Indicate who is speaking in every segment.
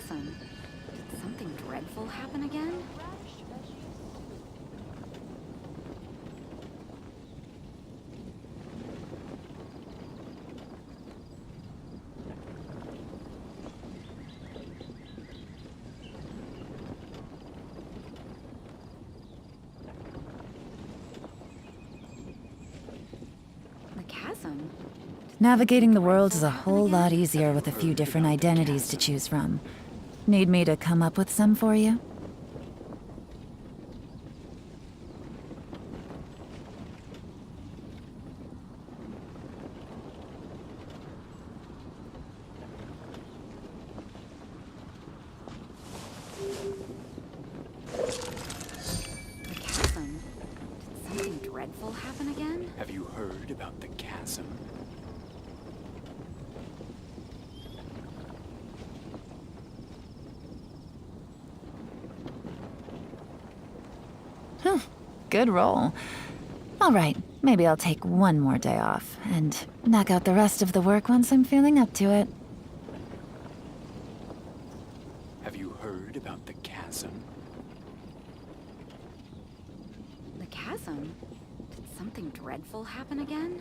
Speaker 1: chasm. Did something dreadful happen again? The chasm?
Speaker 2: Navigating the world is a whole lot easier with a few different identities to choose from. Need me to come up with some for you?
Speaker 1: The chasm? Did something dreadful happen again?
Speaker 3: Have you heard about the chasm?
Speaker 2: Good roll. All right, maybe I'll take one more day off and knock out the rest of the work once I'm feeling up to it.
Speaker 3: Have you heard about the chasm?
Speaker 1: The chasm? Did something dreadful happen again?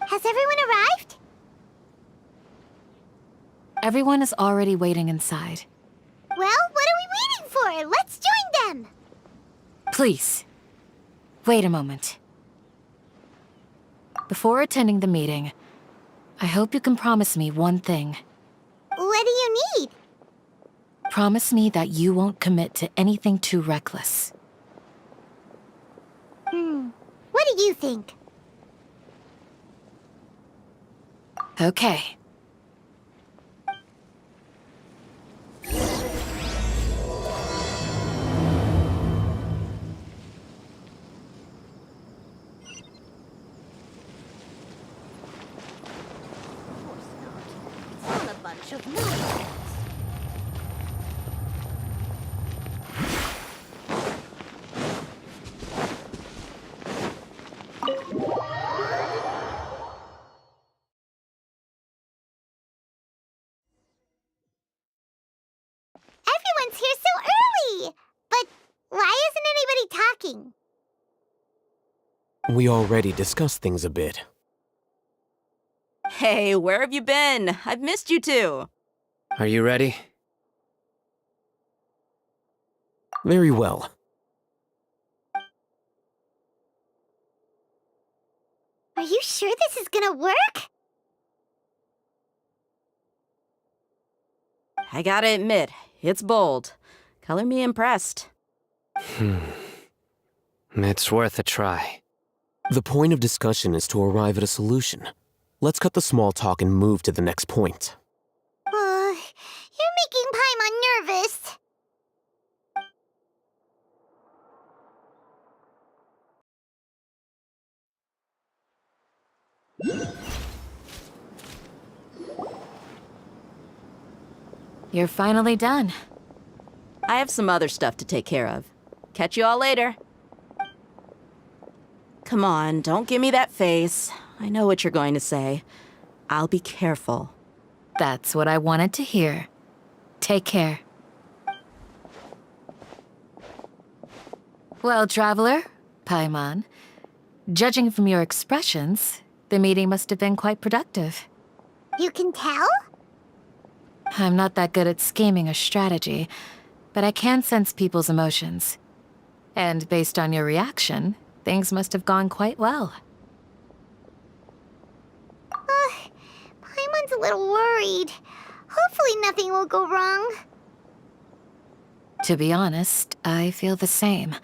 Speaker 4: Has everyone arrived?
Speaker 5: Everyone is already waiting inside.
Speaker 4: Well, what are we waiting for? Let's join them!
Speaker 5: Please, wait a moment. Before attending the meeting, I hope you can promise me one thing.
Speaker 4: What do you need?
Speaker 5: Promise me that you won't commit to anything too reckless.
Speaker 4: What do you think?
Speaker 5: Okay.
Speaker 4: It's all a bunch of noise. Everyone's here so early! But why isn't anybody talking?
Speaker 6: We already discussed things a bit.
Speaker 7: Hey, where have you been? I've missed you too.
Speaker 8: Are you ready?
Speaker 6: Very well.
Speaker 4: Are you sure this is gonna work?
Speaker 7: I gotta admit, it's bold. Color me impressed.
Speaker 8: It's worth a try.
Speaker 6: The point of discussion is to arrive at a solution. Let's cut the small talk and move to the next point.
Speaker 4: You're making Paimon nervous.
Speaker 5: You're finally done.
Speaker 7: I have some other stuff to take care of. Catch you all later. Come on, don't give me that face. I know what you're going to say. I'll be careful.
Speaker 5: That's what I wanted to hear. Take care. Well, traveler, Paimon, judging from your expressions, the meeting must have been quite productive.
Speaker 4: You can tell?
Speaker 5: I'm not that good at scheming or strategy, but I can sense people's emotions. And based on your reaction, things must have gone quite well.
Speaker 4: Paimon's a little worried. Hopefully nothing will go wrong.
Speaker 5: To be honest, I feel the same.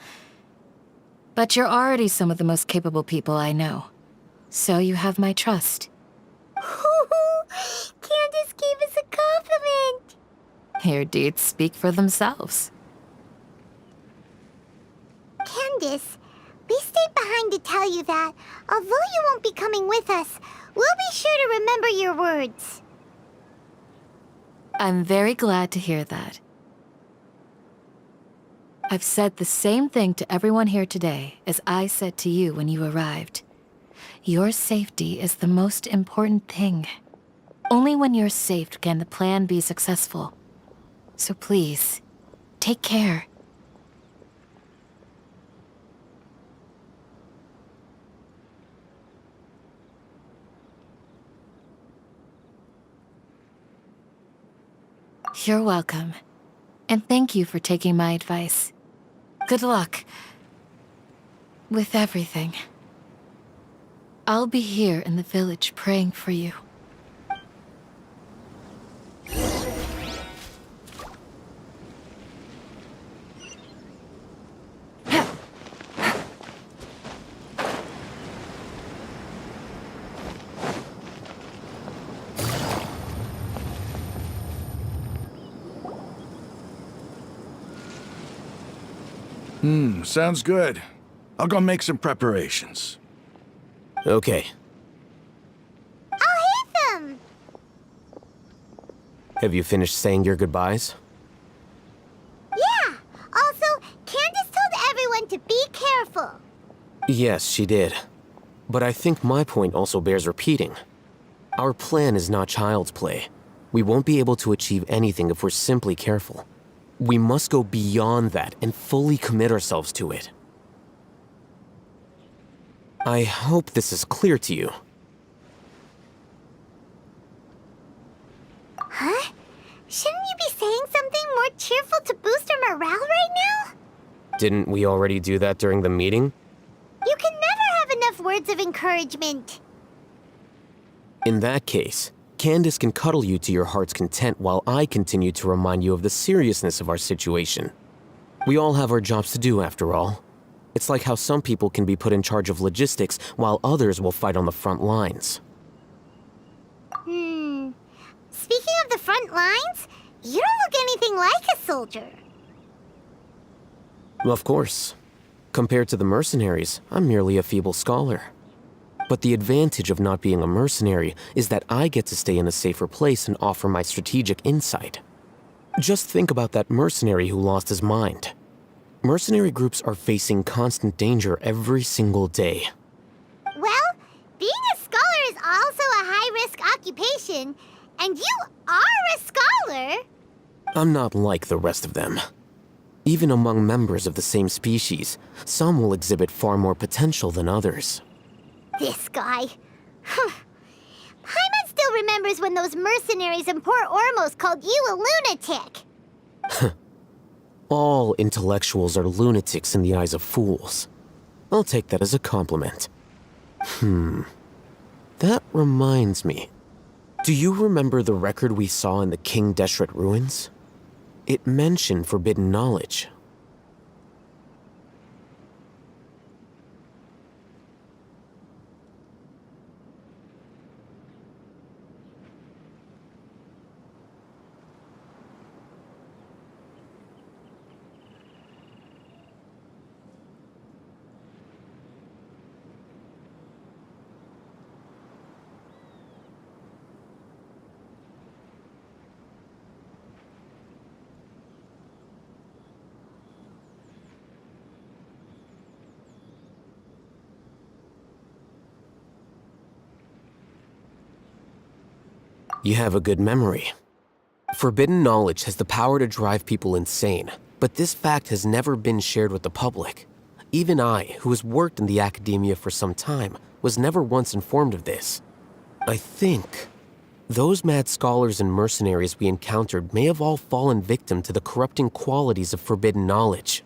Speaker 5: But you're already some of the most capable people I know. So you have my trust.
Speaker 4: Candace gave us a compliment.
Speaker 5: Your deeds speak for themselves.
Speaker 4: Candace, we stayed behind to tell you that, although you won't be coming with us, we'll be sure to remember your words.
Speaker 5: I'm very glad to hear that. I've said the same thing to everyone here today as I said to you when you arrived. Your safety is the most important thing. Only when you're safe can the plan be successful. So please, take care. You're welcome. And thank you for taking my advice. Good luck. With everything. I'll be here in the village praying for you.
Speaker 9: Sounds good. I'll go make some preparations.
Speaker 6: Okay.
Speaker 4: I'll hit them!
Speaker 6: Have you finished saying your goodbyes?
Speaker 4: Yeah! Also, Candace told everyone to be careful.
Speaker 6: Yes, she did. But I think my point also bears repeating. Our plan is not child's play. We won't be able to achieve anything if we're simply careful. We must go beyond that and fully commit ourselves to it. I hope this is clear to you.
Speaker 4: Huh? Shouldn't you be saying something more cheerful to boost our morale right now?
Speaker 6: Didn't we already do that during the meeting?
Speaker 4: You can never have enough words of encouragement.
Speaker 6: In that case, Candace can cuddle you to your heart's content while I continue to remind you of the seriousness of our situation. We all have our jobs to do, after all. It's like how some people can be put in charge of logistics while others will fight on the front lines.
Speaker 4: Speaking of the front lines, you don't look anything like a soldier.
Speaker 6: Of course. Compared to the mercenaries, I'm merely a feeble scholar. But the advantage of not being a mercenary is that I get to stay in a safer place and offer my strategic insight. Just think about that mercenary who lost his mind. Mercenary groups are facing constant danger every single day.
Speaker 4: Well, being a scholar is also a high-risk occupation, and you are a scholar.
Speaker 6: I'm not like the rest of them. Even among members of the same species, some will exhibit far more potential than others.
Speaker 4: This guy. Paimon still remembers when those mercenaries in Port Ormos called you a lunatic.
Speaker 6: All intellectuals are lunatics in the eyes of fools. I'll take that as a compliment. That reminds me. Do you remember the record we saw in the King Deshret ruins? It mentioned forbidden knowledge. You have a good memory. Forbidden knowledge has the power to drive people insane, but this fact has never been shared with the public. Even I, who has worked in the academia for some time, was never once informed of this. I think Those mad scholars and mercenaries we encountered may have all fallen victim to the corrupting qualities of forbidden knowledge.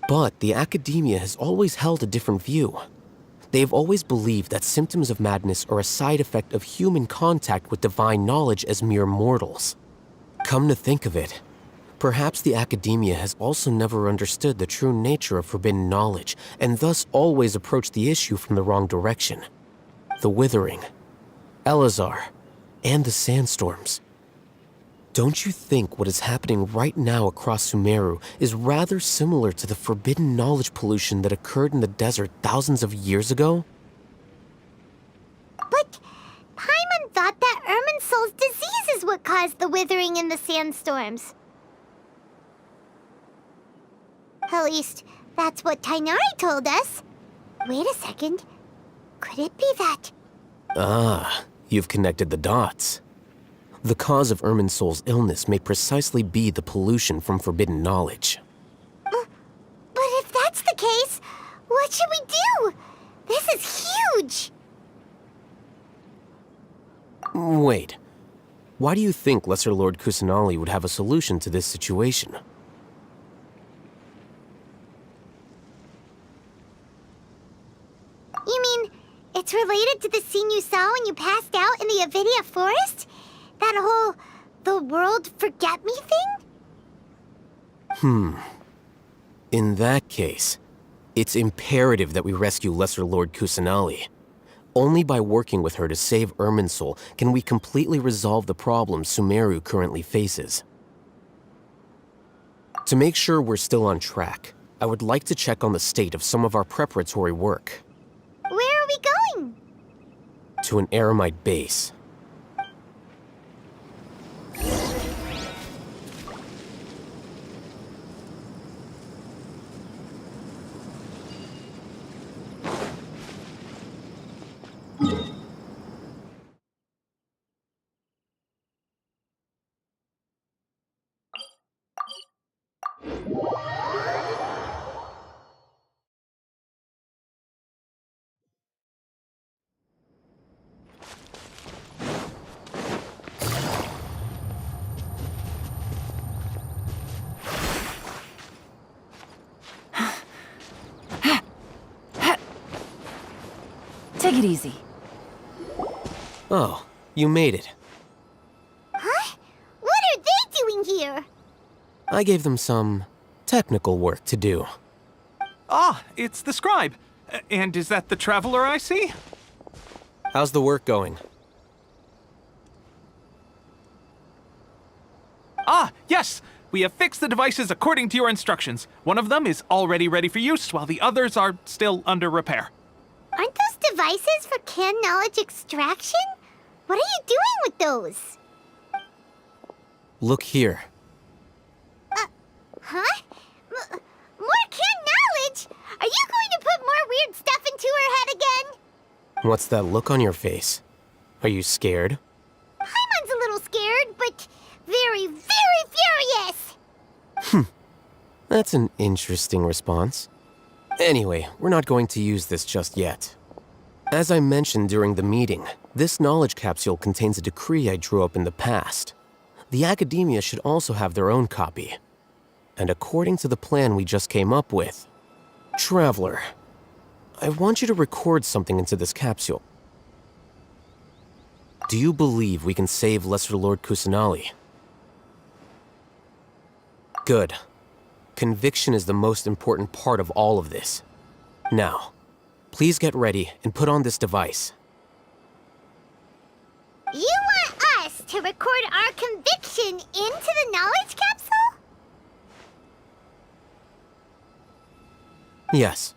Speaker 6: But the academia has always held a different view. They have always believed that symptoms of madness are a side effect of human contact with divine knowledge as mere mortals. Come to think of it, perhaps the academia has also never understood the true nature of forbidden knowledge, and thus always approached the issue from the wrong direction. The Withering, Elazar, and the sandstorms. Don't you think what is happening right now across Sumeru is rather similar to the forbidden knowledge pollution that occurred in the desert thousands of years ago?
Speaker 4: But Paimon thought that Irminsul's disease is what caused the withering and the sandstorms. At least, that's what Tainari told us. Wait a second. Could it be that?
Speaker 6: Ah, you've connected the dots. The cause of Irminsul's illness may precisely be the pollution from forbidden knowledge.
Speaker 4: But if that's the case, what should we do? This is huge!
Speaker 6: Wait. Why do you think Lesser Lord Kusanali would have a solution to this situation?
Speaker 4: You mean, it's related to the scene you saw when you passed out in the Avidia forest? That whole, the world forget me thing?
Speaker 6: In that case, it's imperative that we rescue Lesser Lord Kusanali. Only by working with her to save Irminsul can we completely resolve the problems Sumeru currently faces. To make sure we're still on track, I would like to check on the state of some of our preparatory work.
Speaker 4: Where are we going?
Speaker 6: To an Eremite base.
Speaker 2: Take it easy.
Speaker 6: Oh, you made it.
Speaker 4: Huh? What are they doing here?
Speaker 6: I gave them some technical work to do.
Speaker 10: Ah, it's the scribe. And is that the traveler I see?
Speaker 6: How's the work going?
Speaker 10: Ah, yes! We have fixed the devices according to your instructions. One of them is already ready for use, while the others are still under repair.
Speaker 4: Aren't those devices for can knowledge extraction? What are you doing with those?
Speaker 6: Look here.
Speaker 4: Huh? More can knowledge? Are you going to put more weird stuff into her head again?
Speaker 6: What's that look on your face? Are you scared?
Speaker 4: Paimon's a little scared, but very, very furious!
Speaker 6: That's an interesting response. Anyway, we're not going to use this just yet. As I mentioned during the meeting, this knowledge capsule contains a decree I drew up in the past. The academia should also have their own copy. And according to the plan we just came up with, Traveler, I want you to record something into this capsule. Do you believe we can save Lesser Lord Kusanali? Good. Conviction is the most important part of all of this. Now, please get ready and put on this device.
Speaker 4: You want us to record our conviction into the knowledge capsule?
Speaker 6: Yes.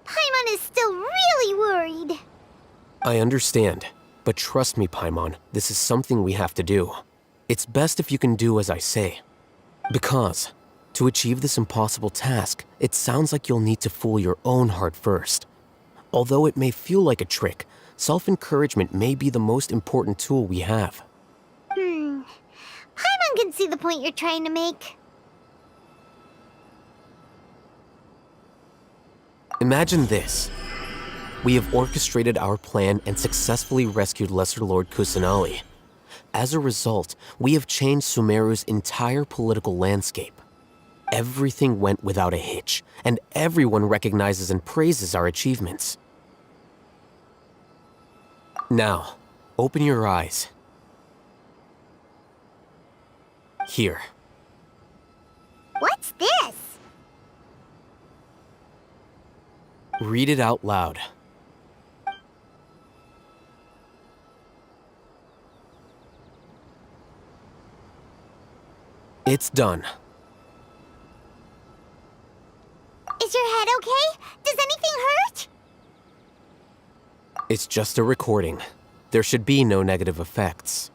Speaker 4: Paimon is still really worried.
Speaker 6: I understand, but trust me, Paimon, this is something we have to do. It's best if you can do as I say. Because, to achieve this impossible task, it sounds like you'll need to fool your own heart first. Although it may feel like a trick, self-encouragement may be the most important tool we have.
Speaker 4: Paimon can see the point you're trying to make.
Speaker 6: Imagine this. We have orchestrated our plan and successfully rescued Lesser Lord Kusanali. As a result, we have changed Sumeru's entire political landscape. Everything went without a hitch, and everyone recognizes and praises our achievements. Now, open your eyes. Here.
Speaker 4: What's this?
Speaker 6: Read it out loud. It's done.
Speaker 4: Is your head okay? Does anything hurt?
Speaker 6: It's just a recording. There should be no negative effects.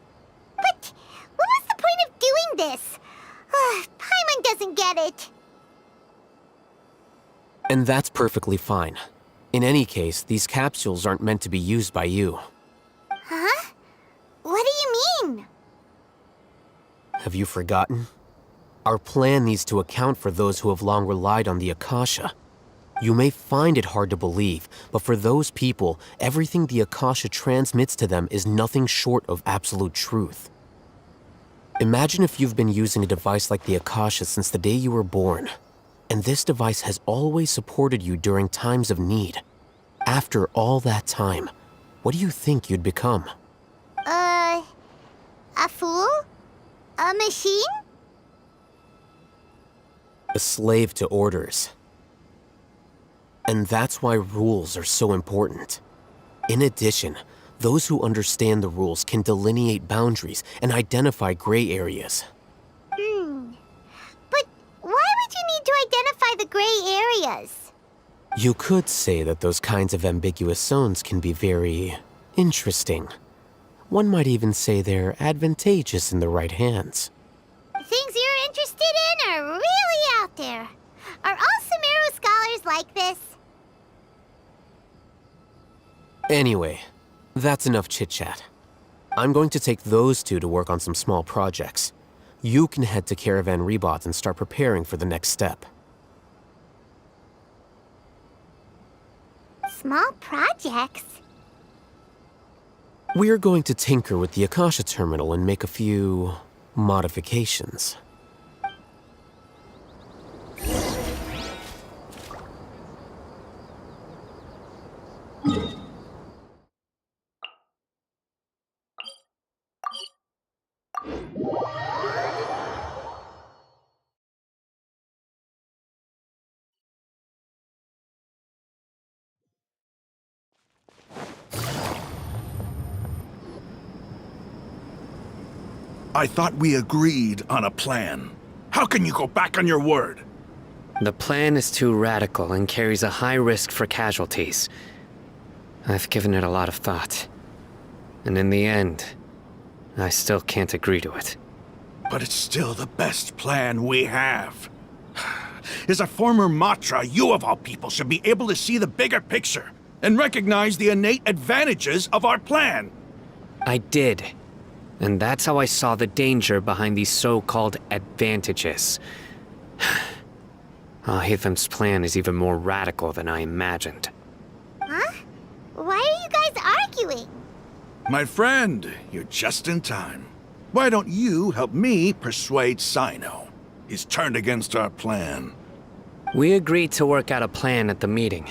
Speaker 4: But what was the point of doing this? Paimon doesn't get it.
Speaker 6: And that's perfectly fine. In any case, these capsules aren't meant to be used by you.
Speaker 4: Huh? What do you mean?
Speaker 6: Have you forgotten? Our plan needs to account for those who have long relied on the Akasha. You may find it hard to believe, but for those people, everything the Akasha transmits to them is nothing short of absolute truth. Imagine if you've been using a device like the Akasha since the day you were born, and this device has always supported you during times of need. After all that time, what do you think you'd become?
Speaker 4: A fool? A machine?
Speaker 6: A slave to orders. And that's why rules are so important. In addition, those who understand the rules can delineate boundaries and identify gray areas.
Speaker 4: But why would you need to identify the gray areas?
Speaker 6: You could say that those kinds of ambiguous zones can be very interesting. One might even say they're advantageous in the right hands.
Speaker 4: The things you're interested in are really out there. Are all Sumeru scholars like this?
Speaker 6: Anyway, that's enough chit-chat. I'm going to take those two to work on some small projects. You can head to Caravan Rebot and start preparing for the next step.
Speaker 4: Small projects?
Speaker 6: We're going to tinker with the Akasha terminal and make a few modifications.
Speaker 9: I thought we agreed on a plan. How can you go back on your word?
Speaker 8: The plan is too radical and carries a high risk for casualties. I've given it a lot of thought. And in the end, I still can't agree to it.
Speaker 9: But it's still the best plan we have. As a former Matra, you of all people should be able to see the bigger picture and recognize the innate advantages of our plan.
Speaker 8: I did. And that's how I saw the danger behind these so-called advantages. Hatham's plan is even more radical than I imagined.
Speaker 4: Huh? Why are you guys arguing?
Speaker 9: My friend, you're just in time. Why don't you help me persuade Sino? He's turned against our plan.
Speaker 8: We agreed to work out a plan at the meeting.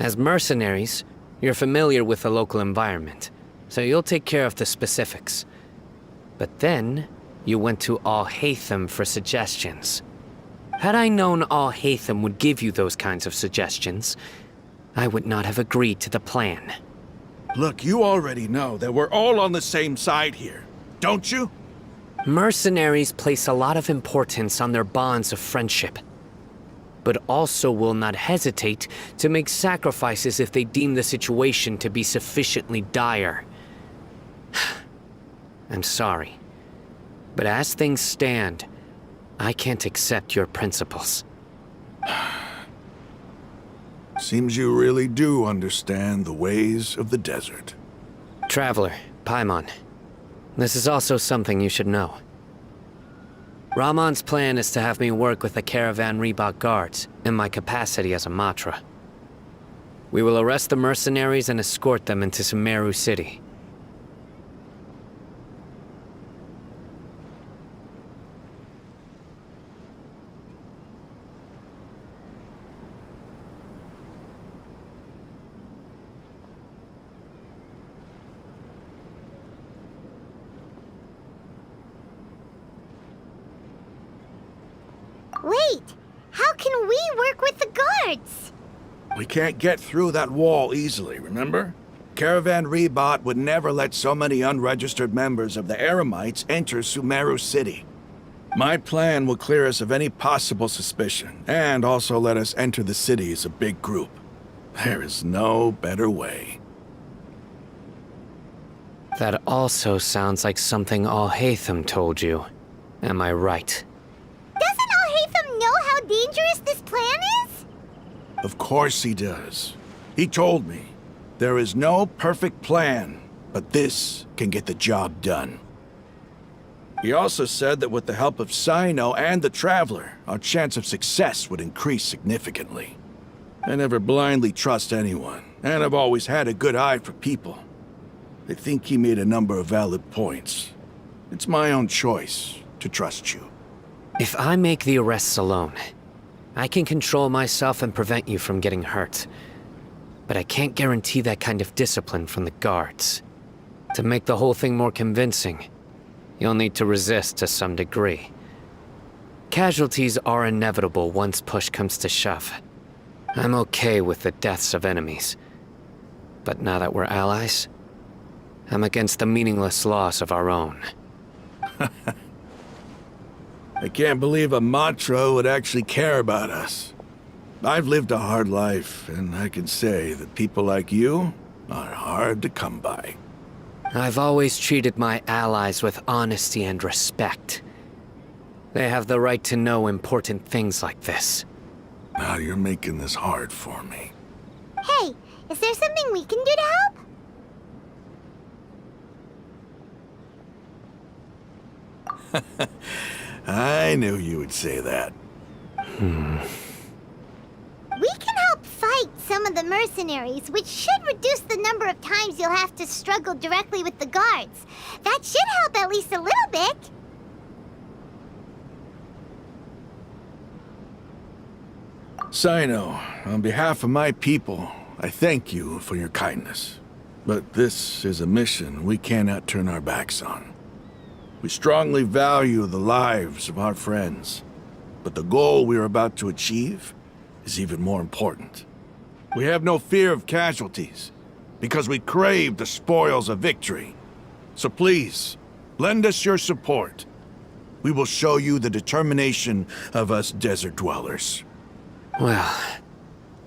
Speaker 8: As mercenaries, you're familiar with the local environment, so you'll take care of the specifics. But then, you went to Al-Hatham for suggestions. Had I known Al-Hatham would give you those kinds of suggestions, I would not have agreed to the plan.
Speaker 9: Look, you already know that we're all on the same side here, don't you?
Speaker 8: Mercenaries place a lot of importance on their bonds of friendship, but also will not hesitate to make sacrifices if they deem the situation to be sufficiently dire. I'm sorry, but as things stand, I can't accept your principles.
Speaker 9: Seems you really do understand the ways of the desert.
Speaker 8: Traveler, Paimon, this is also something you should know. Ramon's plan is to have me work with the Caravan Rebot guards in my capacity as a Matra. We will arrest the mercenaries and escort them into Sumeru City.
Speaker 4: Wait, how can we work with the guards?
Speaker 9: We can't get through that wall easily, remember? Caravan Rebot would never let so many unregistered members of the Eremites enter Sumeru City. My plan will clear us of any possible suspicion, and also let us enter the city as a big group. There is no better way.
Speaker 8: That also sounds like something Al-Haytham told you. Am I right?
Speaker 4: Doesn't Al-Haytham know how dangerous this plan is?
Speaker 9: Of course he does. He told me, there is no perfect plan, but this can get the job done. He also said that with the help of Sino and the Traveler, our chance of success would increase significantly. I never blindly trust anyone, and I've always had a good eye for people. I think he made a number of valid points. It's my own choice to trust you.
Speaker 8: If I make the arrests alone, I can control myself and prevent you from getting hurt. But I can't guarantee that kind of discipline from the guards. To make the whole thing more convincing, you'll need to resist to some degree. Casualties are inevitable once push comes to shove. I'm okay with the deaths of enemies. But now that we're allies, I'm against the meaningless loss of our own.
Speaker 9: I can't believe a Matra would actually care about us. I've lived a hard life, and I can say that people like you are hard to come by.
Speaker 8: I've always treated my allies with honesty and respect. They have the right to know important things like this.
Speaker 9: Now you're making this hard for me.
Speaker 4: Hey, is there something we can do to help?
Speaker 9: I knew you would say that.
Speaker 4: We can help fight some of the mercenaries, which should reduce the number of times you'll have to struggle directly with the guards. That should help at least a little bit.
Speaker 9: Sino, on behalf of my people, I thank you for your kindness. But this is a mission we cannot turn our backs on. We strongly value the lives of our friends, but the goal we are about to achieve is even more important. We have no fear of casualties, because we crave the spoils of victory. So please, lend us your support. We will show you the determination of us desert dwellers.
Speaker 8: Well,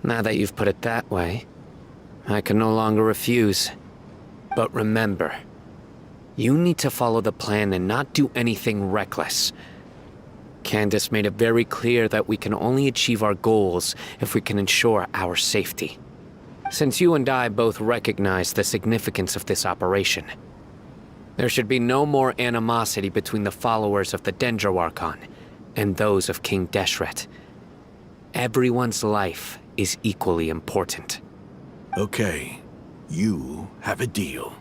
Speaker 8: now that you've put it that way, I can no longer refuse. But remember, you need to follow the plan and not do anything reckless. Candace made it very clear that we can only achieve our goals if we can ensure our safety. Since you and I both recognize the significance of this operation, there should be no more animosity between the followers of the Dendroarchon and those of King Deshret. Everyone's life is equally important.
Speaker 9: Okay, you have a deal.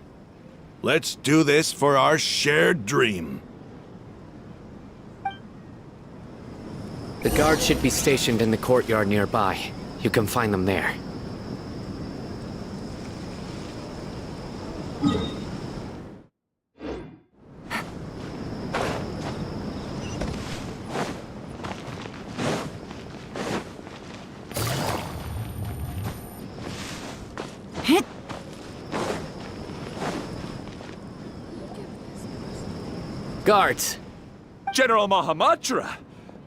Speaker 9: Let's do this for our shared dream.
Speaker 8: The guards should be stationed in the courtyard nearby. You can find them there. Guards!
Speaker 11: General Mahamatra!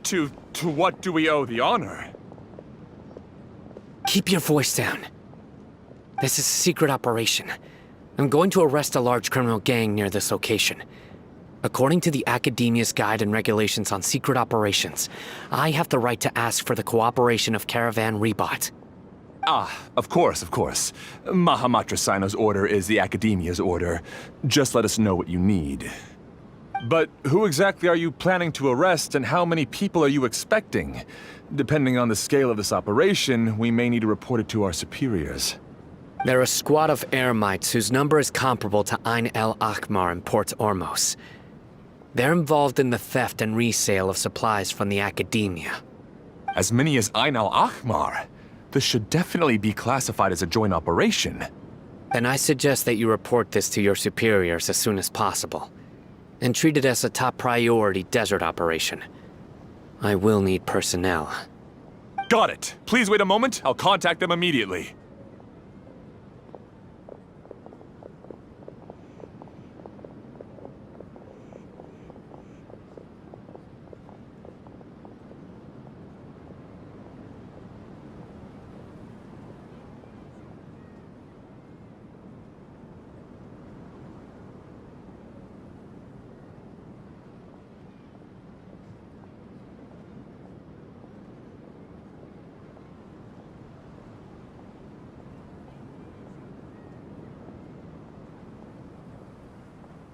Speaker 11: To what do we owe the honor?
Speaker 8: Keep your voice down. This is a secret operation. I'm going to arrest a large criminal gang near this location. According to the Academia's Guide and Regulations on Secret Operations, I have the right to ask for the cooperation of Caravan Rebot.
Speaker 11: Ah, of course, of course. Mahamatra Sino's order is the Academia's order. Just let us know what you need. But who exactly are you planning to arrest, and how many people are you expecting? Depending on the scale of this operation, we may need to report it to our superiors.
Speaker 8: They're a squad of Eremites whose number is comparable to Ain el Akmar in Port Ormos. They're involved in the theft and resale of supplies from the Academia.
Speaker 11: As many as Ain al-Ahmar? This should definitely be classified as a joint operation.
Speaker 8: Then I suggest that you report this to your superiors as soon as possible, and treat it as a top priority desert operation. I will need personnel.
Speaker 11: Got it. Please wait a moment. I'll contact them immediately.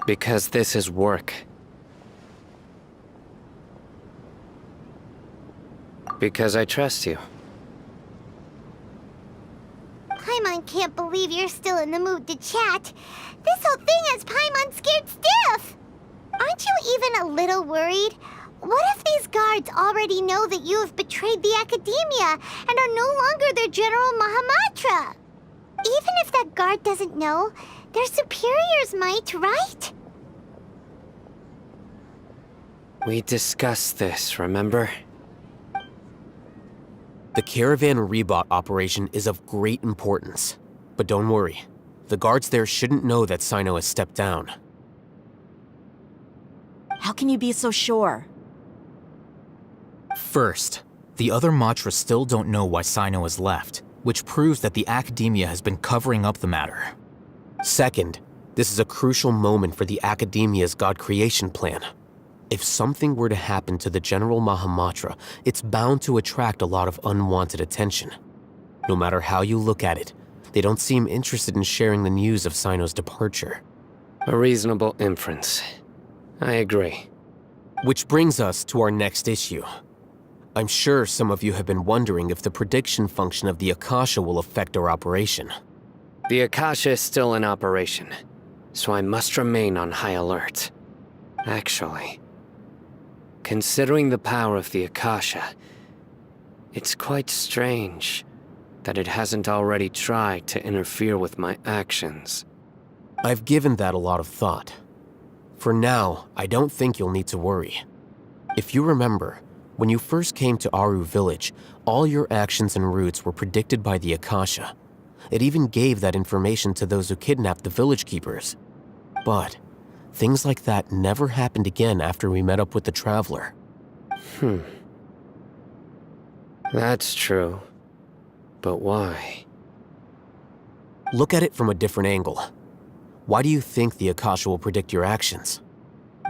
Speaker 8: Because this is work. Because I trust you.
Speaker 4: Paimon can't believe you're still in the mood to chat. This whole thing has Paimon scared stiff. Aren't you even a little worried? What if these guards already know that you have betrayed the Academia and are no longer their General Mahamatra? Even if that guard doesn't know, their superiors might, right?
Speaker 8: We discussed this, remember?
Speaker 6: The caravan rebot operation is of great importance. But don't worry, the guards there shouldn't know that Sino has stepped down.
Speaker 7: How can you be so sure?
Speaker 12: First, the other Matra still don't know why Sino has left, which proves that the Academia has been covering up the matter.
Speaker 6: Second, this is a crucial moment for the Academia's God creation plan. If something were to happen to the General Mahamatra, it's bound to attract a lot of unwanted attention. No matter how you look at it, they don't seem interested in sharing the news of Sino's departure.
Speaker 8: A reasonable inference. I agree.
Speaker 6: Which brings us to our next issue. I'm sure some of you have been wondering if the prediction function of the Akasha will affect our operation.
Speaker 8: The Akasha is still in operation, so I must remain on high alert. Actually, considering the power of the Akasha, it's quite strange that it hasn't already tried to interfere with my actions.
Speaker 6: I've given that a lot of thought. For now, I don't think you'll need to worry. If you remember, when you first came to Aru Village, all your actions and routes were predicted by the Akasha. It even gave that information to those who kidnapped the village keepers. But things like that never happened again after we met up with the Traveler.
Speaker 8: That's true. But why?
Speaker 6: Look at it from a different angle. Why do you think the Akasha will predict your actions?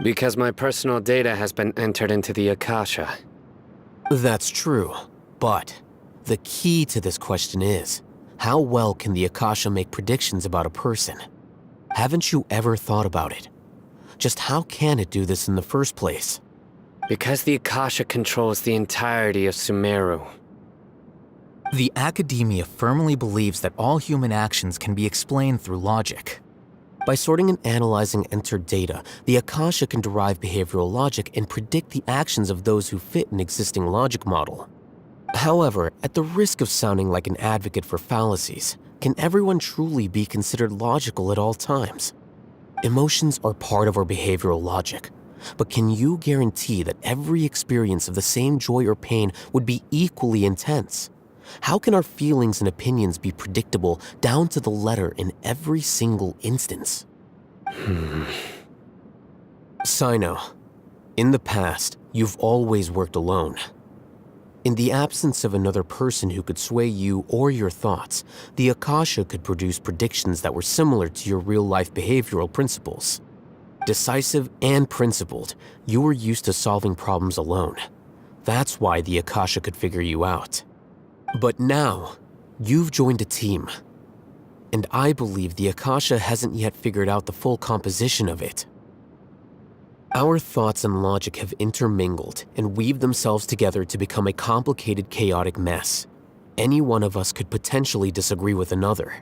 Speaker 8: Because my personal data has been entered into the Akasha.
Speaker 6: That's true, but the key to this question is, how well can the Akasha make predictions about a person? Haven't you ever thought about it? Just how can it do this in the first place?
Speaker 8: Because the Akasha controls the entirety of Sumeru.
Speaker 12: The Academia firmly believes that all human actions can be explained through logic.
Speaker 6: By sorting and analyzing entered data, the Akasha can derive behavioral logic and predict the actions of those who fit an existing logic model. However, at the risk of sounding like an advocate for fallacies, can everyone truly be considered logical at all times? Emotions are part of our behavioral logic, but can you guarantee that every experience of the same joy or pain would be equally intense? How can our feelings and opinions be predictable down to the letter in every single instance? Sino, in the past, you've always worked alone. In the absence of another person who could sway you or your thoughts, the Akasha could produce predictions that were similar to your real-life behavioral principles. Decisive and principled, you were used to solving problems alone. That's why the Akasha could figure you out. But now, you've joined a team. And I believe the Akasha hasn't yet figured out the full composition of it. Our thoughts and logic have intermingled and weaved themselves together to become a complicated, chaotic mess. Any one of us could potentially disagree with another.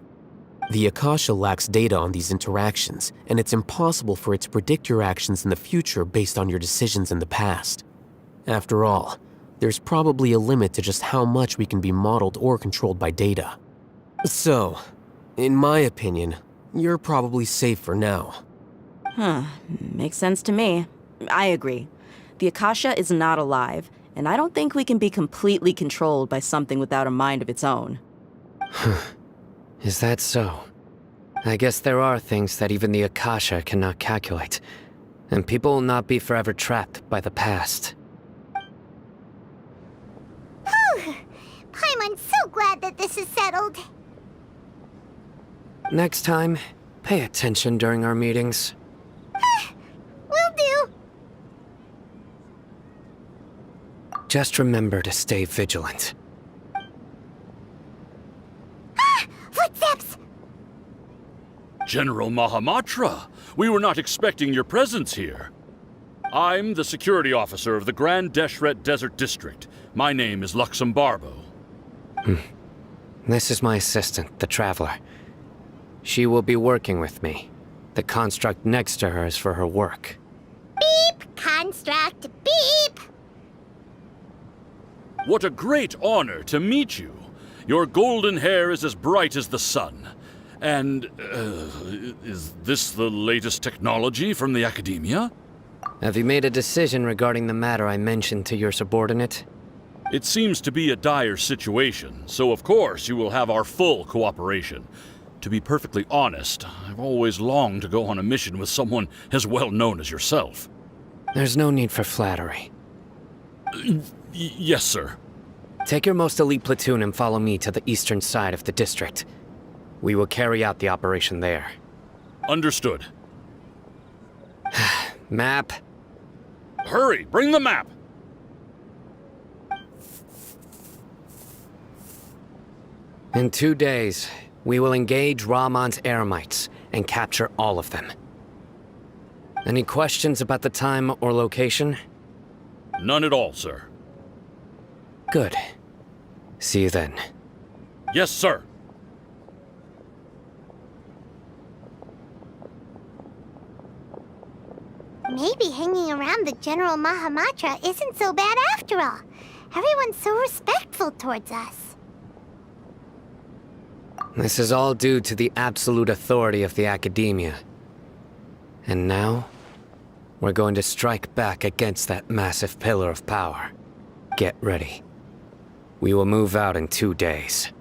Speaker 6: The Akasha lacks data on these interactions, and it's impossible for it to predict your actions in the future based on your decisions in the past. After all, there's probably a limit to just how much we can be modeled or controlled by data. So, in my opinion, you're probably safe for now.
Speaker 7: Makes sense to me. I agree. The Akasha is not alive, and I don't think we can be completely controlled by something without a mind of its own.
Speaker 8: Is that so? I guess there are things that even the Akasha cannot calculate, and people will not be forever trapped by the past.
Speaker 4: Whew! Paimon's so glad that this is settled.
Speaker 8: Next time, pay attention during our meetings.
Speaker 4: Will do.
Speaker 8: Just remember to stay vigilant.
Speaker 4: Footsteps!
Speaker 13: General Mahamatra, we were not expecting your presence here. I'm the security officer of the Grand Deshret Desert District. My name is Luxembarbo.
Speaker 8: This is my assistant, the Traveler. She will be working with me. The construct next to her is for her work.
Speaker 4: Beep! Construct, beep!
Speaker 13: What a great honor to meet you. Your golden hair is as bright as the sun. And, is this the latest technology from the Academia?
Speaker 8: Have you made a decision regarding the matter I mentioned to your subordinate?
Speaker 13: It seems to be a dire situation, so of course you will have our full cooperation. To be perfectly honest, I've always longed to go on a mission with someone as well known as yourself.
Speaker 8: There's no need for flattery.
Speaker 13: Yes, sir.
Speaker 8: Take your most elite platoon and follow me to the eastern side of the district. We will carry out the operation there.
Speaker 13: Understood.
Speaker 8: Map.
Speaker 13: Hurry, bring the map!
Speaker 8: In 2 days, we will engage Rahman's Eremites and capture all of them. Any questions about the time or location?
Speaker 13: None at all, sir.
Speaker 8: Good. See you then.
Speaker 13: Yes, sir.
Speaker 4: Maybe hanging around the General Mahamatra isn't so bad after all. Everyone's so respectful towards us.
Speaker 8: This is all due to the absolute authority of the Academia. And now, we're going to strike back against that massive pillar of power. Get ready. We will move out in 2 days.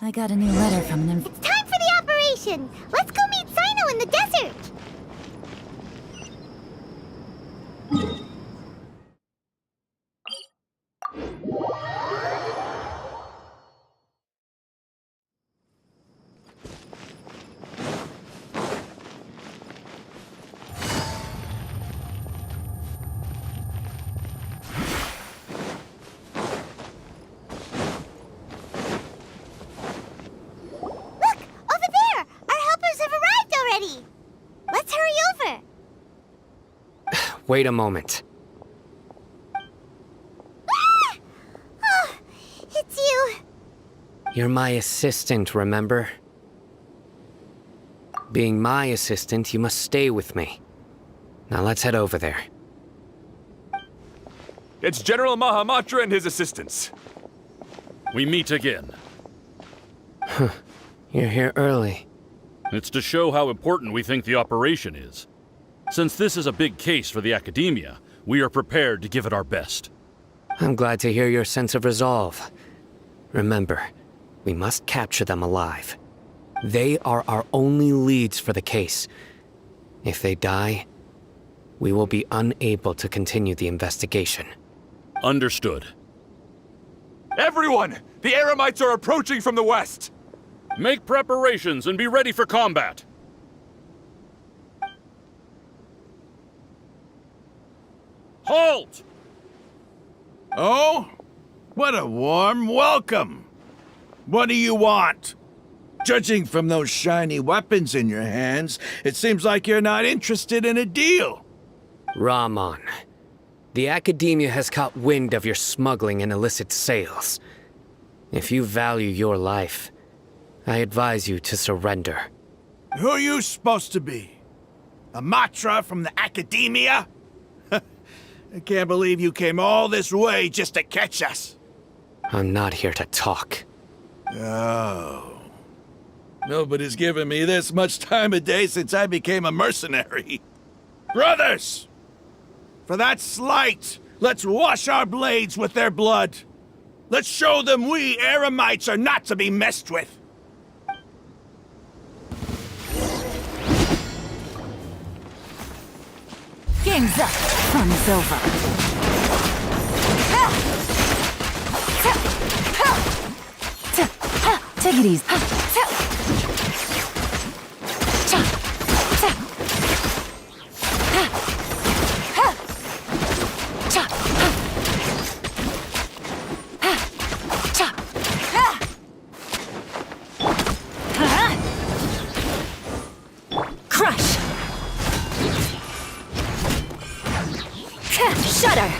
Speaker 2: I got a new letter from an
Speaker 4: It's time for the operation! Let's go meet Sino in the desert! Let's hurry over!
Speaker 8: Wait a moment.
Speaker 4: Ah! Oh, it's you.
Speaker 8: You're my assistant, remember? Being my assistant, you must stay with me. Now let's head over there.
Speaker 11: It's General Mahamatra and his assistants.
Speaker 13: We meet again.
Speaker 8: You're here early.
Speaker 13: It's to show how important we think the operation is. Since this is a big case for the Academia, we are prepared to give it our best.
Speaker 8: I'm glad to hear your sense of resolve. Remember, we must capture them alive. They are our only leads for the case. If they die, we will be unable to continue the investigation.
Speaker 13: Understood.
Speaker 11: Everyone! The Eremites are approaching from the west!
Speaker 13: Make preparations and be ready for combat. Halt!
Speaker 9: Oh? What a warm welcome! What do you want? Judging from those shiny weapons in your hands, it seems like you're not interested in a deal.
Speaker 8: Rahman, the Academia has caught wind of your smuggling and illicit sales. If you value your life, I advise you to surrender.
Speaker 9: Who are you supposed to be? A Matra from the Academia? I can't believe you came all this way just to catch us.
Speaker 8: I'm not here to talk.
Speaker 9: Oh. Nobody's given me this much time of day since I became a mercenary. Brothers! For that slight, let's wash our blades with their blood. Let's show them we Eremites are not to be messed with.
Speaker 2: Game's up. Fun's over. Take it easy.
Speaker 5: Crush! Shudder!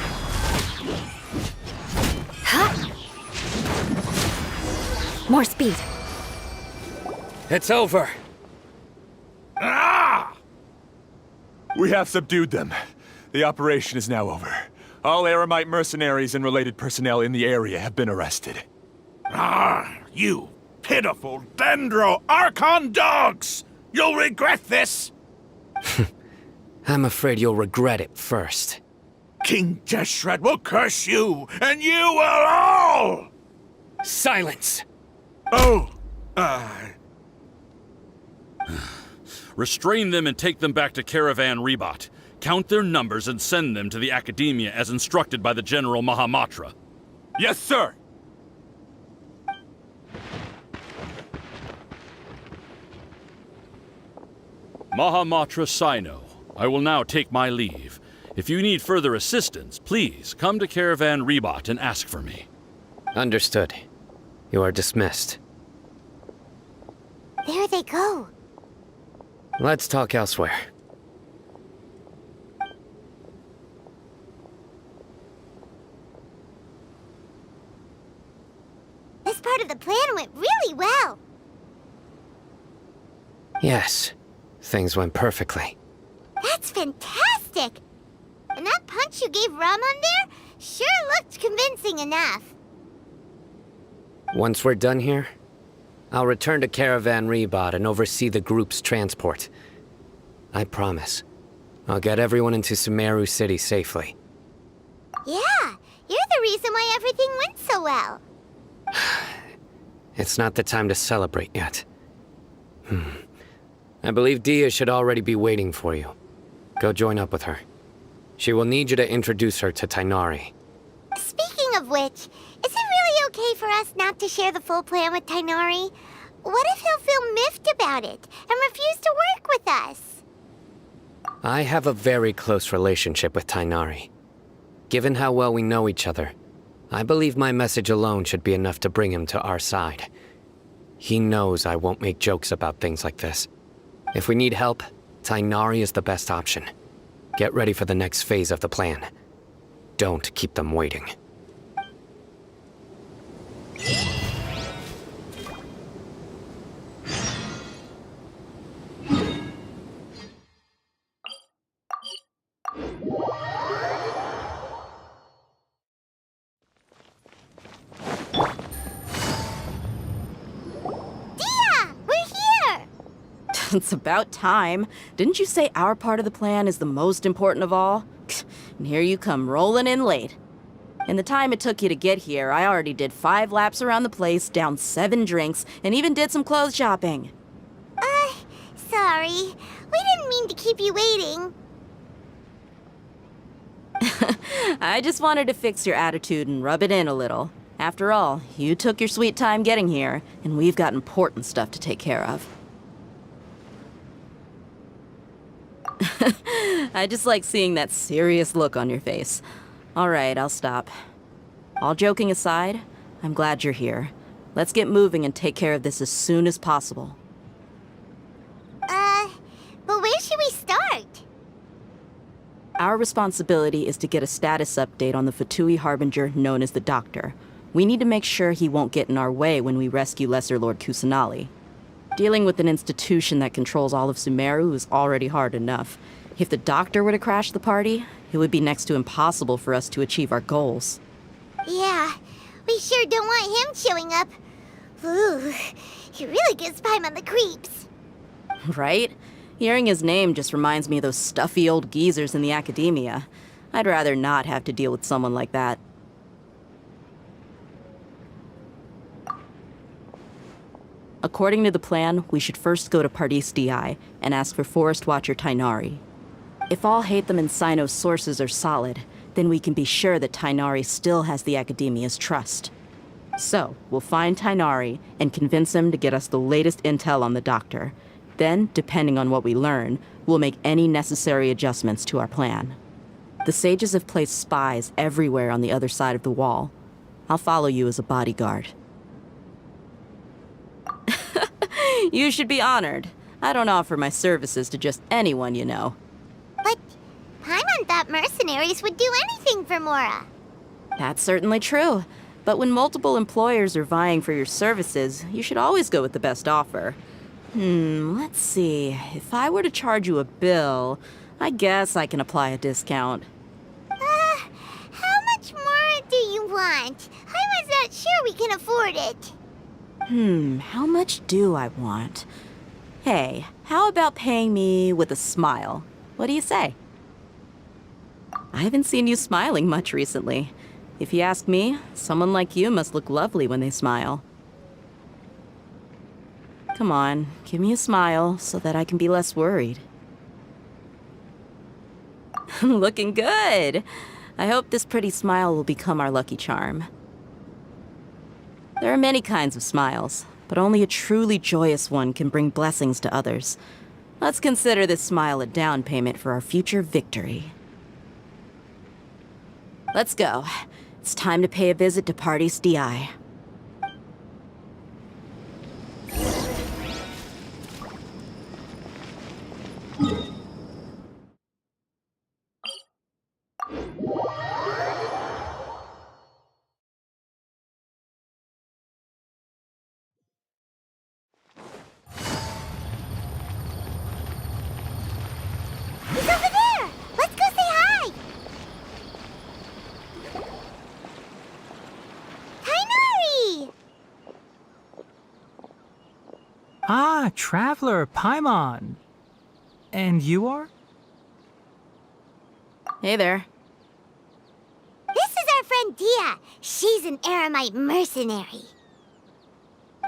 Speaker 5: More speed.
Speaker 8: It's over.
Speaker 9: Ah!
Speaker 11: We have subdued them. The operation is now over. All Eremite mercenaries and related personnel in the area have been arrested.
Speaker 9: Ah, you pitiful Dendro Archon dogs! You'll regret this!
Speaker 8: I'm afraid you'll regret it first.
Speaker 9: King Deshret will curse you, and you will all!
Speaker 8: Silence!
Speaker 9: Oh,
Speaker 13: Restrain them and take them back to Caravan Rebat. Count their numbers and send them to the Academia as instructed by the General Mahamatra.
Speaker 11: Yes, sir!
Speaker 13: Mahamatra Sino, I will now take my leave. If you need further assistance, please come to Caravan Rebat and ask for me.
Speaker 8: Understood. You are dismissed.
Speaker 4: There they go.
Speaker 8: Let's talk elsewhere.
Speaker 4: This part of the plan went really well.
Speaker 8: Yes, things went perfectly.
Speaker 4: That's fantastic! And that punch you gave Raman there sure looked convincing enough.
Speaker 8: Once we're done here, I'll return to Caravan Rebat and oversee the group's transport. I promise. I'll get everyone into Sumeru City safely.
Speaker 4: Yeah, you're the reason why everything went so well.
Speaker 8: It's not the time to celebrate yet. I believe Dia should already be waiting for you. Go join up with her. She will need you to introduce her to Tainari.
Speaker 4: Speaking of which, is it really okay for us not to share the full plan with Tainari? What if he'll feel miffed about it and refuse to work with us?
Speaker 8: I have a very close relationship with Tainari. Given how well we know each other, I believe my message alone should be enough to bring him to our side. He knows I won't make jokes about things like this. If we need help, Tainari is the best option. Get ready for the next phase of the plan. Don't keep them waiting.
Speaker 7: It's about time. Didn't you say our part of the plan is the most important of all? And here you come rolling in late. In the time it took you to get here, I already did 5 laps around the place, downed 7 drinks, and even did some clothes shopping.
Speaker 4: Sorry. We didn't mean to keep you waiting.
Speaker 7: I just wanted to fix your attitude and rub it in a little. After all, you took your sweet time getting here, and we've got important stuff to take care of. I just like seeing that serious look on your face. All right, I'll stop. All joking aside, I'm glad you're here. Let's get moving and take care of this as soon as possible.
Speaker 4: But where should we start?
Speaker 7: Our responsibility is to get a status update on the Fatui Harbinger known as the Doctor. We need to make sure he won't get in our way when we rescue Lesser Lord Kusanali. Dealing with an institution that controls all of Sumeru is already hard enough. If the Doctor were to crash the party, it would be next to impossible for us to achieve our goals.
Speaker 4: Yeah, we sure don't want him showing up. Ooh, he really gives Paimon the creeps.
Speaker 7: Right? Hearing his name just reminds me of those stuffy old geezers in the academia. I'd rather not have to deal with someone like that. According to the plan, we should first go to Pardis DI and ask for Forest Watcher Tainari. If all Hatham and Sino's sources are solid, then we can be sure that Tainari still has the Academia's trust. So, we'll find Tainari and convince him to get us the latest intel on the Doctor. Then, depending on what we learn, we'll make any necessary adjustments to our plan. The sages have placed spies everywhere on the other side of the wall. I'll follow you as a bodyguard. You should be honored. I don't offer my services to just anyone you know.
Speaker 4: But Paimon thought mercenaries would do anything for Mora.
Speaker 7: That's certainly true. But when multiple employers are vying for your services, you should always go with the best offer. Let's see. If I were to charge you a bill, I guess I can apply a discount.
Speaker 4: How much more do you want? I was not sure we can afford it.
Speaker 7: How much do I want? Hey, how about paying me with a smile? What do you say? I haven't seen you smiling much recently. If you ask me, someone like you must look lovely when they smile. Come on, give me a smile so that I can be less worried. Looking good! I hope this pretty smile will become our lucky charm. There are many kinds of smiles, but only a truly joyous one can bring blessings to others. Let's consider this smile a down payment for our future victory. Let's go. It's time to pay a visit to Pardis DI.
Speaker 4: He's over there! Let's go say hi! Tainari!
Speaker 14: Ah, Traveler, Paimon. And you are?
Speaker 7: Hey there.
Speaker 4: This is our friend Dia. She's an Aramite mercenary.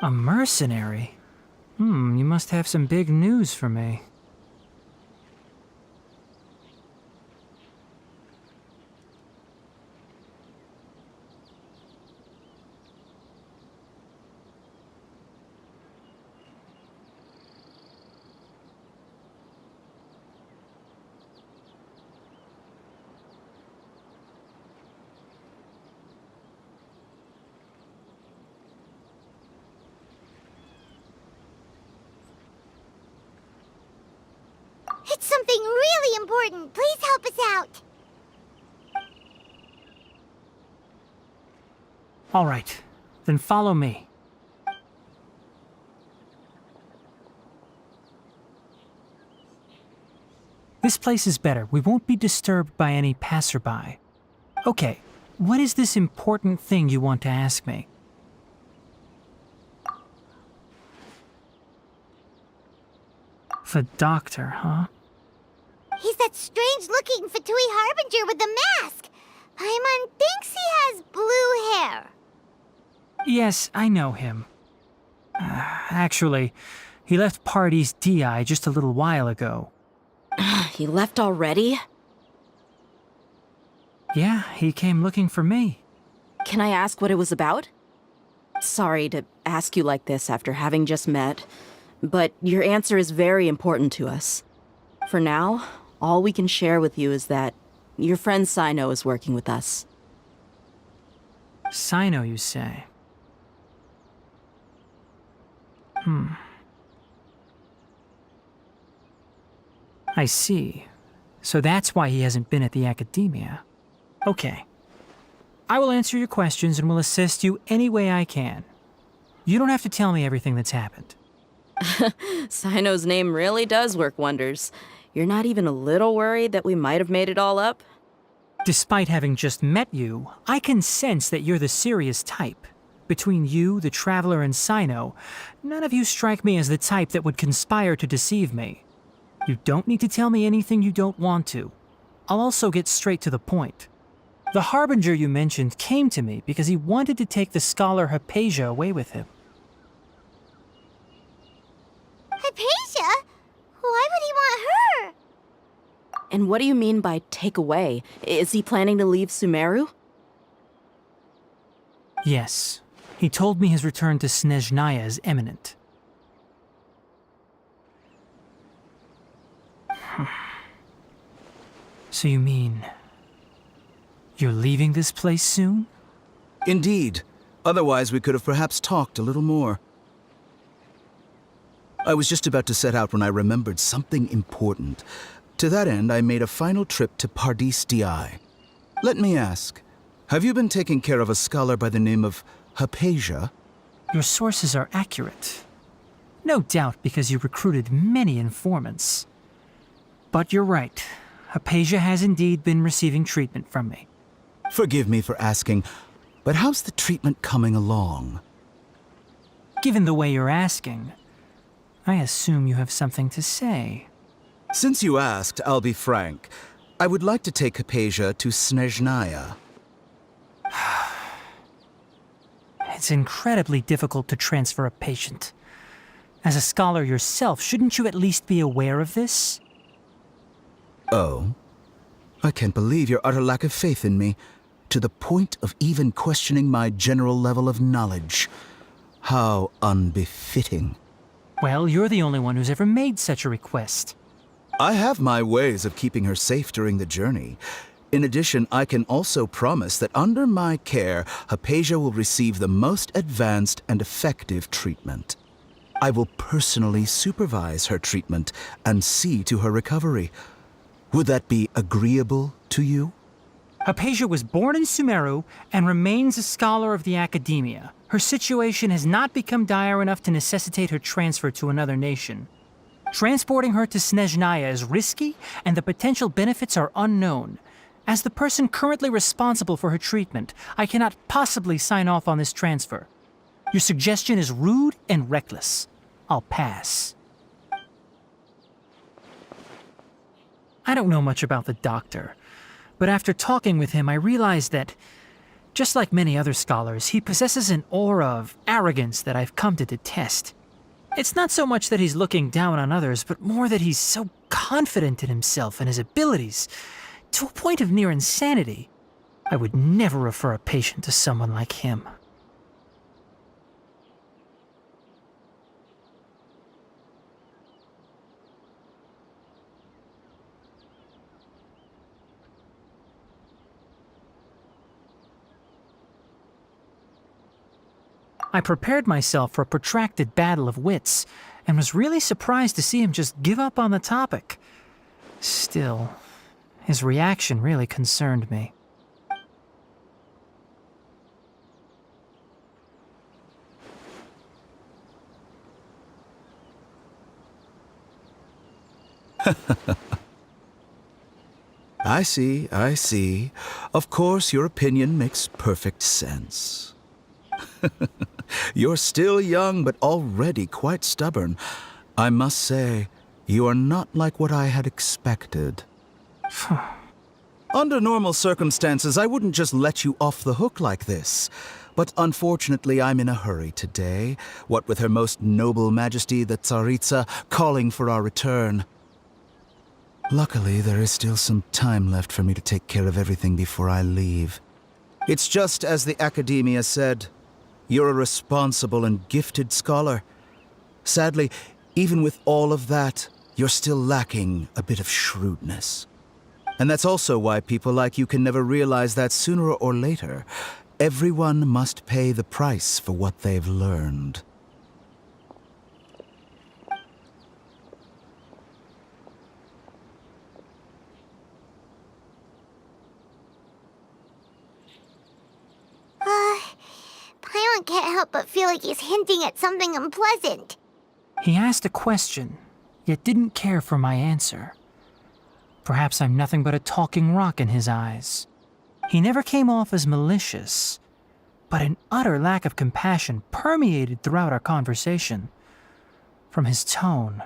Speaker 14: A mercenary? You must have some big news for me.
Speaker 4: It's something really important. Please help us out.
Speaker 14: All right, then follow me. This place is better. We won't be disturbed by any passerby. Okay, what is this important thing you want to ask me? The Doctor, huh?
Speaker 4: He's that strange-looking Fatui Harbinger with the mask. Paimon thinks he has blue hair.
Speaker 14: Yes, I know him. Actually, he left Party's DI just a little while ago.
Speaker 7: He left already?
Speaker 14: Yeah, he came looking for me.
Speaker 7: Can I ask what it was about? Sorry to ask you like this after having just met, but your answer is very important to us. For now, all we can share with you is that your friend Sino is working with us.
Speaker 14: Sino, you say? I see. So that's why he hasn't been at the academia. Okay. I will answer your questions and will assist you any way I can. You don't have to tell me everything that's happened.
Speaker 7: Sino's name really does work wonders. You're not even a little worried that we might have made it all up?
Speaker 14: Despite having just met you, I can sense that you're the serious type. Between you, the Traveler, and Sino, none of you strike me as the type that would conspire to deceive me. You don't need to tell me anything you don't want to. I'll also get straight to the point. The Harbinger you mentioned came to me because he wanted to take the scholar Hypatia away with him.
Speaker 4: Hypatia? Why would he want her?
Speaker 7: And what do you mean by take away? Is he planning to leave Sumeru?
Speaker 14: Yes. He told me his return to Snezhnaya is imminent. So you mean... you're leaving this place soon?
Speaker 15: Indeed. Otherwise, we could have perhaps talked a little more. I was just about to set out when I remembered something important. To that end, I made a final trip to Pardis Di. Let me ask, have you been taking care of a scholar by the name of Hypatia?
Speaker 14: Your sources are accurate. No doubt because you recruited many informants. But you're right. Hypatia has indeed been receiving treatment from me.
Speaker 15: Forgive me for asking, but how's the treatment coming along?
Speaker 14: Given the way you're asking, I assume you have something to say.
Speaker 15: Since you asked, I'll be frank. I would like to take Hypatia to Snezhnaya.
Speaker 14: It's incredibly difficult to transfer a patient. As a scholar yourself, shouldn't you at least be aware of this?
Speaker 15: Oh? I can't believe your utter lack of faith in me, to the point of even questioning my general level of knowledge. How unbefitting.
Speaker 14: Well, you're the only one who's ever made such a request.
Speaker 15: I have my ways of keeping her safe during the journey. In addition, I can also promise that under my care, Hypatia will receive the most advanced and effective treatment. I will personally supervise her treatment and see to her recovery. Would that be agreeable to you?
Speaker 14: Hypatia was born in Sumeru and remains a scholar of the academia. Her situation has not become dire enough to necessitate her transfer to another nation. Transporting her to Snezhnaya is risky, and the potential benefits are unknown. As the person currently responsible for her treatment, I cannot possibly sign off on this transfer. Your suggestion is rude and reckless. I'll pass. I don't know much about the doctor, but after talking with him, I realized that, just like many other scholars, he possesses an aura of arrogance that I've come to detest. It's not so much that he's looking down on others, but more that he's so confident in himself and his abilities, to a point of near insanity. I would never refer a patient to someone like him. I prepared myself for a protracted battle of wits, and was really surprised to see him just give up on the topic. Still, his reaction really concerned me.
Speaker 15: I see, I see. Of course, your opinion makes perfect sense. You're still young, but already quite stubborn. I must say, you are not like what I had expected. Under normal circumstances, I wouldn't just let you off the hook like this. But unfortunately, I'm in a hurry today, what with Her Most Noble Majesty the Tsaritsa calling for our return. Luckily, there is still some time left for me to take care of everything before I leave. It's just as the Academia said. You're a responsible and gifted scholar. Sadly, even with all of that, you're still lacking a bit of shrewdness. And that's also why people like you can never realize that sooner or later, everyone must pay the price for what they've learned.
Speaker 4: Paimon can't help but feel like he's hinting at something unpleasant.
Speaker 14: He asked a question, yet didn't care for my answer. Perhaps I'm nothing but a talking rock in his eyes. He never came off as malicious, but an utter lack of compassion permeated throughout our conversation. From his tone,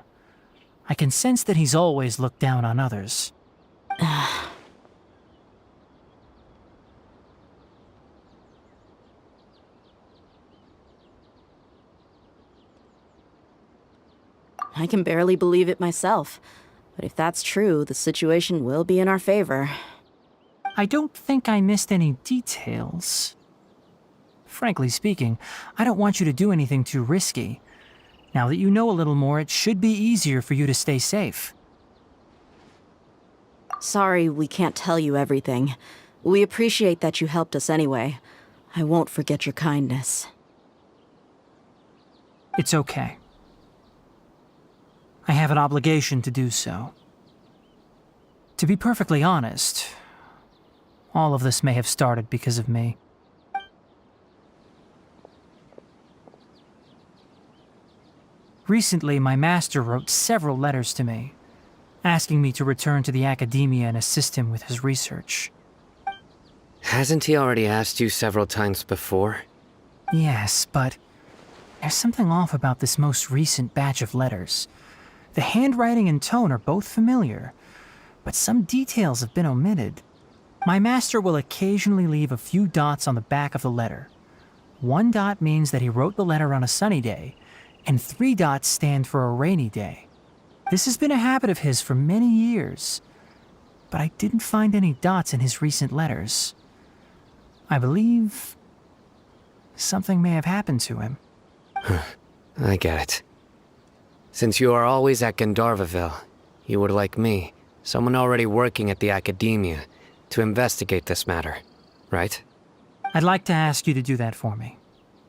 Speaker 14: I can sense that he's always looked down on others.
Speaker 7: I can barely believe it myself. But if that's true, the situation will be in our favor.
Speaker 14: I don't think I missed any details. Frankly speaking, I don't want you to do anything too risky. Now that you know a little more, it should be easier for you to stay safe.
Speaker 7: Sorry we can't tell you everything. We appreciate that you helped us anyway. I won't forget your kindness.
Speaker 14: It's okay. I have an obligation to do so. To be perfectly honest, all of this may have started because of me. Recently, my master wrote several letters to me, asking me to return to the Academia and assist him with his research.
Speaker 8: Hasn't he already asked you several times before?
Speaker 14: Yes, but there's something off about this most recent batch of letters. The handwriting and tone are both familiar, but some details have been omitted. My master will occasionally leave a few dots on the back of the letter. 1 dot means that he wrote the letter on a sunny day, and 3 dots stand for a rainy day. This has been a habit of his for many years, but I didn't find any dots in his recent letters. I believe something may have happened to him.
Speaker 8: I get it. Since you are always at Gandharvaville, you would like me, someone already working at the Academia, to investigate this matter, right?
Speaker 14: I'd like to ask you to do that for me.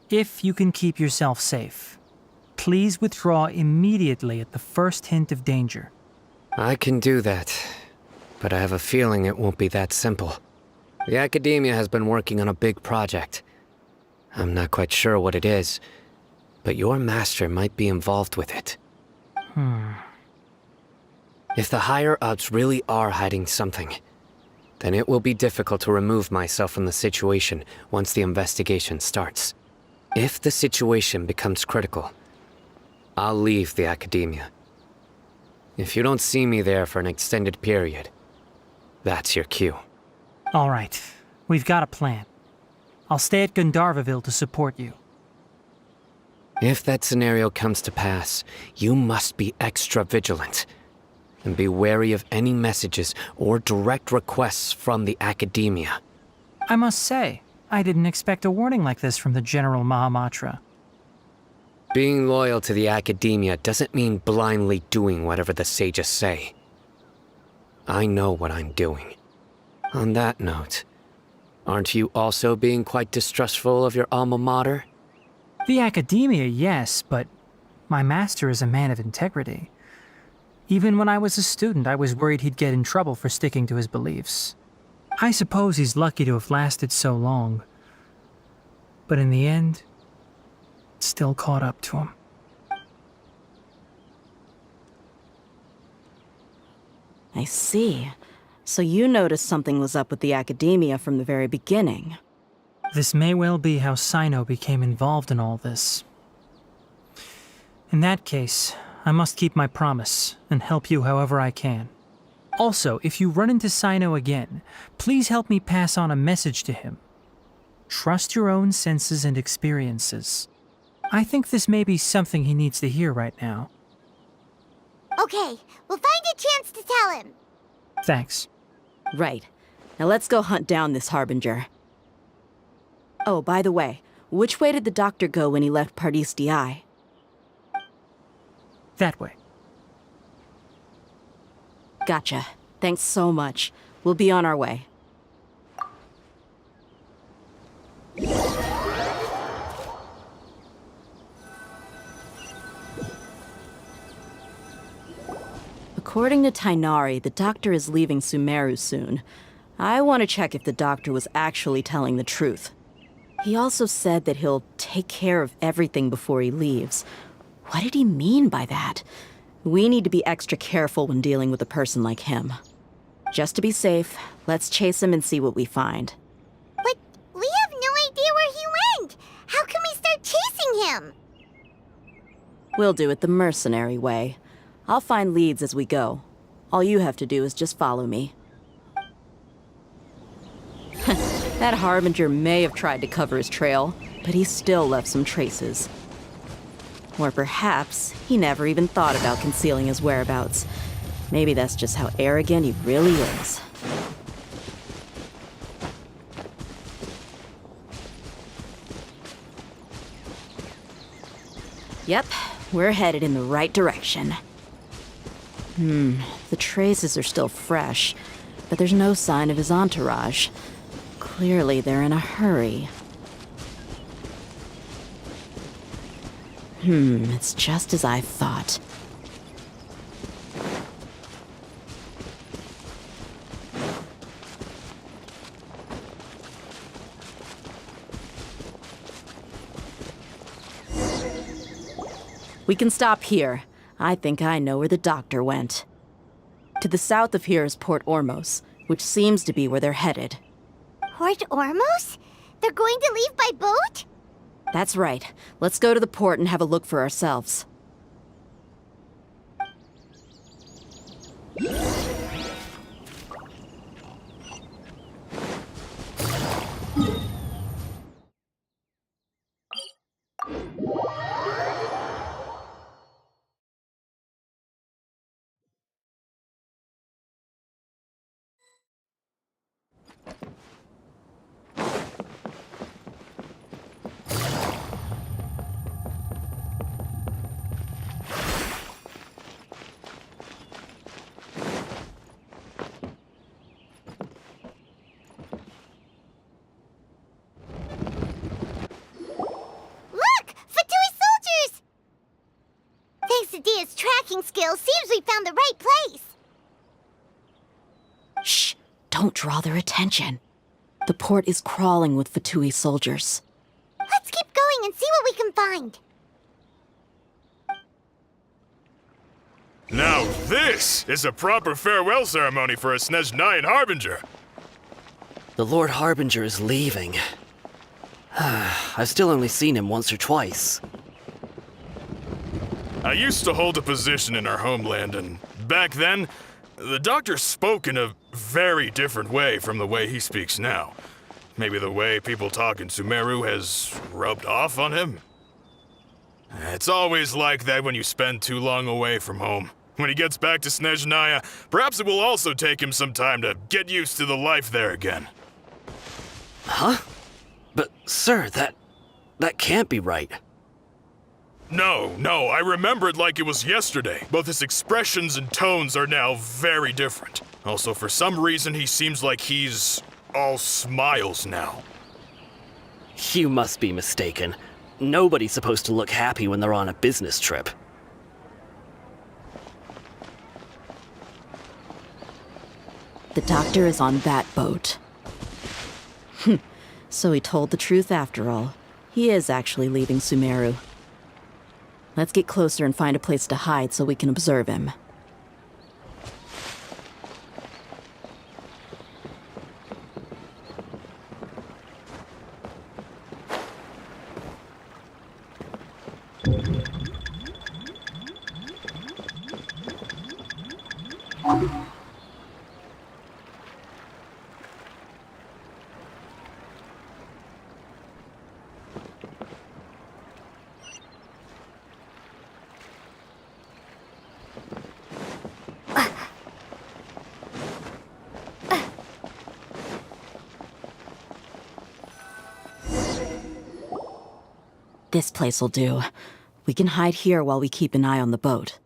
Speaker 14: If you can keep yourself safe, please withdraw immediately at the first hint of danger.
Speaker 8: I can do that, but I have a feeling it won't be that simple. The Academia has been working on a big project. I'm not quite sure what it is, but your master might be involved with it. If the higher-ups really are hiding something, then it will be difficult to remove myself from the situation once the investigation starts. If the situation becomes critical, I'll leave the Academia. If you don't see me there for an extended period, that's your cue.
Speaker 14: All right, we've got a plan. I'll stay at Gandharvaville to support you.
Speaker 8: If that scenario comes to pass, you must be extra vigilant. And be wary of any messages or direct requests from the Academia.
Speaker 14: I must say, I didn't expect a warning like this from the General Mahamatra.
Speaker 8: Being loyal to the Academia doesn't mean blindly doing whatever the sages say. I know what I'm doing. On that note, aren't you also being quite distrustful of your alma mater?
Speaker 14: The Academia, yes, but my master is a man of integrity. Even when I was a student, I was worried he'd get in trouble for sticking to his beliefs. I suppose he's lucky to have lasted so long. But in the end, it still caught up to him.
Speaker 7: I see. So you noticed something was up with the Academia from the very beginning.
Speaker 14: This may well be how Sino became involved in all this. In that case, I must keep my promise and help you however I can. Also, if you run into Sino again, please help me pass on a message to him. Trust your own senses and experiences. I think this may be something he needs to hear right now.
Speaker 4: Okay, we'll find a chance to tell him.
Speaker 14: Thanks.
Speaker 7: Right. Now let's go hunt down this Harbinger. Oh, by the way, which way did the doctor go when he left Pardis DI?
Speaker 14: That way.
Speaker 7: Gotcha. Thanks so much. We'll be on our way. According to Tainari, the doctor is leaving Sumeru soon. I want to check if the doctor was actually telling the truth. He also said that he'll take care of everything before he leaves. What did he mean by that? We need to be extra careful when dealing with a person like him. Just to be safe, let's chase him and see what we find.
Speaker 4: But we have no idea where he went! How can we start chasing him?
Speaker 7: We'll do it the mercenary way. I'll find leads as we go. All you have to do is just follow me. That Harbinger may have tried to cover his trail, but he still left some traces. Or perhaps he never even thought about concealing his whereabouts. Maybe that's just how arrogant he really is. Yep, we're headed in the right direction. The traces are still fresh, but there's no sign of his entourage. Clearly, they're in a hurry. It's just as I thought. We can stop here. I think I know where the doctor went. To the south of here is Port Ormos, which seems to be where they're headed.
Speaker 4: Port Ormos? They're going to leave by boat?
Speaker 7: That's right. Let's go to the port and have a look for ourselves.
Speaker 4: Dia's tracking skills, seems we found the right place.
Speaker 7: Shh! Don't draw their attention. The port is crawling with Fatui soldiers.
Speaker 4: Let's keep going and see what we can find.
Speaker 16: Now this is a proper farewell ceremony for a Snezhnayan Harbinger.
Speaker 17: The Lord Harbinger is leaving. I've still only seen him once or twice.
Speaker 16: I used to hold a position in our homeland, and back then, the doctor spoke in a very different way from the way he speaks now. Maybe the way people talk in Sumeru has rubbed off on him? It's always like that when you spend too long away from home. When he gets back to Snezhnaya, perhaps it will also take him some time to get used to the life there again.
Speaker 17: Huh? But, sir, that can't be right.
Speaker 16: No, I remember it like it was yesterday. Both his expressions and tones are now very different. Also, for some reason, he seems like he's all smiles now.
Speaker 17: You must be mistaken. Nobody's supposed to look happy when they're on a business trip.
Speaker 7: The doctor is on that boat. So he told the truth after all. He is actually leaving Sumeru. Let's get closer and find a place to hide so we can observe him. This place'll do. We can hide here while we keep an eye on the boat.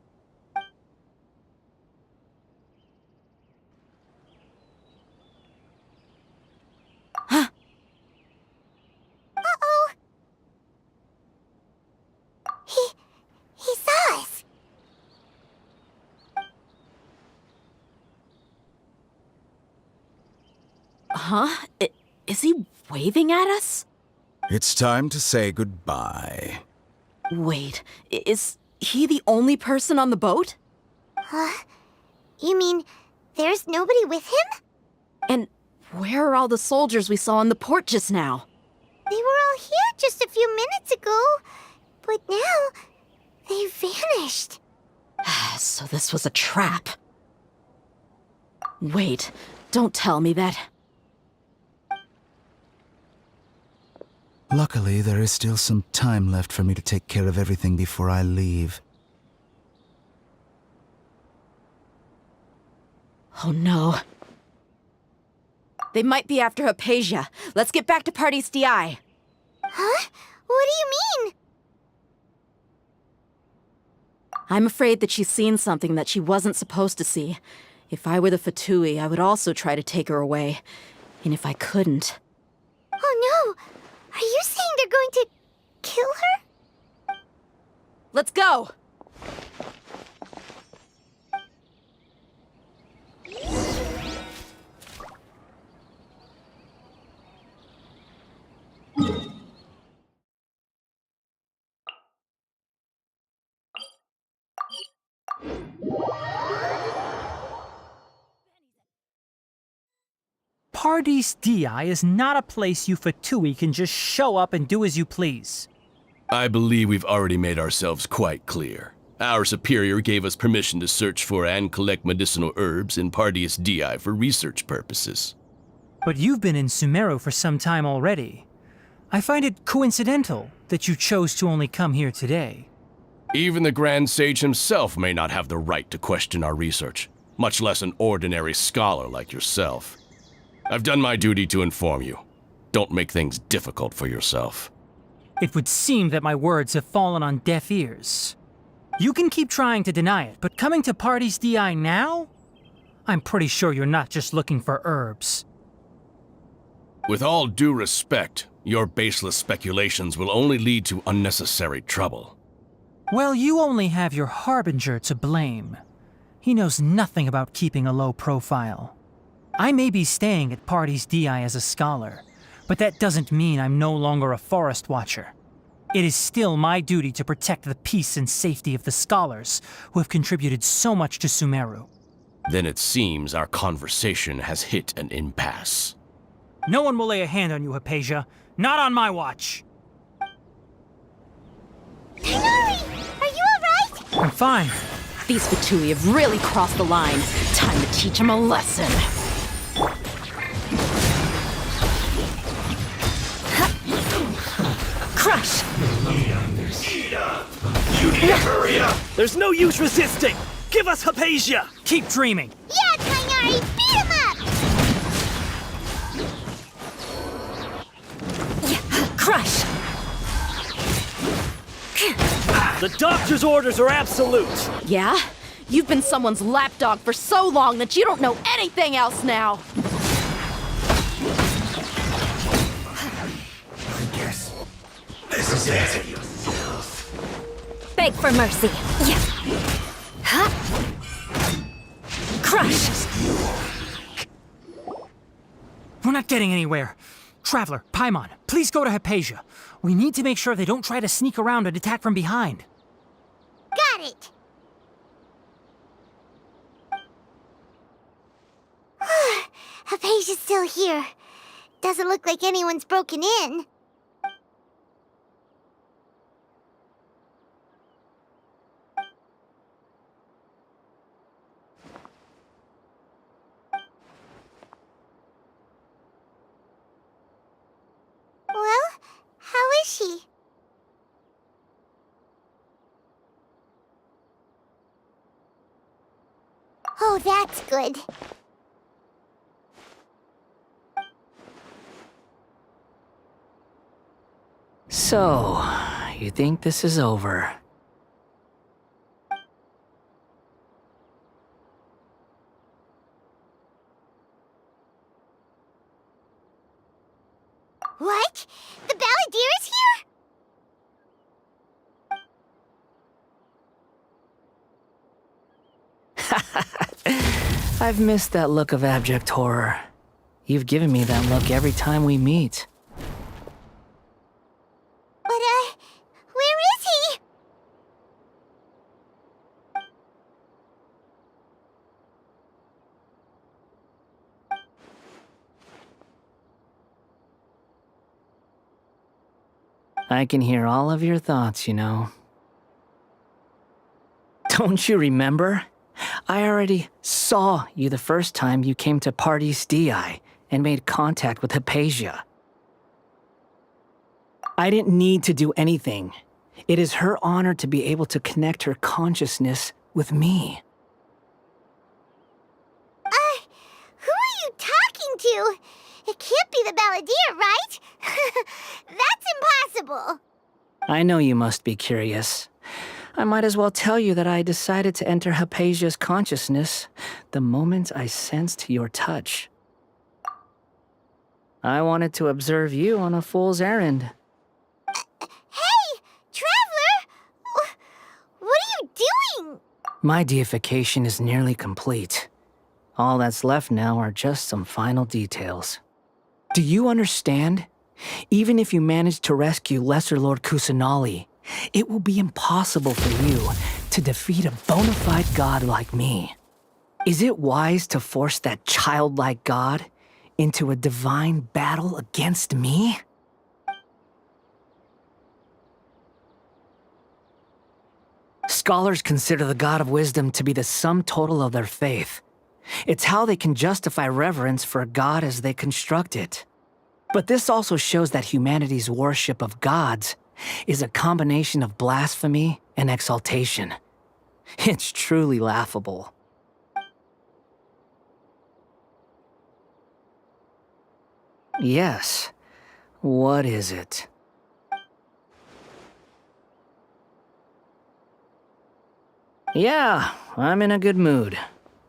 Speaker 4: Uh-oh! He saw us!
Speaker 7: Huh? Is he waving at us?
Speaker 15: It's time to say goodbye.
Speaker 7: Wait, is he the only person on the boat?
Speaker 4: Huh? You mean there's nobody with him?
Speaker 7: And where are all the soldiers we saw in the port just now?
Speaker 4: They were all here just a few minutes ago, but now they vanished.
Speaker 7: So this was a trap. Wait, don't tell me that.
Speaker 15: Luckily, there is still some time left for me to take care of everything before I leave.
Speaker 7: Oh no. They might be after Hypatia. Let's get back to Party's DI.
Speaker 4: Huh? What do you mean?
Speaker 7: I'm afraid that she's seen something that she wasn't supposed to see. If I were the Fatui, I would also try to take her away. And if I couldn't...
Speaker 4: Oh no! Are you saying they're going to kill her?
Speaker 7: Let's go!
Speaker 14: Pardees Di is not a place you Fatui can just show up and do as you please.
Speaker 18: I believe we've already made ourselves quite clear. Our superior gave us permission to search for and collect medicinal herbs in Pardees Di for research purposes.
Speaker 14: But you've been in Sumeru for some time already. I find it coincidental that you chose to only come here today.
Speaker 18: Even the Grand Sage himself may not have the right to question our research, much less an ordinary scholar like yourself. I've done my duty to inform you. Don't make things difficult for yourself.
Speaker 14: It would seem that my words have fallen on deaf ears. You can keep trying to deny it, but coming to Pardees Di now? I'm pretty sure you're not just looking for herbs.
Speaker 18: With all due respect, your baseless speculations will only lead to unnecessary trouble.
Speaker 14: Well, you only have your Harbinger to blame. He knows nothing about keeping a low profile. I may be staying at Pardees Di as a scholar, but that doesn't mean I'm no longer a forest watcher. It is still my duty to protect the peace and safety of the scholars who have contributed so much to Sumeru.
Speaker 18: Then it seems our conversation has hit an impasse.
Speaker 14: No one will lay a hand on you, Hypatia. Not on my watch.
Speaker 4: Tighnari! Are you alright?
Speaker 14: I'm fine.
Speaker 7: These Fatui have really crossed the line. Time to teach them a lesson. Crush!
Speaker 19: You need to hurry up! There's no use resisting! Give us Hypatia!
Speaker 14: Keep dreaming!
Speaker 4: Yeah, Tighnari! Beat him up!
Speaker 7: Crush!
Speaker 19: The doctor's orders are absolute!
Speaker 7: Yeah? You've been someone's lapdog for so long that you don't know anything else now!
Speaker 19: I guess this is it.
Speaker 1: Beg for mercy. Yeah. Huh?
Speaker 7: Crush!
Speaker 14: We're not getting anywhere. Traveler, Paimon, please go to Hypatia. We need to make sure they don't try to sneak around and attack from behind.
Speaker 4: Got it! Hypatia's still here. Doesn't look like anyone's broken in. Well, how is she? Oh, that's good.
Speaker 8: So, you think this is over.
Speaker 4: What? The Balladeer is here?
Speaker 8: I've missed that look of abject horror. You've given me that look every time we meet.
Speaker 4: But, where is he?
Speaker 8: I can hear all of your thoughts, you know. Don't you remember? I already saw you the first time you came to Parties DI and made contact with Hypatia. I didn't need to do anything. It is her honor to be able to connect her consciousness with me.
Speaker 4: Who are you talking to? It can't be the Balladeer, right? That's impossible.
Speaker 8: I know you must be curious. I might as well tell you that I decided to enter Hypatia's consciousness the moment I sensed your touch. I wanted to observe you on a fool's errand.
Speaker 4: Hey, Traveler! What are you doing?
Speaker 8: My deification is nearly complete. All that's left now are just some final details. Do you understand? Even if you manage to rescue Lesser Lord Kusanali, it will be impossible for you to defeat a bona fide god like me. Is it wise to force that childlike god into a divine battle against me? Scholars consider the god of wisdom to be the sum total of their faith. It's how they can justify reverence for a god as they construct it. But this also shows that humanity's worship of gods is a combination of blasphemy and exaltation. It's truly laughable. Yes. What is it? Yeah, I'm in a good mood,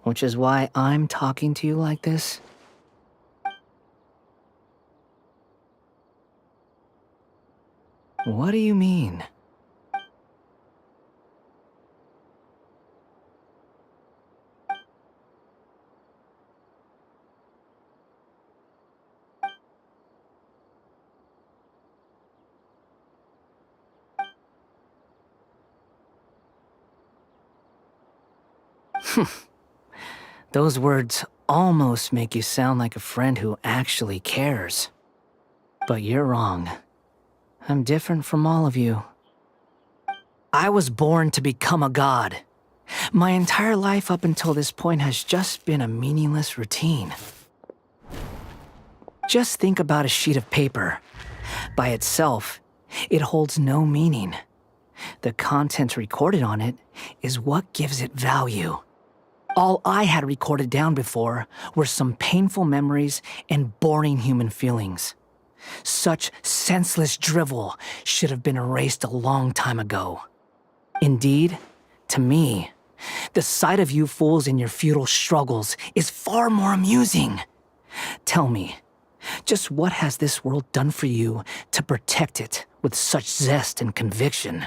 Speaker 8: which is why I'm talking to you like this. What do you mean? Those words almost make you sound like a friend who actually cares. But you're wrong. I'm different from all of you. I was born to become a god. My entire life up until this point has just been a meaningless routine. Just think about a sheet of paper. By itself, it holds no meaning. The content recorded on it is what gives it value. All I had recorded down before were some painful memories and boring human feelings. Such senseless drivel should have been erased a long time ago. Indeed, to me, the sight of you fools in your futile struggles is far more amusing. Tell me, just what has this world done for you to protect it with such zest and conviction?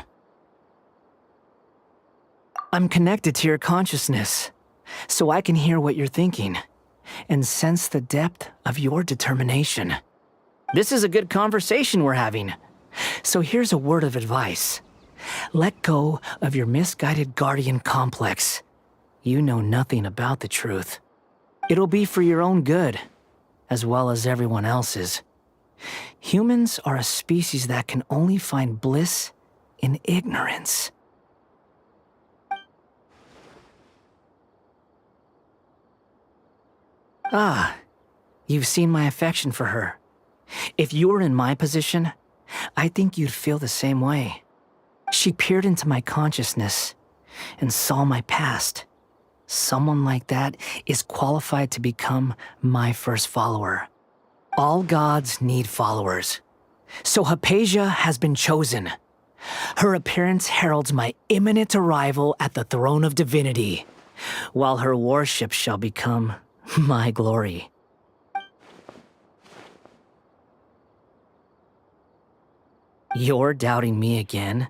Speaker 8: I'm connected to your consciousness, so I can hear what you're thinking and sense the depth of your determination. This is a good conversation we're having. So here's a word of advice. Let go of your misguided guardian complex. You know nothing about the truth. It'll be for your own good, as well as everyone else's. Humans are a species that can only find bliss in ignorance. Ah, you've seen my affection for her. If you were in my position, I think you'd feel the same way. She peered into my consciousness and saw my past. Someone like that is qualified to become my first follower. All gods need followers. So Hypatia has been chosen.
Speaker 20: Her appearance heralds my imminent arrival at the throne of divinity, while her worship shall become my glory. You're doubting me again?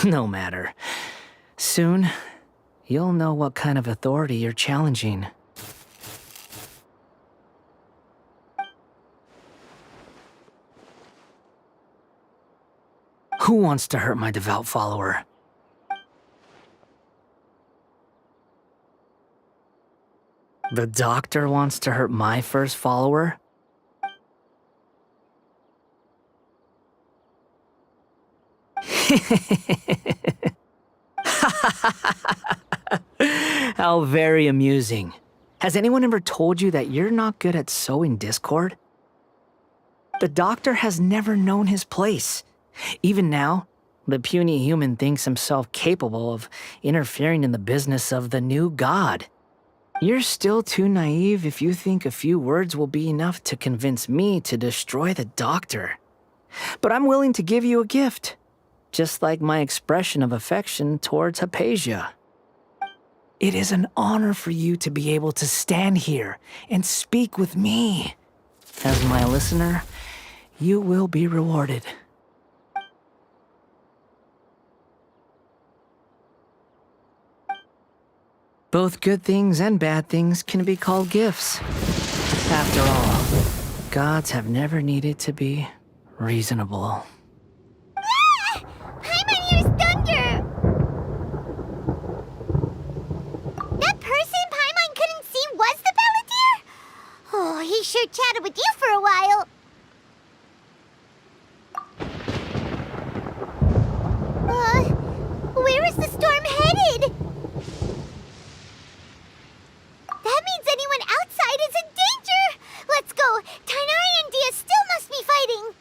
Speaker 20: No matter. Soon, you'll know what kind of authority you're challenging. Who wants to hurt my devout follower? The doctor wants to hurt my first follower? How very amusing. Has anyone ever told you that you're not good at sowing discord? The doctor has never known his place. Even now, the puny human thinks himself capable of interfering in the business of the new god. You're still too naive if you think a few words will be enough to convince me to destroy the doctor. But I'm willing to give you a gift, just like my expression of affection towards Hypatia. It is an honor for you to be able to stand here and speak with me. As my listener, you will be rewarded. Both good things and bad things can be called gifts. After all, gods have never needed to be reasonable.
Speaker 4: Paimon hears thunder! That person Paimon couldn't see was the Palantir? Oh, he sure chatted with you for a while. Where is the storm headed? That means anyone outside is in danger! Let's go! Tainari and Dia still must be fighting!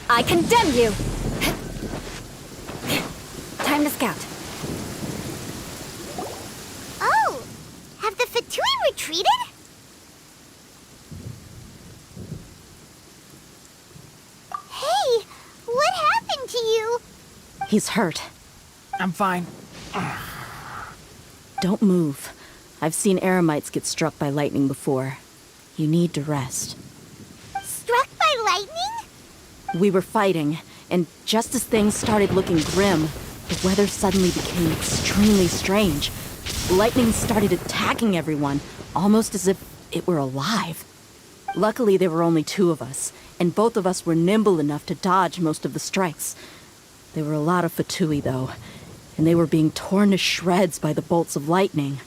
Speaker 1: I condemn you! Time to scout.
Speaker 4: Oh! Have the Fatui retreated? Hey! What happened to you?
Speaker 7: He's hurt.
Speaker 14: I'm fine.
Speaker 7: Don't move. I've seen Eremites get struck by lightning before. You need to rest.
Speaker 4: Struck by lightning?
Speaker 7: We were fighting, and just as things started looking grim, the weather suddenly became extremely strange. Lightning started attacking everyone, almost as if it were alive. Luckily, there were only two of us, and both of us were nimble enough to dodge most of the strikes. There were a lot of Fatui, though, and they were being torn to shreds by the bolts of lightning.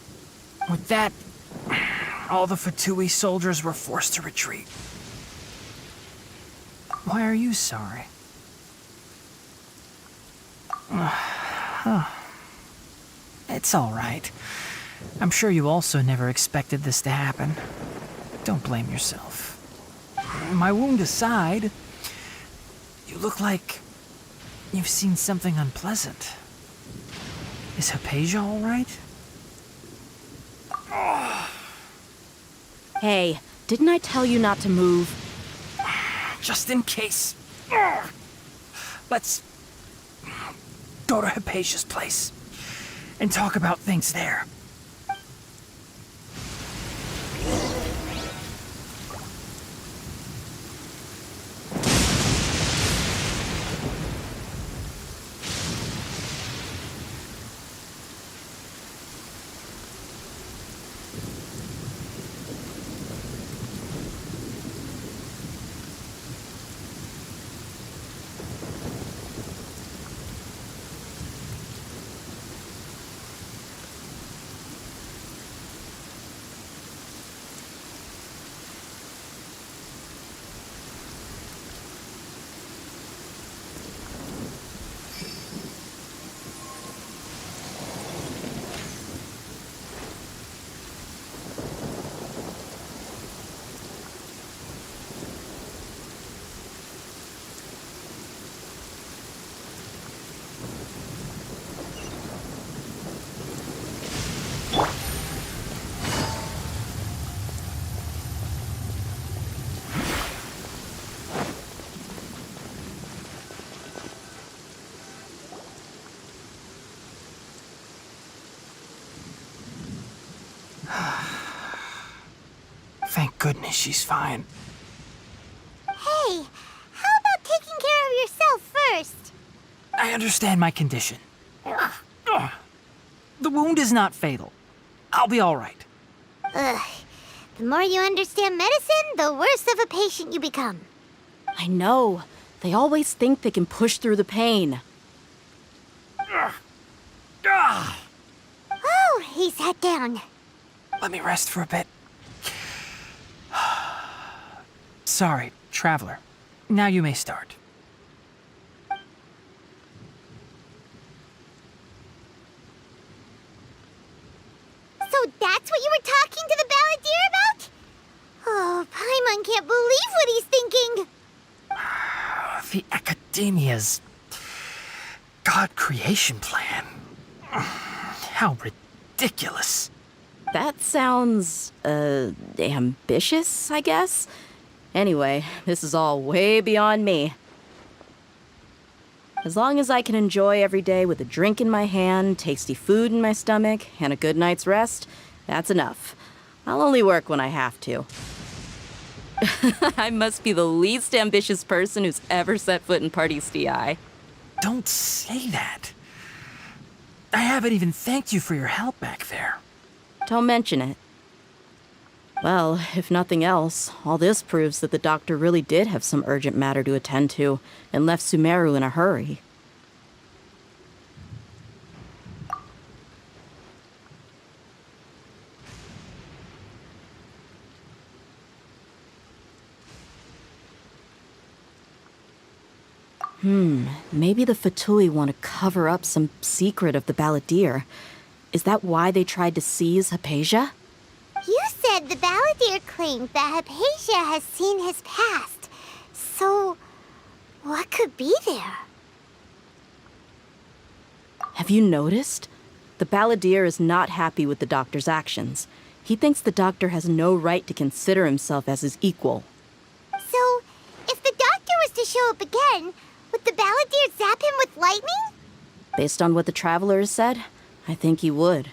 Speaker 14: With that, all the Fatui soldiers were forced to retreat. Why are you sorry? It's all right. I'm sure you also never expected this to happen. Don't blame yourself. My wound aside, you look like you've seen something unpleasant. Is Hypatia all right?
Speaker 7: Hey, didn't I tell you not to move?
Speaker 14: Just in case. Let's go to Hypatia's place and talk about things there. goodness, she's fine.
Speaker 4: Hey, how about taking care of yourself first?
Speaker 14: I understand my condition. Ugh. The wound is not fatal. I'll be all right.
Speaker 4: Ugh. The more you understand medicine, the worse of a patient you become.
Speaker 7: I know. They always think they can push through the pain.
Speaker 4: Oh, he sat down.
Speaker 14: Let me rest for a bit. Sorry, traveler. Now you may start.
Speaker 4: So that's what you were talking to the balladeer about? Oh, Paimon can't believe what he's thinking.
Speaker 14: The Academia's God creation plan. How ridiculous.
Speaker 7: That sounds, ambitious, I guess? Anyway, this is all way beyond me. As long as I can enjoy every day with a drink in my hand, tasty food in my stomach, and a good night's rest, that's enough. I'll only work when I have to. I must be the least ambitious person who's ever set foot in Party's DI.
Speaker 14: Don't say that. I haven't even thanked you for your help back there.
Speaker 7: Don't mention it. Well, if nothing else, all this proves that the doctor really did have some urgent matter to attend to and left Sumeru in a hurry. Maybe the Fatui want to cover up some secret of the balladeer. Is that why they tried to seize Hypatia?
Speaker 4: You said the balladeer claimed that Hypatia has seen his past. So, what could be there?
Speaker 7: Have you noticed? The balladeer is not happy with the doctor's actions. He thinks the doctor has no right to consider himself as his equal.
Speaker 4: So, if the doctor was to show up again, would the balladeer zap him with lightning?
Speaker 7: Based on what the traveler has said, I think he would.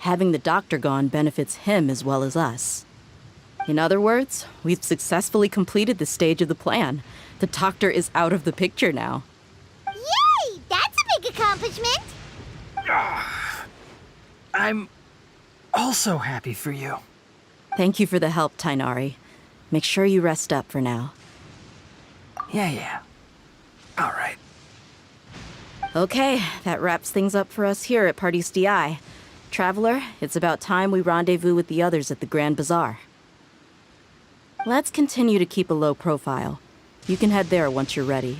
Speaker 7: Having the doctor gone benefits him as well as us. In other words, we've successfully completed this stage of the plan. The doctor is out of the picture now.
Speaker 4: Yay! That's a big accomplishment!
Speaker 14: I'm also happy for you.
Speaker 7: Thank you for the help, Tainari. Make sure you rest up for now.
Speaker 14: Yeah. All right.
Speaker 7: Okay, that wraps things up for us here at Party's DI. Traveler, it's about time we rendezvous with the others at the Grand Bazaar. Let's continue to keep a low profile. You can head there once you're ready.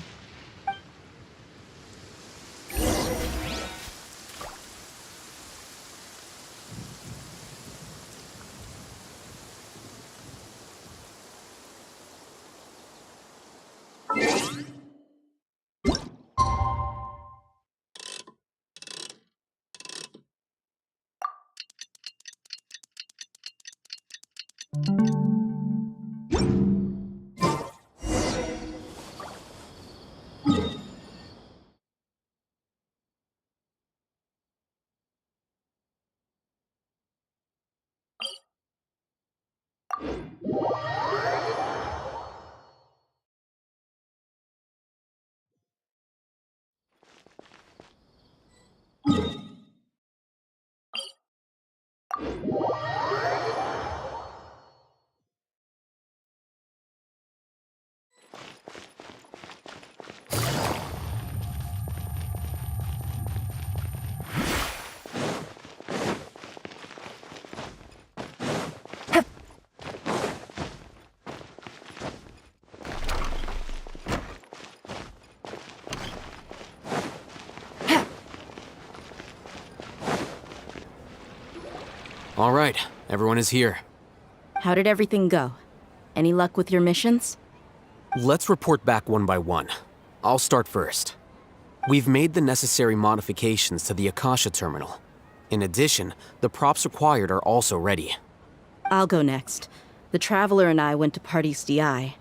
Speaker 6: All right, everyone is here.
Speaker 7: How did everything go? Any luck with your missions?
Speaker 6: Let's report back one by one. I'll start first. We've made the necessary modifications to the Akasha terminal. In addition, the props required are also ready.
Speaker 7: I'll go next. The Traveler and I went to Party's DI.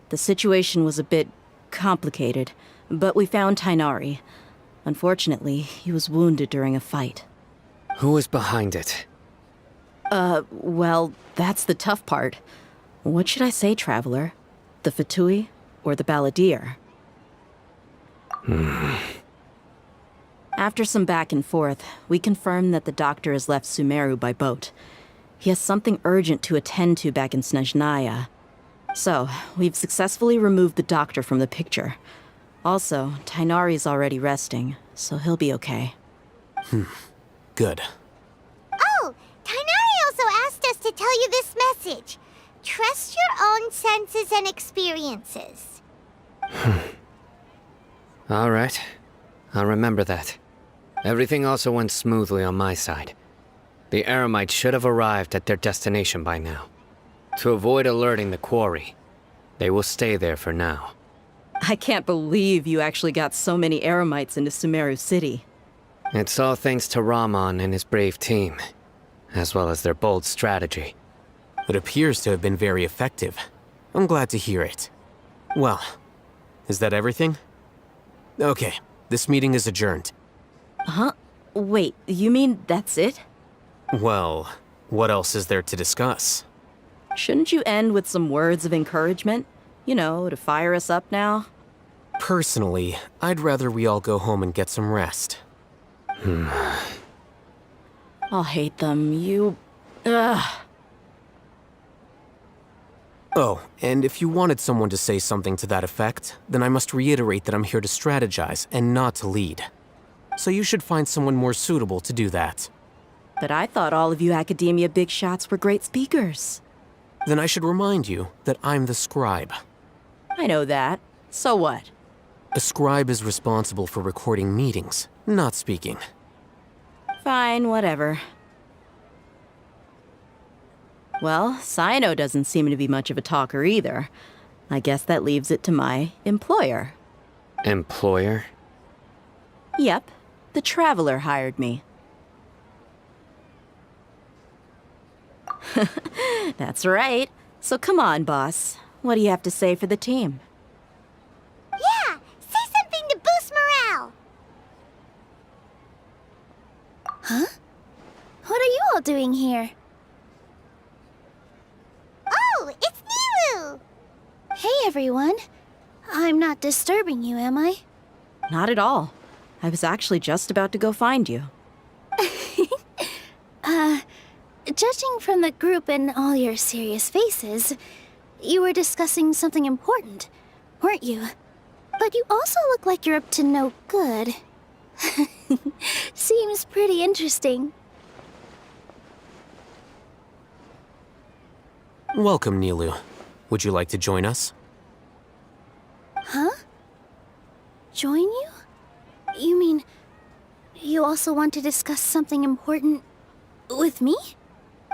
Speaker 7: The situation was a bit complicated, but we found Tainari. Unfortunately, he was wounded during a fight.
Speaker 8: Who is behind it?
Speaker 7: Well, that's the tough part. What should I say, Traveler? The Fatui or the Balladeer? After some back and forth, we confirmed that the doctor has left Sumeru by boat. He has something urgent to attend to back in Snezhnaya. So, we've successfully removed the doctor from the picture. Also, Tainari's already resting, so he'll be okay.
Speaker 6: Good.
Speaker 4: Oh, Tainari also asked us to tell you this message. Trust your own senses and experiences.
Speaker 8: All right. I'll remember that. Everything also went smoothly on my side. The Eremites should have arrived at their destination by now. To avoid alerting the quarry, they will stay there for now.
Speaker 7: I can't believe you actually got so many Eremites into Sumeru City.
Speaker 8: It's all thanks to Rahman and his brave team, as well as their bold strategy.
Speaker 6: It appears to have been very effective. I'm glad to hear it. Well, is that everything? Okay, this meeting is adjourned.
Speaker 7: Huh? Wait, you mean that's it?
Speaker 6: Well, what else is there to discuss?
Speaker 7: Shouldn't you end with some words of encouragement? You know, to fire us up now?
Speaker 6: Personally, I'd rather we all go home and get some rest.
Speaker 7: I'll hate them, you... Ugh.
Speaker 6: Oh, and if you wanted someone to say something to that effect, then I must reiterate that I'm here to strategize and not to lead. So you should find someone more suitable to do that.
Speaker 7: But I thought all of you Academia big shots were great speakers.
Speaker 6: Then I should remind you that I'm the scribe.
Speaker 7: I know that. So what?
Speaker 6: A scribe is responsible for recording meetings, not speaking.
Speaker 7: Fine, whatever. Well, Sino doesn't seem to be much of a talker either. I guess that leaves it to my employer.
Speaker 8: Employer?
Speaker 7: Yep, the Traveler hired me. That's right. So come on, boss. What do you have to say for the team?
Speaker 4: Yeah, say something to boost morale. Huh? What are you all doing here? Oh, it's Nilu! Hey, everyone. I'm not disturbing you, am I?
Speaker 7: Not at all. I was actually just about to go find you.
Speaker 4: Judging from the group and all your serious faces, you were discussing something important, weren't you? But you also look like you're up to no good. Seems pretty interesting.
Speaker 6: Welcome, Nilu. Would you like to join us?
Speaker 4: Huh? Join you? You mean, you also want to discuss something important with me?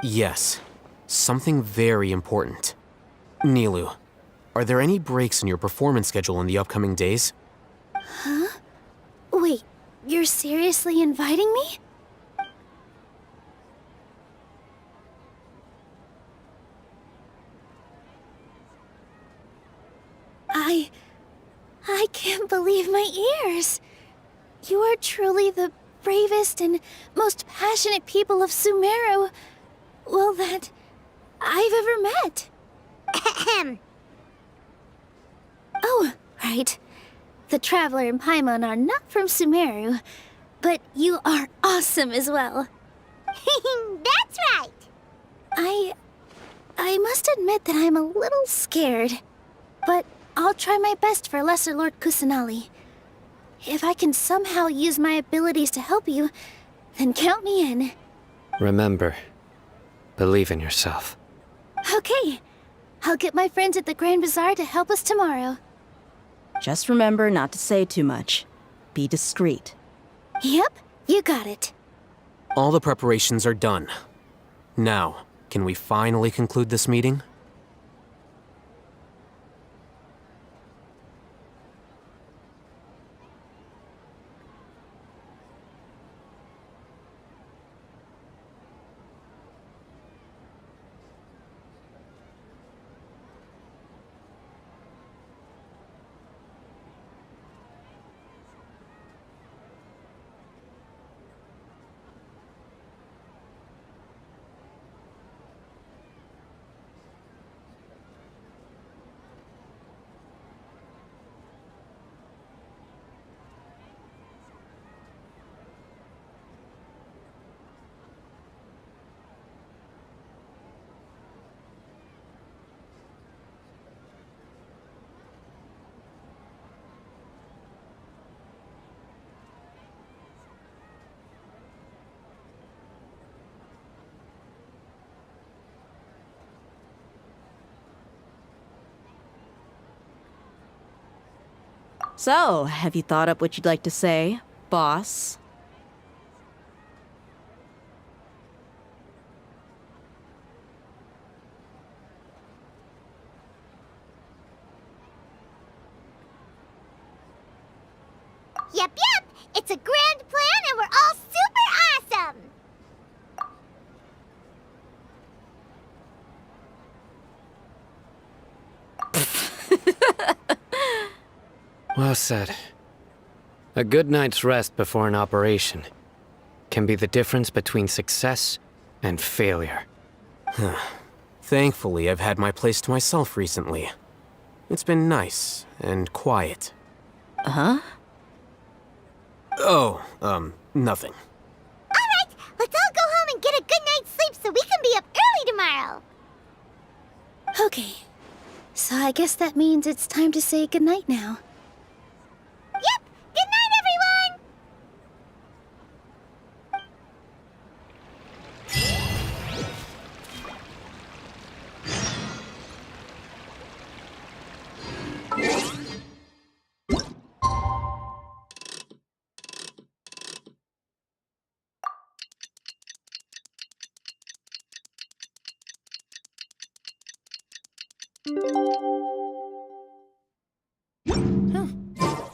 Speaker 6: Yes. Something very important. Nilu, are there any breaks in your performance schedule in the upcoming days?
Speaker 4: Huh? Wait, you're seriously inviting me? I can't believe my ears. You are truly the bravest and most passionate people of Sumeru, well, that I've ever met. Ahem. Oh, right. The Traveler and Paimon are not from Sumeru, but you are awesome as well. That's right. I must admit that I'm a little scared, but I'll try my best for Lesser Lord Kusanali. If I can somehow use my abilities to help you, then count me in.
Speaker 8: Remember, believe in yourself.
Speaker 4: Okay, I'll get my friends at the Grand Bazaar to help us tomorrow.
Speaker 7: Just remember not to say too much. Be discreet.
Speaker 4: Yep, you got it.
Speaker 6: All the preparations are done. Now, can we finally conclude this meeting?
Speaker 7: So, have you thought up what you'd like to say, boss?
Speaker 4: Yep, yep! It's a grand plan and we're all super awesome!
Speaker 8: Well said. A good night's rest before an operation can be the difference between success and failure.
Speaker 6: Thankfully, I've had my place to myself recently. It's been nice and quiet.
Speaker 7: Huh?
Speaker 6: Oh, nothing.
Speaker 4: Alright, let's all go home and get a good night's sleep so we can be up early tomorrow!
Speaker 21: Okay. So I guess that means it's time to say goodnight now.
Speaker 4: Yep! Good night, everyone!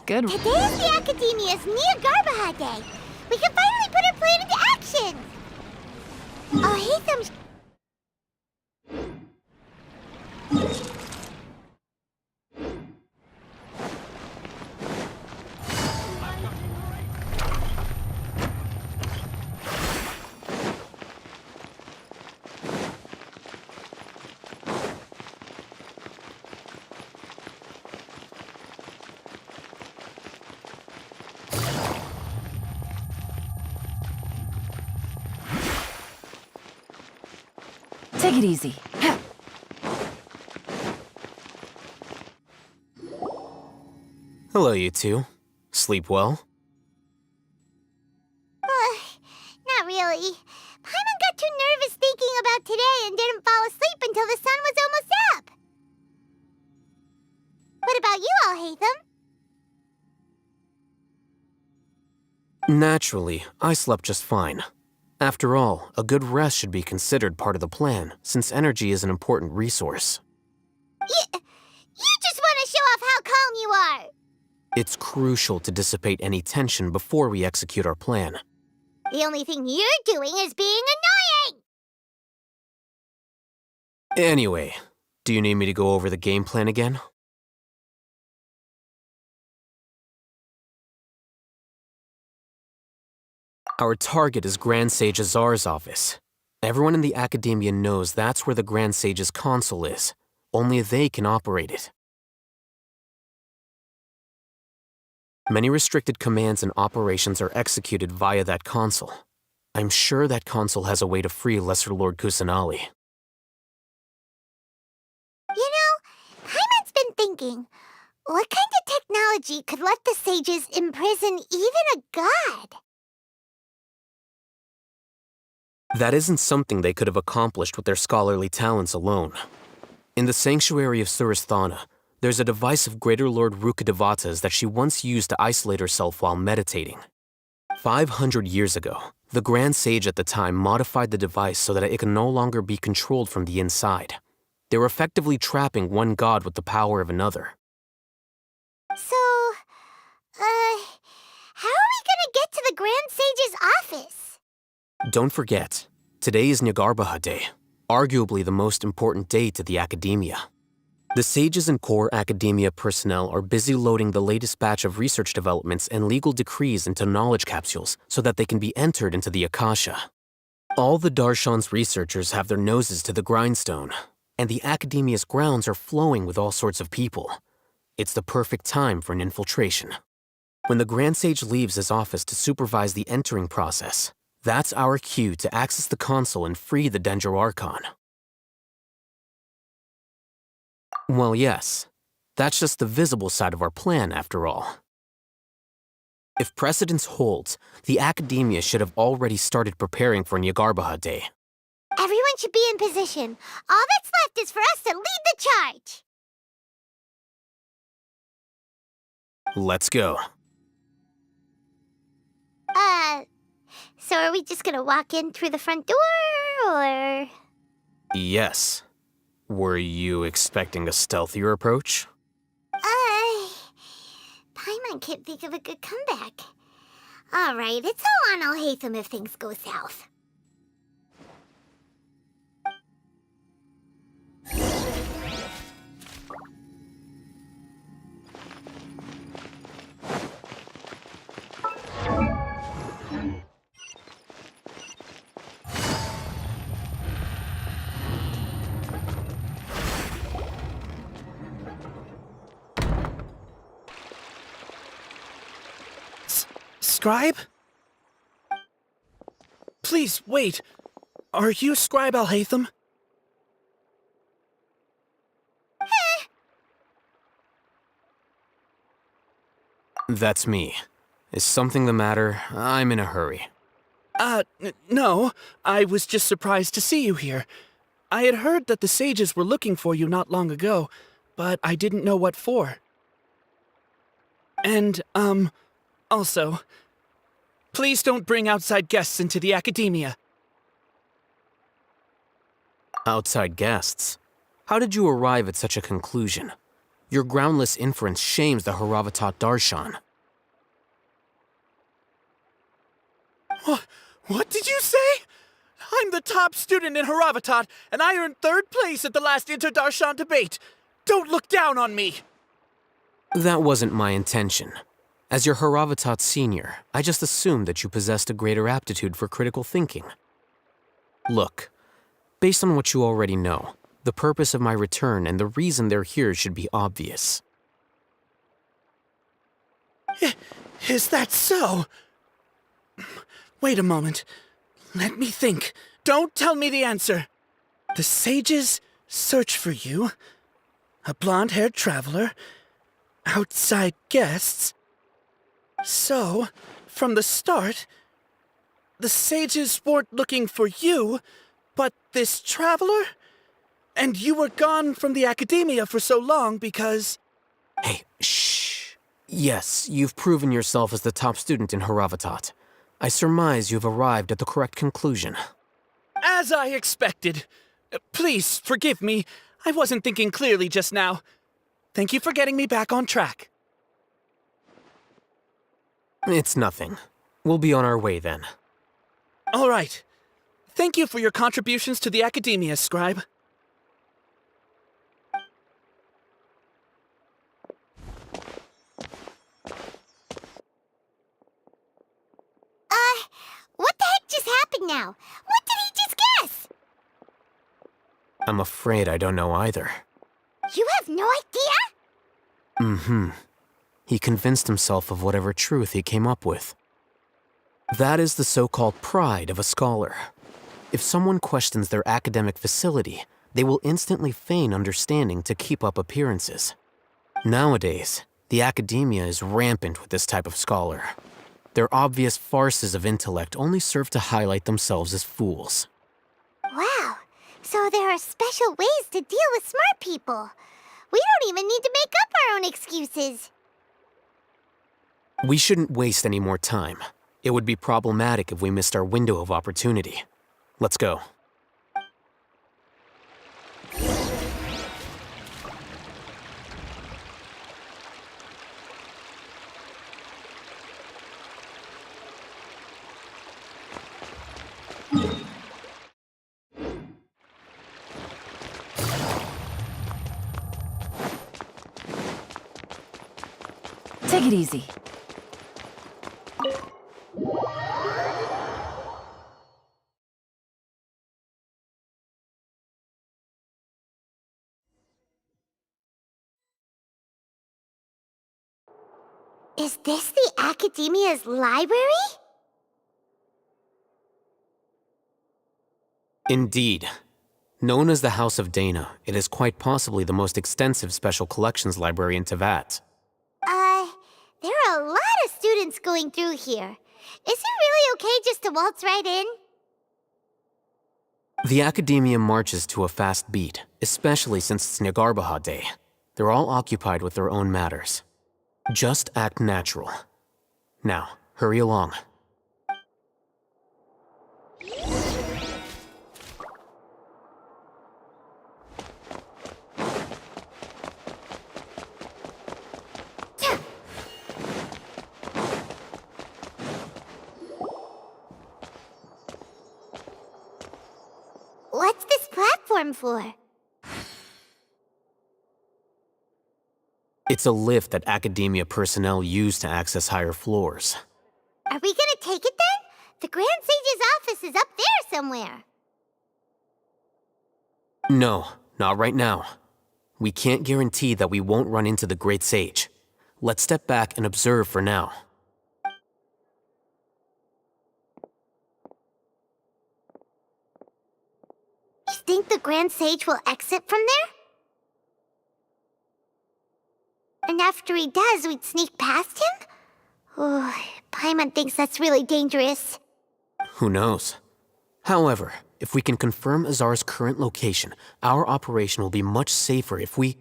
Speaker 2: Good.
Speaker 4: Today is the Academia's Neogarbaha Day. We can finally put our plan into action. Oh, Hatham.
Speaker 2: Take it easy.
Speaker 6: Hello, you two. Sleep well?
Speaker 4: Not really. Paimon got too nervous thinking about today and didn't fall asleep until the sun was almost up. What about you all, Hatham?
Speaker 6: Naturally, I slept just fine. After all, a good rest should be considered part of the plan, since energy is an important resource.
Speaker 4: You just want to show off how calm you are.
Speaker 6: It's crucial to dissipate any tension before we execute our plan.
Speaker 4: The only thing you're doing is being annoying!
Speaker 6: Anyway, do you need me to go over the game plan again? Our target is Grand Sage Azar's office. Everyone in the Academia knows that's where the Grand Sage's console is. Only they can operate it. Many restricted commands and operations are executed via that console. I'm sure that console has a way to free Lesser Lord Kusanali.
Speaker 4: You know, Paimon's been thinking, what kind of technology could let the sages imprison even a god?
Speaker 6: That isn't something they could have accomplished with their scholarly talents alone. In the sanctuary of Suristhana, there's a device of Greater Lord Rukkhadevata's that she once used to isolate herself while meditating. 500 years ago, the Grand Sage at the time modified the device so that it can no longer be controlled from the inside. They were effectively trapping one god with the power of another.
Speaker 4: So, how are we gonna get to the Grand Sage's office?
Speaker 6: Don't forget, today is Nyagarbha Day, arguably the most important day to the Academia. The sages and core Academia personnel are busy loading the latest batch of research developments and legal decrees into knowledge capsules so that they can be entered into the Akasha. All the Darshan's researchers have their noses to the grindstone, and the Academia's grounds are flowing with all sorts of people. It's the perfect time for an infiltration. When the Grand Sage leaves his office to supervise the entering process, that's our cue to access the console and free the Dendro Archon. Well, yes. That's just the visible side of our plan, after all. If precedence holds, the Academia should have already started preparing for Nyagarbha Day.
Speaker 4: Everyone should be in position. All that's left is for us to lead the charge.
Speaker 6: Let's go.
Speaker 4: So are we just gonna walk in through the front door, or...?
Speaker 6: Yes. Were you expecting a stealthier approach?
Speaker 4: Paimon can't think of a good comeback. Alright, it's all on Alhaitham if things go south.
Speaker 19: Scribe? Please, wait. Are you Scribe Alhaitham?
Speaker 6: That's me. Is something the matter? I'm in a hurry.
Speaker 19: No. I was just surprised to see you here. I had heard that the sages were looking for you not long ago, but I didn't know what for. And, also, please don't bring outside guests into the academia.
Speaker 6: Outside guests? How did you arrive at such a conclusion? Your groundless inference shames the Haravatat Darshan.
Speaker 19: What did you say? I'm the top student in Haravatat, and I earned 3rd place at the last Inter-Darshan debate. Don't look down on me!
Speaker 6: That wasn't my intention. As your Haravatat senior, I just assumed that you possessed a greater aptitude for critical thinking. Look, based on what you already know, the purpose of my return and the reason they're here should be obvious.
Speaker 19: Is that so? Wait a moment. Let me think. Don't tell me the answer. The sages search for you. A blonde-haired traveler. Outside guests. So, from the start, the sages weren't looking for you, but this traveler? And you were gone from the academia for so long because...
Speaker 6: Hey, shh. Yes, you've proven yourself as the top student in Haravatat. I surmise you've arrived at the correct conclusion.
Speaker 19: As I expected. Please, forgive me. I wasn't thinking clearly just now. Thank you for getting me back on track.
Speaker 6: It's nothing. We'll be on our way then.
Speaker 19: All right. Thank you for your contributions to the academia, Scribe.
Speaker 4: What the heck just happened now? What did he just guess?
Speaker 6: I'm afraid I don't know either.
Speaker 4: You have no idea?
Speaker 6: Mm-hmm. He convinced himself of whatever truth he came up with. That is the so-called pride of a scholar. If someone questions their academic facility, they will instantly feign understanding to keep up appearances. Nowadays, the academia is rampant with this type of scholar. Their obvious farces of intellect only serve to highlight themselves as fools.
Speaker 4: Wow, so there are special ways to deal with smart people. We don't even need to make up our own excuses.
Speaker 6: We shouldn't waste any more time. It would be problematic if we missed our window of opportunity. Let's go.
Speaker 2: Take it easy.
Speaker 4: Is this the Academia's library?
Speaker 6: Indeed. Known as the House of Dana, it is quite possibly the most extensive special collections library in Teyvat.
Speaker 4: There are a lot of students going through here. Is it really okay just to waltz right in?
Speaker 6: The Academia marches to a fast beat, especially since it's Nagarbaha Day. They're all occupied with their own matters. Just act natural. Now, hurry along.
Speaker 4: What's this platform for?
Speaker 6: It's a lift that Academia personnel use to access higher floors.
Speaker 4: Are we gonna take it then? The Grand Sage's office is up there somewhere.
Speaker 6: No, not right now. We can't guarantee that we won't run into the Great Sage. Let's step back and observe for now.
Speaker 4: You think the Grand Sage will exit from there? And after he does, we'd sneak past him? Oh, Paimon thinks that's really dangerous.
Speaker 6: Who knows? However, if we can confirm Azar's current location, our operation will be much safer if we...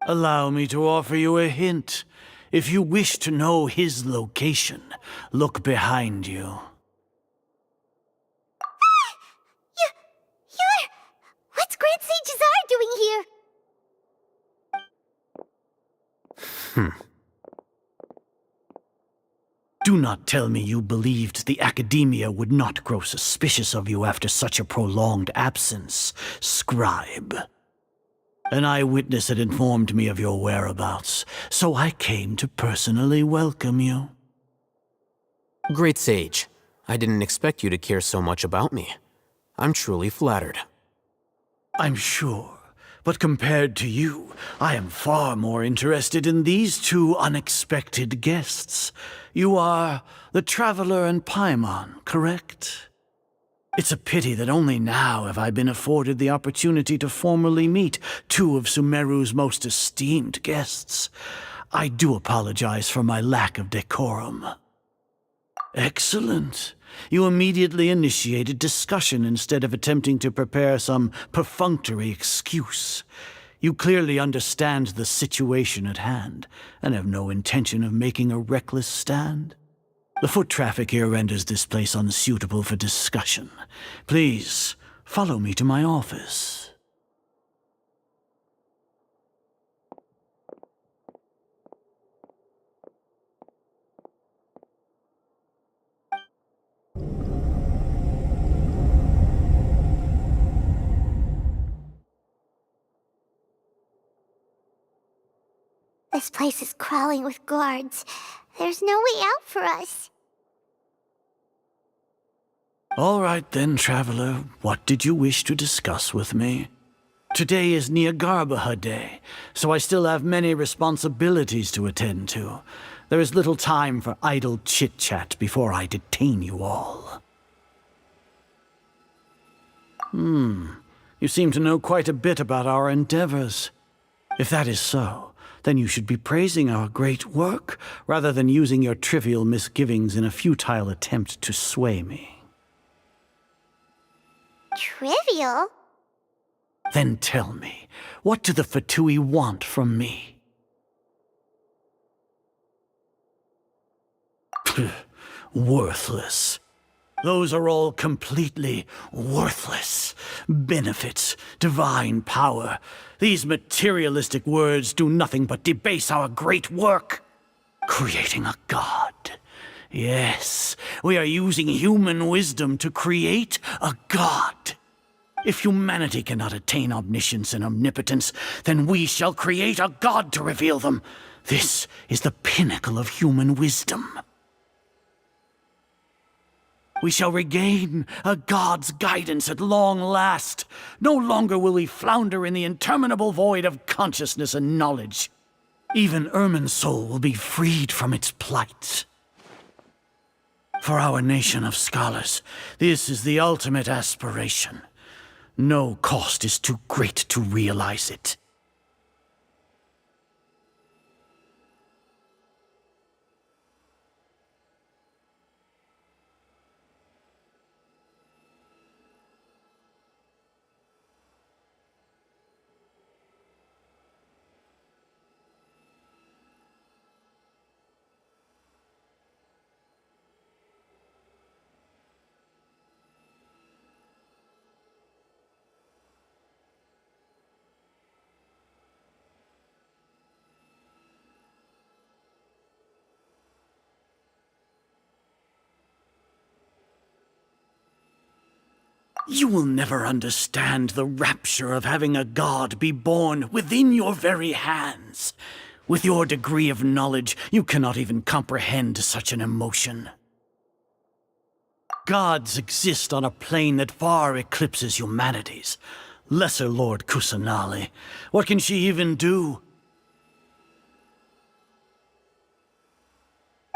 Speaker 3: Allow me to offer you a hint. If you wish to know his location, look behind you.
Speaker 4: You're... What's Grand Sage Azar doing here?
Speaker 3: Do not tell me you believed the Academia would not grow suspicious of you after such a prolonged absence, scribe. An eyewitness had informed me of your whereabouts, so I came to personally welcome you.
Speaker 6: Great Sage, I didn't expect you to care so much about me. I'm truly flattered.
Speaker 3: I'm sure. But compared to you, I am far more interested in these two unexpected guests. You are the Traveler and Paimon, correct? It's a pity that only now have I been afforded the opportunity to formally meet two of Sumeru's most esteemed guests. I do apologize for my lack of decorum. Excellent. You immediately initiated discussion instead of attempting to prepare some perfunctory excuse. You clearly understand the situation at hand, and have no intention of making a reckless stand. The foot traffic here renders this place unsuitable for discussion. Please, follow me to my office.
Speaker 4: This place is crawling with guards. There's no way out for us.
Speaker 3: All right then, Traveler. What did you wish to discuss with me? Today is Niagarbaha Day, so I still have many responsibilities to attend to. There is little time for idle chit-chat before I detain you all. You seem to know quite a bit about our endeavors. If that is so, then you should be praising our great work, rather than using your trivial misgivings in a futile attempt to sway me.
Speaker 4: Trivial?
Speaker 3: Then tell me, what do the Fatui want from me? Worthless. Those are all completely worthless. Benefits, divine power. These materialistic words do nothing but debase our great work. Creating a god. Yes, we are using human wisdom to create a god. If humanity cannot attain omniscience and omnipotence, then we shall create a god to reveal them. This is the pinnacle of human wisdom. We shall regain a god's guidance at long last. No longer will we flounder in the interminable void of consciousness and knowledge. Even Ermin's soul will be freed from its plight. For our nation of scholars, this is the ultimate aspiration. No cost is too great to realize it. You will never understand the rapture of having a god be born within your very hands. With your degree of knowledge, you cannot even comprehend such an emotion. Gods exist on a plane that far eclipses humanity's. Lesser Lord Kusanali, what can she even do?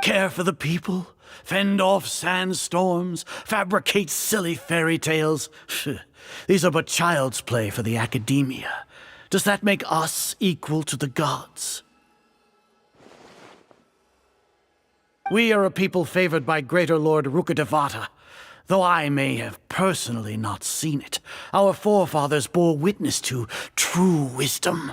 Speaker 3: Care for the people? Fend off sandstorms? Fabricate silly fairy tales? These are but child's play for the academia. Does that make us equal to the gods? We are a people favored by Greater Lord Rukadevata. Though I may have personally not seen it, our forefathers bore witness to true wisdom.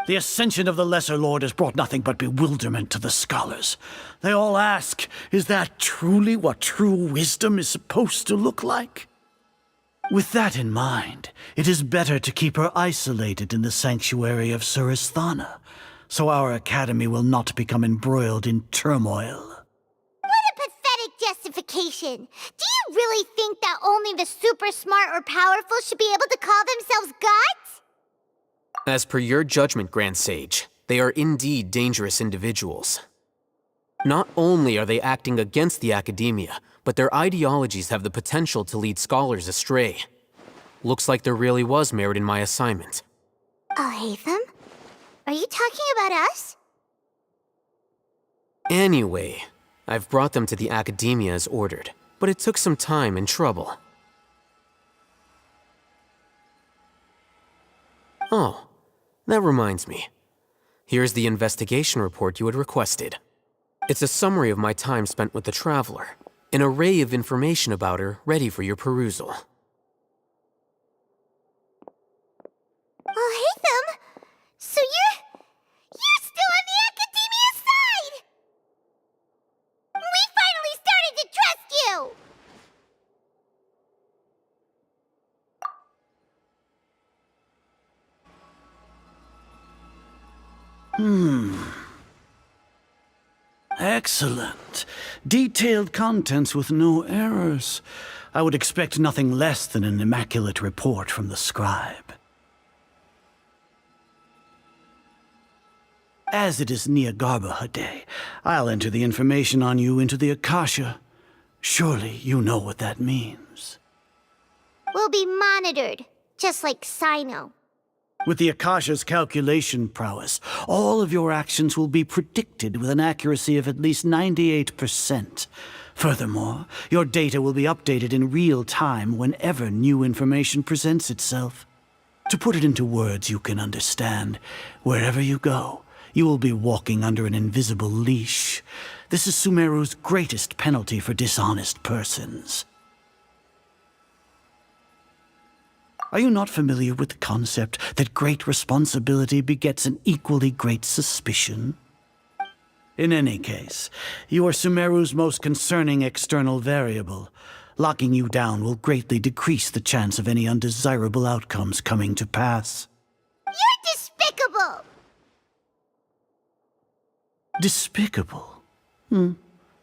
Speaker 3: The ascension of the Lesser Lord has brought nothing but bewilderment to the scholars. They all ask, is that truly what true wisdom is supposed to look like? With that in mind, it is better to keep her isolated in the sanctuary of Suristhana, so our academy will not become embroiled in turmoil.
Speaker 4: Justification. Do you really think that only the super smart or powerful should be able to call themselves gods?
Speaker 6: As per your judgment, Grand Sage, they are indeed dangerous individuals. Not only are they acting against the academia, but their ideologies have the potential to lead scholars astray. Looks like there really was merit in my assignment.
Speaker 4: Hatham? Are you talking about us?
Speaker 6: Anyway, I've brought them to the academia as ordered, but it took some time and trouble. Oh, that reminds me. Here's the investigation report you had requested. It's a summary of my time spent with the Traveler, an array of information about her ready for your perusal.
Speaker 4: Hatham? So you're still on the academia's side! We finally started to trust you!
Speaker 3: Excellent. Detailed contents with no errors. I would expect nothing less than an immaculate report from the scribe. As it is Niagarbha Day, I'll enter the information on you into the Akasha. Surely you know what that means.
Speaker 4: We'll be monitored, just like Sino.
Speaker 3: With the Akasha's calculation prowess, all of your actions will be predicted with an accuracy of at least 98%. Furthermore, your data will be updated in real time whenever new information presents itself. To put it into words you can understand, wherever you go, you will be walking under an invisible leash. This is Sumeru's greatest penalty for dishonest persons. Are you not familiar with the concept that great responsibility begets an equally great suspicion? In any case, you are Sumeru's most concerning external variable. Locking you down will greatly decrease the chance of any undesirable outcomes coming to pass.
Speaker 4: You're despicable!
Speaker 3: Despicable?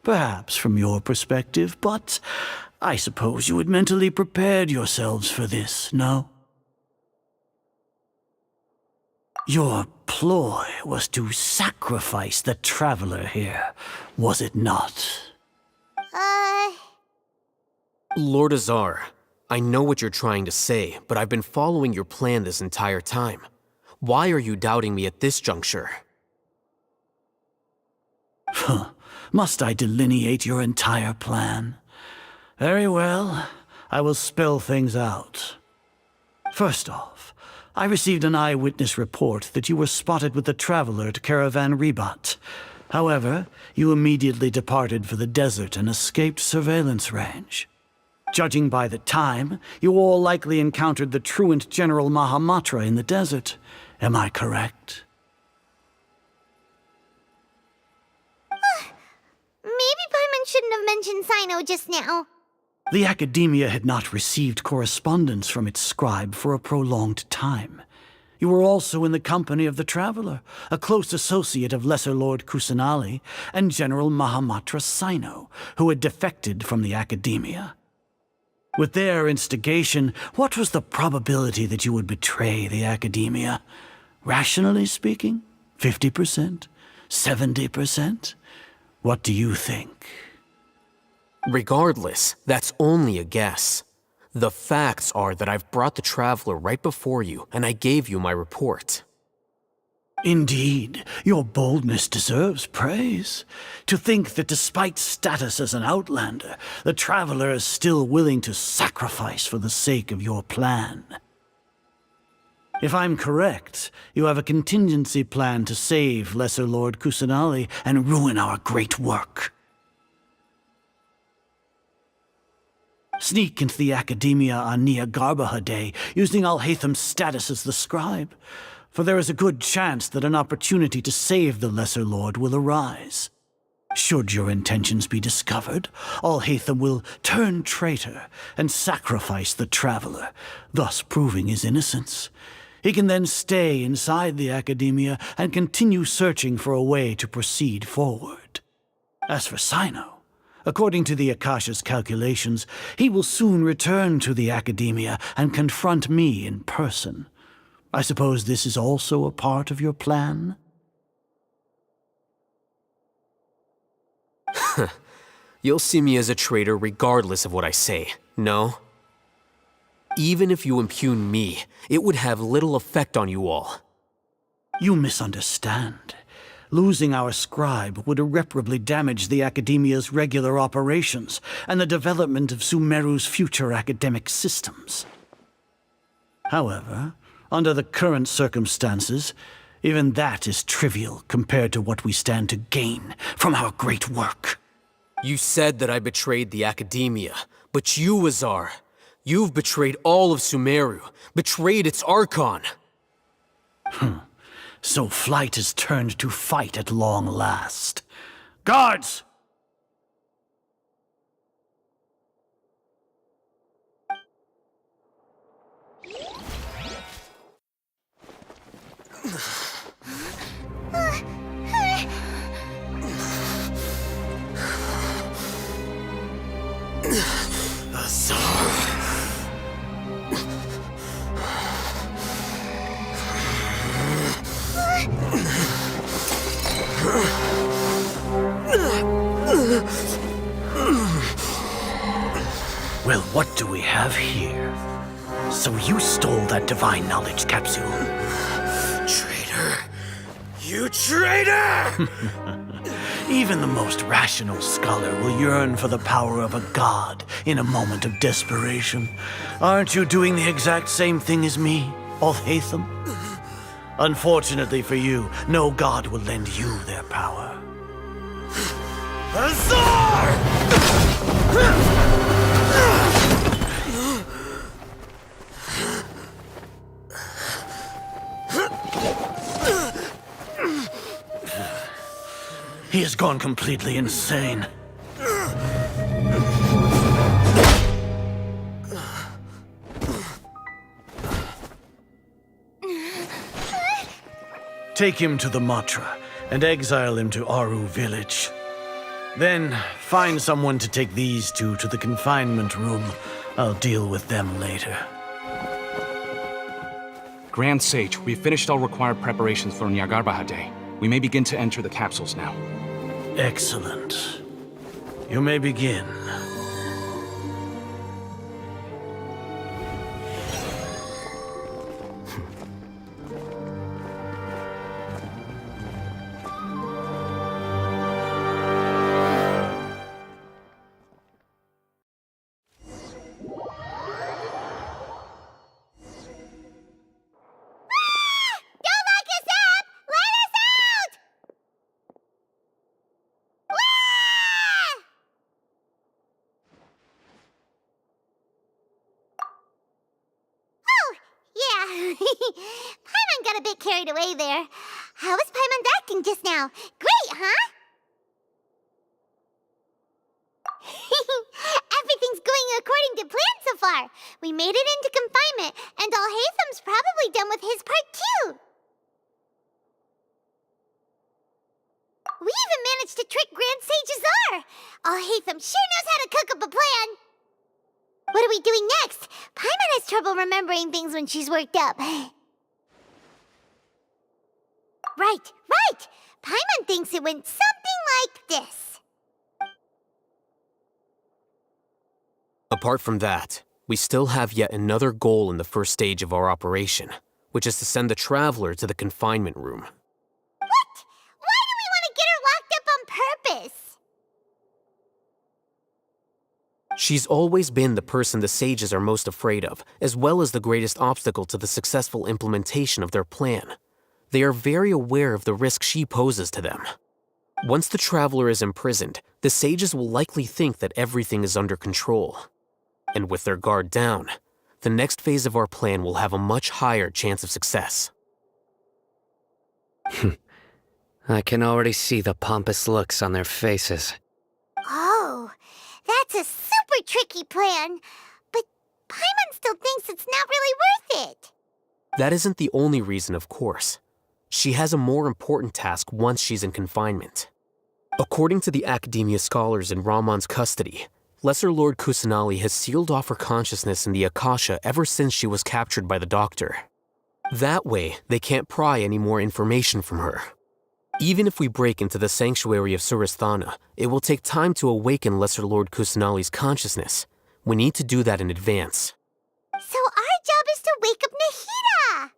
Speaker 3: Perhaps from your perspective, but I suppose you had mentally prepared yourselves for this, no? Your ploy was to sacrifice the Traveler here, was it not?
Speaker 6: Lord Azar, I know what you're trying to say, but I've been following your plan this entire time. Why are you doubting me at this juncture?
Speaker 3: Must I delineate your entire plan? Very well, I will spell things out. First off, I received an eyewitness report that you were spotted with the Traveler at Caravan Ribat. However, you immediately departed for the desert and escaped surveillance range. Judging by the time, you all likely encountered the truant General Mahamatra in the desert. Am I correct?
Speaker 4: Maybe Paimon shouldn't have mentioned Sino just now.
Speaker 3: The Academia had not received correspondence from its scribe for a prolonged time. You were also in the company of the Traveler, a close associate of Lesser Lord Kusanali and General Mahamatra Sino, who had defected from the Academia. With their instigation, what was the probability that you would betray the Academia? Rationally speaking, 50%? 70%? What do you think?
Speaker 6: Regardless, that's only a guess. The facts are that I've brought the Traveler right before you, and I gave you my report.
Speaker 3: Indeed, your boldness deserves praise. To think that despite status as an outlander, the Traveler is still willing to sacrifice for the sake of your plan. If I'm correct, you have a contingency plan to save Lesser Lord Kusanali and ruin our great work. Sneak into the Academia on Nia Garbaha Day, using Alhaitham's status as the scribe, for there is a good chance that an opportunity to save the Lesser Lord will arise. Should your intentions be discovered, Alhaitham will turn traitor and sacrifice the Traveler, thus proving his innocence. He can then stay inside the Academia and continue searching for a way to proceed forward. As for Sino, according to the Akasha's calculations, he will soon return to the Academia and confront me in person. I suppose this is also a part of your plan?
Speaker 6: You'll see me as a traitor regardless of what I say, no? Even if you impugn me, it would have little effect on you all.
Speaker 3: You misunderstand. Losing our scribe would irreparably damage the Academia's regular operations and the development of Sumeru's future academic systems. However, under the current circumstances, even that is trivial compared to what we stand to gain from our great work.
Speaker 6: You said that I betrayed the Academia, but you, Azar, you've betrayed all of Sumeru, betrayed its Archon.
Speaker 3: So flight has turned to fight at long last. Guards! Well, what do we have here? So you stole that divine knowledge capsule?
Speaker 19: Traitor! You traitor!
Speaker 3: Even the most rational scholar will yearn for the power of a god in a moment of desperation. Aren't you doing the exact same thing as me, Alhaitham? Unfortunately for you, no god will lend you their power.
Speaker 19: Azar!
Speaker 3: He has gone completely insane. Take him to the Matra and exile him to Aru village. Then find someone to take these two to the confinement room. I'll deal with them later.
Speaker 10: Grand Sage, we've finished all required preparations for Nyagarbha Day. We may begin to enter the capsules now.
Speaker 3: Excellent. You may begin.
Speaker 4: Paimon got a bit carried away there. How was Paimon acting just now? Great, huh? Everything's going according to plan so far. We made it into confinement, and Alhaitham's probably done with his part too. We even managed to trick Grand Sage Azar. Alhaitham sure knows how to cook up a plan. What do are we doing next? Paimon has trouble remembering things when she's worked up. Right. Paimon thinks it went something like this.
Speaker 6: Apart from that, we still have yet another goal in the first stage of our operation, which is to send the Traveler to the confinement room.
Speaker 4: What? Why do we want to get her locked up on purpose?
Speaker 6: She's always been the person the sages are most afraid of, as well as the greatest obstacle to the successful implementation of their plan. They are very aware of the risk she poses to them. Once the Traveler is imprisoned, the sages will likely think that everything is under control. And with their guard down, the next phase of our plan will have a much higher chance of success.
Speaker 8: I can already see the pompous looks on their faces.
Speaker 4: Oh, that's a super tricky plan. But Paimon still thinks it's not really worth it.
Speaker 6: That isn't the only reason, of course. She has a more important task once she's in confinement. According to the Academia scholars in Ramon's custody, Lesser Lord Kusanali has sealed off her consciousness in the Akasha ever since she was captured by the Doctor. That way, they can't pry any more information from her. Even if we break into the sanctuary of Suristhana, it will take time to awaken Lesser Lord Kusanali's consciousness. We need to do that in advance.
Speaker 4: So our job is to wake up Nahida!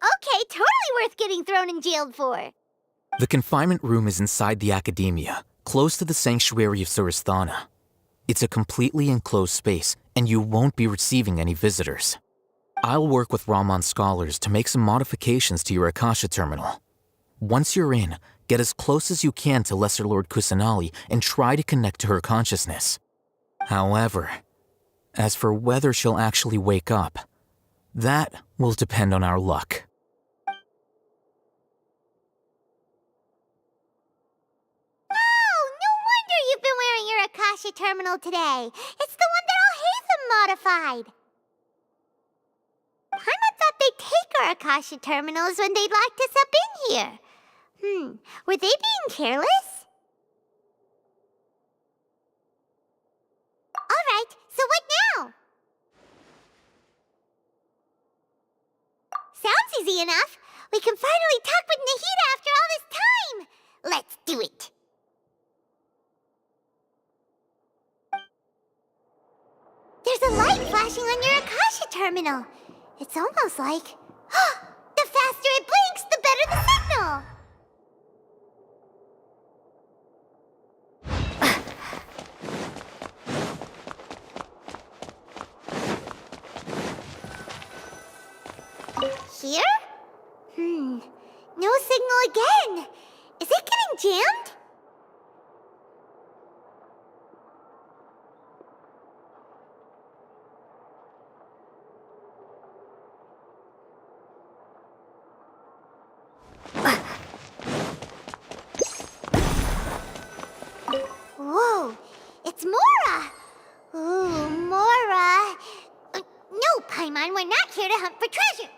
Speaker 4: Okay, totally worth getting thrown and jailed for.
Speaker 12: The confinement room is inside the Academia, close to the sanctuary of Suristhana. It's a completely enclosed space, and you won't be receiving any visitors. I'll work with Ramon's scholars to make some modifications to your Akasha terminal. Once you're in, get as close as you can to Lesser Lord Kusanali and try to connect to her consciousness. However, as for whether she'll actually wake up, that will depend on our luck.
Speaker 4: Oh, no wonder you've been wearing your Akasha terminal today. It's the one that all Hatham modified. Paimon thought they'd take our Akasha terminals when they locked us up in here. Were they being careless? Alright, so what now? Sounds easy enough. We can finally talk with Nahida after all this time. Let's do it. There's a light flashing on your Akasha terminal. It's almost like... the faster it blinks, the better the signal! Here? No signal again. Is it getting jammed? Whoa, it's Mora! Ooh, Mora! No, Paimon, we're not here to hunt for treasure!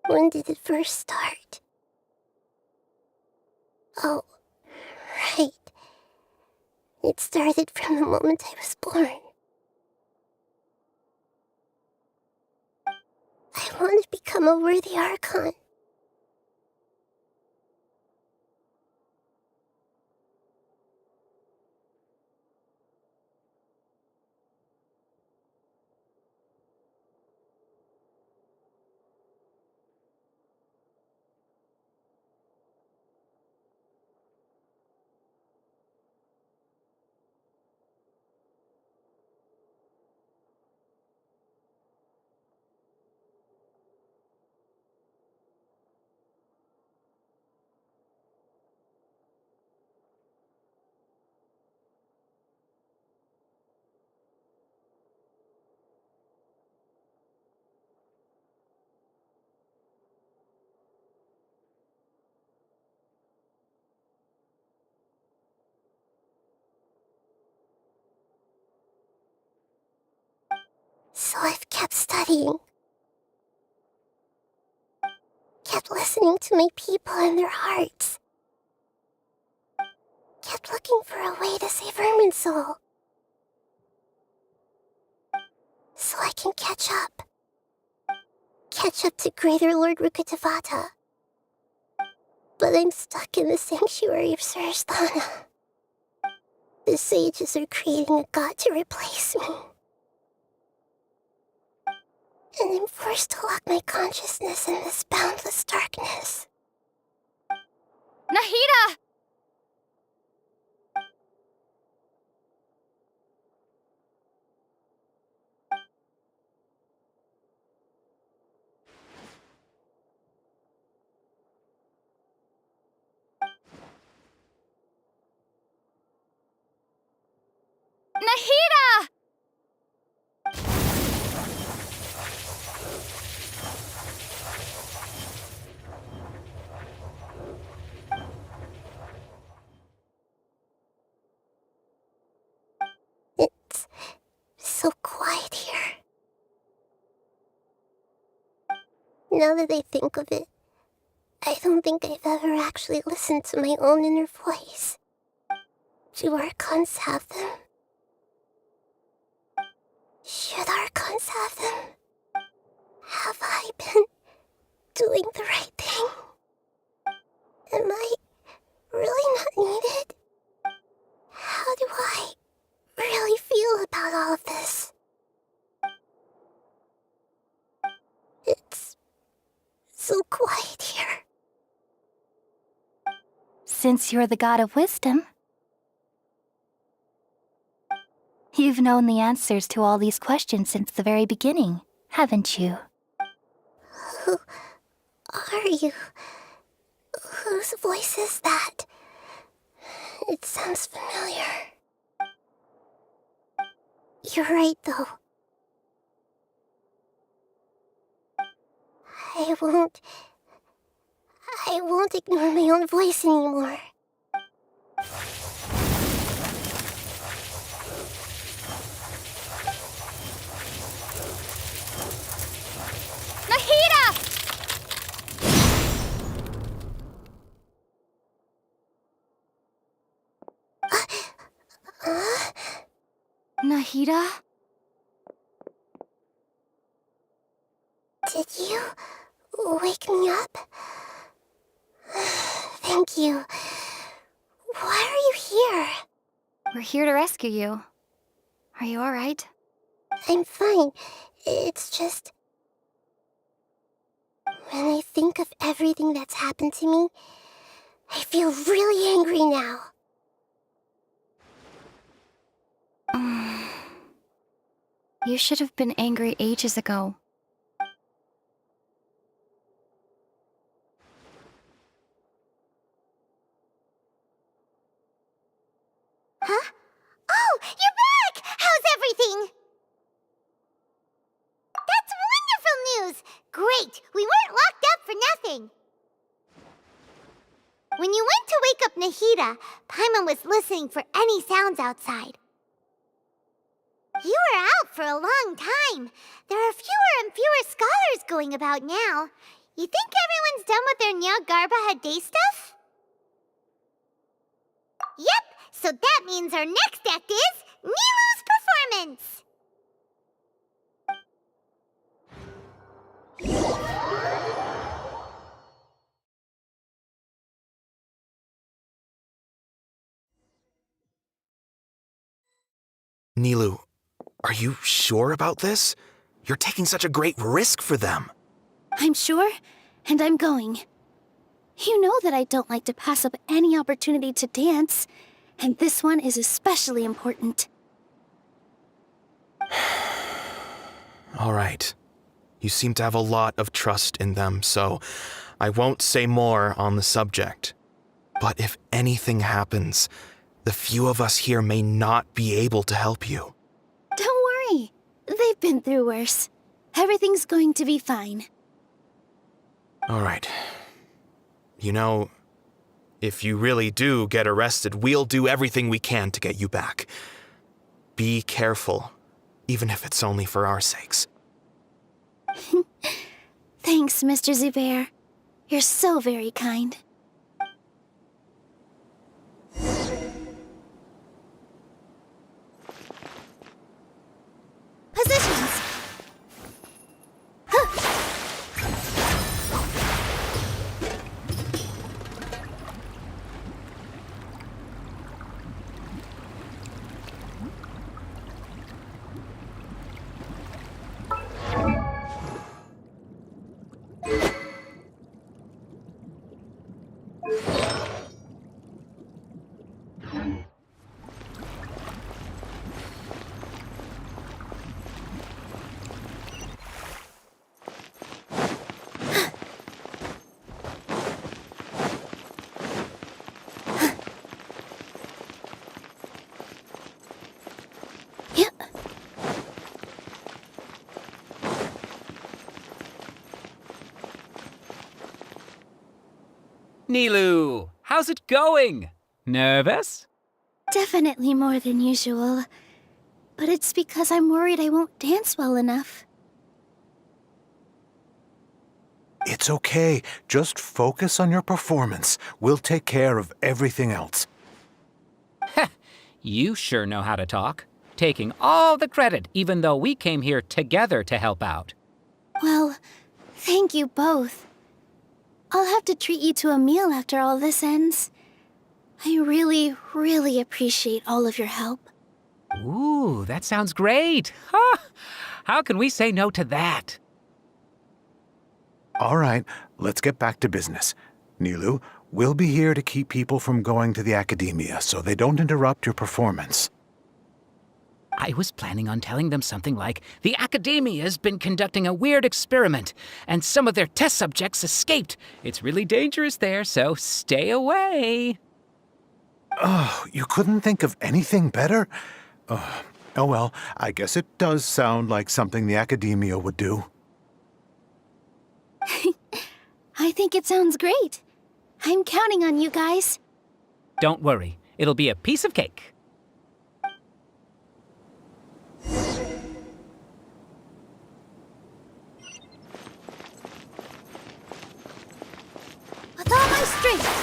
Speaker 4: When did it first start? Oh, right. It started from the moment I was born. I want to become a worthy Archon. So I've kept studying. Kept listening to my people and their hearts. Kept looking for a way to save Irminsul. So I can catch up. Catch up to Greater Lord Rukkhadevata. But I'm stuck in the sanctuary of Surasthana. The sages are creating a god to replace me. And I'm forced to lock my consciousness in this boundless darkness.
Speaker 1: Nahida! Nahida!
Speaker 4: It's so quiet here. Now that I think of it, I don't think I've ever actually listened to my own inner voice. Do Archons have them? Should Archons have them? Have I been doing the right thing? Am I really not needed? How do I really feel about all of this? It's so quiet here.
Speaker 21: Since you're the god of wisdom, you've known the answers to all these questions since the very beginning, haven't you?
Speaker 4: Who are you? Whose voice is that? It sounds familiar. You're right, though. I won't ignore my own voice anymore.
Speaker 1: Nahida! Nahida?
Speaker 4: Did you wake me up? Thank you. Why are you here?
Speaker 1: We're here to rescue you. Are you alright?
Speaker 4: I'm fine. It's just... when I think of everything that's happened to me, I feel really angry now.
Speaker 1: You should have been angry ages ago.
Speaker 4: Huh? Oh, you're back! How's everything? That's wonderful news! Great! We weren't locked up for nothing! When you went to wake up Nahida, Paimon was listening for any sounds outside. You were out for a long time. There are fewer and fewer scholars going about now. You think everyone's done with their Nyagarbha Day stuff? Yep, so that means our next act is Nilu's performance!
Speaker 5: Nilu, are you sure about this? You're taking such a great risk for them.
Speaker 21: I'm sure, and I'm going. You know that I don't like to pass up any opportunity to dance, and this one is especially important.
Speaker 5: All right. You seem to have a lot of trust in them, so I won't say more on the subject. But if anything happens, the few of us here may not be able to help you.
Speaker 21: Don't worry. They've been through worse. Everything's going to be fine.
Speaker 5: All right. You know, if you really do get arrested, we'll do everything we can to get you back. Be careful, even if it's only for our sakes.
Speaker 21: Thanks, Mr. Zubair. You're so very kind.
Speaker 4: Positions!
Speaker 22: Nilu, how's it going? Nervous?
Speaker 21: Definitely more than usual. But it's because I'm worried I won't dance well enough.
Speaker 9: It's okay. Just focus on your performance. We'll take care of everything else.
Speaker 22: You sure know how to talk. Taking all the credit, even though we came here together to help out.
Speaker 21: Well, thank you both. I'll have to treat you to a meal after all this ends. I really, really appreciate all of your help.
Speaker 22: Ooh, that sounds great. Huh? How can we say no to that?
Speaker 9: All right, let's get back to business. Nilu, we'll be here to keep people from going to the academia so they don't interrupt your performance.
Speaker 22: I was planning on telling them something like, the Academia's been conducting a weird experiment, and some of their test subjects escaped. It's really dangerous there, so stay away.
Speaker 9: Oh, you couldn't think of anything better? Oh well, I guess it does sound like something the Academia would do.
Speaker 21: I think it sounds great. I'm counting on you guys.
Speaker 22: Don't worry, it'll be a piece of cake.
Speaker 4: With all my strength!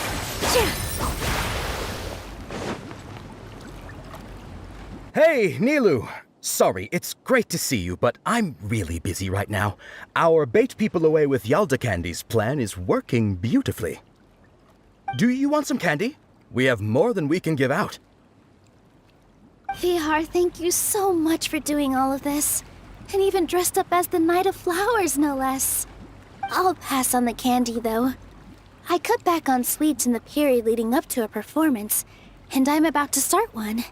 Speaker 23: Hey, Nilu! Sorry, it's great to see you, but I'm really busy right now. Our Bait People Away with Yalda Candies plan is working beautifully. Do you want some candy? We have more than we can give out.
Speaker 21: Vihar, thank you so much for doing all of this. And even dressed up as the Knight of Flowers, no less. I'll pass on the candy, though. I cut back on sweets in the period leading up to a performance, and I'm about to start one.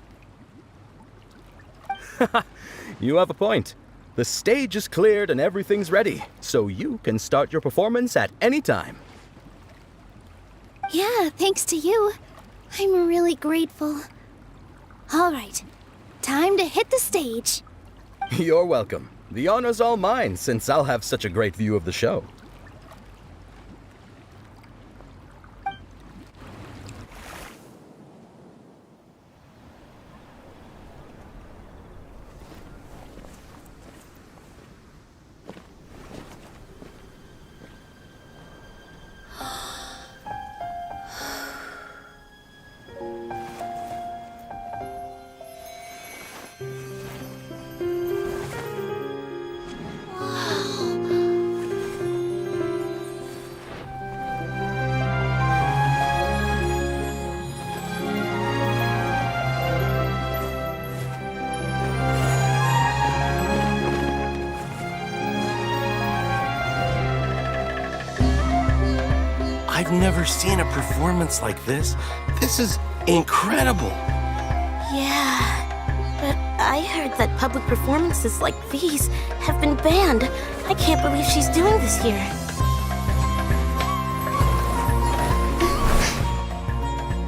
Speaker 23: You have a point. The stage is cleared and everything's ready, so you can start your performance at any time.
Speaker 21: Yeah, thanks to you. I'm really grateful. All right, time to hit the stage.
Speaker 23: You're welcome. The honor's all mine, since I'll have such a great view of the show.
Speaker 11: I've never seen a performance like this. This is incredible.
Speaker 21: Yeah, but I heard that public performances like these have been banned. I can't believe she's doing this here.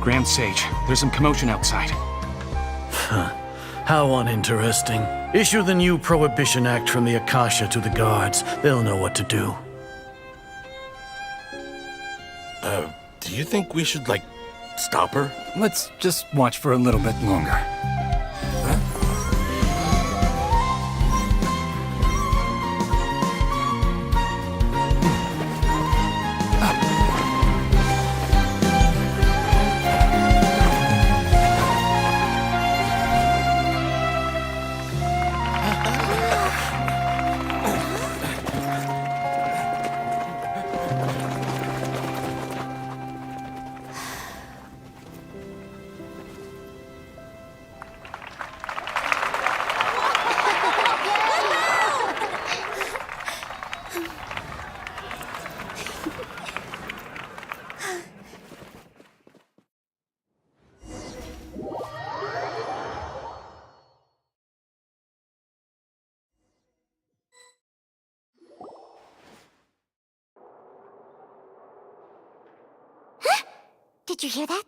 Speaker 10: Grand Sage, there's some commotion outside.
Speaker 3: How uninteresting. Issue the new Prohibition Act from the Akasha to the guards. They'll know what to do.
Speaker 11: Do you think we should, stop her?
Speaker 22: Let's just watch for a little bit longer.
Speaker 4: Did you hear that?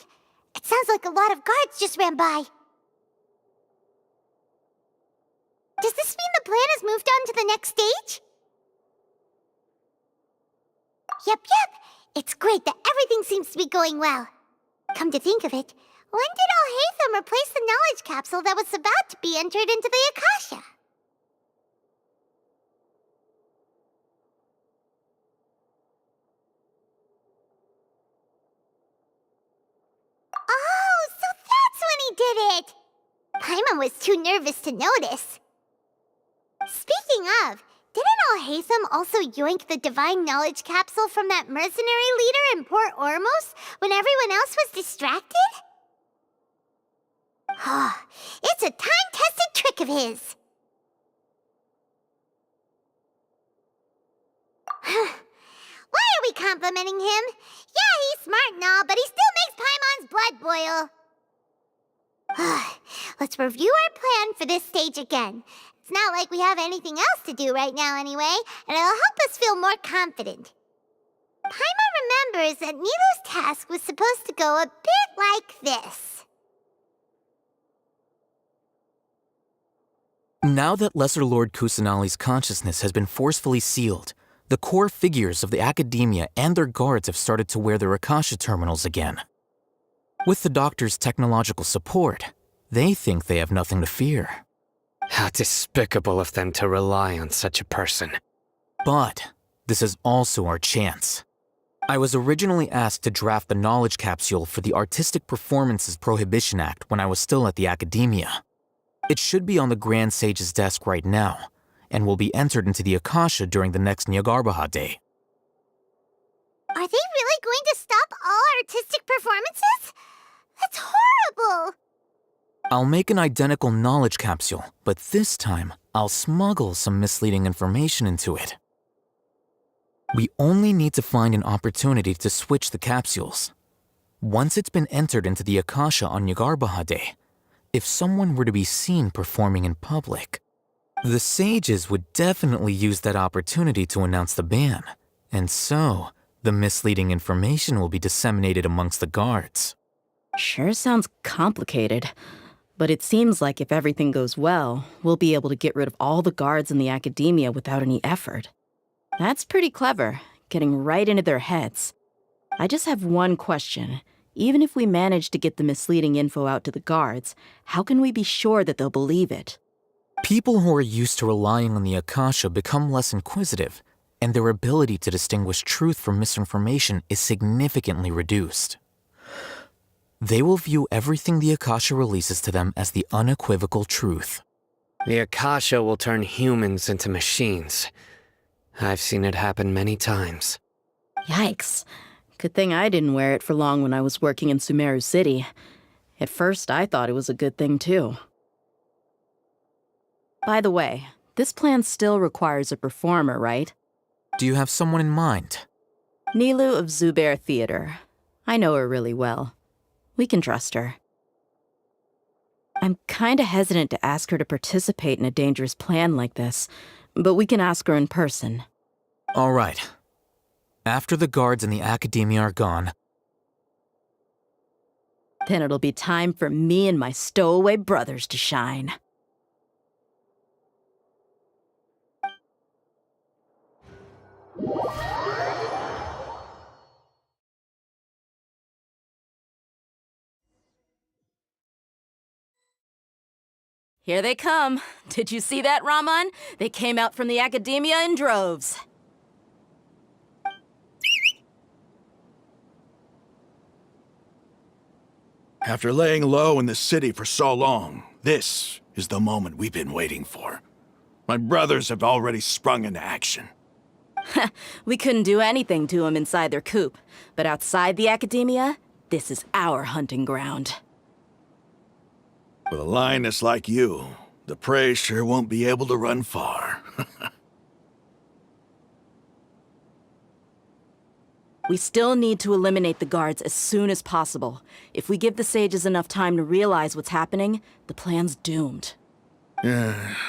Speaker 4: It sounds like a lot of guards just ran by. Does this mean the plan has moved on to the next stage? Yep. It's great that everything seems to be going well. Come to think of it, when did Alhaitham replace the knowledge capsule that was about to be entered into the Akasha? Oh, so that's when he did it! Paimon was too nervous to notice. Speaking of, didn't Alhaitham also yoink the divine knowledge capsule from that mercenary leader in Port Ormos when everyone else was distracted? It's a time-tested trick of his. Why are we complimenting him? Yeah, he's smart and all, but he still makes Paimon's blood boil. Let's review our plan for this stage again. It's not like we have anything else to do right now anyway, and it'll help us feel more confident. Paimon remembers that Nilu's task was supposed to go a bit like this.
Speaker 12: Now that Lesser Lord Kusanali's consciousness has been forcefully sealed, the core figures of the Academia and their guards have started to wear their Akasha terminals again. With the Doctor's technological support, they think they have nothing to fear.
Speaker 8: How despicable of them to rely on such a person.
Speaker 12: But this is also our chance. I was originally asked to draft the knowledge capsule for the Artistic Performances Prohibition Act when I was still at the Academia. It should be on the Grand Sage's desk right now, and will be entered into the Akasha during the next Nyargarbaha Day.
Speaker 4: Are they really going to stop all artistic performances? That's horrible!
Speaker 12: I'll make an identical knowledge capsule, but this time, I'll smuggle some misleading information into it. We only need to find an opportunity to switch the capsules. Once it's been entered into the Akasha on Nyargarbaha Day, if someone were to be seen performing in public, the sages would definitely use that opportunity to announce the ban, and so the misleading information will be disseminated amongst the guards.
Speaker 7: Sure sounds complicated, but it seems like if everything goes well, we'll be able to get rid of all the guards in the Academia without any effort. That's pretty clever, getting right into their heads. I just have one question. Even if we manage to get the misleading info out to the guards, how can we be sure that they'll believe it?
Speaker 12: People who are used to relying on the Akasha become less inquisitive, and their ability to distinguish truth from misinformation is significantly reduced. They will view everything the Akasha releases to them as the unequivocal truth.
Speaker 8: The Akasha will turn humans into machines. I've seen it happen many times.
Speaker 7: Yikes. Good thing I didn't wear it for long when I was working in Sumeru City. At first, I thought it was a good thing, too. By the way, this plan still requires a performer, right?
Speaker 12: Do you have someone in mind?
Speaker 7: Nilu of Zubair Theater. I know her really well. We can trust her. I'm kinda hesitant to ask her to participate in a dangerous plan like this, but we can ask her in person.
Speaker 12: All right. After the guards in the Academia are gone,
Speaker 7: Then it'll be time for me and my stowaway brothers to shine. Here they come. Did you see that, Raman? They came out from the Academia in droves.
Speaker 9: After laying low in the city for so long, this is the moment we've been waiting for. My brothers have already sprung into action.
Speaker 7: We couldn't do anything to them inside their coop, but outside the Academia, this is our hunting ground.
Speaker 9: With a lioness like you, the prey sure won't be able to run far.
Speaker 7: We still need to eliminate the guards as soon as possible. If we give the sages enough time to realize what's happening, the plan's doomed.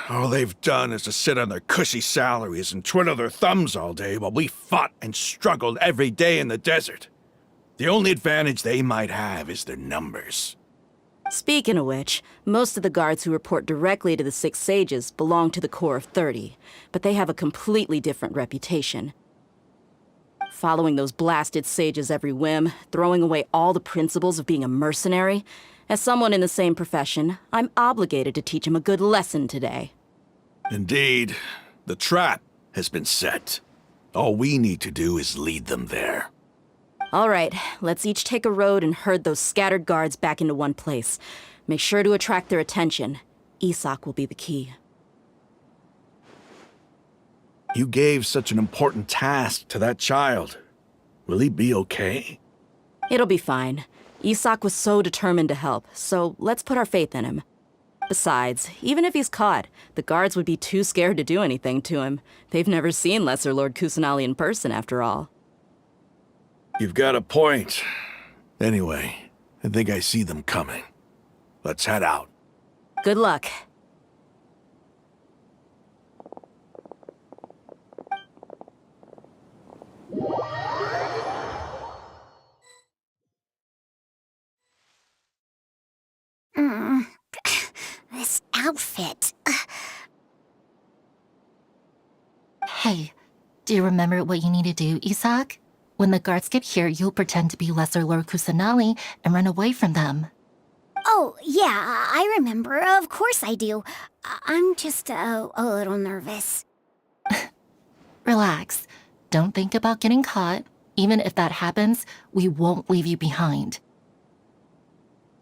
Speaker 9: All they've done is to sit on their cushy salaries and twiddle their thumbs all day while we fought and struggled every day in the desert. The only advantage they might have is their numbers.
Speaker 7: Speaking of which, most of the guards who report directly to the Six Sages belong to the Corps of 30, but they have a completely different reputation. Following those blasted sages every whim, throwing away all the principles of being a mercenary. As someone in the same profession, I'm obligated to teach them a good lesson today.
Speaker 9: Indeed, the trap has been set. All we need to do is lead them there.
Speaker 7: All right, let's each take a road and herd those scattered guards back into one place. Make sure to attract their attention. Isak will be the key.
Speaker 9: You gave such an important task to that child. Will he be okay?
Speaker 7: It'll be fine. Isak was so determined to help, so let's put our faith in him. Besides, even if he's caught, the guards would be too scared to do anything to him. They've never seen Lesser Lord Kusanali in person, after all.
Speaker 9: You've got a point. Anyway, I think I see them coming. Let's head out.
Speaker 7: Good luck.
Speaker 4: This outfit.
Speaker 13: Hey, do you remember what you need to do, Isak? When the guards get here, you'll pretend to be Lesser Lord Kusanali and run away from them.
Speaker 4: Oh, yeah, I remember. Of course I do. I'm just a little nervous.
Speaker 13: Relax. Don't think about getting caught. Even if that happens, we won't leave you behind.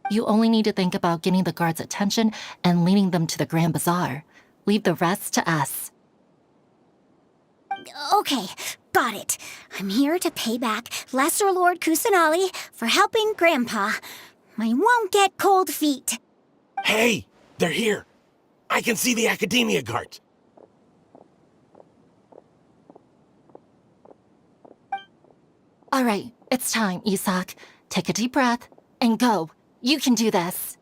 Speaker 13: You only need to think about getting the guards' attention and leading them to the Grand Bazaar. Leave the rest to us.
Speaker 4: Okay, got it. I'm here to pay back Lesser Lord Kusanali for helping Grandpa. I won't get cold feet.
Speaker 11: Hey, they're here. I can see the Academia guards.
Speaker 13: All right, it's time, Isak. Take a deep breath and go. You can do this.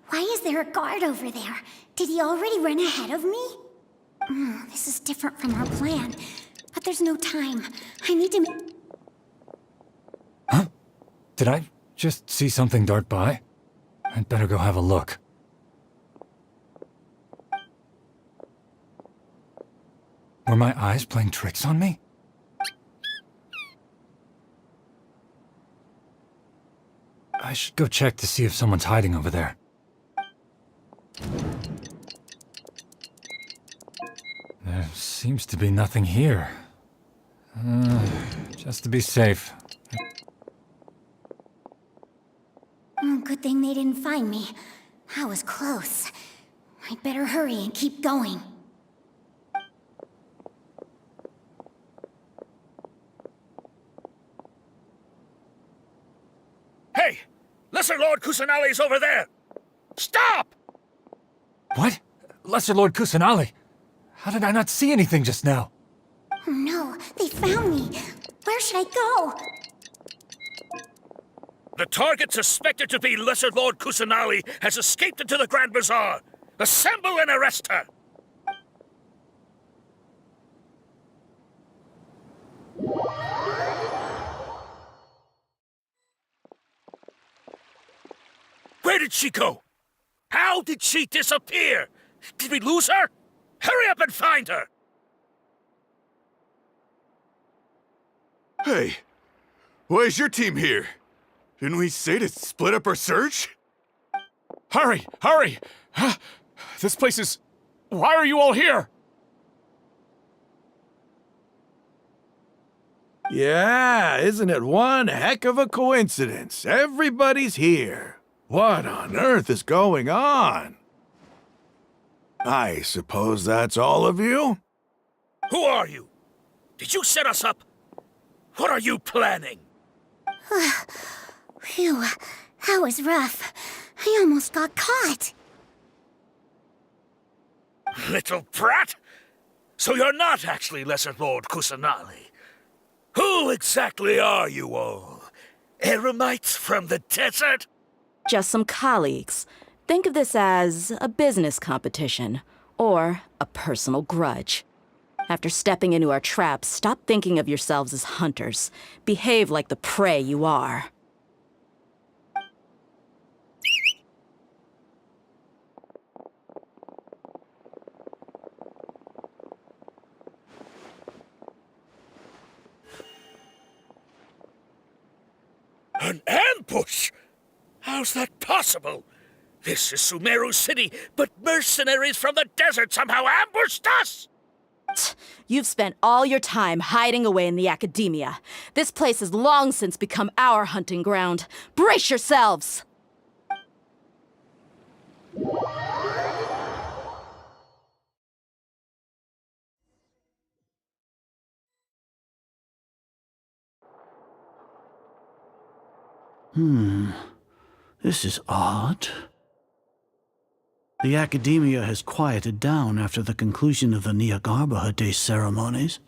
Speaker 4: Why is there a guard over there? Did he already run ahead of me? This is different from our plan. But there's no time. I need to...
Speaker 16: Huh? Did I just see something dart by? I'd better go have a look. Were my eyes playing tricks on me? I should go check to see if someone's hiding over there. There seems to be nothing here. Just to be safe.
Speaker 4: Good thing they didn't find me. I was close. I'd better hurry and keep going.
Speaker 9: Lesser Lord Kusanali's over there! Stop!
Speaker 16: What? Lesser Lord Kusanali? How did I not see anything just now?
Speaker 4: Oh no, they found me. Where should I go?
Speaker 9: The target suspected to be Lesser Lord Kusanali has escaped into the Grand Bazaar. Assemble and arrest her! Where did she go? How did she disappear? Did we lose her? Hurry up and find her!
Speaker 15: Hey, why is your team here? Didn't we say to split up our search?
Speaker 10: Hurry! Hurry! This place is... Why are you all here?
Speaker 9: Yeah, isn't it one heck of a coincidence? Everybody's here. What on earth is going on? I suppose that's all of you? Who are you? Did you set us up? What are you planning?
Speaker 4: Phew, that was rough. I almost got caught.
Speaker 9: Little brat! So you're not actually Lesser Lord Kusanali. Who exactly are you all? Eremites from the desert?
Speaker 7: Just some colleagues. Think of this as a business competition, or a personal grudge. After stepping into our traps, stop thinking of yourselves as hunters. Behave like the prey you are.
Speaker 9: An ambush? How's that possible? This is Sumeru City, but mercenaries from the desert somehow ambushed us!
Speaker 7: You've spent all your time hiding away in the academia. This place has long since become our hunting ground. Brace yourselves!
Speaker 3: This is odd. The academia has quieted down after the conclusion of the Nyagarbha Day ceremonies,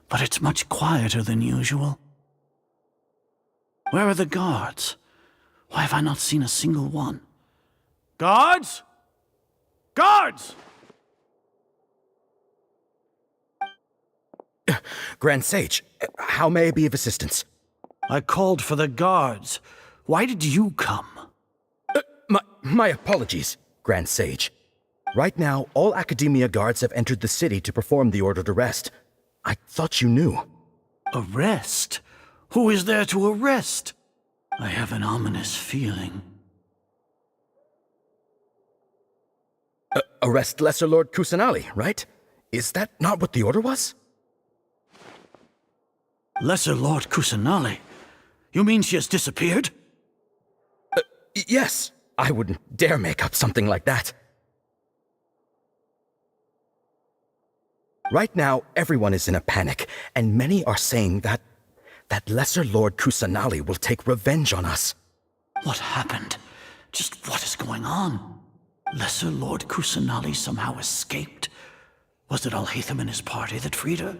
Speaker 3: but it's much quieter than usual. Where are the guards? Why have I not seen a single one? Guards? Guards!
Speaker 23: Grand Sage, how may I be of assistance?
Speaker 3: I called for the guards. Why did you come?
Speaker 23: My apologies, Grand Sage. Right now, all Academia guards have entered the city to perform the ordered arrest. I thought you knew.
Speaker 3: Arrest? Who is there to arrest? I have an ominous feeling.
Speaker 23: Arrest Lesser Lord Kusanali, right? Is that not what the order was?
Speaker 3: Lesser Lord Kusanali? You mean she has disappeared?
Speaker 23: Yes. I wouldn't dare make up something like that. Right now, everyone is in a panic, and many are saying that Lesser Lord Kusanali will take revenge on us.
Speaker 3: What happened? Just what is going on? Lesser Lord Kusanali somehow escaped? Was it Alhaitham and his party that freed her?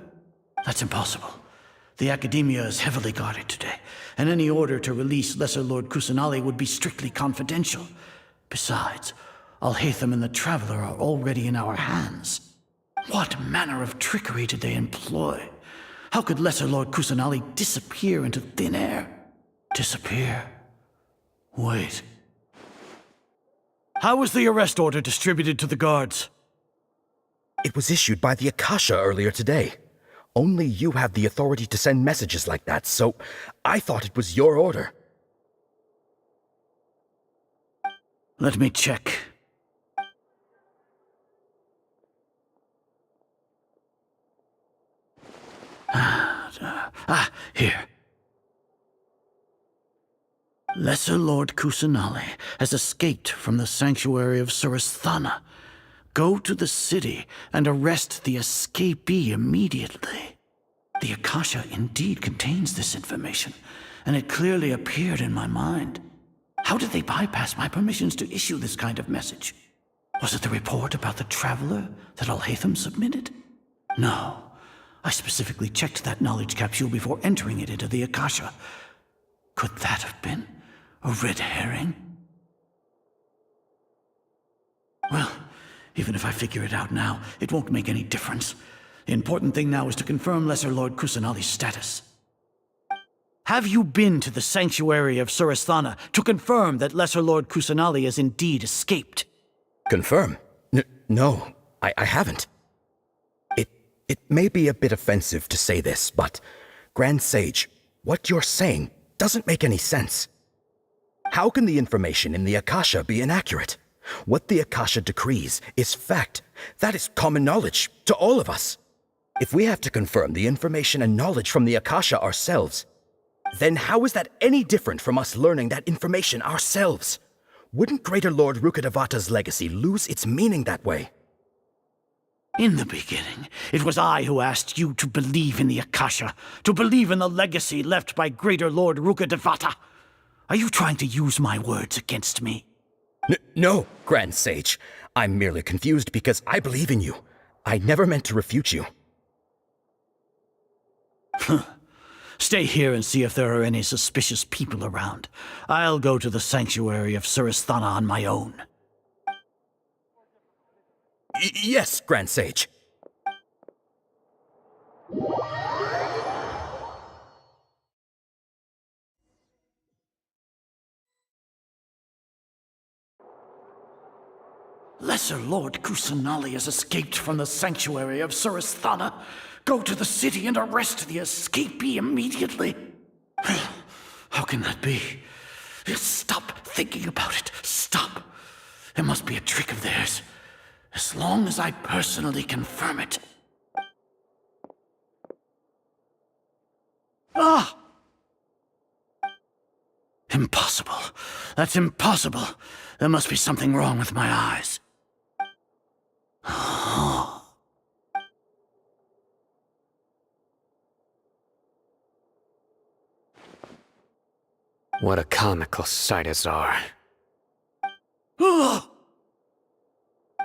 Speaker 3: That's impossible. The Academia is heavily guarded today, and any order to release Lesser Lord Kusanali would be strictly confidential. Besides, Alhaitham and the Traveler are already in our hands. What manner of trickery did they employ? How could Lesser Lord Kusanali disappear into thin air? Disappear? Wait. How was the arrest order distributed to the guards?
Speaker 23: It was issued by the Akasha earlier today. Only you have the authority to send messages like that, so I thought it was your order.
Speaker 3: Let me check. Here. Lesser Lord Kusanali has escaped from the sanctuary of Surasthana. Go to the city and arrest the escapee immediately. The Akasha indeed contains this information, and it clearly appeared in my mind. How did they bypass my permissions to issue this kind of message? Was it the report about the Traveler that Alhaitham submitted? No. I specifically checked that knowledge capsule before entering it into the Akasha. Could that have been a red herring? Well, even if I figure it out now, it won't make any difference. The important thing now is to confirm Lesser Lord Kusanali's status. Have you been to the sanctuary of Suristhana to confirm that Lesser Lord Kusanali has indeed escaped?
Speaker 23: Confirm? No, I haven't. It may be a bit offensive to say this, but Grand Sage, what you're saying doesn't make any sense. How can the information in the Akasha be inaccurate? What the Akasha decrees is fact. That is common knowledge to all of us. If we have to confirm the information and knowledge from the Akasha ourselves, then how is that any different from us learning that information ourselves? Wouldn't Greater Lord Rukkhadevata's legacy lose its meaning that way?
Speaker 3: In the beginning, it was I who asked you to believe in the Akasha, to believe in the legacy left by Greater Lord Rukkhadevata. Are you trying to use my words against me?
Speaker 23: No, Grand Sage. I'm merely confused because I believe in you. I never meant to refute you.
Speaker 3: Stay here and see if there are any suspicious people around. I'll go to the sanctuary of Suristhana on my own.
Speaker 23: Yes, Grand Sage.
Speaker 3: Lesser Lord Kusanali has escaped from the sanctuary of Suristhana. Go to the city and arrest the escapee immediately. How can that be? Stop thinking about it. Stop. It must be a trick of theirs. As long as I personally confirm it. Ah! Impossible. That's impossible. There must be something wrong with my eyes.
Speaker 8: What a comical sight, Azar.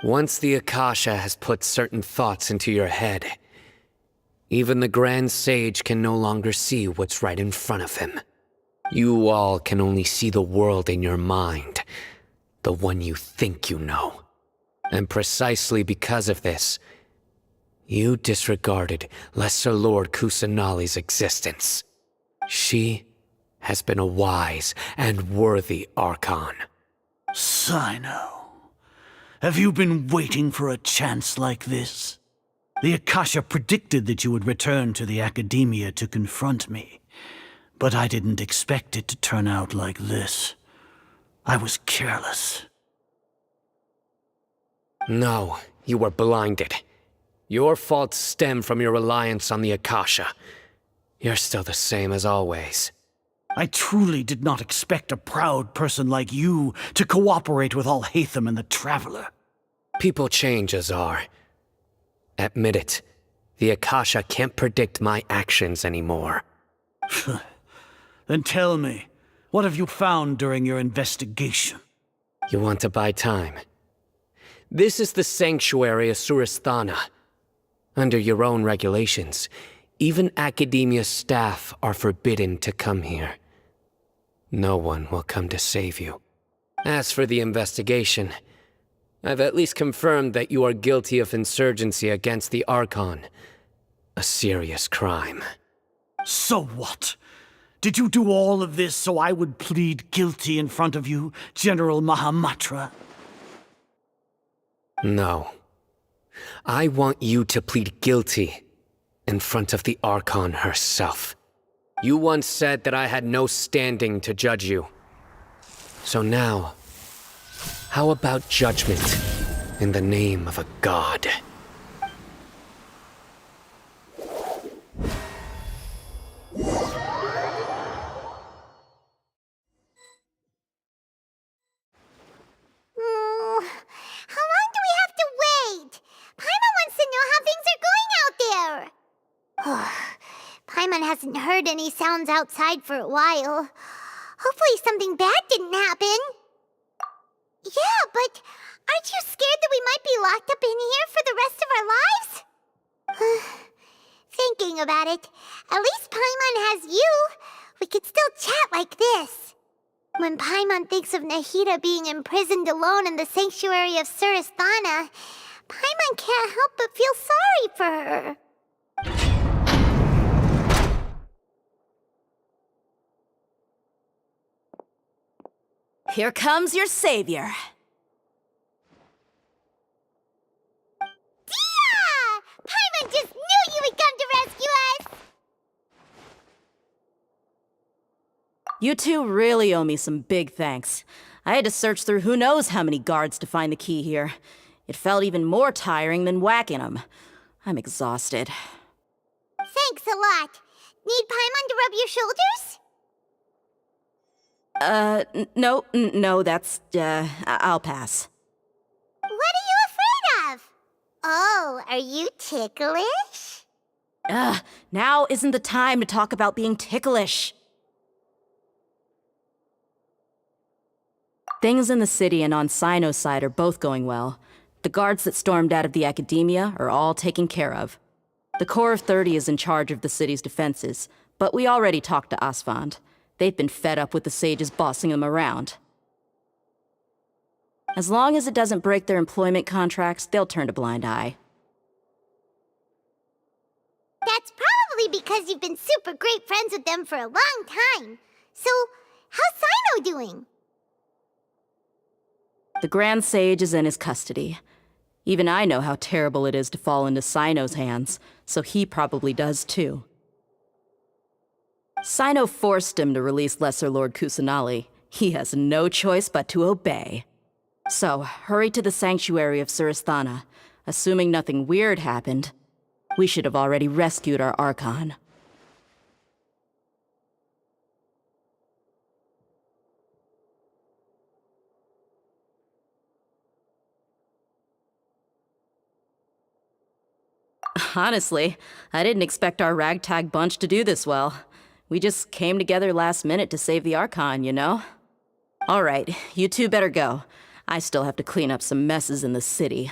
Speaker 8: Once the Akasha has put certain thoughts into your head, even the Grand Sage can no longer see what's right in front of him. You all can only see the world in your mind, the one you think you know. And precisely because of this, you disregarded Lesser Lord Kusanali's existence. She has been a wise and worthy Archon.
Speaker 3: Sino, have you been waiting for a chance like this? The Akasha predicted that you would return to the Academia to confront me, but I didn't expect it to turn out like this. I was careless.
Speaker 8: No, you were blinded. Your faults stem from your reliance on the Akasha. You're still the same as always.
Speaker 3: I truly did not expect a proud person like you to cooperate with Alhaitham and the Traveler.
Speaker 8: People change, Azar. Admit it. The Akasha can't predict my actions anymore.
Speaker 3: Then tell me, what have you found during your investigation?
Speaker 8: You want to buy time? This is the sanctuary of Suristhana. Under your own regulations, even Academia staff are forbidden to come here. No one will come to save you. As for the investigation, I've at least confirmed that you are guilty of insurgency against the Archon. A serious crime.
Speaker 3: So what? Did you do all of this so I would plead guilty in front of you, General Mahamatra?
Speaker 8: No. I want you to plead guilty in front of the Archon herself. You once said that I had no standing to judge you. So now, how about judgment in the name of a god?
Speaker 4: How long do we have to wait? Paimon wants to know how things are going out there. Paimon hasn't heard any sounds outside for a while. Hopefully Hopefully something bad didn't happen. Yeah, but aren't you scared that we might be locked up in here for the rest of our lives? Thinking about it, at least Paimon has you. We could still chat like this. When Paimon thinks of Nahida being imprisoned alone in the sanctuary of Surasthana, Paimon can't help but feel sorry for her.
Speaker 7: Here comes your savior.
Speaker 4: Dia! Paimon just knew you would come to rescue us!
Speaker 7: You two really owe me some big thanks. I had to search through who knows how many guards to find the key here. It felt even more tiring than whacking them. I'm exhausted.
Speaker 4: Thanks a lot. Need Paimon to rub your shoulders?
Speaker 7: No, that's, I'll pass.
Speaker 4: What are you afraid of? Oh, are you ticklish?
Speaker 7: Now isn't the time to talk about being ticklish. Things in the city and on Sino's side are both going well. The guards that stormed out of the academia are all taken care of. The Corps of 30 is in charge of the city's defenses, but we already talked to Asfand. They've been fed up with the sages bossing them around. As long as it doesn't break their employment contracts, they'll turn a blind eye.
Speaker 4: That's probably because you've been super great friends with them for a long time. So, how's Sino doing?
Speaker 7: The Grand Sage is in his custody. Even I know how terrible it is to fall into Sino's hands, so he probably does too. Sino forced him to release Lesser Lord Kusanali. He has no choice but to obey. So, hurry to the sanctuary of Surasthana. Assuming nothing weird happened, we should have already rescued our Archon. Honestly, I didn't expect our ragtag bunch to do this well. We just came together last minute to save the Archon, you know? Alright, you two better go. I still have to clean up some messes in the city.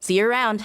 Speaker 7: See you around.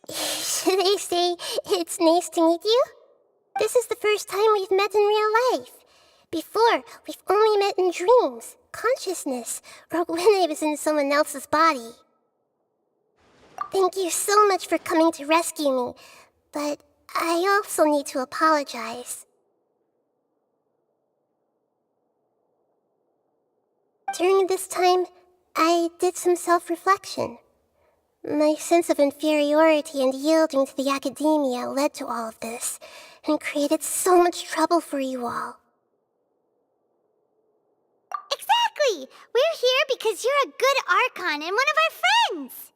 Speaker 4: Should they say it's nice to meet you? This is the first time we've met in real life. Before, we've only met in dreams, consciousness, or when I was in someone else's body. Thank you so much for coming to rescue me, but I also need to apologize. During this time, I did some self-reflection. My sense of inferiority and yielding to the academia led to all of this, and created so much trouble for you all. Exactly! We're here because you're a good Archon and one of our friends!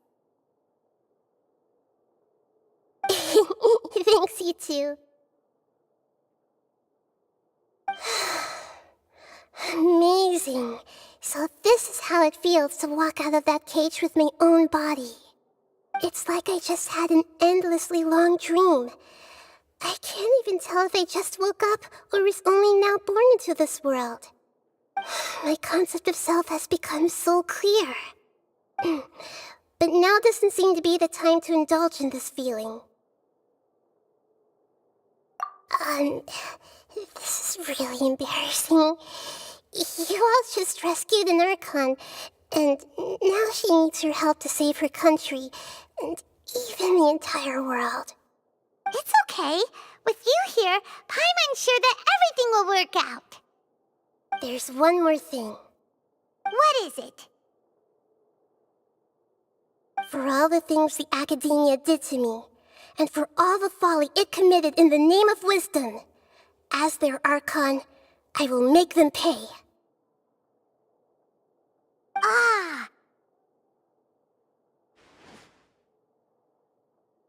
Speaker 4: Thanks, you too. Amazing. So this is how it feels to walk out of that cage with my own body. It's like I just had an endlessly long dream. I can't even tell if I just woke up or was only now born into this world. My concept of self has become so clear. But now doesn't seem to be the time to indulge in this feeling. This is really embarrassing. You all just rescued an Archon, and now she needs your help to save her country, and even the entire world. It's okay. With you here, Paimon's sure that everything will work out. There's one more thing. What is it? For all the things the Academia did to me, and for all the folly it committed in the name of wisdom, as their Archon, I will make them pay. Ah!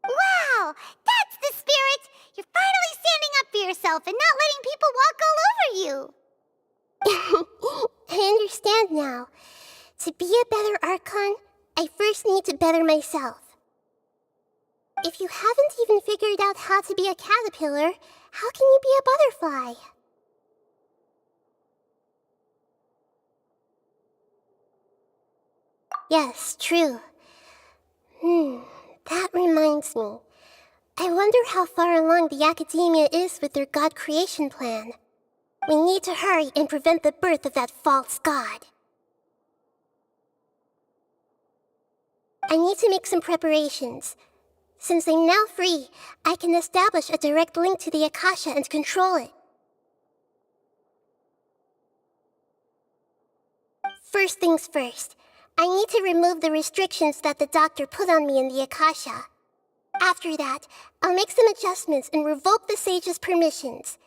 Speaker 4: Wow! That's the spirit! You're finally standing up for yourself and not letting people walk all over you! I understand now. To be a better Archon, I first need to better myself. If you haven't even figured out how to be a caterpillar, how can you be a butterfly? Yes, true. That reminds me. I wonder how far along the Academia is with their god creation plan. We need to hurry and prevent the birth of that false god. I need to make some preparations. Since I'm now free, I can establish a direct link to the Akasha and control it. First things first, I need to remove the restrictions that the doctor put on me in the Akasha. After that, I'll make some adjustments and revoke the sage's permissions.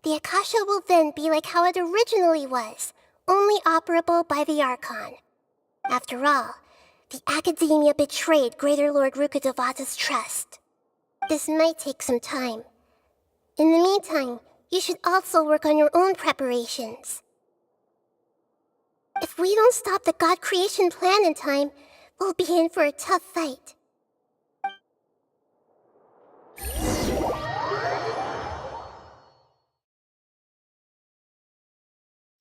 Speaker 4: The Akasha will then be like how it originally was, only operable by the Archon. After all, the Academia betrayed Greater Lord Rukkhadevata's trust. This might take some time. In the meantime, you should also work on your own preparations. If we don't stop the god creation plan in time, we'll be in for a tough fight.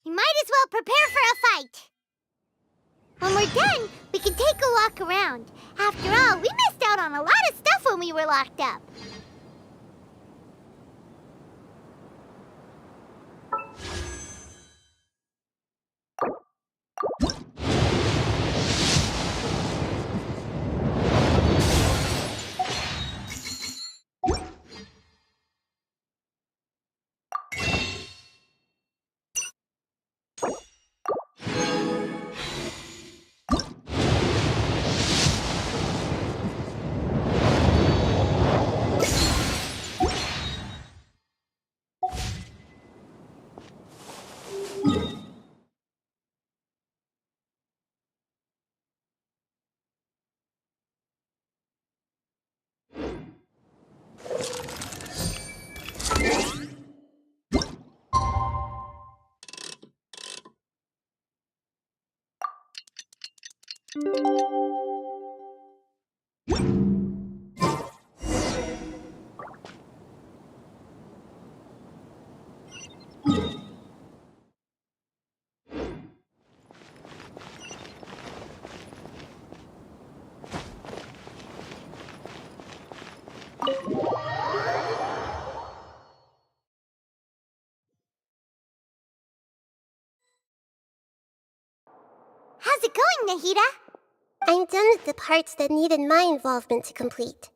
Speaker 4: You might as well prepare for a fight. When we're done, we can take a walk around. After all, we missed out on a lot of stuff when we were locked up. How's it going, Nahida? I'm done with the parts that needed my involvement to complete.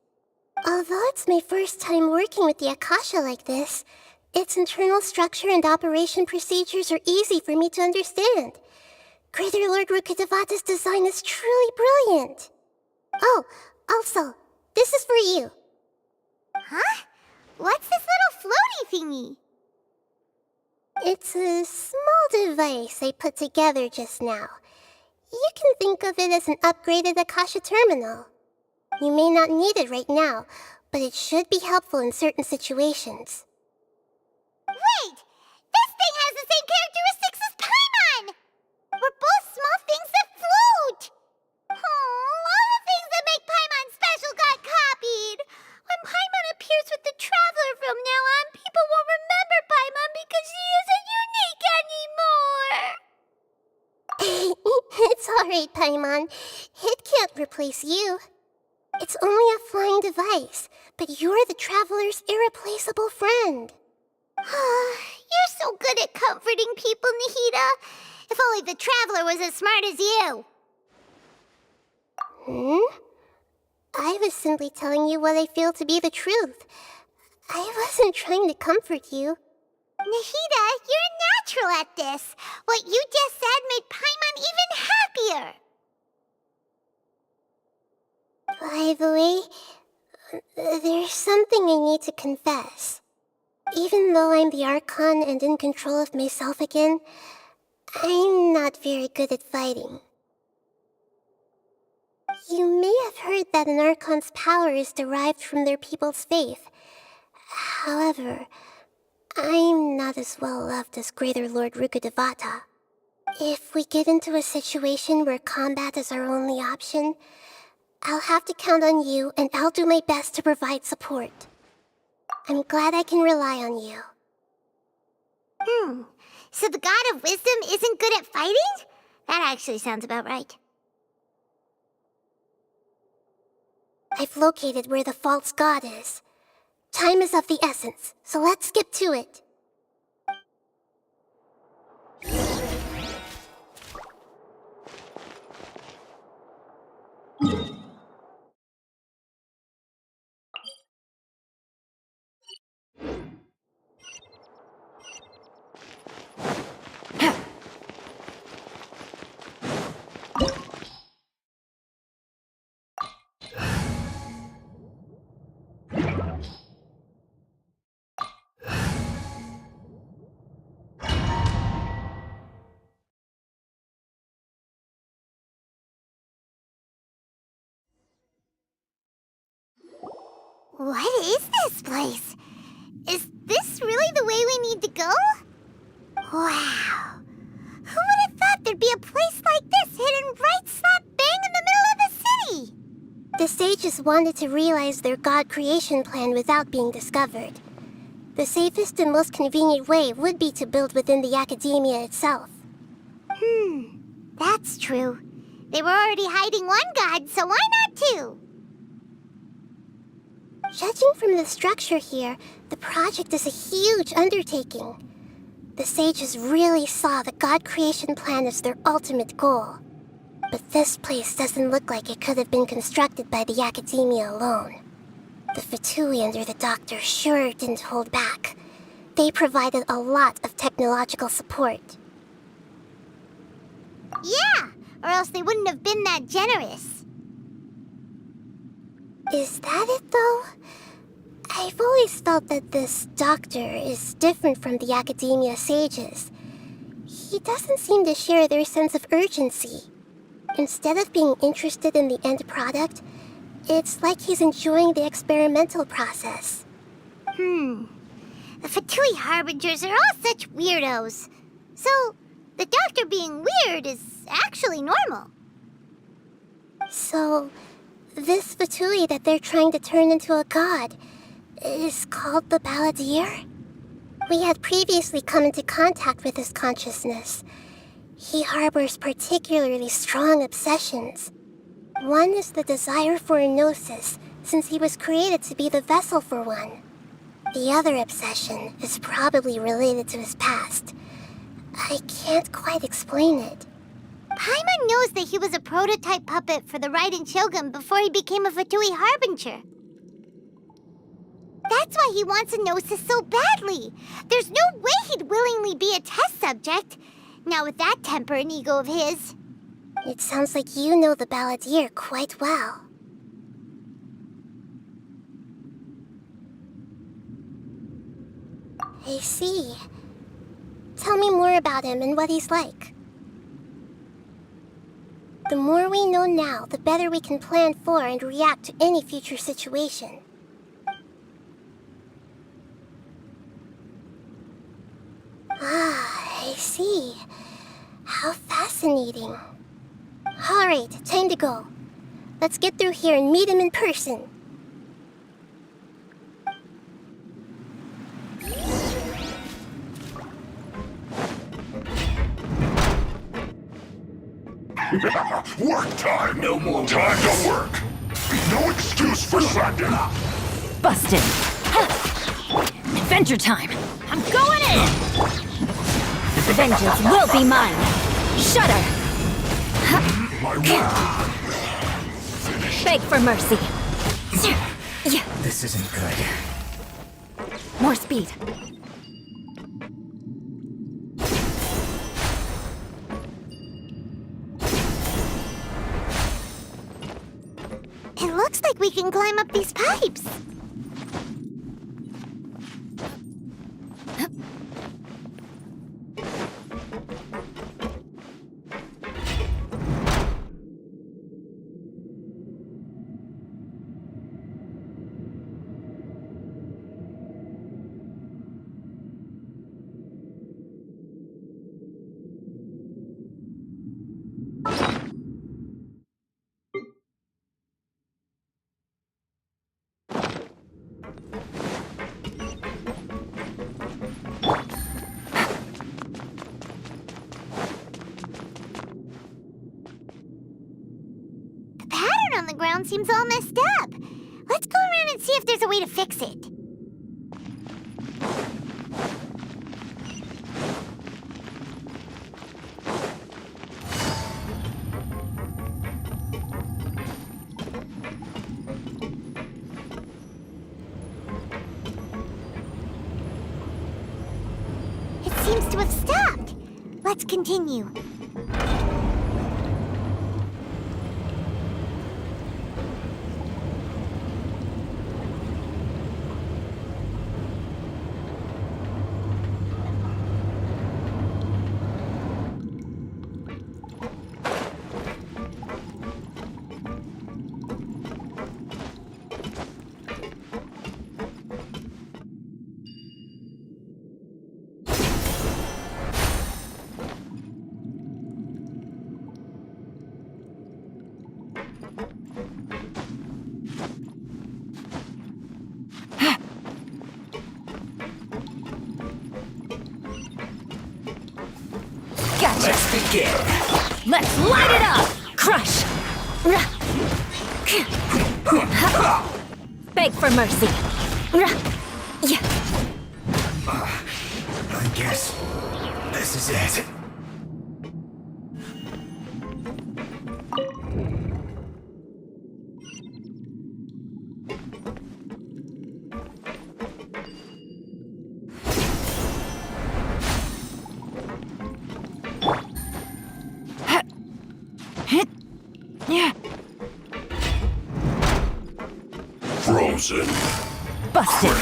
Speaker 4: Although it's my first time working with the Akasha like this, its internal structure and operation procedures are easy for me to understand. Greater Lord Rukkhadevata's design is truly brilliant. Oh, also, this is for you. Huh? What's this little floaty thingy? It's a small device I put together just now. You can think of it as an upgraded Akasha terminal. You may not need it right now, but it should be helpful in certain situations. Wait! This thing has the same characteristics as Paimon! We're both small things that float! Oh, all the things that make Paimon special got copied! When Paimon appears with the Traveler from now on, people won't remember Paimon because she isn't unique anymore! It's alright, Paimon. It can't replace you. It's only a flying device, but you're the Traveler's irreplaceable friend. You're so good at comforting people, Nahida. If only the Traveler was as smart as you. I was simply telling you what I feel to be the truth. I wasn't trying to comfort you. Nahida, you're natural at this. What you just said made Paimon even happier. By the way, there's something I need to confess. Even though I'm the Archon and in control of myself again, I'm not very good at fighting. You may have heard that an Archon's power is derived from their people's faith. However, I'm not as well loved as Greater Lord Rukkhadevata. If we get into a situation where combat is our only option, I'll have to count on you, and I'll do my best to provide support. I'm glad I can rely on you. So the God of Wisdom isn't good at fighting? That actually sounds about right. I've located where the false god is. Time is of the essence, so let's skip to it. What is this place? Is this really the way we need to go? Wow. Who would have thought there'd be a place like this hidden right slap bang in the middle of the city? The sages wanted to realize their god creation plan without being discovered. The safest and most convenient way would be to build within the academia itself. That's true. They were already hiding one god, so why not two? Judging from the structure here, the project is a huge undertaking. The sages really saw the god creation plan as their ultimate goal. But this place doesn't look like it could have been constructed by the academia alone. The Fatui under the Doctor sure didn't hold back. They provided a lot of technological support. Yeah, or else they wouldn't have been that generous. Is that it, though? I've always felt that this Doctor is different from the Academia sages. He doesn't seem to share their sense of urgency. Instead of being interested in the end product, it's like he's enjoying the experimental process. The Fatui Harbingers are all such weirdos. So, the Doctor being weird is actually normal. So, this Fatui that they're trying to turn into a god is called the Balladeer? We had previously come into contact with his consciousness. He harbors particularly strong obsessions. One is the desire for a gnosis, since he was created to be the vessel for one. The other obsession is probably related to his past. I can't quite explain it. Paimon knows that he was a prototype puppet for the Raiden Shogun before he became a Fatui Harbinger. That's why he wants a gnosis so badly. There's no way he'd willingly be a test subject. Now with that temper and ego of his. It sounds like you know the Balladeer quite well. I see. Tell me more about him and what he's like. The more we know now, the better we can plan for and react to any future situation. Ah, I see. How fascinating. Alright, time to go. Let's get through here and meet him in person.
Speaker 15: Work time! No more time to work! No excuse for slacking!
Speaker 2: Busted. Adventure time.
Speaker 21: I'm going in! Vengeance will be mine! Shudder! Beg for mercy.
Speaker 12: This isn't good.
Speaker 21: More speed.
Speaker 4: It looks like we can climb up these pipes. On the ground seems all messed up. Let's go around and see if there's a way to fix it. It seems to have stopped. Let's continue.
Speaker 21: Gotcha.
Speaker 12: Let's begin.
Speaker 21: Let's light it up! Crush! Beg for mercy.
Speaker 12: I guess this is it.
Speaker 15: Frozen.
Speaker 21: Busted.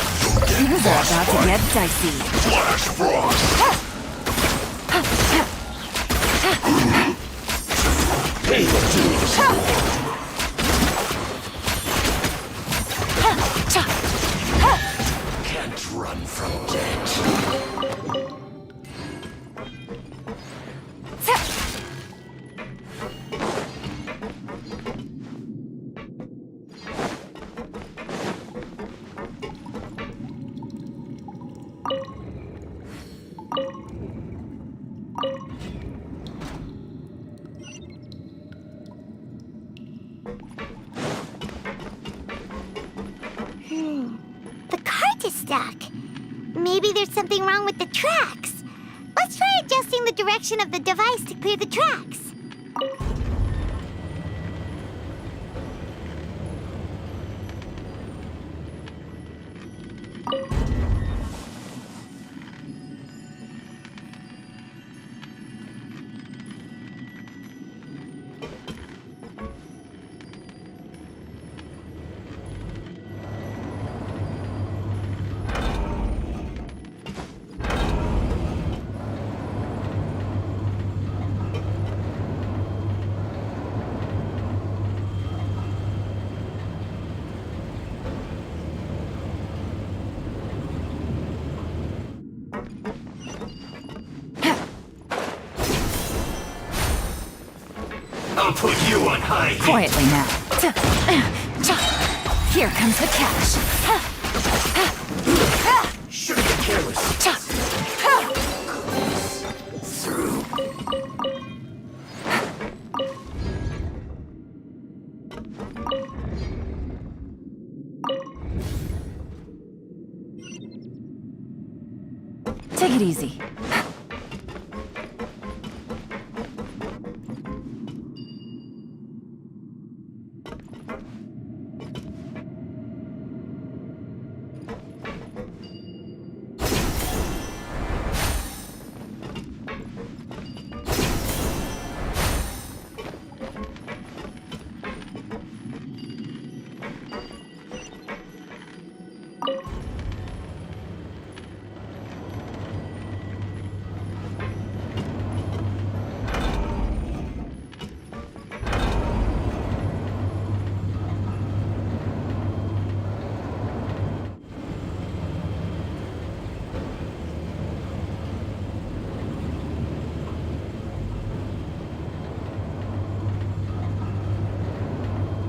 Speaker 21: Things are about to get dicey.
Speaker 15: Flash frost. Can't run from death.
Speaker 4: The cart is stuck. Maybe there's something wrong with the tracks. Let's try adjusting the direction of the device to clear the tracks.
Speaker 12: I'll put you on high.
Speaker 2: Quietly now.
Speaker 21: Here comes the catch.
Speaker 12: Shouldn't get careless. Through.
Speaker 2: Take it easy.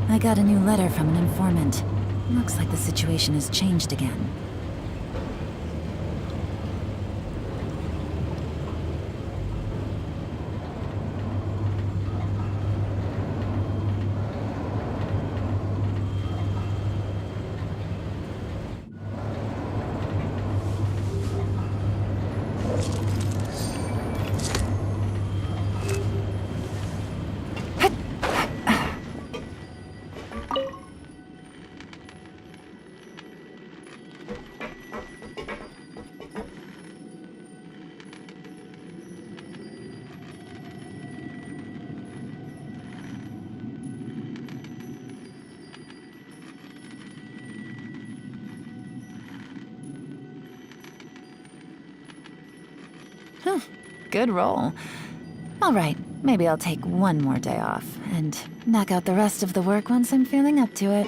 Speaker 2: I got a new letter from an informant. Looks like the situation has changed again. Good roll. All right, maybe I'll take one more day off and knock out the rest of the work once I'm feeling up to it.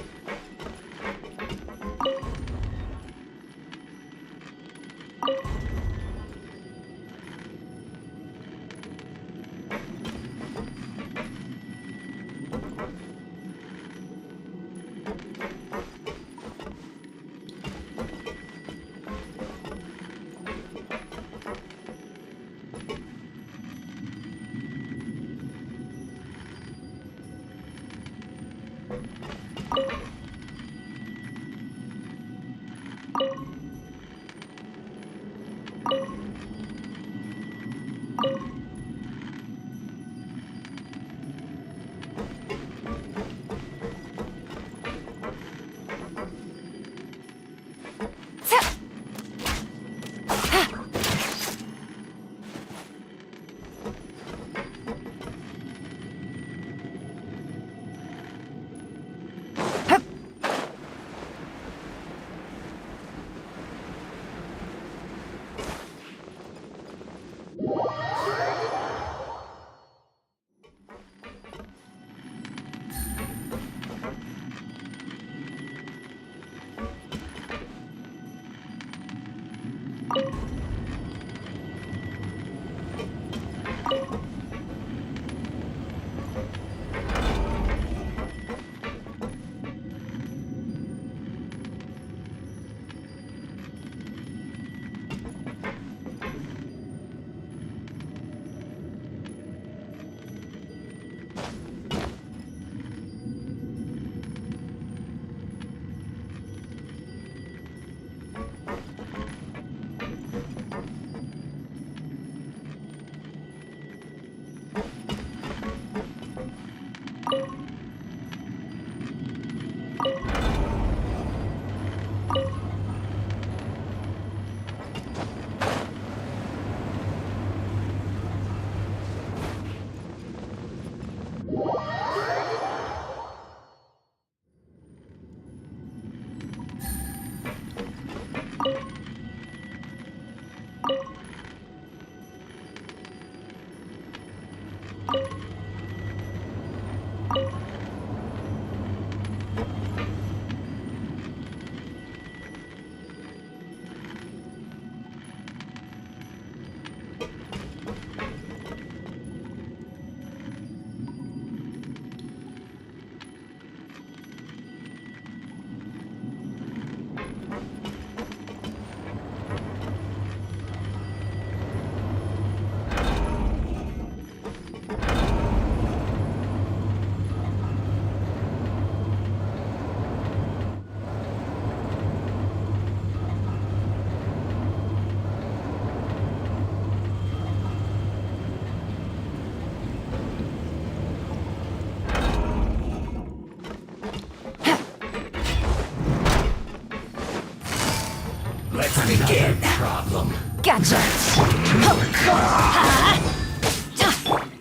Speaker 11: problem.
Speaker 2: Gotcha!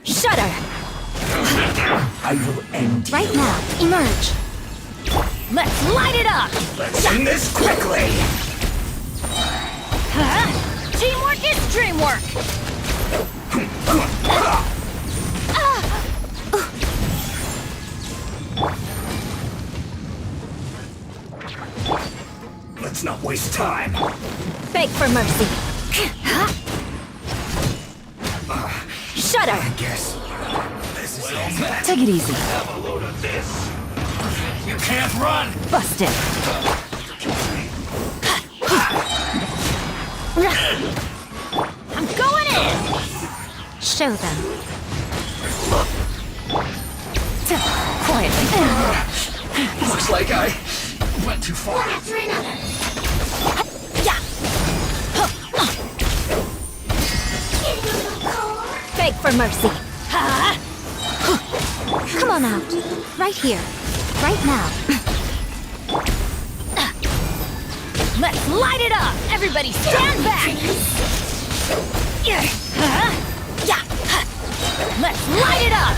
Speaker 2: Shudder!
Speaker 11: I will end you.
Speaker 2: Right now, emerge! Let's light it up!
Speaker 11: Let's end this quickly!
Speaker 2: Teamwork is dreamwork!
Speaker 11: Let's not waste time.
Speaker 2: Beg for mercy. Shudder!
Speaker 11: I guess this is it.
Speaker 2: Take it easy.
Speaker 11: Have a load of this. You can't run!
Speaker 2: Busted. I'm going in! Show them. Quietly.
Speaker 11: Looks like I went too far.
Speaker 2: Beg for mercy. Come on out. Right here. Right now. Let's light it up! Everybody stand back! Let's light it up!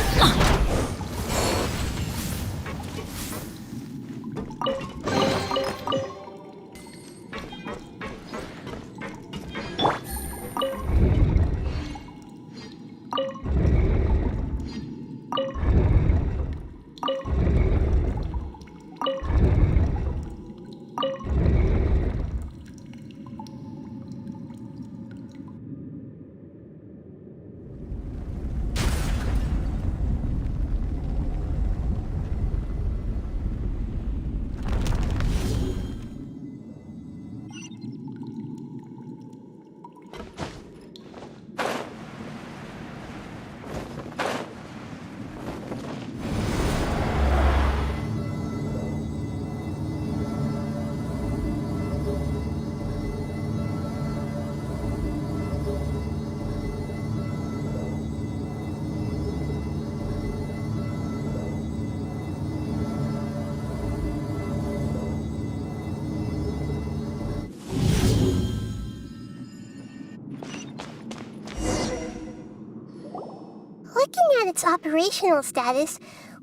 Speaker 4: Looking at its operational status,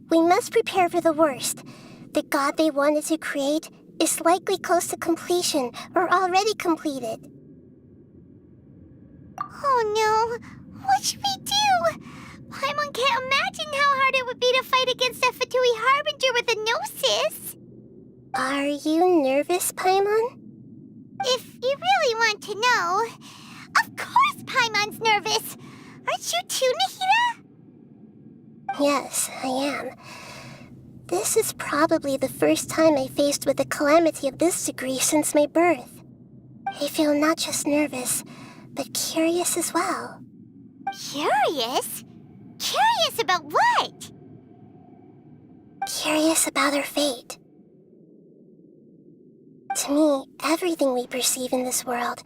Speaker 4: we must prepare for the worst. The god they wanted to create is likely close to completion or already completed. Oh no! What should we do? Paimon can't imagine how hard it would be to fight against a Fatui Harbinger with a Gnosis! Are you nervous, Paimon? If you really want to know, of course Paimon's nervous! Aren't you too, Nahida? Yes, I am. This is probably the first time I faced with a calamity of this degree since my birth. I feel not just nervous, but curious as well. Curious? Curious about what? Curious about our fate. To me, everything we perceive in this world,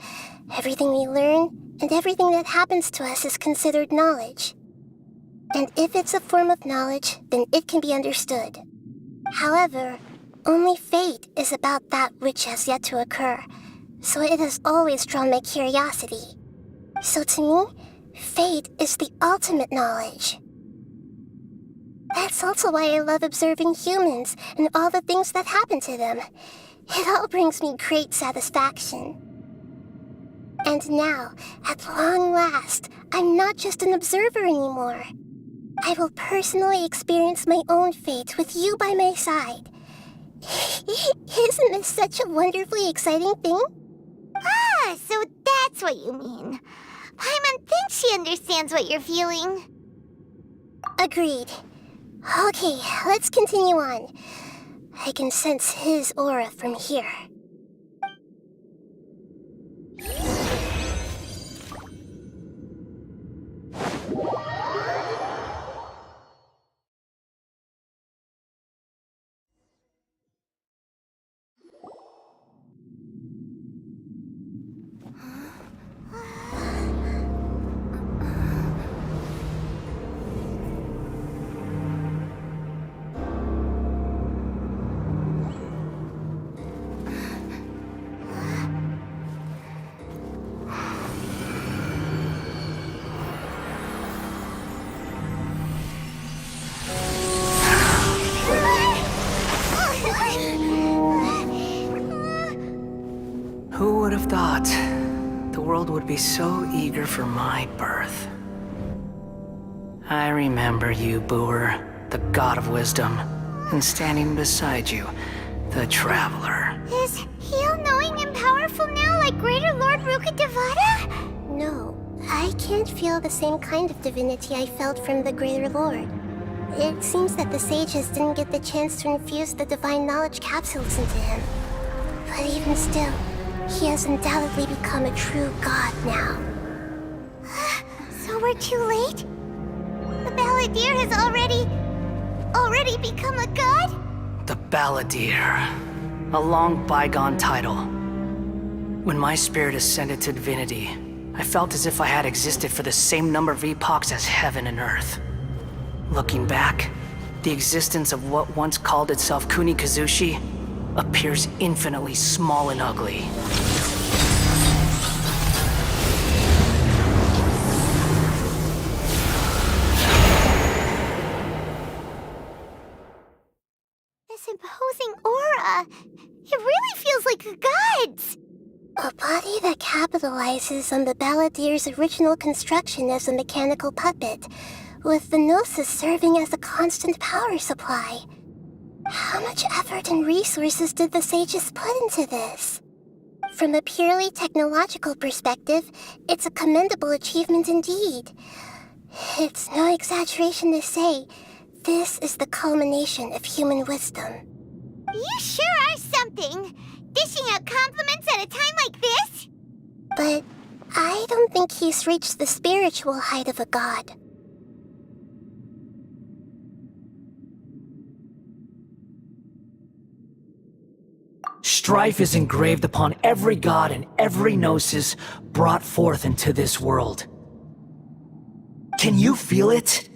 Speaker 4: everything we learn, and everything that happens to us is considered knowledge. And if it's a form of knowledge, then it can be understood. However, only fate is about that which has yet to occur, so it has always drawn my curiosity. So to me, fate is the ultimate knowledge. That's also why I love observing humans and all the things that happen to them. It all brings me great satisfaction. And now, at long last, I'm not just an observer anymore. I will personally experience my own fate with you by my side. Isn't this such a wonderfully exciting thing? Ah, so that's what you mean. Paimon thinks she understands what you're feeling. Agreed. Okay, let's continue on. I can sense his aura from here.
Speaker 17: world would be so eager for my birth. I remember you, Booer, the god of wisdom, and standing beside you, the traveler.
Speaker 4: Is he all-knowing and powerful now like Greater Lord Rukkhadevata? No, I can't feel the same kind of divinity I felt from the Greater Lord. It seems that the sages didn't get the chance to infuse the divine knowledge capsules into him. But even still, he has undoubtedly become a true god now. So we're too late? The Balladeer has already become a god?
Speaker 17: The Balladeer. A long bygone title. When my spirit ascended to divinity, I felt as if I had existed for the same number of epochs as heaven and earth. Looking back, the existence of what once called itself Kunikazushi appears infinitely small and ugly.
Speaker 4: This imposing aura, it really feels like the gods! A body that capitalizes on the Balladeer's original construction as a mechanical puppet, with the Gnosis serving as a constant power supply. How much effort and resources did the sages put into this? From a purely technological perspective, it's a commendable achievement indeed. It's no exaggeration to say, this is the culmination of human wisdom. You sure are something! Dishing out compliments at a time like this? But I don't think he's reached the spiritual height of a god.
Speaker 17: Strife is engraved upon every god and every gnosis brought forth into this world. Can you feel it?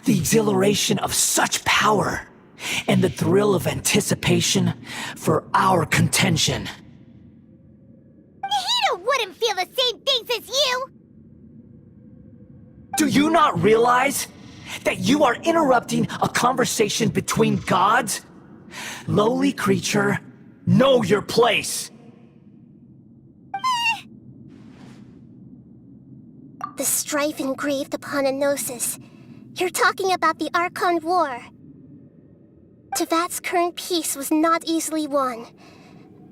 Speaker 17: The exhilaration of such power, and the thrill of anticipation for our contention.
Speaker 4: Hito wouldn't feel the same things as you!
Speaker 17: Do you not realize that you are interrupting a conversation between gods? Lowly creature, know your place!
Speaker 4: The strife engraved upon a gnosis. You're talking about the Archon War. Tevat's current peace was not easily won.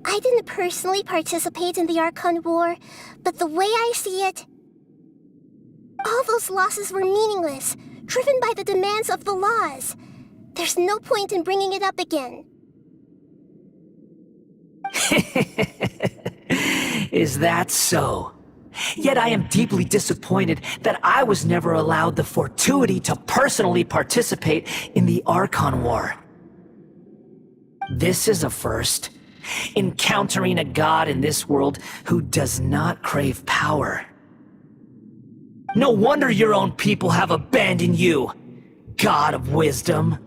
Speaker 4: I didn't personally participate in the Archon War, but the way I see it, all those losses were meaningless, driven by the demands of the laws. There's no point in bringing it up again.
Speaker 17: Is that so? Yet I am deeply disappointed that I was never allowed the fortuity to personally participate in the Archon War. This is a first. Encountering a god in this world who does not crave power. No wonder your own people have abandoned you, god of wisdom.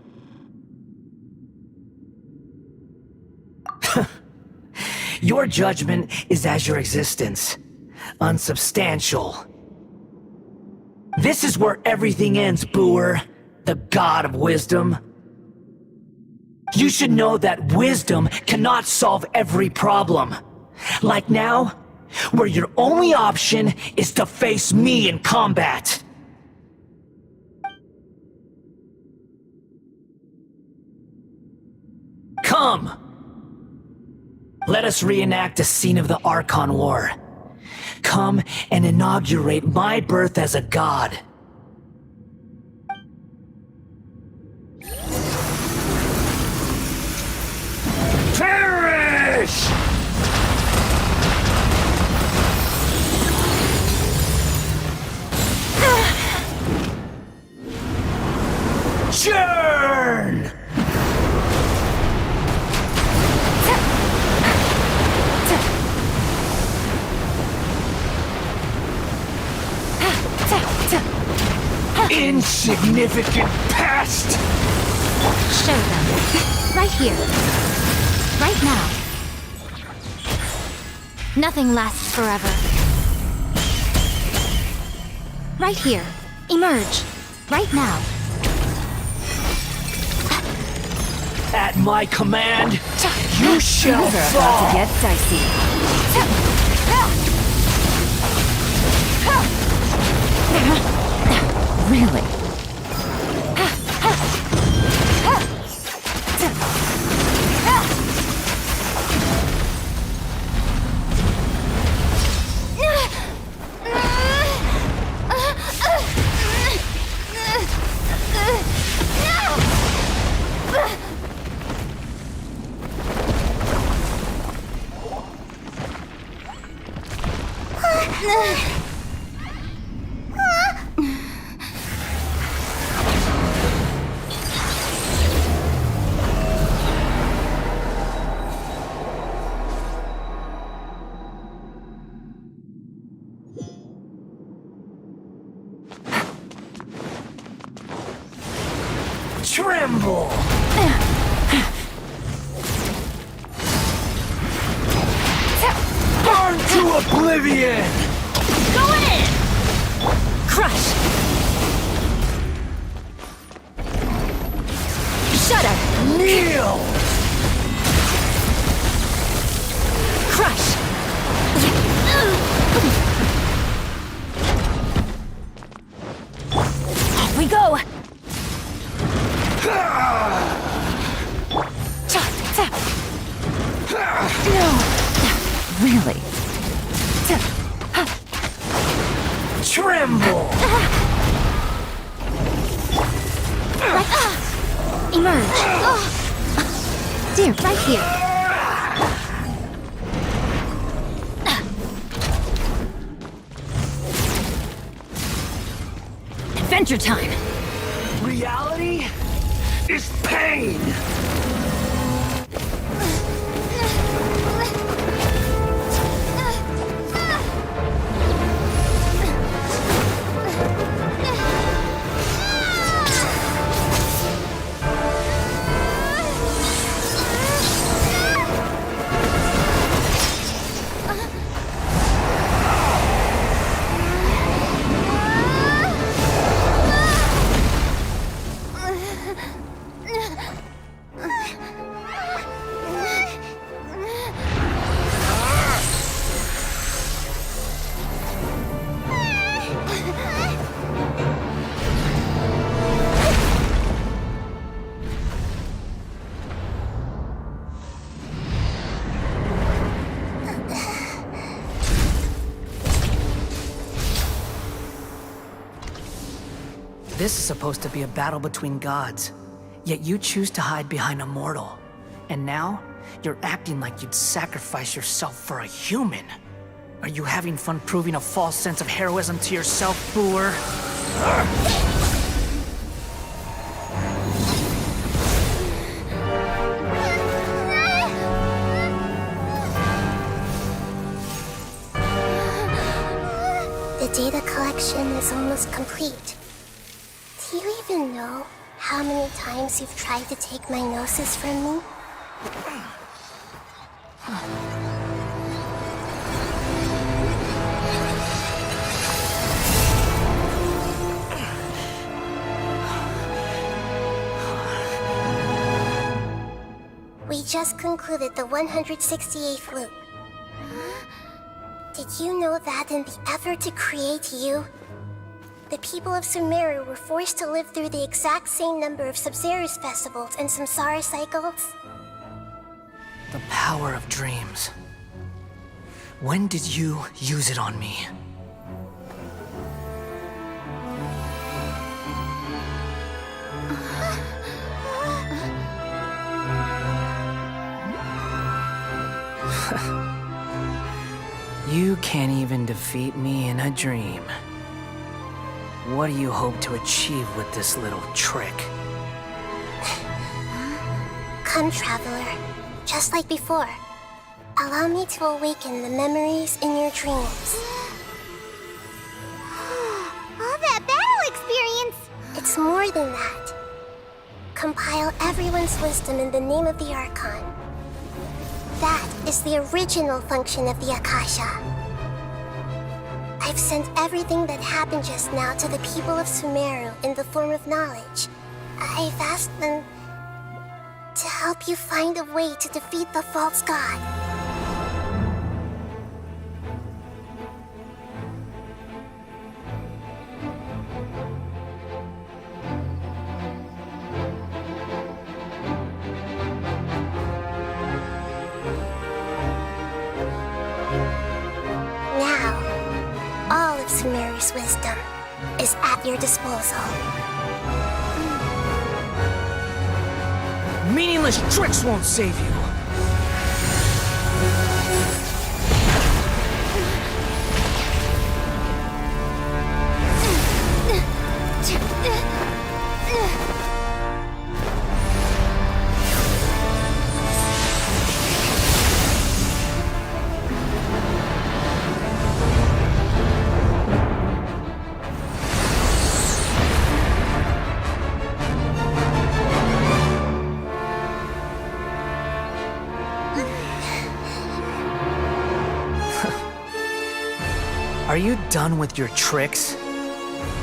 Speaker 17: Your judgment is as your existence, unsubstantial. This is where everything ends, Booer, the god of wisdom. You should know that wisdom cannot solve every problem. Like now, where your only option is to face me in combat. Come! Let us reenact a scene of the Archon War. Come and inaugurate my birth as a god. Perish! Churn! Insignificant pest!
Speaker 21: Show them. Right here. Right now. Nothing lasts forever. Right here. Emerge. Right now.
Speaker 17: At my command, you shall
Speaker 21: Things are
Speaker 17: fall!
Speaker 21: about to get dicey.
Speaker 2: Really?
Speaker 19: Tremble! Burn to oblivion!
Speaker 21: Going in!
Speaker 2: Crush! Shudder!
Speaker 19: Kneel!
Speaker 2: Crush! Off we go! No! Really?
Speaker 19: Tremble!
Speaker 21: Emerge. Dear, right here.
Speaker 2: Adventure time!
Speaker 19: Reality is pain!
Speaker 17: This is supposed to be a battle between gods, yet you choose to hide behind a mortal. And now, you're acting like you'd sacrifice yourself for a human. Are you having fun proving a false sense of heroism to yourself, Booer?
Speaker 4: The data collection is almost complete. Do you even know how many times you've tried to take my gnosis from me? We just concluded the 168th loop. Did you know that in the effort to create you, the people of Sumeru were forced to live through the exact same number of Sub-Zerus festivals and Samsara cycles?
Speaker 17: The power of dreams. When did you use it on me? You can't even defeat me in a dream. What do you hope to achieve with this little trick?
Speaker 4: Come, Traveler. Just like before. Allow me to awaken the memories in your dreams.
Speaker 21: All that battle experience!
Speaker 4: It's more than that. Compile everyone's wisdom in the name of the Archon. That is the original function of the Akasha. I've sent everything that happened just now to the people of Sumeru in the form of knowledge. I've asked them to help you find a way to defeat the false god. mercenary's wisdom is at your disposal.
Speaker 17: Meaningless tricks won't save you. Are you done with your tricks?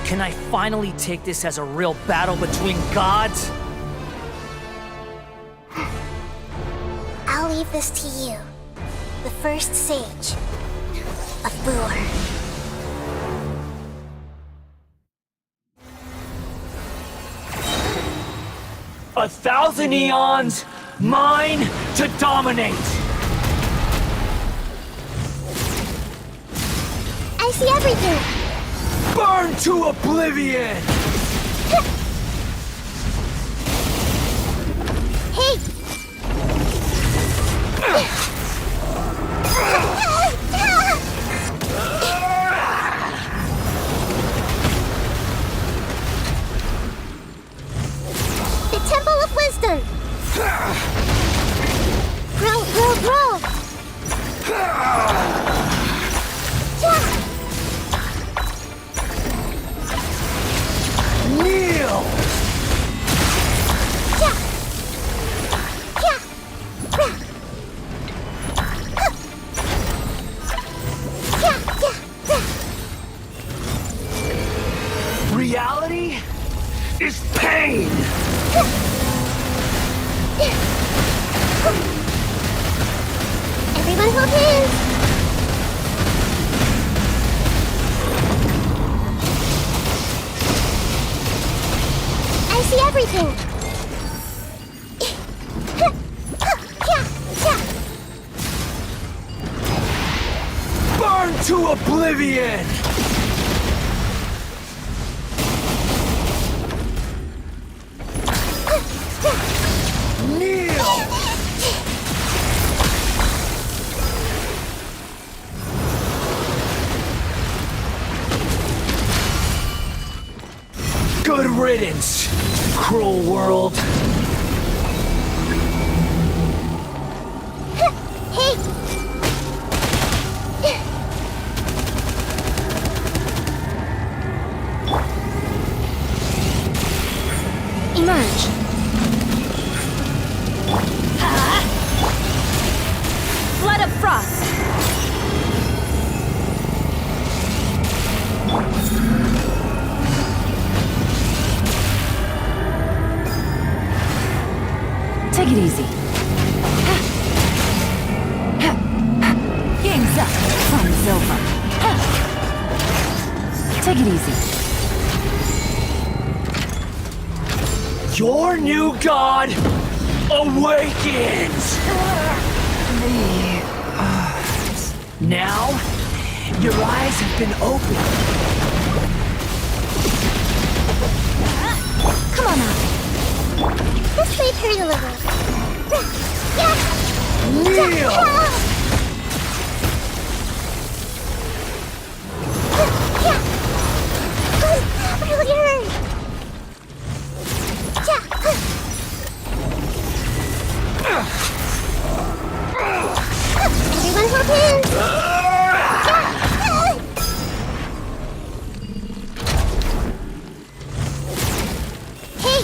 Speaker 17: Can I finally take this as a real battle between gods?
Speaker 4: I'll leave this to you, the first sage of Boor.
Speaker 17: 1,000 eons, mine to dominate!
Speaker 4: I see everything!
Speaker 17: Burn to oblivion!
Speaker 4: Hey! The Temple of Wisdom! Grow, grow, grow!
Speaker 17: Kneel! Reality is pain!
Speaker 4: Everyone hold hands! I see everything!
Speaker 17: Burn to oblivion! Kneel! Good riddance, cruel world.
Speaker 4: Hey!
Speaker 21: Emerge. Flood of frost.
Speaker 2: Take it easy. Game's up. Fun's over. Take it easy.
Speaker 17: Your new god awakens! Now, your eyes have been opened.
Speaker 4: Come on now. Let's wait her a little.
Speaker 17: Kneel!
Speaker 4: Earlier! Everyone hold hands! Hey!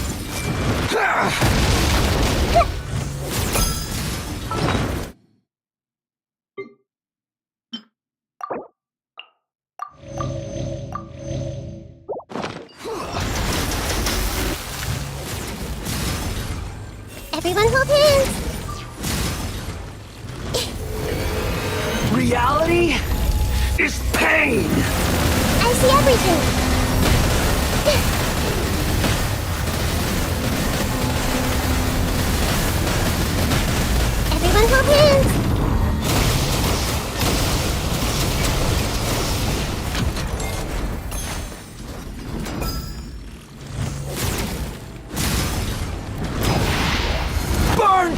Speaker 4: Everyone hold hands!
Speaker 17: Reality is pain!
Speaker 4: I see everything! Everyone hold hands!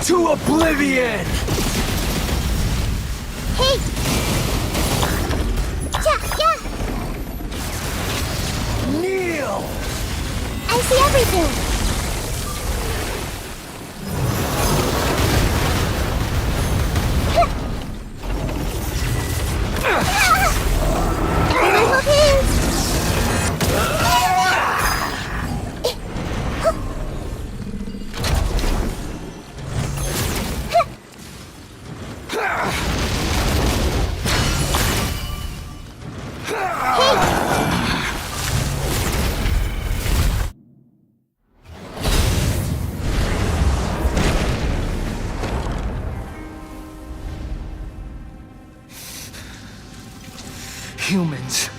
Speaker 16: To oblivion!
Speaker 4: Hey! Yeah!
Speaker 16: Kneel!
Speaker 4: I see everything! Little things!
Speaker 14: Humans.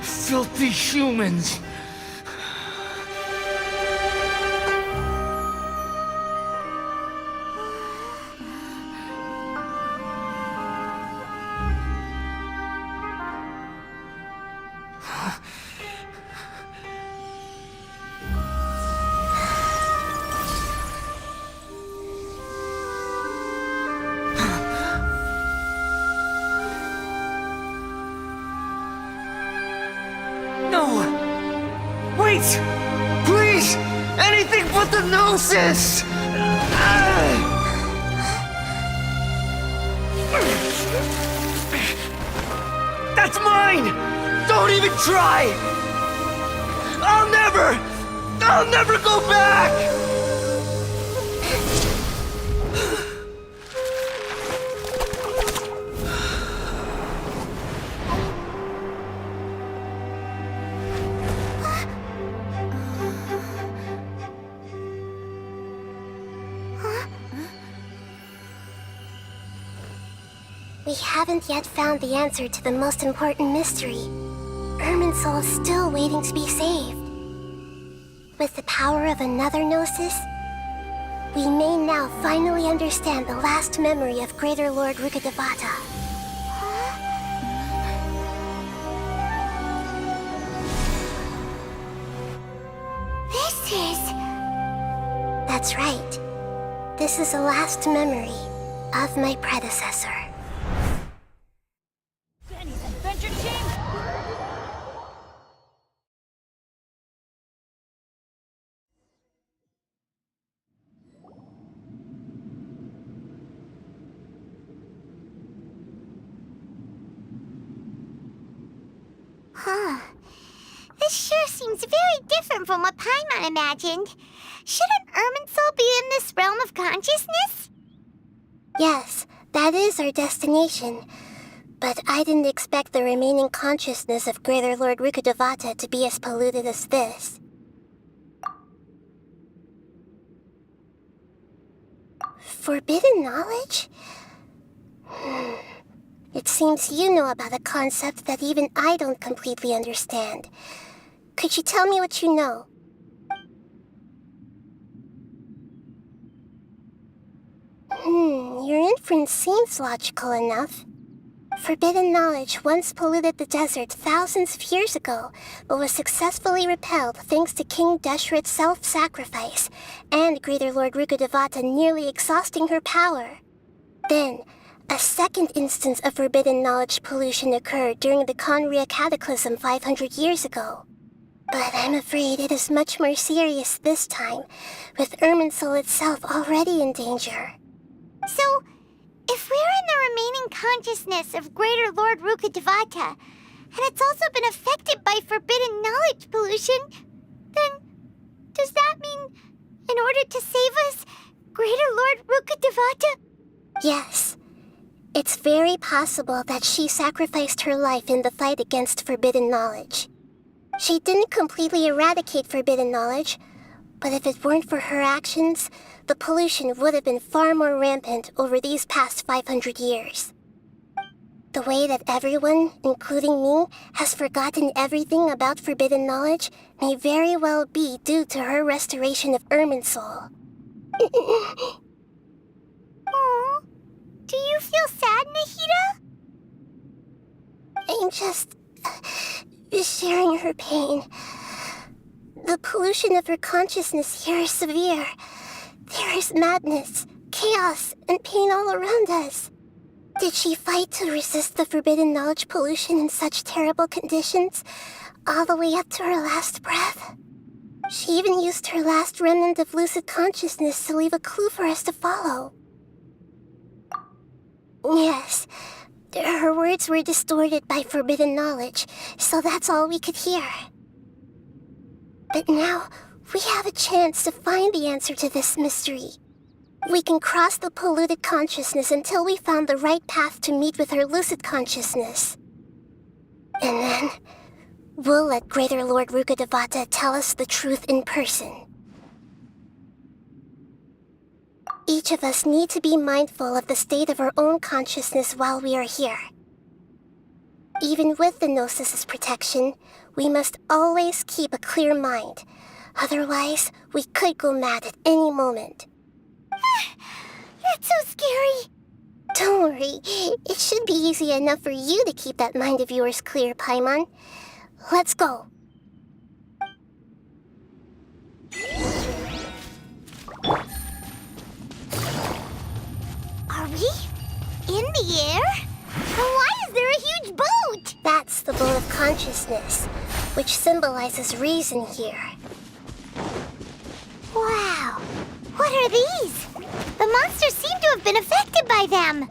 Speaker 14: Filthy humans. Wait! Please! Anything but the Gnosis! That's mine! Don't even try! I'll never go back!
Speaker 4: We haven't yet found the answer to the most important mystery. Irminsul is still waiting to be saved. With the power of another Gnosis, we may now finally understand the last memory of Greater Lord Rukkhadevata. That's right. This is the last memory of my predecessor. Huh. This sure seems very different from what Paimon imagined. Shouldn't Irminsul be in this realm of consciousness? Yes, that is our destination. But I didn't expect the remaining consciousness of Greater Lord Rukkhadevata to be as polluted as this. Forbidden knowledge? It seems you know about a concept that even I don't completely understand. Could you tell me what you know? Your inference seems logical enough. Forbidden knowledge once polluted the desert thousands of years ago, but was successfully repelled thanks to King Deshret's self-sacrifice, and Greater Lord Rukkhadevata nearly exhausting her power. Then, a second instance of forbidden knowledge pollution occurred during the Conria Cataclysm 500 years ago. But I'm afraid it is much more serious this time, with Irminsul itself already in danger. So, if we're in the remaining consciousness of Greater Lord Rukkhadevata, and it's also been affected by forbidden knowledge pollution, then does that mean, in order to save us, Greater Lord Rukkhadevata? Yes. It's very possible that she sacrificed her life in the fight against forbidden knowledge. She didn't completely eradicate forbidden knowledge, but if it weren't for her actions, the pollution would have been far more rampant over these past 500 years. The way that everyone, including me, has forgotten everything about forbidden knowledge may very well be due to her restoration of Irminsul. Aww. Do you feel sad, Nahida? I'm just sharing her pain. The pollution of her consciousness here is severe. There is madness, chaos, and pain all around us. Did she fight to resist the forbidden knowledge pollution in such terrible conditions, all the way up to her last breath? She even used her last remnant of lucid consciousness to leave a clue for us to follow. Yes, her words were distorted by forbidden knowledge, so that's all we could hear. But now, we have a chance to find the answer to this mystery. We can cross the polluted consciousness until we found the right path to meet with her lucid consciousness. And then, we'll let Greater Lord Rukkhadevata tell us the truth in person. Each of us need to be mindful of the state of our own consciousness while we are here. Even with the Gnosis' protection, we must always keep a clear mind. Otherwise, we could go mad at any moment. That's so scary. Don't worry. It should be easy enough for you to keep that mind of yours clear, Paimon. Let's go. Are we in the air? Why is there a huge boat? That's the boat of consciousness, which symbolizes reason here. Wow! What are these? The monsters seem to have been affected by them.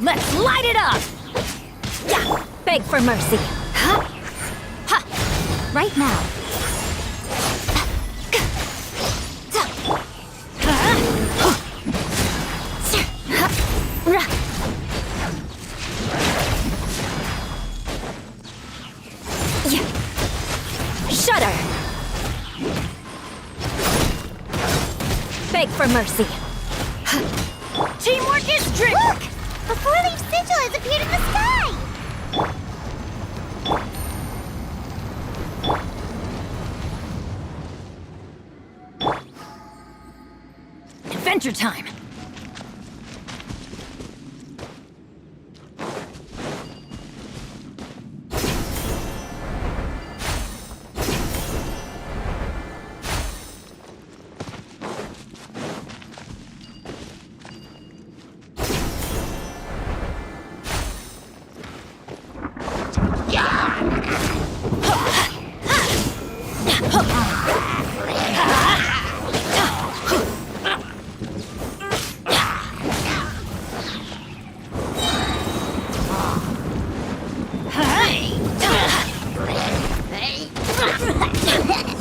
Speaker 21: Let's light it up! Yeah, beg for mercy. Huh? Ha! Right now. Shudder! Beg for mercy. Teamwork is trick!
Speaker 4: Look! A four-leaf sigil has appeared in the sky!
Speaker 21: Adventure time!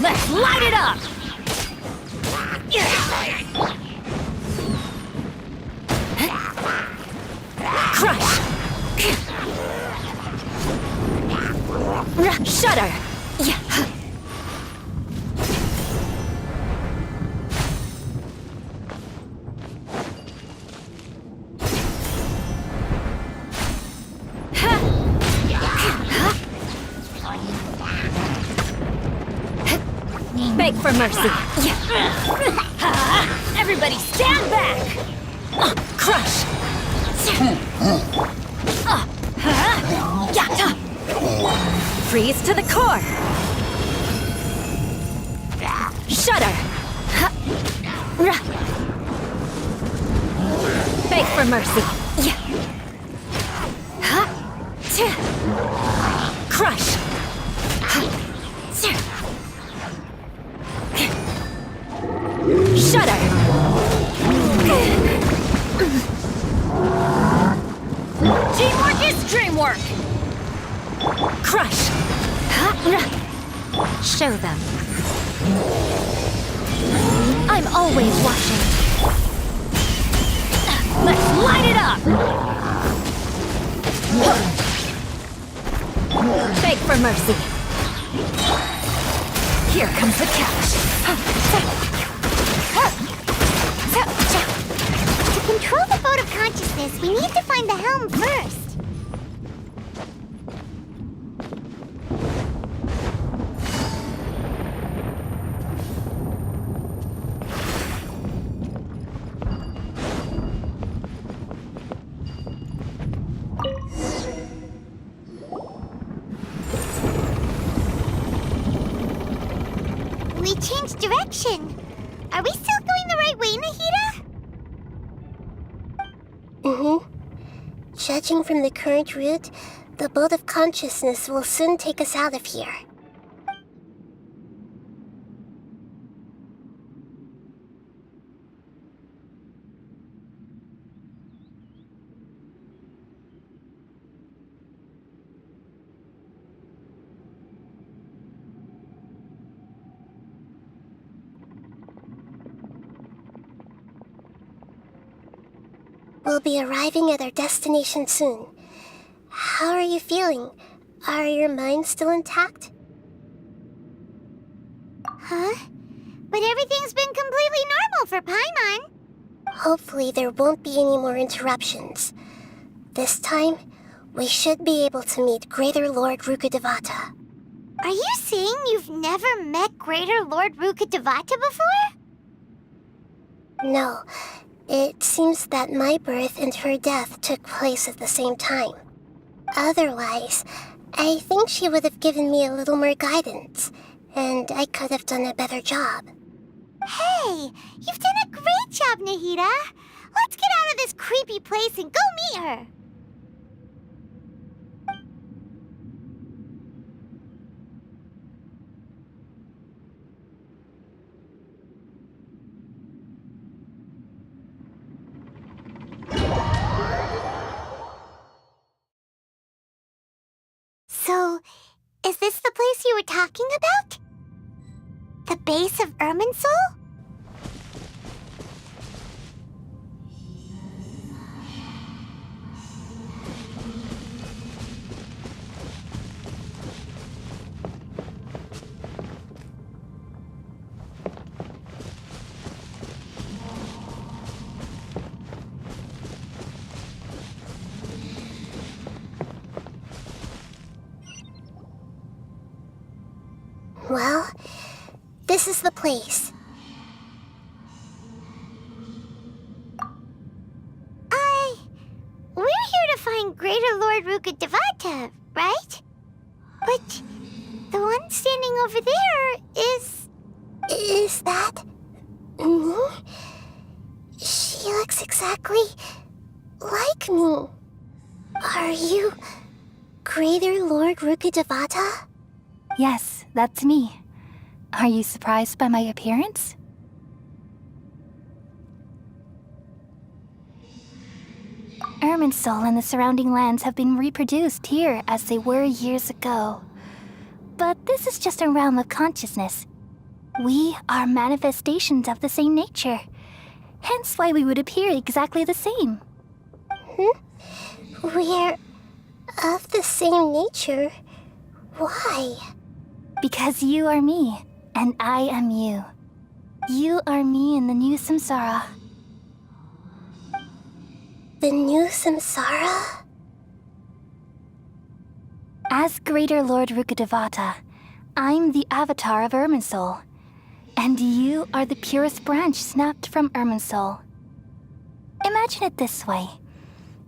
Speaker 21: Let's light it up! Crush! Shudder! Beg for mercy. Everybody stand back! Crush! Freeze to the core! Shudder! for mercy. Yeah. Huh. Tch. Crush. Huh. Tch. Shudder. Teamwork is dreamwork. Crush. Show them. I'm always watching. Let's light it up! Beg for mercy. Here comes the catch.
Speaker 4: To control the boat of consciousness, we need to find the helm first. We changed direction. Are we still going the right way, Nahida? Judging from the current route, the boat of consciousness will soon take us out of here. We'll be arriving at our destination soon. How are you feeling? Are your minds still intact? Huh? But everything's been completely normal for Paimon. Hopefully there won't be any more interruptions. This time, we should be able to meet Greater Lord Rukkhadevata. Are you saying you've never met Greater Lord Rukkhadevata before? No. It seems that my birth and her death took place at the same time. Otherwise, I think she would have given me a little more guidance, and I could have done a better job. Hey, you've done a great job, Nahida. Let's get out of this creepy place and go meet her. So, is this the place you were talking about? The base of Irminsul? Well, this is the place. We're here to find Greater Lord Rukkhadevata, right? But the one standing over there is... Is that... me? She looks exactly like me. Are you Greater Lord Rukkhadevata?
Speaker 21: Yes, that's me. Are you surprised by my appearance? Irminsul and the surrounding lands have been reproduced here as they were years ago. But this is just a realm of consciousness. We are manifestations of the same nature. Hence why we would appear exactly the same.
Speaker 4: We're of the same nature? Why?
Speaker 21: Because you are me, and I am you. You are me in the new samsara.
Speaker 4: The new samsara?
Speaker 21: As Greater Lord Rukkhadevata, I'm the avatar of Irminsul. And you are the purest branch snapped from Irminsul. Imagine it this way.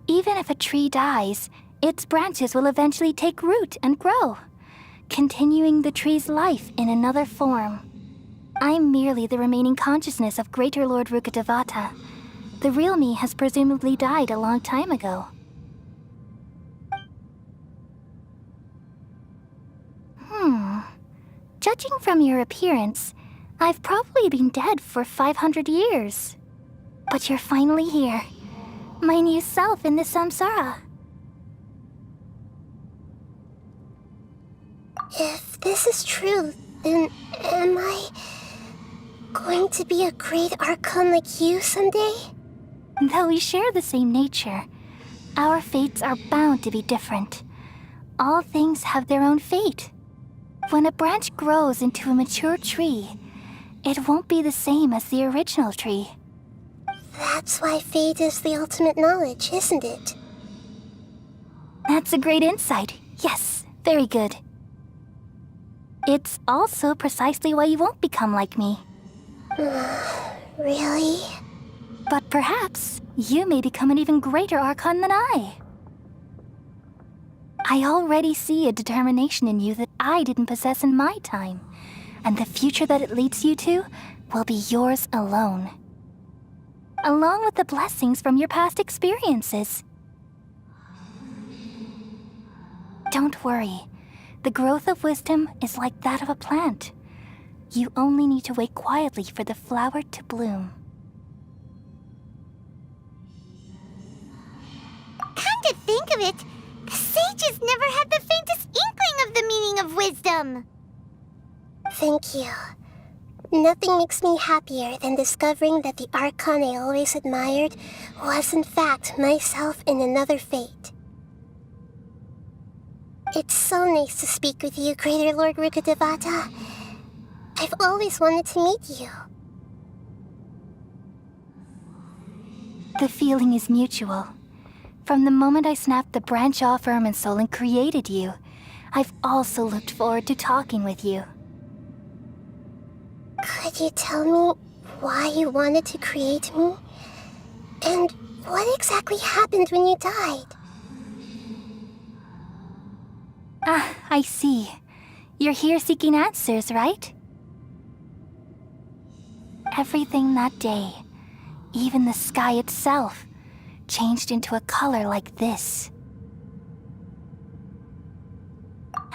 Speaker 21: Even if a tree dies, its branches will eventually take root and grow, continuing the tree's life in another form. I'm merely the remaining consciousness of Greater Lord Rukkhadevata, The real me has presumably died a long time ago. Judging from your appearance, I've probably been dead for 500 years. But you're finally here. My new self in the samsara.
Speaker 4: If this is true, then am I going to be a great Archon like you someday?
Speaker 21: Though we share the same nature, our fates are bound to be different. All things have their own fate. When a branch grows into a mature tree, it won't be the same as the original tree.
Speaker 4: That's why fate is the ultimate knowledge, isn't it?
Speaker 21: That's a great insight. Yes, very good. It's also precisely why you won't become like me.
Speaker 4: Really?
Speaker 21: But perhaps you may become an even greater Archon than I. I already see a determination in you that I didn't possess in my time, and the future that it leads you to will be yours alone. Along with the blessings from your past experiences. Don't worry. The growth of wisdom is like that of a plant. You only need to wait quietly for the flower to bloom.
Speaker 4: Come to think of it, the sages never had the faintest inkling of the meaning of wisdom. Thank you. Nothing makes me happier than discovering that the Archon I always admired was in fact myself in another fate. It's so nice to speak with you, Greater Lord Rukkhadevata. I've always wanted to meet you.
Speaker 21: The feeling is mutual. From the moment I snapped the branch off Irminsul and created you, I've also looked forward to talking with you.
Speaker 4: Could you tell me why you wanted to create me? And what exactly happened when you died?
Speaker 21: Ah, I see. You're here seeking answers, right? Everything that day, even the sky itself, changed into a color like this.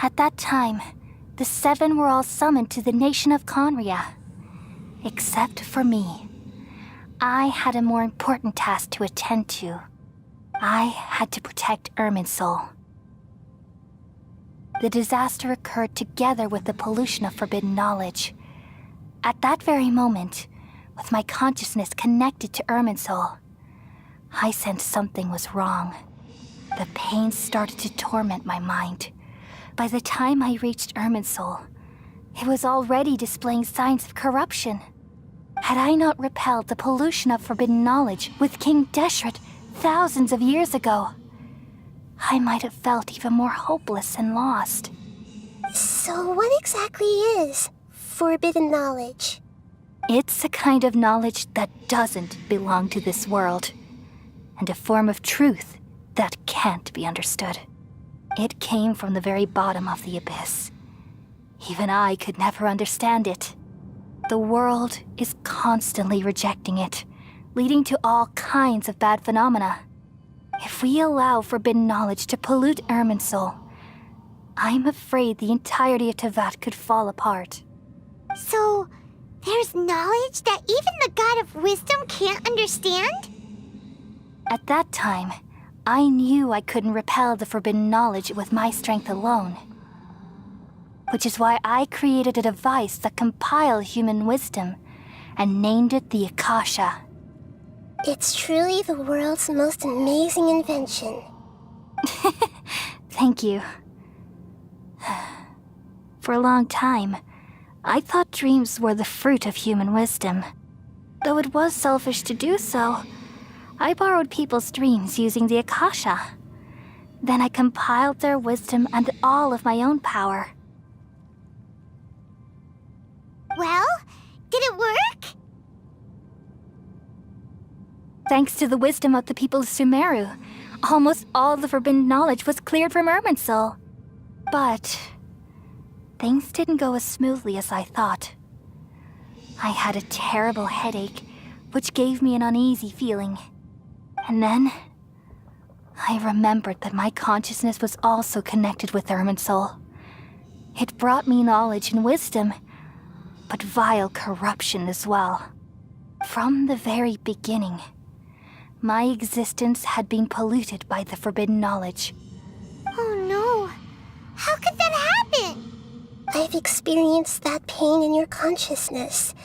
Speaker 21: At that time, the seven were all summoned to the nation of Conria. Except for me. I had a more important task to attend to. I had to protect Irminsul. The disaster occurred together with the pollution of forbidden knowledge. At that very moment, with my consciousness connected to Irminsul, I sensed something was wrong. The pain started to torment my mind. By the time I reached Irminsul, it was already displaying signs of corruption. Had I not repelled the pollution of forbidden knowledge with King Deshret thousands of years ago, I might have felt even more hopeless and lost.
Speaker 4: So what exactly is forbidden knowledge?
Speaker 21: It's a kind of knowledge that doesn't belong to this world, and a form of truth that can't be understood. It came from the very bottom of the abyss. Even I could never understand it. The world is constantly rejecting it, leading to all kinds of bad phenomena. If we allow forbidden knowledge to pollute Irminsul, I'm afraid the entirety of Tevat could fall apart.
Speaker 4: So, there's knowledge that even the God of Wisdom can't understand?
Speaker 21: At that time, I knew I couldn't repel the forbidden knowledge with my strength alone. Which is why I created a device that compiled human wisdom and named it the Akasha.
Speaker 4: It's truly the world's most amazing invention.
Speaker 21: Thank you. For a long time, I thought dreams were the fruit of human wisdom. Though it was selfish to do so, I borrowed people's dreams using the Akasha. Then I compiled their wisdom and all of my own power.
Speaker 4: Well, did it work?
Speaker 21: Thanks to the wisdom of the people of Sumeru, almost all the forbidden knowledge was cleared from Irminsul. But things didn't go as smoothly as I thought. I had a terrible headache, which gave me an uneasy feeling. And then, I remembered that my consciousness was also connected with Irminsul. It brought me knowledge and wisdom, but vile corruption as well. From the very beginning, my existence had been polluted by the forbidden knowledge.
Speaker 4: Oh no! How could that happen? I've experienced that pain in your consciousness.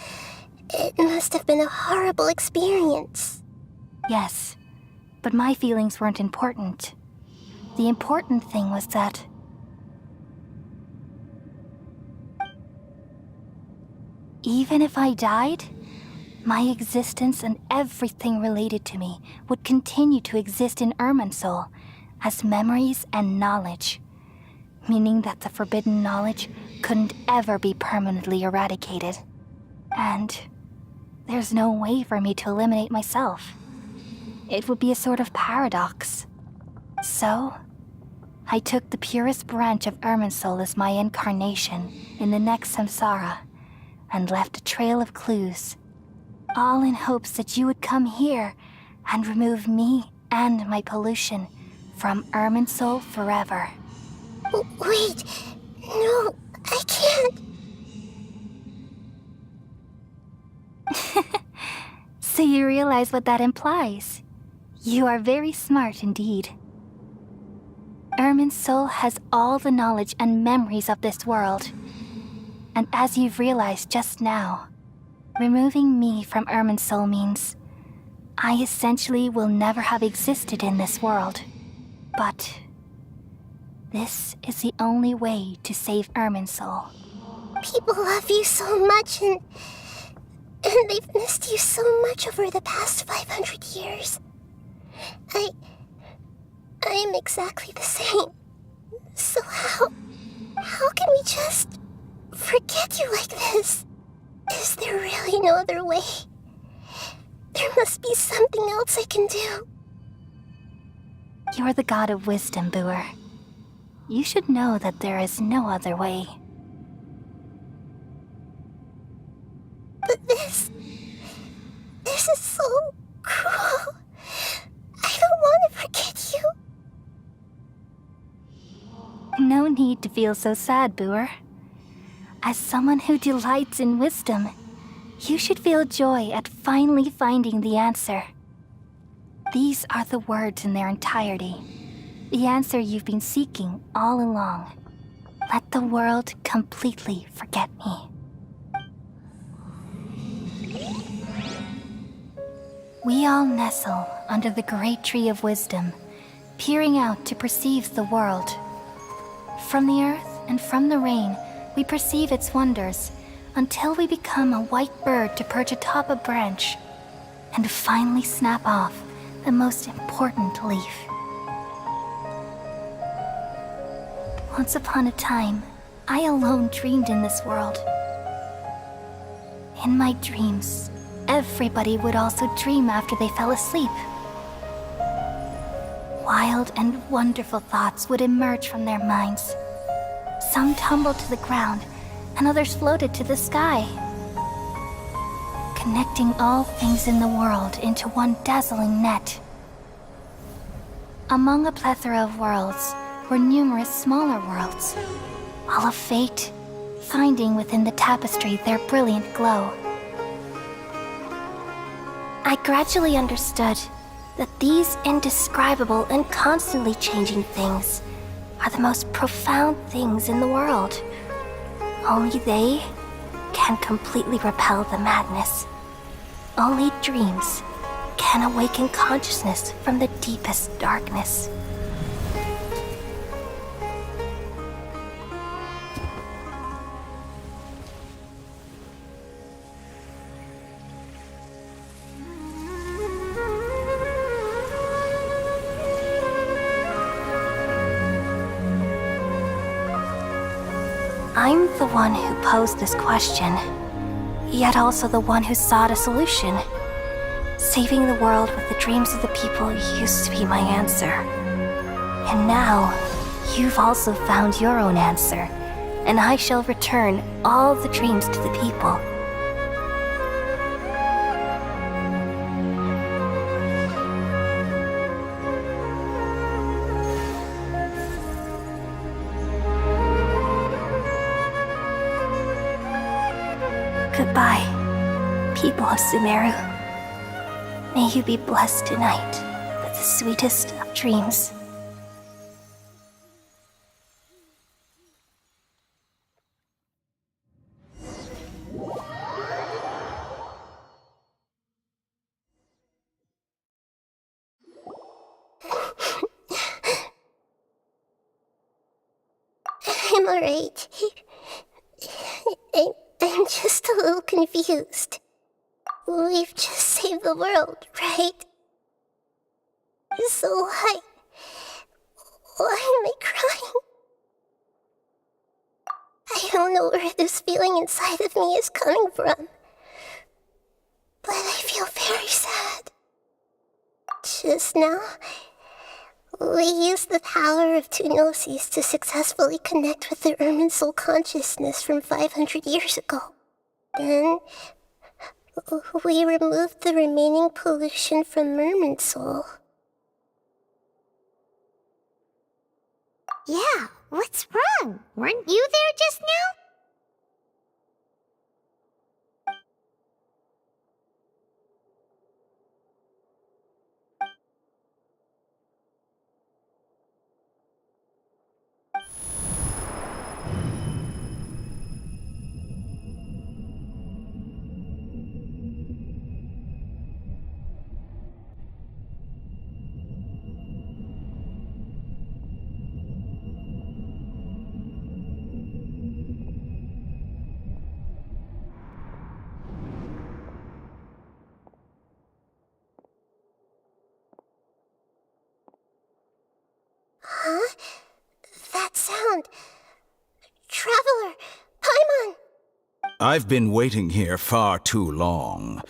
Speaker 4: It must have been a horrible experience.
Speaker 21: Yes, but my feelings weren't important. The important thing was that even if I died, my existence and everything related to me would continue to exist in Irminsul as memories and knowledge, meaning that the forbidden knowledge couldn't ever be permanently eradicated. And there's no way for me to eliminate myself. It would be a sort of paradox. So, I took the purest branch of Irminsul as my incarnation in the next samsara and left a trail of clues, all in hopes that you would come here and remove me and my pollution from Irminsul forever.
Speaker 4: Wait, no, I can't.
Speaker 21: So you realize what that implies. You are very smart indeed. Irminsul has all the knowledge and memories of this world. And as you've realized just now, removing me from Irminsul means I essentially will never have existed in this world. But this is the only way to save Irminsul.
Speaker 4: People love you so much, and they've missed you so much over the past 500 years. I am exactly the same. So how can we just forget you like this? Is there really no other way? There must be something else I can do.
Speaker 21: You're the god of wisdom, Booer. You should know that there is no other way.
Speaker 4: But this is so cruel. I don't want to forget you.
Speaker 21: No need to feel so sad, Booer. As someone who delights in wisdom, you should feel joy at finally finding the answer. These are the words in their entirety. The answer you've been seeking all along. Let the world completely forget me. We all nestle under the great tree of wisdom, peering out to perceive the world. From the earth and from the rain, we perceive its wonders until we become a white bird to perch atop a branch and finally snap off the most important leaf. Once upon a time, I alone dreamed in this world. In my dreams, everybody would also dream after they fell asleep. Wild and wonderful thoughts would emerge from their minds. Some tumbled to the ground, and others floated to the sky, connecting all things in the world into one dazzling net. Among a plethora of worlds were numerous smaller worlds, all of fate, finding within the tapestry their brilliant glow. I gradually understood that these indescribable and constantly changing things are the most profound things in the world. Only they can completely repel the madness. Only dreams can awaken consciousness from the deepest darkness. I'm the one who posed this question, yet also the one who sought a solution. Saving the world with the dreams of the people used to be my answer. And now, you've also found your own answer, and I shall return all the dreams to the people. Goodbye, people of Sumeru. May you be blessed tonight with the sweetest of dreams.
Speaker 4: I'm alright. I'm just a little confused. We've just saved the world, right? So why am I crying? I don't know where this feeling inside of me is coming from, but I feel very sad. Just now, we used the power of two gnosis to successfully connect with the Ermin soul consciousness from 500 years ago. Then, we removed the remaining pollution from Merman soul. Yeah, what's wrong? Weren't you there just now? Huh? That sound. Traveler! Paimon!
Speaker 9: I've been waiting here far too long.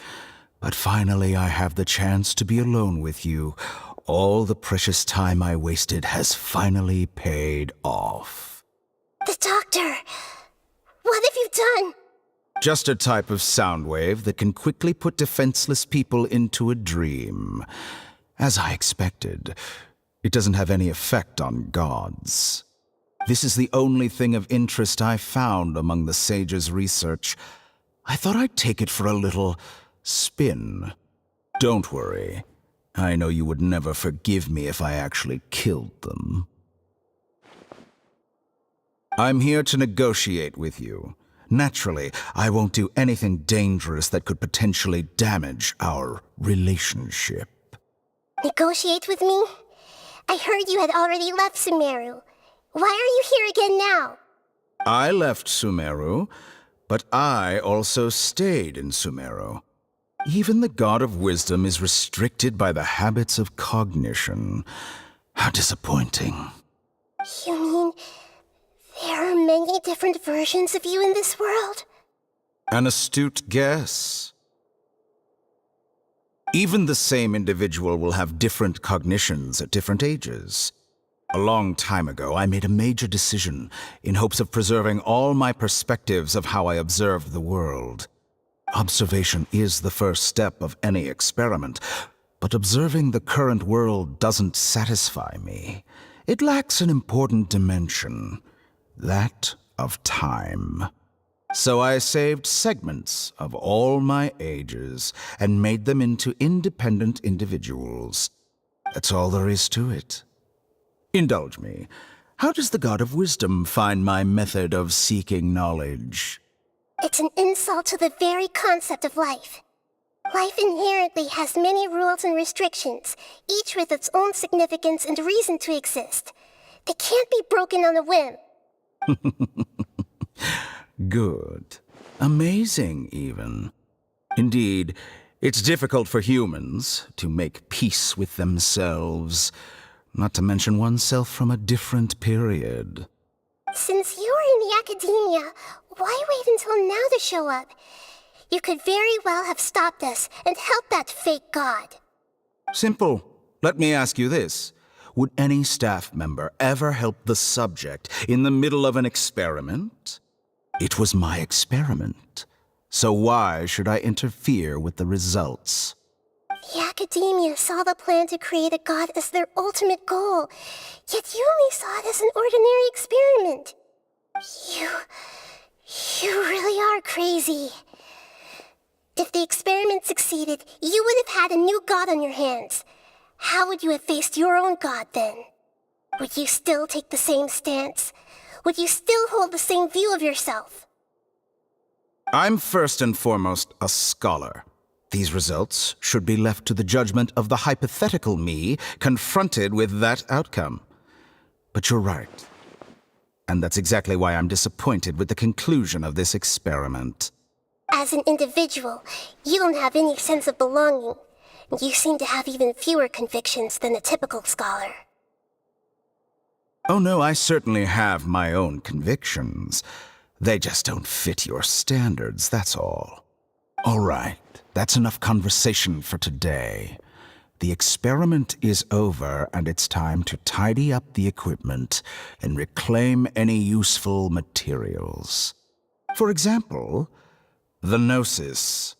Speaker 9: But finally I have the chance to be alone with you. All the precious time I wasted has finally paid off.
Speaker 4: The doctor! What have you done?
Speaker 9: Just a type of sound wave that can quickly put defenseless people into a dream. As I expected, it doesn't have any effect on gods. This is the only thing of interest I found among the sage's research. I thought I'd take it for a little spin. Don't worry. I know you would never forgive me if I actually killed them. I'm here to negotiate with you. Naturally, I won't do anything dangerous that could potentially damage our relationship.
Speaker 4: Negotiate with me? I heard you had already left Sumeru. Why are you here again now?
Speaker 9: I left Sumeru, but I also stayed in Sumeru. Even the God of Wisdom is restricted by the habits of cognition. How disappointing.
Speaker 4: You mean there are many different versions of you in this world?
Speaker 9: An astute guess. Even the same individual will have different cognitions at different ages. A long time ago, I made a major decision in hopes of preserving all my perspectives of how I observed the world. Observation is the first step of any experiment, but observing the current world doesn't satisfy me. It lacks an important dimension, that of time. So I saved segments of all my ages and made them into independent individuals. That's all there is to it. Indulge me. How does the God of Wisdom find my method of seeking knowledge?
Speaker 4: It's an insult to the very concept of life. Life inherently has many rules and restrictions, each with its own significance and reason to exist. They can't be broken on a whim.
Speaker 9: Good. Amazing, even. Indeed, it's difficult for humans to make peace with themselves, not to mention oneself from a different period.
Speaker 4: Since you were in the academia, why wait until now to show up? You could very well have stopped us and helped that fake god.
Speaker 9: Simple. Let me ask you this. Would any staff member ever help the subject in the middle of an experiment? It was my experiment. So why should I interfere with the results?
Speaker 4: The academia saw the plan to create a god as their ultimate goal, yet you only saw it as an ordinary experiment. You really are crazy. the experiment succeeded, you would have had a new god on your hands. How would you have faced your own god then? Would you still take the same stance? Would you still hold the same view of yourself?
Speaker 6: I'm first and foremost a scholar. These results should be left to the judgment of the hypothetical me confronted with that outcome. But you're right. And that's exactly why I'm disappointed with the conclusion of this experiment.
Speaker 4: As an individual, you don't have any sense of belonging. You seem to have even fewer convictions than a typical scholar.
Speaker 6: Oh no, I certainly have my own convictions. They just don't fit your standards, that's all. All right, that's enough conversation for today. The experiment is over, and it's time to tidy up the equipment and reclaim any useful materials. For example, the Gnosis.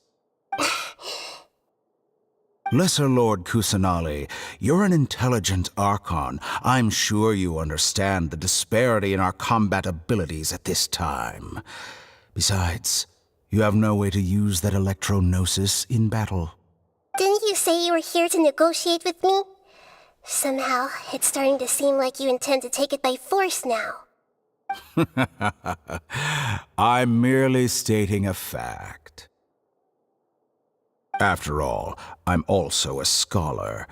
Speaker 6: Lesser Lord Kusanali, you're an intelligent Archon. I'm sure you understand the disparity in our combat abilities at this time. Besides, you have no way to use that Electro-Gnosis in battle.
Speaker 4: Didn't you say you were here to negotiate with me? Somehow, it's starting to seem like you intend to take it by force now.
Speaker 6: I'm merely stating a fact. After all, I'm also a scholar.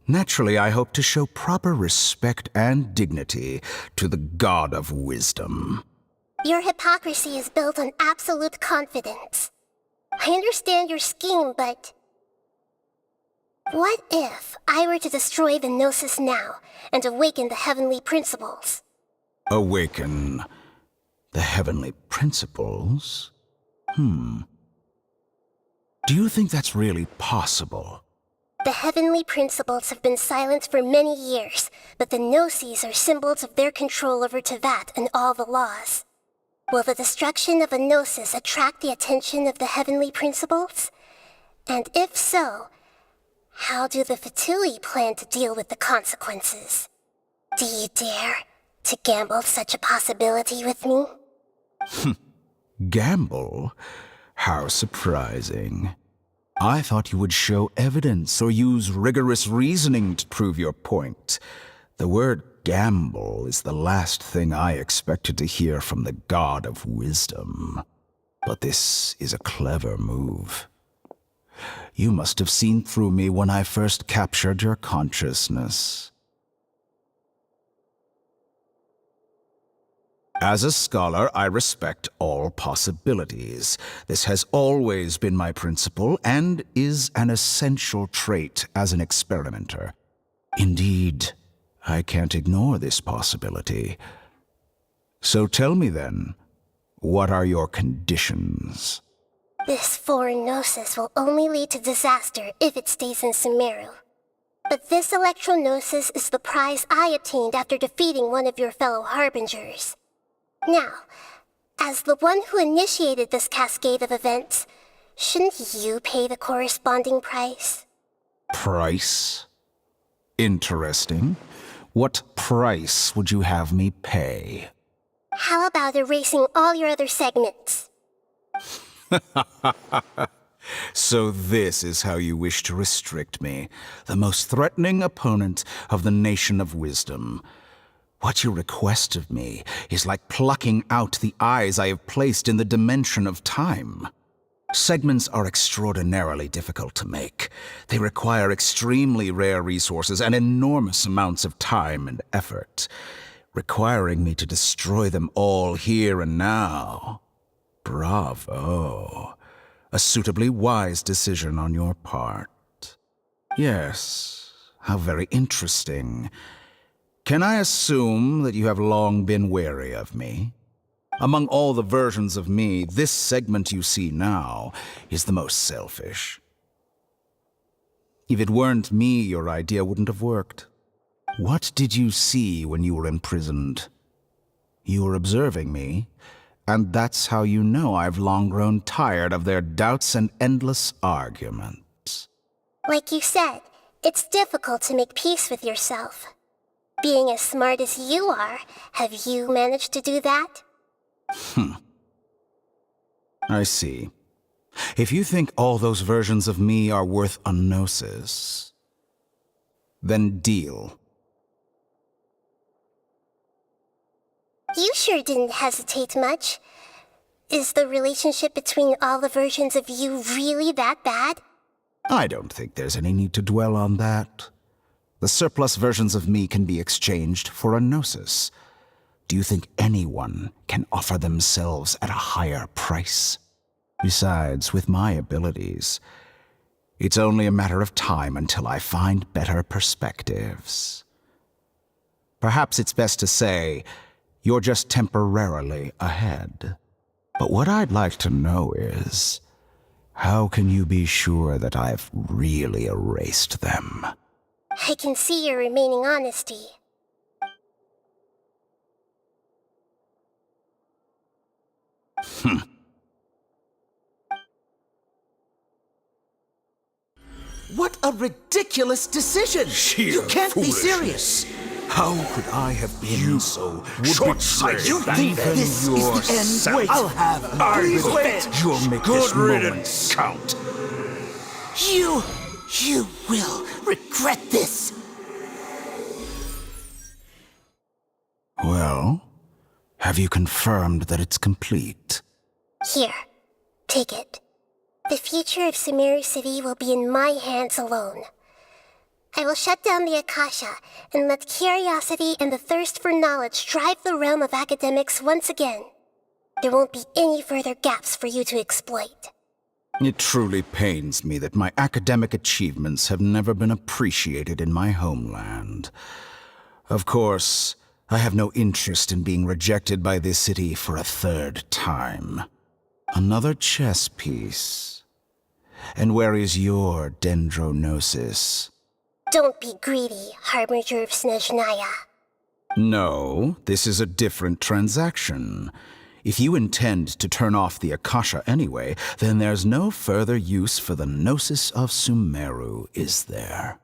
Speaker 6: Naturally, I hope to show proper respect and dignity to the God of Wisdom.
Speaker 4: Your hypocrisy is built on absolute confidence. I understand your scheme, but... what if I were to destroy the Gnosis now and awaken the heavenly principles?
Speaker 6: Awaken the heavenly principles? Do you think that's really possible?
Speaker 4: The heavenly principles have been silent for many years, but the Gnosis are symbols of their control over Tevat and all the laws. Will the destruction of a Gnosis attract the attention of the heavenly principles? And if so, how do the Fatui plan to deal with the consequences? Do you dare to gamble such a possibility with me?
Speaker 6: Gamble? How surprising. I thought you would show evidence or use rigorous reasoning to prove your point. The word gamble is the last thing I expected to hear from the God of Wisdom. But this is a clever move. You must have seen through me when I first captured your consciousness. As a scholar, I respect all possibilities. This has always been my principle and is an essential trait as an experimenter. Indeed, I can't ignore this possibility. So tell me then, what are your conditions?
Speaker 4: This foreign Gnosis will only lead to disaster if it stays in Sumeru. But this Electro-Gnosis is the prize I obtained after defeating one of your fellow Harbingers. Now, as the one who initiated this cascade of events, shouldn't you pay the corresponding price?
Speaker 6: Price? Interesting. What price would you have me pay?
Speaker 4: How about erasing all your other segments?
Speaker 6: So this is how you wish to restrict me, the most threatening opponent of the Nation of Wisdom. What you request of me is like plucking out the eyes I have placed in the dimension of time. Segments are extraordinarily difficult to make. They require extremely rare resources and enormous amounts of time and effort, requiring me to destroy them all here and now. Bravo. A suitably wise decision on your part. Yes, how very interesting. Can I assume that you have long been wary of me? Among all the versions of me, this segment you see now is the most selfish. If it weren't me, your idea wouldn't have worked. What did you see when you were imprisoned? You were observing me, and that's how you know I've long grown tired of their doubts and endless arguments.
Speaker 4: Like you said, it's difficult to make peace with yourself. Being as smart as you are, have you managed to do that?
Speaker 6: I see. If you think all those versions of me are worth a gnosis, then deal.
Speaker 4: You sure didn't hesitate much. Is the relationship between all the versions of you really that bad?
Speaker 6: I don't think there's any need to dwell on that. The surplus versions of me can be exchanged for a gnosis. Do you think anyone can offer themselves at a higher price? Besides, with my abilities, it's only a matter of time until I find better perspectives. Perhaps it's best to say you're just temporarily ahead. But what I'd like to know is, how can you be sure that I've really erased them?
Speaker 4: I can see your remaining honesty.
Speaker 14: What a ridiculous decision! You can't be serious!
Speaker 6: How could I have been so
Speaker 14: short-sighted? You think this is the end? Wait, I'll have
Speaker 6: Please
Speaker 14: wait.
Speaker 6: You'll make
Speaker 14: Good
Speaker 6: this moment count.
Speaker 14: You will regret this.
Speaker 6: Well, have you confirmed that it's complete?
Speaker 4: Here, take it. The future of Sumeru City will be in my hands alone. I will shut down the Akasha and let curiosity and the thirst for knowledge drive the realm of academics once again. There won't be any further gaps for you to exploit.
Speaker 6: It truly pains me that my academic achievements have never been appreciated in my homeland. Of course, I have no interest in being rejected by this city for a third time. Another chess piece. And where is your dendronosis?
Speaker 4: Don't be greedy, Harbinger of Snezhnaya.
Speaker 6: No, this is a different transaction. If you intend to turn off the Akasha anyway, then there's no further use for the Gnosis of Sumeru, is there?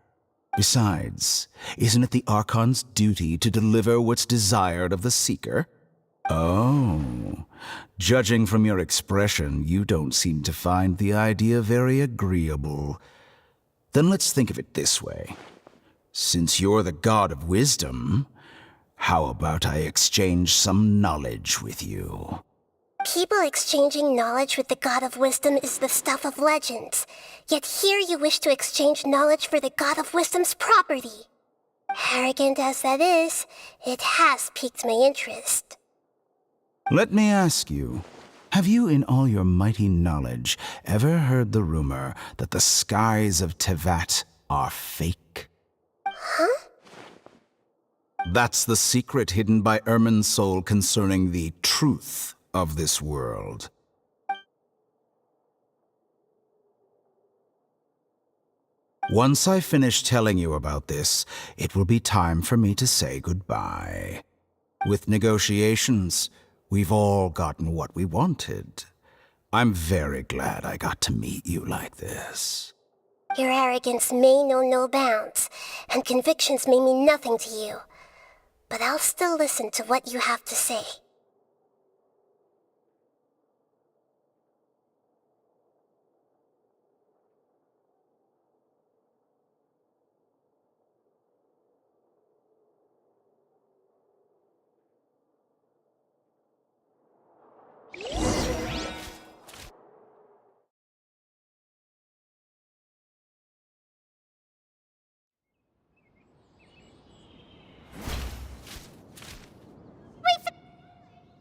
Speaker 6: Besides, isn't it the Archon's duty to deliver what's desired of the Seeker? Oh, judging from your expression, you don't seem to find the idea very agreeable. Then let's think of it this way. Since you're the god of wisdom, how about I exchange some knowledge with you?
Speaker 4: People exchanging knowledge with the god of wisdom is the stuff of legends. Yet here you wish to exchange knowledge for the god of wisdom's property. Arrogant as that is, it has piqued my interest.
Speaker 6: Let me ask you, have you in all your mighty knowledge ever heard the rumor that the skies of Tevat are fake?
Speaker 4: Huh?
Speaker 6: That's the secret hidden by Irminsul concerning the truth of this world. Once I finish telling you about this, it will be time for me to say goodbye. With negotiations, we've all gotten what we wanted. I'm very glad I got to meet you like this.
Speaker 4: Your arrogance may know no bounds, and convictions may mean nothing to you. But I'll still listen to what you have to say.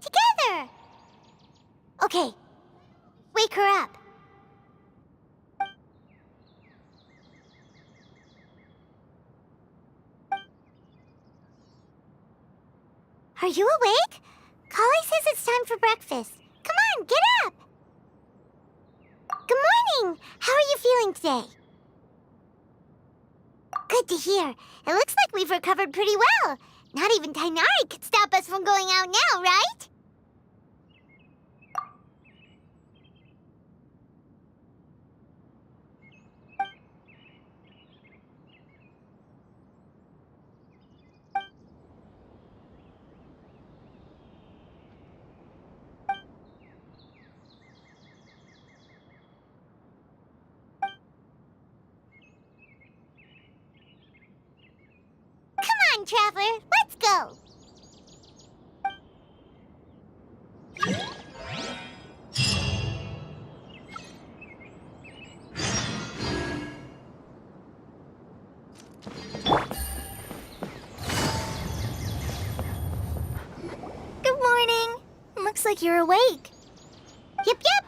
Speaker 4: Together! Okay, wake her up. Are you awake? Kali says it's time for breakfast. Come on, get up! Good morning! How are you feeling today? Good to hear. It looks like we've recovered pretty well. Not even Tainari could stop us from going out now, right? Traveler. Let's go.
Speaker 21: Good morning. Looks like you're awake.
Speaker 4: Yep, yep.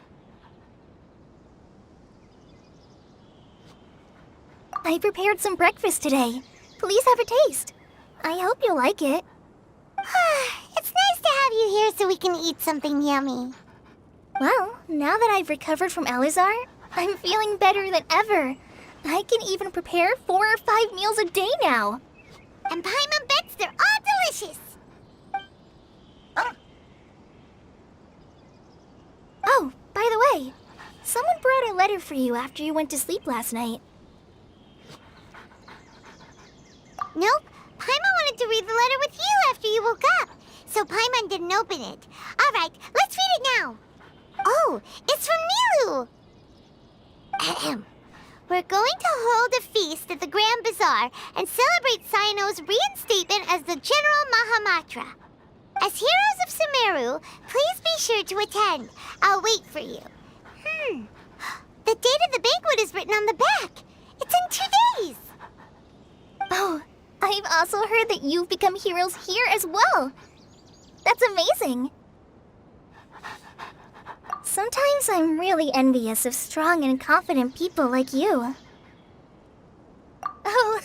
Speaker 21: I prepared some breakfast today. Please have a taste. I hope you'll like it.
Speaker 4: It's nice to have you here so we can eat something yummy.
Speaker 21: Well, now that I've recovered from Elazar, I'm feeling better than ever. I can even prepare 4 or 5 meals a day now.
Speaker 4: And Paimon bets they're all delicious.
Speaker 21: Oh, by the way, someone brought a letter for you after you went to sleep last night.
Speaker 4: Nope. Paimon wanted to read the letter with you after you woke up. So Paimon didn't open it. All right, let's read it now. Oh, it's from Nilu. Ahem. We're going to hold a feast at the Grand Bazaar and celebrate Cyano's reinstatement as the General Mahamatra. As heroes of Sumeru, please be sure to attend. I'll wait for you. The date of the banquet is written on the back. It's in 2 days.
Speaker 21: Oh, I've also heard that you've become heroes here as well. That's amazing. Sometimes I'm really envious of strong and confident people like you. Oh,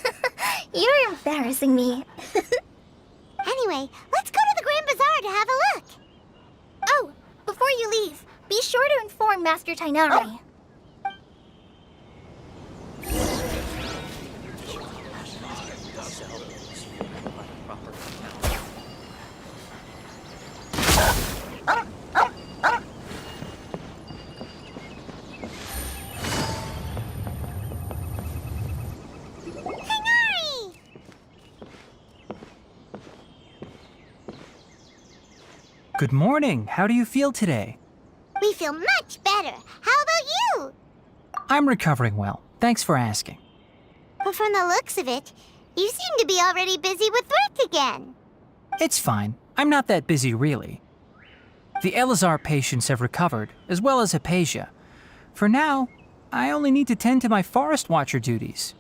Speaker 21: you're embarrassing me.
Speaker 4: Anyway, let's go to the Grand Bazaar to have a look.
Speaker 21: Oh, before you leave, be sure to inform Master Tainari.
Speaker 1: Good morning. How do you feel today?
Speaker 4: We feel much better. How about you?
Speaker 1: I'm recovering well. Thanks for asking.
Speaker 4: But from the looks of it, you seem to be already busy with work again.
Speaker 1: It's fine. I'm not that busy, really. The Elazar patients have recovered, as well as Hypatia. For now, I only need to tend to my Forest Watcher duties.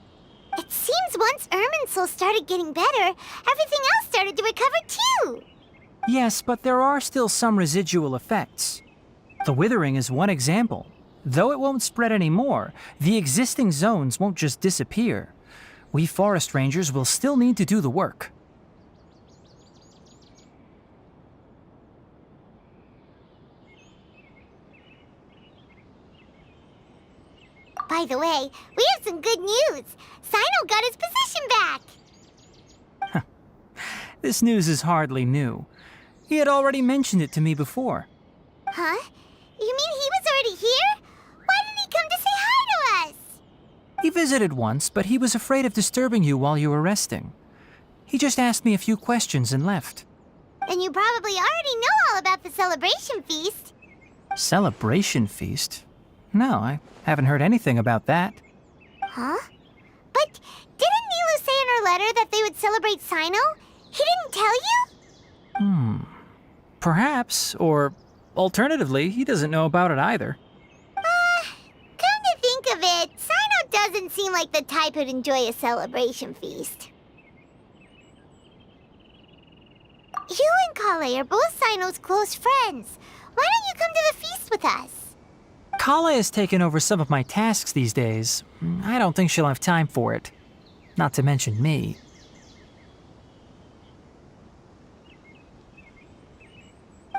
Speaker 4: It seems once Irminsul started getting better, everything else started to recover too.
Speaker 1: Yes, but there are still some residual effects. The withering is one example. Though it won't spread anymore, the existing zones won't just disappear. We forest rangers will still need to do the work.
Speaker 4: By the way, we have some good news. Cyno got his position back.
Speaker 1: This news is hardly new. He had already mentioned it to me before.
Speaker 4: Huh? You mean he was already here? Why didn't he come to say hi to us?
Speaker 1: He visited once, but he was afraid of disturbing you while you were resting. He just asked me a few questions and left.
Speaker 4: Then you probably already know all about the celebration feast.
Speaker 1: Celebration feast? No, I haven't heard anything about that.
Speaker 4: Huh? But didn't Nilu say in her letter that they would celebrate Cyno? He didn't tell you?
Speaker 1: Perhaps, or alternatively, he doesn't know about it either.
Speaker 4: Come to think of it, Cyno doesn't seem like the type who'd enjoy a celebration feast. You and Kale are both Cyno's close friends. Why don't you come to the feast with us?
Speaker 1: Kala has taken over some of my tasks these days. I don't think she'll have time for it. Not to mention me.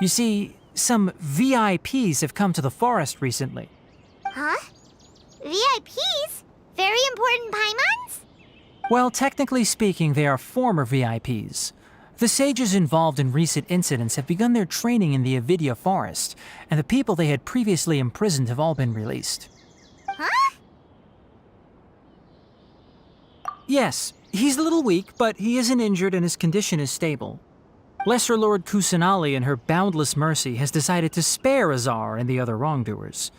Speaker 1: You see, some VIPs have come to the forest recently.
Speaker 4: Huh? VIPs? Very important Paimons?
Speaker 1: Well, technically speaking, they are former VIPs. The sages involved in recent incidents have begun their training in the Avidya forest, and the people they had previously imprisoned have all been released.
Speaker 4: Huh?
Speaker 1: Yes, he's a little weak, but he isn't injured and his condition is stable. Lesser Lord Kusanali, in her boundless mercy, has decided to spare Azar and the other wrongdoers.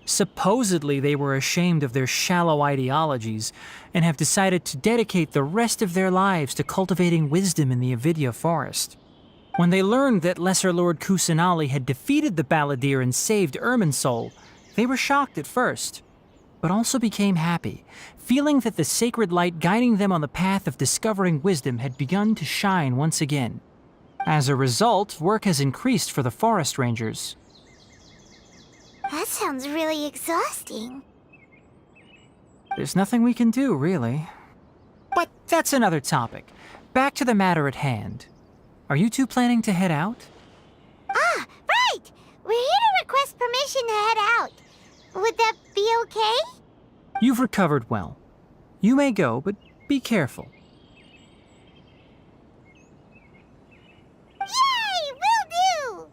Speaker 1: Supposedly, they were ashamed of their shallow ideologies and have decided to dedicate the rest of their lives to cultivating wisdom in the Avidya forest. When they learned that Lesser Lord Kusanali had defeated the Balladeer and saved Irminsul, they were shocked at first, but also became happy, feeling that the sacred light guiding them on the path of discovering wisdom had begun to shine once again. As a result, work has increased for the forest rangers.
Speaker 4: That sounds really exhausting.
Speaker 1: There's nothing we can do, really. But that's another topic. Back to the matter at hand. Are you two planning to head out?
Speaker 4: Ah, right! We're here to request permission to head out. Would that be okay?
Speaker 1: You've recovered well. You may go, but be careful.
Speaker 4: Yay! Will do!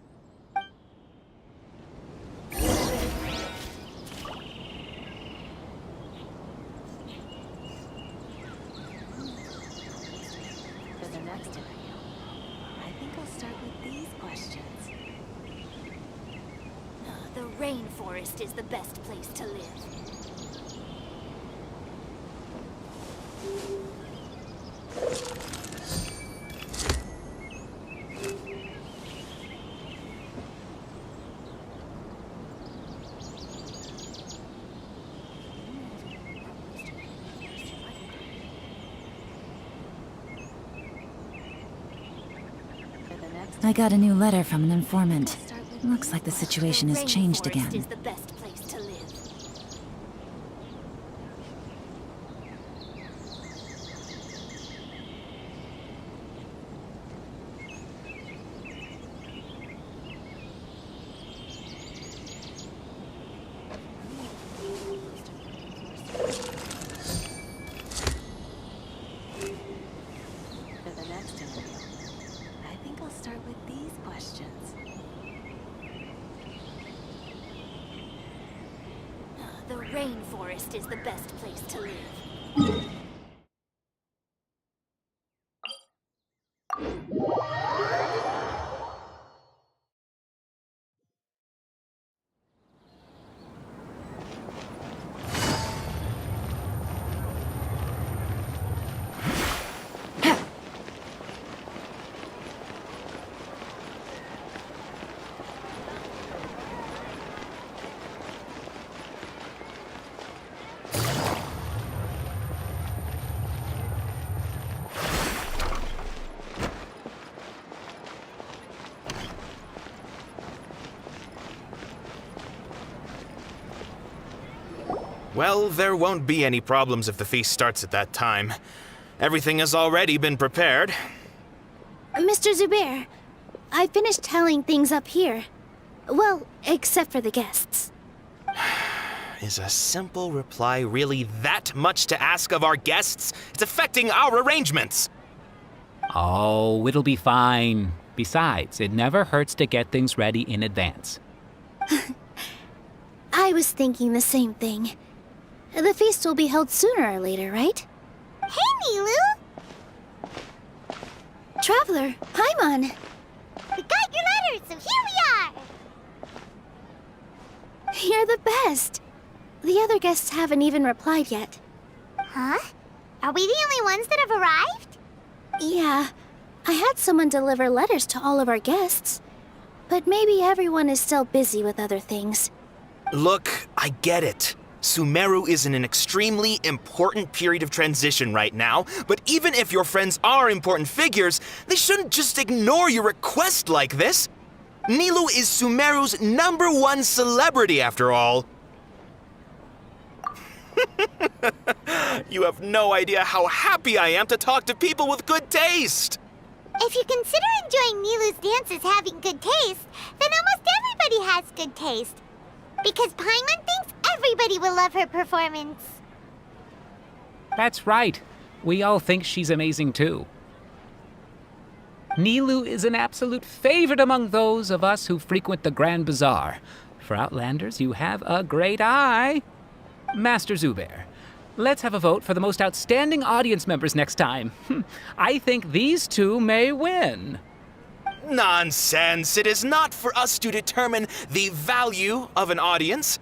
Speaker 2: For the next interview, I think I'll start with these questions.
Speaker 21: The rainforest is the best place to live.
Speaker 2: I got a new letter from an informant. Looks like the situation has changed
Speaker 21: Rainforest
Speaker 2: again.
Speaker 21: is the best place to live.
Speaker 2: For the next interview, I think I'll start with these questions.
Speaker 21: The rainforest is the best place to live.
Speaker 5: Well, there won't be any problems if the feast starts at that time. Everything has already been prepared.
Speaker 21: Mr. Zubair, I finished tallying things up here. Well, except for the guests.
Speaker 5: Is a simple reply really that much to ask of our guests? It's affecting our arrangements.
Speaker 22: Oh, it'll be fine. Besides, it never hurts to get things ready in advance.
Speaker 21: I was thinking the same thing. The feast will be held sooner or later, right?
Speaker 4: Hey, Nilu!
Speaker 21: Traveler, Paimon!
Speaker 4: We got your letter, so here we are!
Speaker 21: You're the best! The other guests haven't even replied yet.
Speaker 4: Huh? Are we the only ones that have arrived?
Speaker 21: Yeah, I had someone deliver letters to all of our guests. But maybe everyone is still busy with other things.
Speaker 5: Look, I get it. Sumeru is in an extremely important period of transition right now, but even if your friends are important figures, they shouldn't just ignore your request like this. Nilu is Sumeru's #1 celebrity, after all. You have no idea how happy I am to talk to people with good taste.
Speaker 4: If you consider enjoying Nilu's dances having good taste, then almost everybody has good taste. Because Paimon thinks everybody will love her performance.
Speaker 22: That's right. We all think she's amazing too. Nilu is an absolute favorite among those of us who frequent the Grand Bazaar. For Outlanders, you have a great eye. Master Zubair, let's have a vote for the most outstanding audience members next time. I think these two may win.
Speaker 5: Nonsense! It is not for us to determine the value of an audience.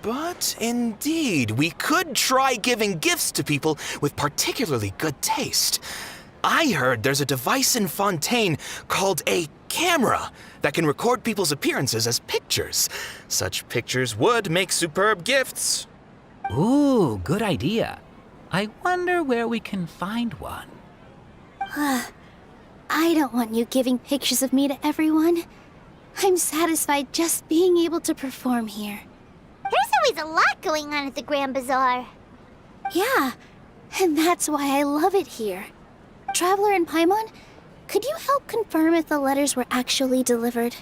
Speaker 5: But indeed, we could try giving gifts to people with particularly good taste. I heard there's a device in Fontaine called a camera that can record people's appearances as pictures. Such pictures would make superb gifts.
Speaker 22: Ooh, good idea. I wonder where we can find one.
Speaker 21: I don't want you giving pictures of me to everyone. I'm satisfied just being able to perform here.
Speaker 4: There's always a lot going on at the Grand Bazaar.
Speaker 21: Yeah, and that's why I love it here. Traveler and Paimon, could you help confirm if the letters were actually delivered?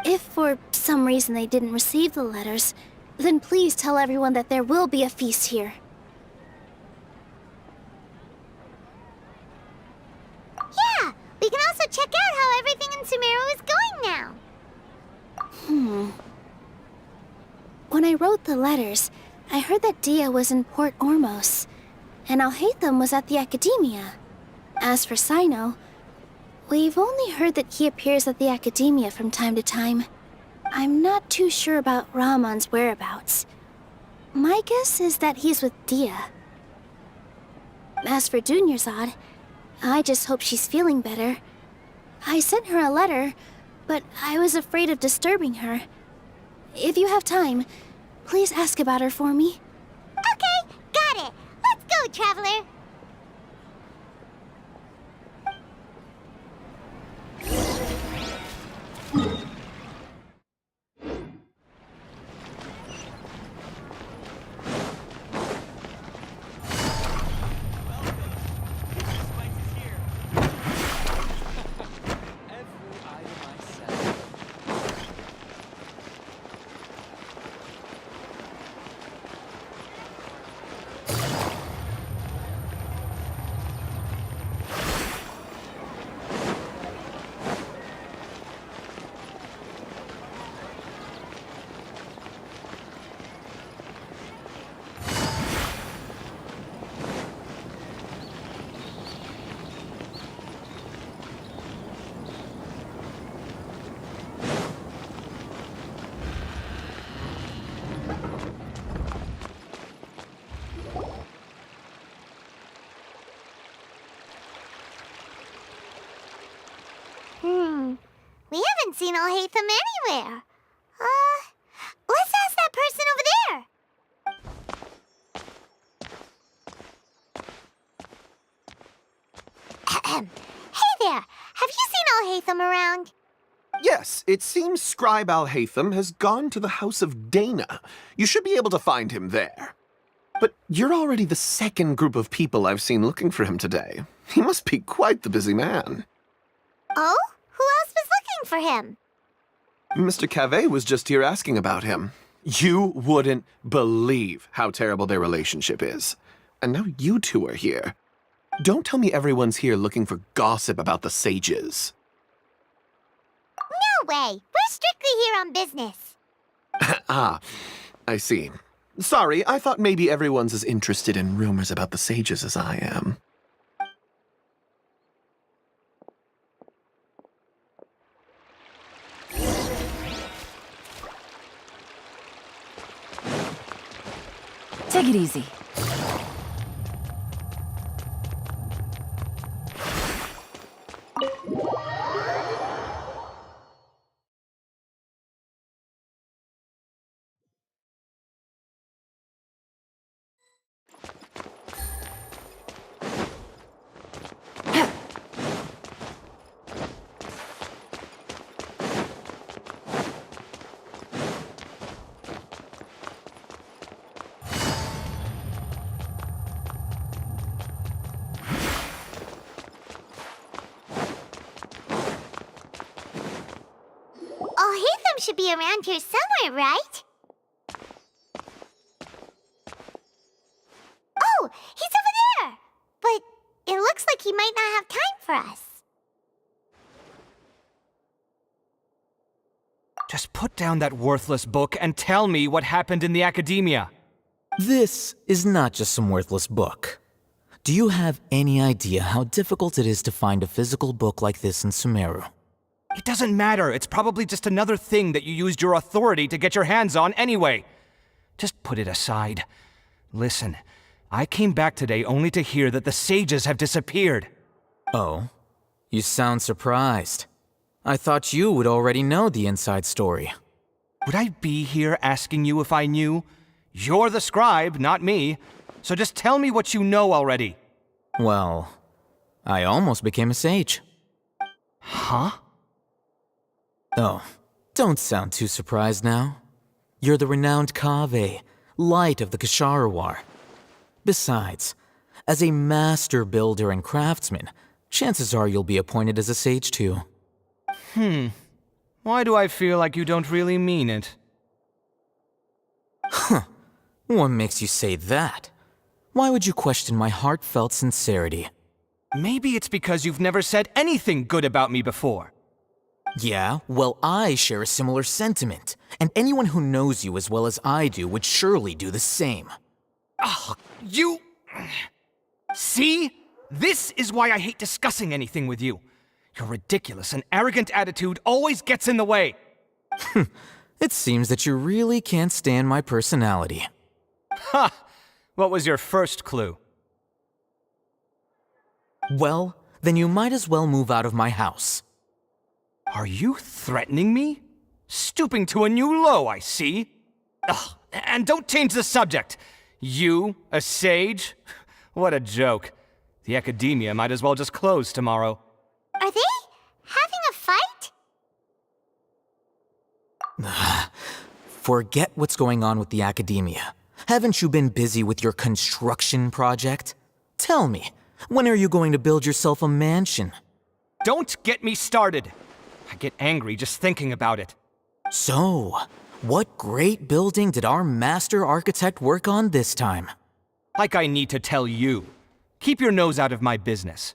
Speaker 21: If for some reason they didn't receive the letters, then please tell everyone that there will be a feast here.
Speaker 4: Yeah, we can also check out how everything in Sumeru is going now.
Speaker 21: When I wrote the letters, I heard that Dia was in Port Ormos, and Alhaitham was at the Academia. As for Sino, we've only heard that he appears at the Academia from time to time. I'm not too sure about Ramon's whereabouts. My guess is that he's with Dia. As for Dunyarzad, I just hope she's feeling better. I sent her a letter, but I was afraid of disturbing her. If you have time, please ask about her for me.
Speaker 4: Okay, got it. Let's go, Traveler. We haven't seen Alhaitham anywhere. Let's ask that person over there. Hey there, have you seen Alhaitham around?
Speaker 13: Yes, it seems Scribe Alhaitham has gone to the House of Dana. You should be able to find him there. But you're already the second group of people I've seen looking for him today. He must be quite the busy man.
Speaker 4: Oh? Who else was looking for him?
Speaker 13: Mr. Cavey was just here asking about him. You wouldn't believe how terrible their relationship is. And now you two are here. Don't tell me everyone's here looking for gossip about the sages.
Speaker 4: No way! We're strictly here on business.
Speaker 13: Ah, I see. Sorry, I thought maybe everyone's as interested in rumors about the sages as I am.
Speaker 2: Take it easy.
Speaker 4: Alhaitham should be around here somewhere, right? Oh, he's over there! But it looks like he might not have time for us.
Speaker 18: Just put down that worthless book and tell me what happened in the Academia.
Speaker 12: This is not just some worthless book. Do you have any idea how difficult it is to find a physical book like this in Sumeru?
Speaker 18: It doesn't matter. It's probably just another thing that you used your authority to get your hands on anyway. Just put it aside. Listen, I came back today only to hear that the sages have disappeared.
Speaker 12: Oh? You sound surprised. I thought you would already know the inside story.
Speaker 18: Would I be here asking you if I knew? You're the scribe, not me. So just tell me what you know already.
Speaker 12: Well, I almost became a sage.
Speaker 18: Huh?
Speaker 12: Oh, don't sound too surprised now. You're the renowned Kaveh, light of the Ksharawar. Besides, as a master builder and craftsman, chances are you'll be appointed as a sage too.
Speaker 18: Why do I feel like you don't really mean it?
Speaker 12: Huh. What makes you say that? Why would you question my heartfelt sincerity?
Speaker 18: Maybe it's because you've never said anything good about me before.
Speaker 12: Yeah, well, I share a similar sentiment, and anyone who knows you as well as I do would surely do the same.
Speaker 18: Ugh, you... See? This is why I hate discussing anything with you. Your ridiculous and arrogant attitude always gets in the way.
Speaker 12: It seems that you really can't stand my personality.
Speaker 18: Ha! What was your first clue?
Speaker 12: Well, then you might as well move out of my house.
Speaker 18: Are you threatening me? Stooping to a new low, I see. Ugh, and don't change the subject. You, a sage? What a joke. The academia might as well just close tomorrow.
Speaker 4: Are they having a fight?
Speaker 12: Forget what's going on with the academia. Haven't you been busy with your construction project? Tell me, when are you going to build yourself a mansion?
Speaker 18: Don't get me started. I get angry just thinking about it.
Speaker 12: So, what great building did our master architect work on this time?
Speaker 18: Like I need to tell you. Keep your nose out of my business.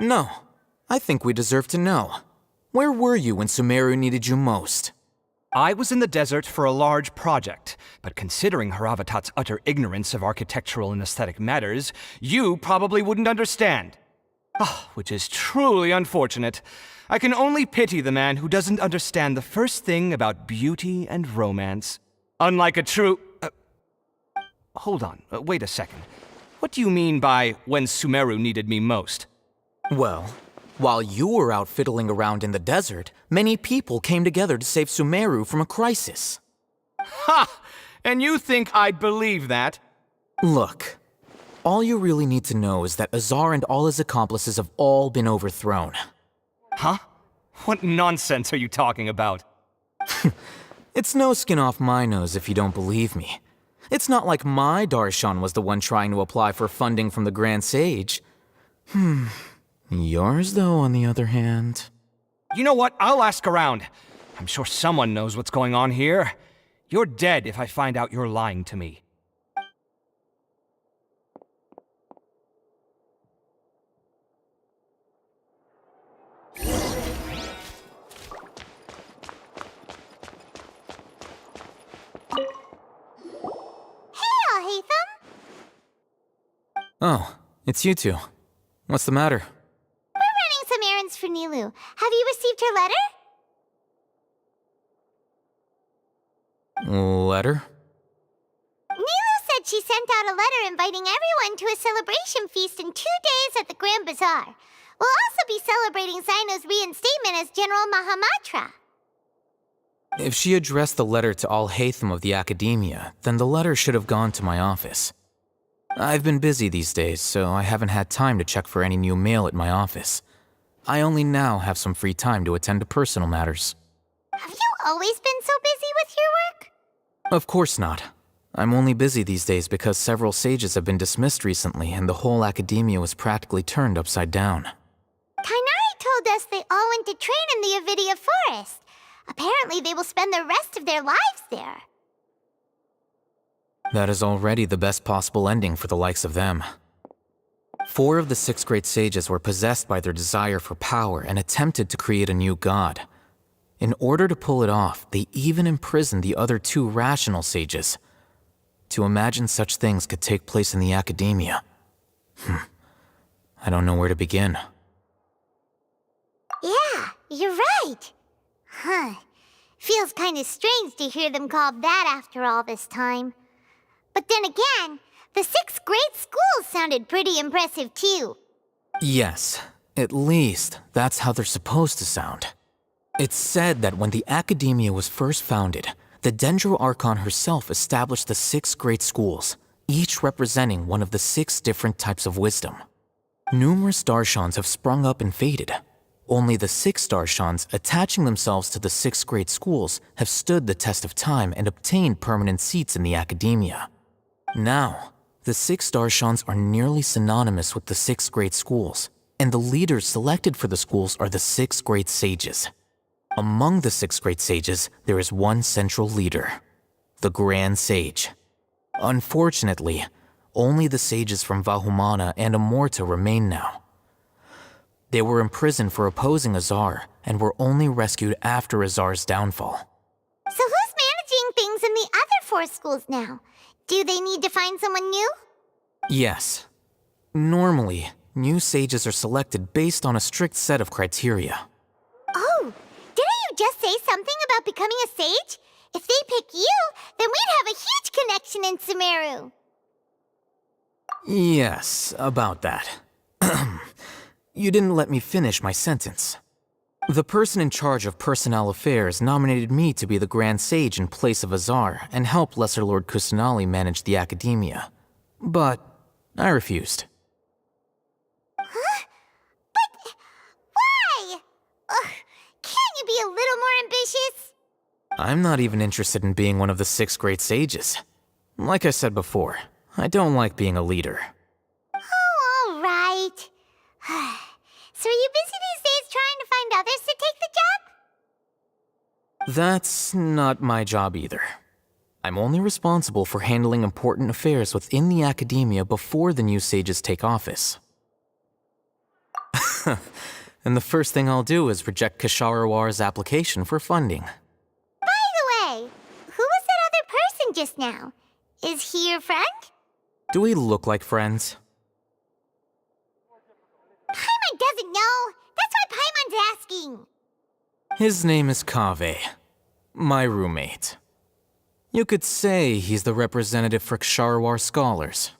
Speaker 12: No, I think we deserve to know. Where were you when Sumeru needed you most?
Speaker 18: I was in the desert for a large project, but considering Haravatat's utter ignorance of architectural and aesthetic matters, you probably wouldn't understand. Which is truly unfortunate. I can only pity the man who doesn't understand the first thing about beauty and romance. Unlike a true... hold on, wait a second. What do you mean by when Sumeru needed me most?
Speaker 12: Well, while you were out fiddling around in the desert, many people came together to save Sumeru from a crisis.
Speaker 18: Ha! And you think I'd believe that?
Speaker 12: Look, all you really need to know is that Azar and all his accomplices have all been overthrown.
Speaker 18: Huh? What nonsense are you talking about?
Speaker 12: It's no skin off my nose if you don't believe me. It's not like my Darshan was the one trying to apply for funding from the Grand Sage. Yours, though, on the other hand...
Speaker 18: You know what? I'll ask around. I'm sure someone knows what's going on here. You're dead if I find out you're lying to me.
Speaker 12: Oh, it's you two. What's the matter?
Speaker 4: We're running some errands for Nilu. Have you received her letter?
Speaker 12: Letter?
Speaker 4: Nilu said she sent out a letter inviting everyone to a celebration feast in 2 days at the Grand Bazaar. We'll also be celebrating Zaino's reinstatement as General Mahamatra.
Speaker 12: If she addressed the letter to all Hatham of the Academia, then the letter should have gone to my office. I've been busy these days, so I haven't had time to check for any new mail at my office. I only now have some free time to attend to personal matters.
Speaker 4: Have you always been so busy with your work?
Speaker 12: Of course not. I'm only busy these days because several sages have been dismissed recently and the whole academia was practically turned upside down.
Speaker 4: Kainari told us they all went to train in the Avidia Forest. Apparently they will spend the rest of their lives there.
Speaker 12: That is already the best possible ending for the likes of them. 4 of the 6 great sages were possessed by their desire for power and attempted to create a new god. In order to pull it off, they even imprisoned the other 2 rational sages. To imagine such things could take place in the academia. I don't know where to begin.
Speaker 4: Yeah, you're right. Feels kinda strange to hear them called that after all this time. But then again, the 6th grade schools sounded pretty impressive too.
Speaker 12: Yes, at least that's how they're supposed to sound. It's said that when the Academia was first founded, the Dendro Archon herself established the 6 great schools, each representing one of the 6 different types of wisdom. Numerous Darshans have sprung up and faded. Only the 6 Darshans attaching themselves to the 6 great schools have stood the test of time and obtained permanent seats in the Academia. Now, the 6 Darshans are nearly synonymous with the 6 great schools, and the leaders selected for the schools are the 6 great sages. Among the 6 great sages, there is one central leader, the Grand Sage. Unfortunately, only the sages from Vahumana and Amorta remain now. They were imprisoned for opposing Azar and were only rescued after Azar's downfall.
Speaker 4: So who's managing things in the other 4 schools now? Do they need to find someone new?
Speaker 12: Yes. Normally, new sages are selected based on a strict set of criteria.
Speaker 4: Oh, didn't you just say something about becoming a sage? If they pick you, then we'd have a huge connection in Sumeru.
Speaker 12: Yes, about that. You didn't let me finish my sentence. The person in charge of personnel affairs nominated me to be the Grand Sage in place of Azar and help Lesser Lord Kusanali manage the Academia. But I refused.
Speaker 4: Huh? But why? Ugh, can't you be a little more ambitious?
Speaker 12: I'm not even interested in being one of the 6 great sages. Like I said before, I don't like being a leader.
Speaker 4: Oh, all right. So are you busy these days trying to find others to take the job?
Speaker 12: That's not my job either. I'm only responsible for handling important affairs within the Academia before the new sages take office. And the first thing I'll do is reject Kasharawar's application for funding.
Speaker 4: By the way, who was that other person just now? Is he your friend?
Speaker 12: Do we look like friends?
Speaker 4: Paimon doesn't know. That's why Paimon's asking.
Speaker 12: His name is Kaveh, my roommate. You could say he's the representative for Ksharawar scholars.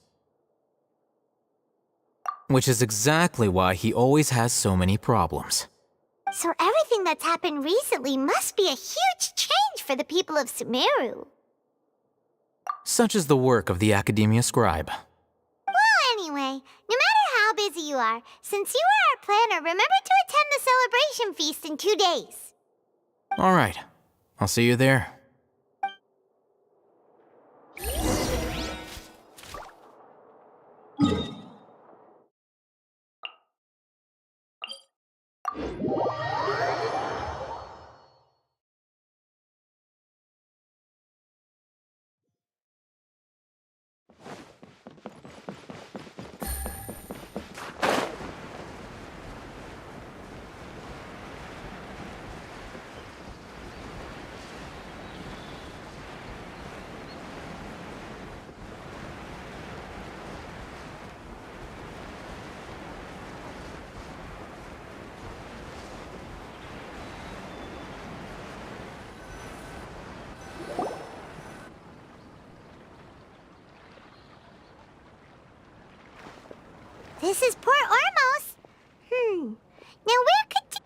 Speaker 12: Which is exactly why he always has so many problems.
Speaker 4: So everything that's happened recently must be a huge change for the people of Sumeru.
Speaker 12: Such is the work of the Academia Scribe.
Speaker 4: Well, anyway, no matter how busy you are, since you are our planner, remember to attend the celebration feast in 2 days.
Speaker 12: All right, I'll see you there.
Speaker 4: This is Port Ormos. Now where could...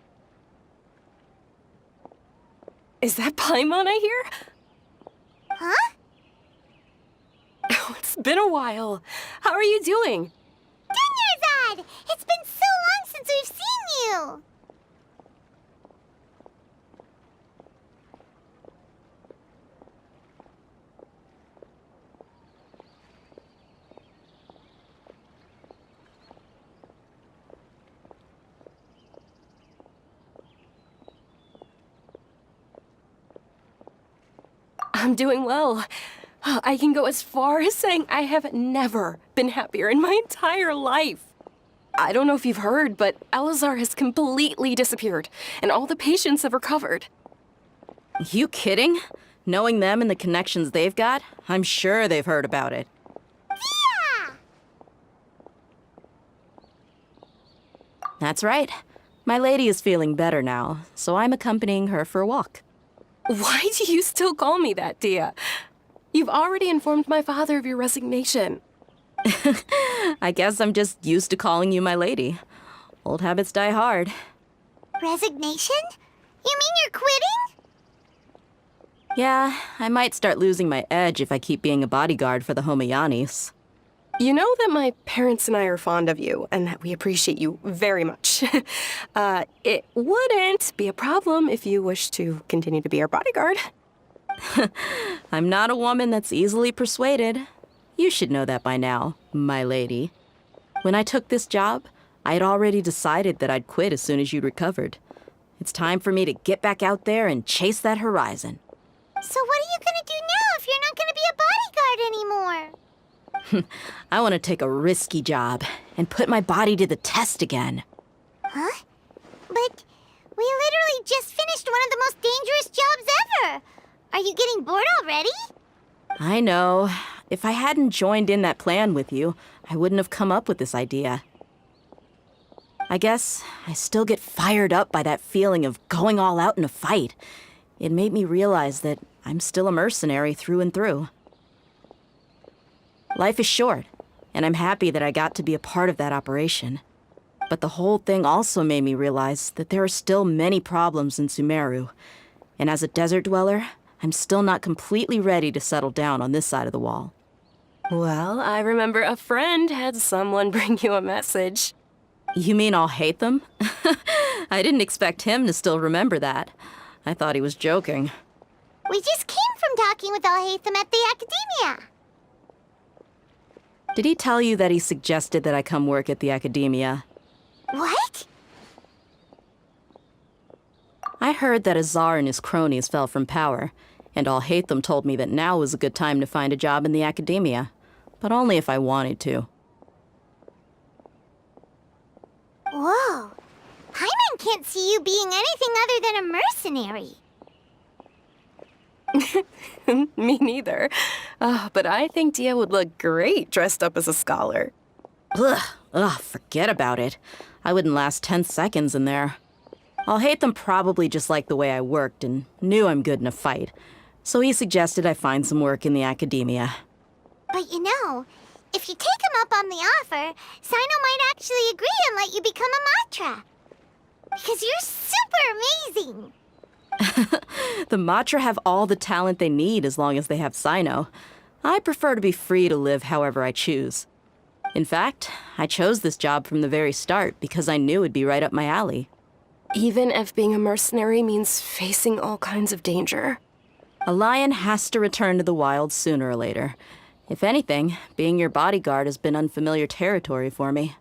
Speaker 10: Is that Paimon I hear?
Speaker 4: Huh?
Speaker 10: Oh, it's been a while. How are you doing?
Speaker 4: Dinyarzad! It's been so long since we've seen you!
Speaker 10: I'm doing well. I can go as far as saying I have never been happier in my entire life. I don't know if you've heard, but Elazar has completely disappeared, and all the patients have recovered.
Speaker 7: You kidding? Knowing them and the connections they've got, I'm sure they've heard about it.
Speaker 4: Yeah!
Speaker 7: That's right. My lady is feeling better now, so I'm accompanying her for a walk.
Speaker 10: Why do you still call me that, Dia? You've already informed my father of your resignation.
Speaker 7: I guess I'm just used to calling you my lady. Old habits die hard.
Speaker 4: Resignation? You mean you're quitting?
Speaker 7: Yeah, I might start losing my edge if I keep being a bodyguard for the Homayanis.
Speaker 10: You know that my parents and I are fond of you, and that we appreciate you very much. It wouldn't be a problem if you wish to continue to be our bodyguard.
Speaker 7: I'm not a woman that's easily persuaded. You should know that by now, my lady. When I took this job, I had already decided that I'd quit as soon as you'd recovered. It's time for me to get back out there and chase that horizon.
Speaker 4: So what are you gonna do now if you're not gonna be a bodyguard anymore?
Speaker 7: I want to take a risky job and put my body to the test again.
Speaker 4: Huh? But we literally just finished one of the most dangerous jobs ever. Are you getting bored already?
Speaker 7: I know. If I hadn't joined in that plan with you, I wouldn't have come up with this idea. I guess I still get fired up by that feeling of going all out in a fight. It made me realize that I'm still a mercenary through and through. Life is short, and I'm happy that I got to be a part of that operation. But the whole thing also made me realize that there are still many problems in Sumeru. And as a desert dweller, I'm still not completely ready to settle down on this side of the wall.
Speaker 10: Well, I remember a friend had someone bring you a message.
Speaker 7: You mean I'll hate them? I didn't expect him to still remember that. I thought he was joking.
Speaker 4: We just came from talking with Alhaitham at the Academia.
Speaker 7: Did he tell you that he suggested that I come work at the Academia?
Speaker 4: What?
Speaker 7: I heard that Azar and his cronies fell from power, and Alhaitham told me that now was a good time to find a job in the Academia, but only if I wanted to.
Speaker 4: Whoa. Paimon can't see you being anything other than a mercenary.
Speaker 10: Me neither. But I think Dia would look great dressed up as a scholar.
Speaker 7: Ugh, forget about it. I wouldn't last 10 seconds in there. Alhaitham probably just liked the way I worked and knew I'm good in a fight, so he suggested I find some work in the Academia.
Speaker 4: But you know, if you take him up on the offer, Sino might actually agree and let you become a Matra. Because you're super amazing!
Speaker 7: The Matra have all the talent they need as long as they have Sino. I prefer to be free to live however I choose. In fact, I chose this job from the very start because I knew it'd be right up my alley.
Speaker 10: Even if being a mercenary means facing all kinds of danger.
Speaker 7: A lion has to return to the wild sooner or later. If anything, being your bodyguard has been unfamiliar territory for me.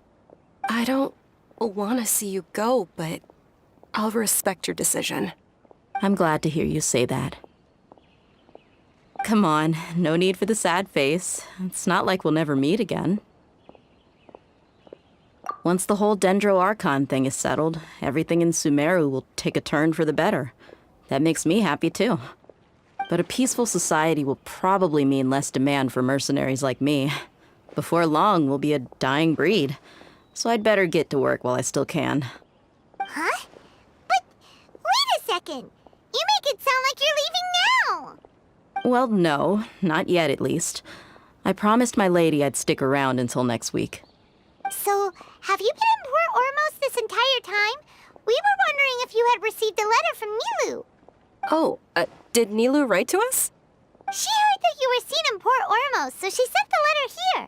Speaker 10: I don't want to see you go, but I'll respect your decision.
Speaker 7: I'm glad to hear you say that. Come on, no need for the sad face. It's not like we'll never meet again. Once the whole Dendro Archon thing is settled, everything in Sumeru will take a turn for the better. That makes me happy too. But a peaceful society will probably mean less demand for mercenaries like me. Before long, we'll be a dying breed. So I'd better get to work while I still can.
Speaker 4: Huh? But wait a second! You make it sound like you're leaving now!
Speaker 7: Well, no, not yet at least. I promised my lady I'd stick around until next week.
Speaker 4: So, have you been in Port Ormos this entire time? We were wondering if you had received a letter from Nilu.
Speaker 10: Oh, did Nilu write to us?
Speaker 4: She heard that you were seen in Port Ormos, so she sent the letter here.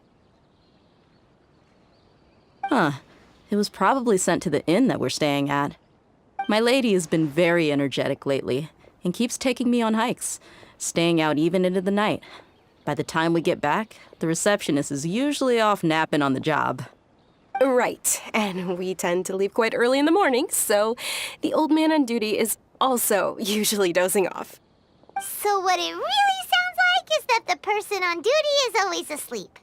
Speaker 7: Huh. It was probably sent to the inn that we're staying at. My lady has been very energetic lately and keeps taking me on hikes, staying out even into the night. By the time we get back, the receptionist is usually off napping on the job.
Speaker 10: Right, and we tend to leave quite early in the morning, so the old man on duty is also usually dozing off.
Speaker 4: So what it really sounds like is that the person on duty is always asleep.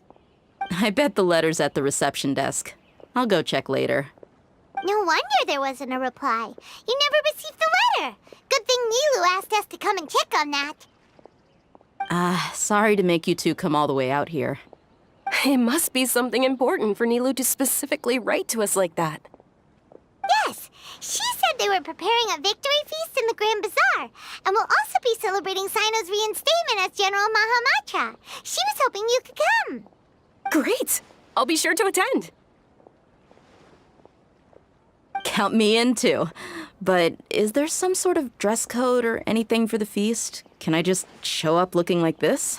Speaker 7: I bet the letter's at the reception desk. I'll go check later.
Speaker 4: No wonder there wasn't a reply. You never received the letter. Good thing Nilu asked us to come and check on that.
Speaker 7: Sorry to make you two come all the way out here.
Speaker 10: It must be something important for Nilu to specifically write to us like that.
Speaker 4: Yes, she said said they were preparing a victory feast in the Grand Bazaar, and will also be celebrating Sino's reinstatement as General Mahamatra. She was hoping you could come.
Speaker 10: Great! I'll be sure to attend.
Speaker 7: Count me in too. But is there some sort of dress code or anything for the feast? Can I just show up looking like this?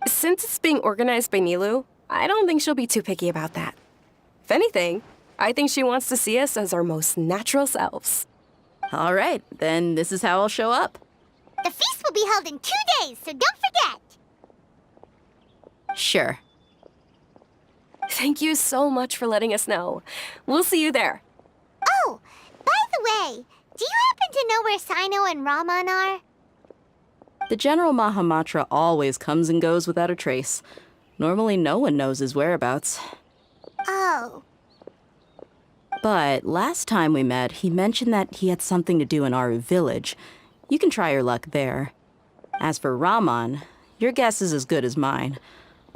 Speaker 10: Since it's being organized by Nilu, I don't think she'll be too picky about that. If anything, I think she wants to see us as our most natural selves.
Speaker 7: All right, then this is how I'll show up.
Speaker 4: The feast will be held in 2 days, so don't forget.
Speaker 7: Sure.
Speaker 10: Thank you so much for letting us know. We'll see you there.
Speaker 4: Oh, by the way, do you happen to know where Sino and Raman are?
Speaker 7: The General Mahamatra always comes and goes without a trace. Normally no one knows his whereabouts.
Speaker 4: Oh.
Speaker 7: But last time we met, he mentioned that he had something to do in Aru village. You can try your luck there. As for Raman, your guess is as good as mine.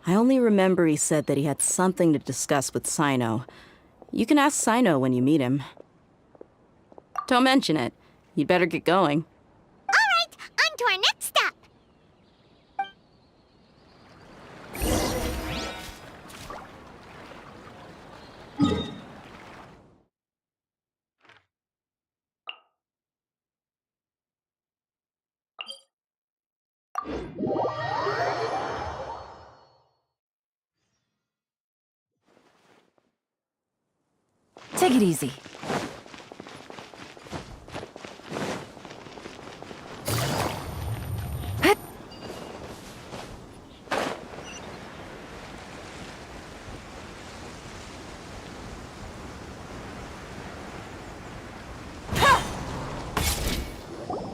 Speaker 7: I only remember he said that he had something to discuss with Sino. You can ask Sino when you meet him. Don't mention it. You'd better get going.
Speaker 4: All right, on to our next stop.
Speaker 2: Take it easy.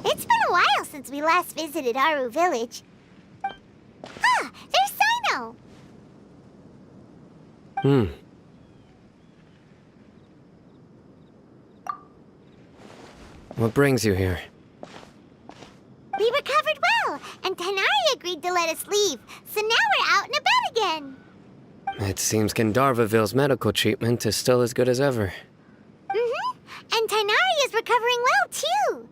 Speaker 4: It's been a while since we last visited Aru village. Ah, there's Sino!
Speaker 8: What brings you here?
Speaker 4: We recovered well, and Tanari agreed to let us leave, so now we're out and about again.
Speaker 8: It seems Gandharvaville's medical treatment is still as good as ever.
Speaker 4: Mm-hmm, and Tanari is recovering well, too.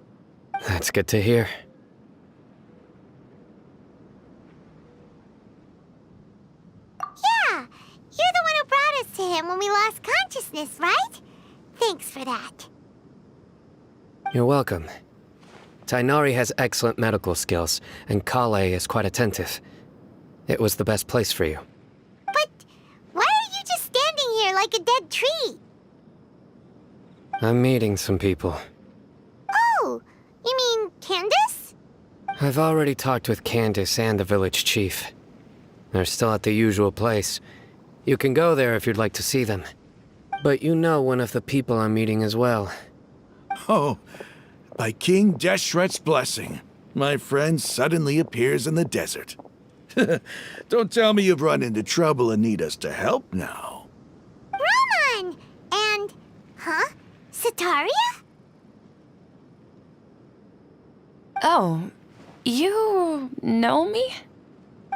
Speaker 8: That's good to hear.
Speaker 4: Yeah, you're the one who brought us to him when we lost consciousness, right? Thanks for that.
Speaker 8: You're welcome. Tainari has excellent medical skills, and Kale is quite attentive. It was the best place for you.
Speaker 4: But why are you just standing here like a dead tree?
Speaker 8: I'm meeting some people.
Speaker 4: Oh, you mean Candace?
Speaker 8: I've already talked with Candace and the village chief. They're still at the usual place. You can go there if you'd like to see them. But you know one of the people I'm meeting as well.
Speaker 9: Oh, by King Deshret's blessing, my friend suddenly appears in the desert. Don't tell me you've run into trouble and need us to help now.
Speaker 4: Raman! And... huh? Sataria?
Speaker 10: Oh, you know me?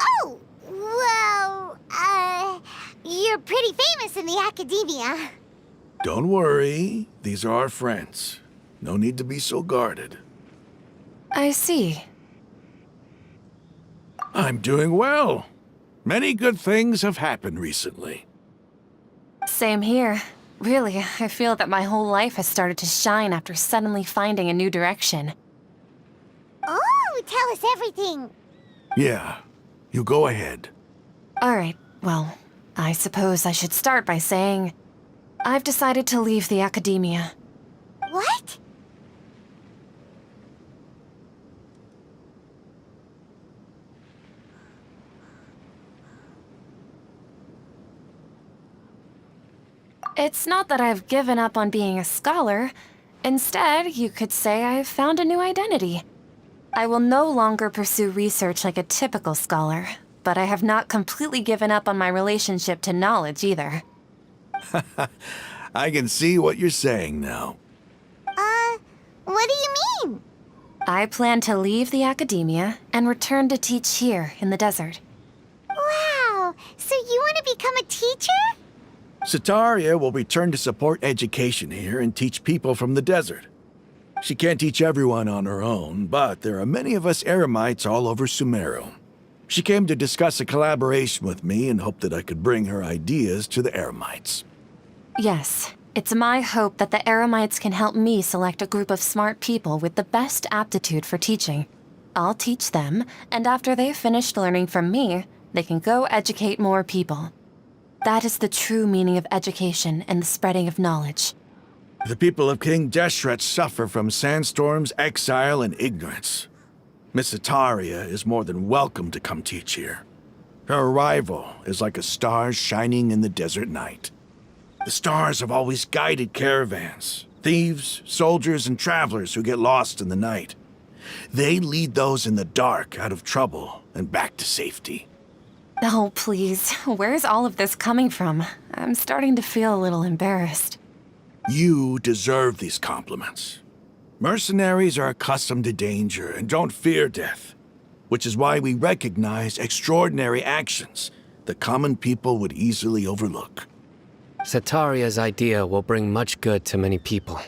Speaker 4: Oh, well, you're pretty famous in the academia.
Speaker 9: Don't worry, these are our friends. No need to be so guarded.
Speaker 10: I see.
Speaker 9: I'm doing well. Many good things have happened recently.
Speaker 10: Same here. Really, I feel that my whole life has started to shine after suddenly finding a new direction.
Speaker 4: Oh, tell us everything.
Speaker 9: Yeah, you go ahead.
Speaker 10: All right, well, I suppose I should start by saying I've decided to leave the academia.
Speaker 4: What?
Speaker 10: It's not that I've given up on being a scholar. Instead, you could say I've found a new identity. I will no longer pursue research like a typical scholar, but I have not completely given up on my relationship to knowledge either.
Speaker 9: I can see what you're saying now.
Speaker 4: What do you mean?
Speaker 10: I plan to leave the academia and return to teach here in the desert.
Speaker 4: Wow, so you want to become a teacher?
Speaker 9: Sataria will return to support education here and teach people from the desert. She can't teach everyone on her own, but there are many of us Eremites all over Sumeru. She came to discuss a collaboration with me and hoped that I could bring her ideas to the Eremites.
Speaker 10: Yes, it's my hope that the Eremites can help me select a group of smart people with the best aptitude for teaching. I'll teach them, and after they've finished learning from me, they can go educate more people. That is the true meaning of education and the spreading of knowledge.
Speaker 9: The people of King Deshret suffer from sandstorms, exile, and ignorance. Miss Ataria is more than welcome to come teach here. Her arrival is like a star shining in the desert night. The stars have always guided caravans, thieves, soldiers, and travelers who get lost in the night. They lead those in the dark out of trouble and back to safety.
Speaker 10: Oh, please, where's all of this coming from? I'm starting to feel a little embarrassed.
Speaker 9: You deserve these compliments. Mercenaries are accustomed to danger and don't fear death, which is why we recognize extraordinary actions that common people would easily overlook.
Speaker 8: Sataria's idea will bring much good to many people.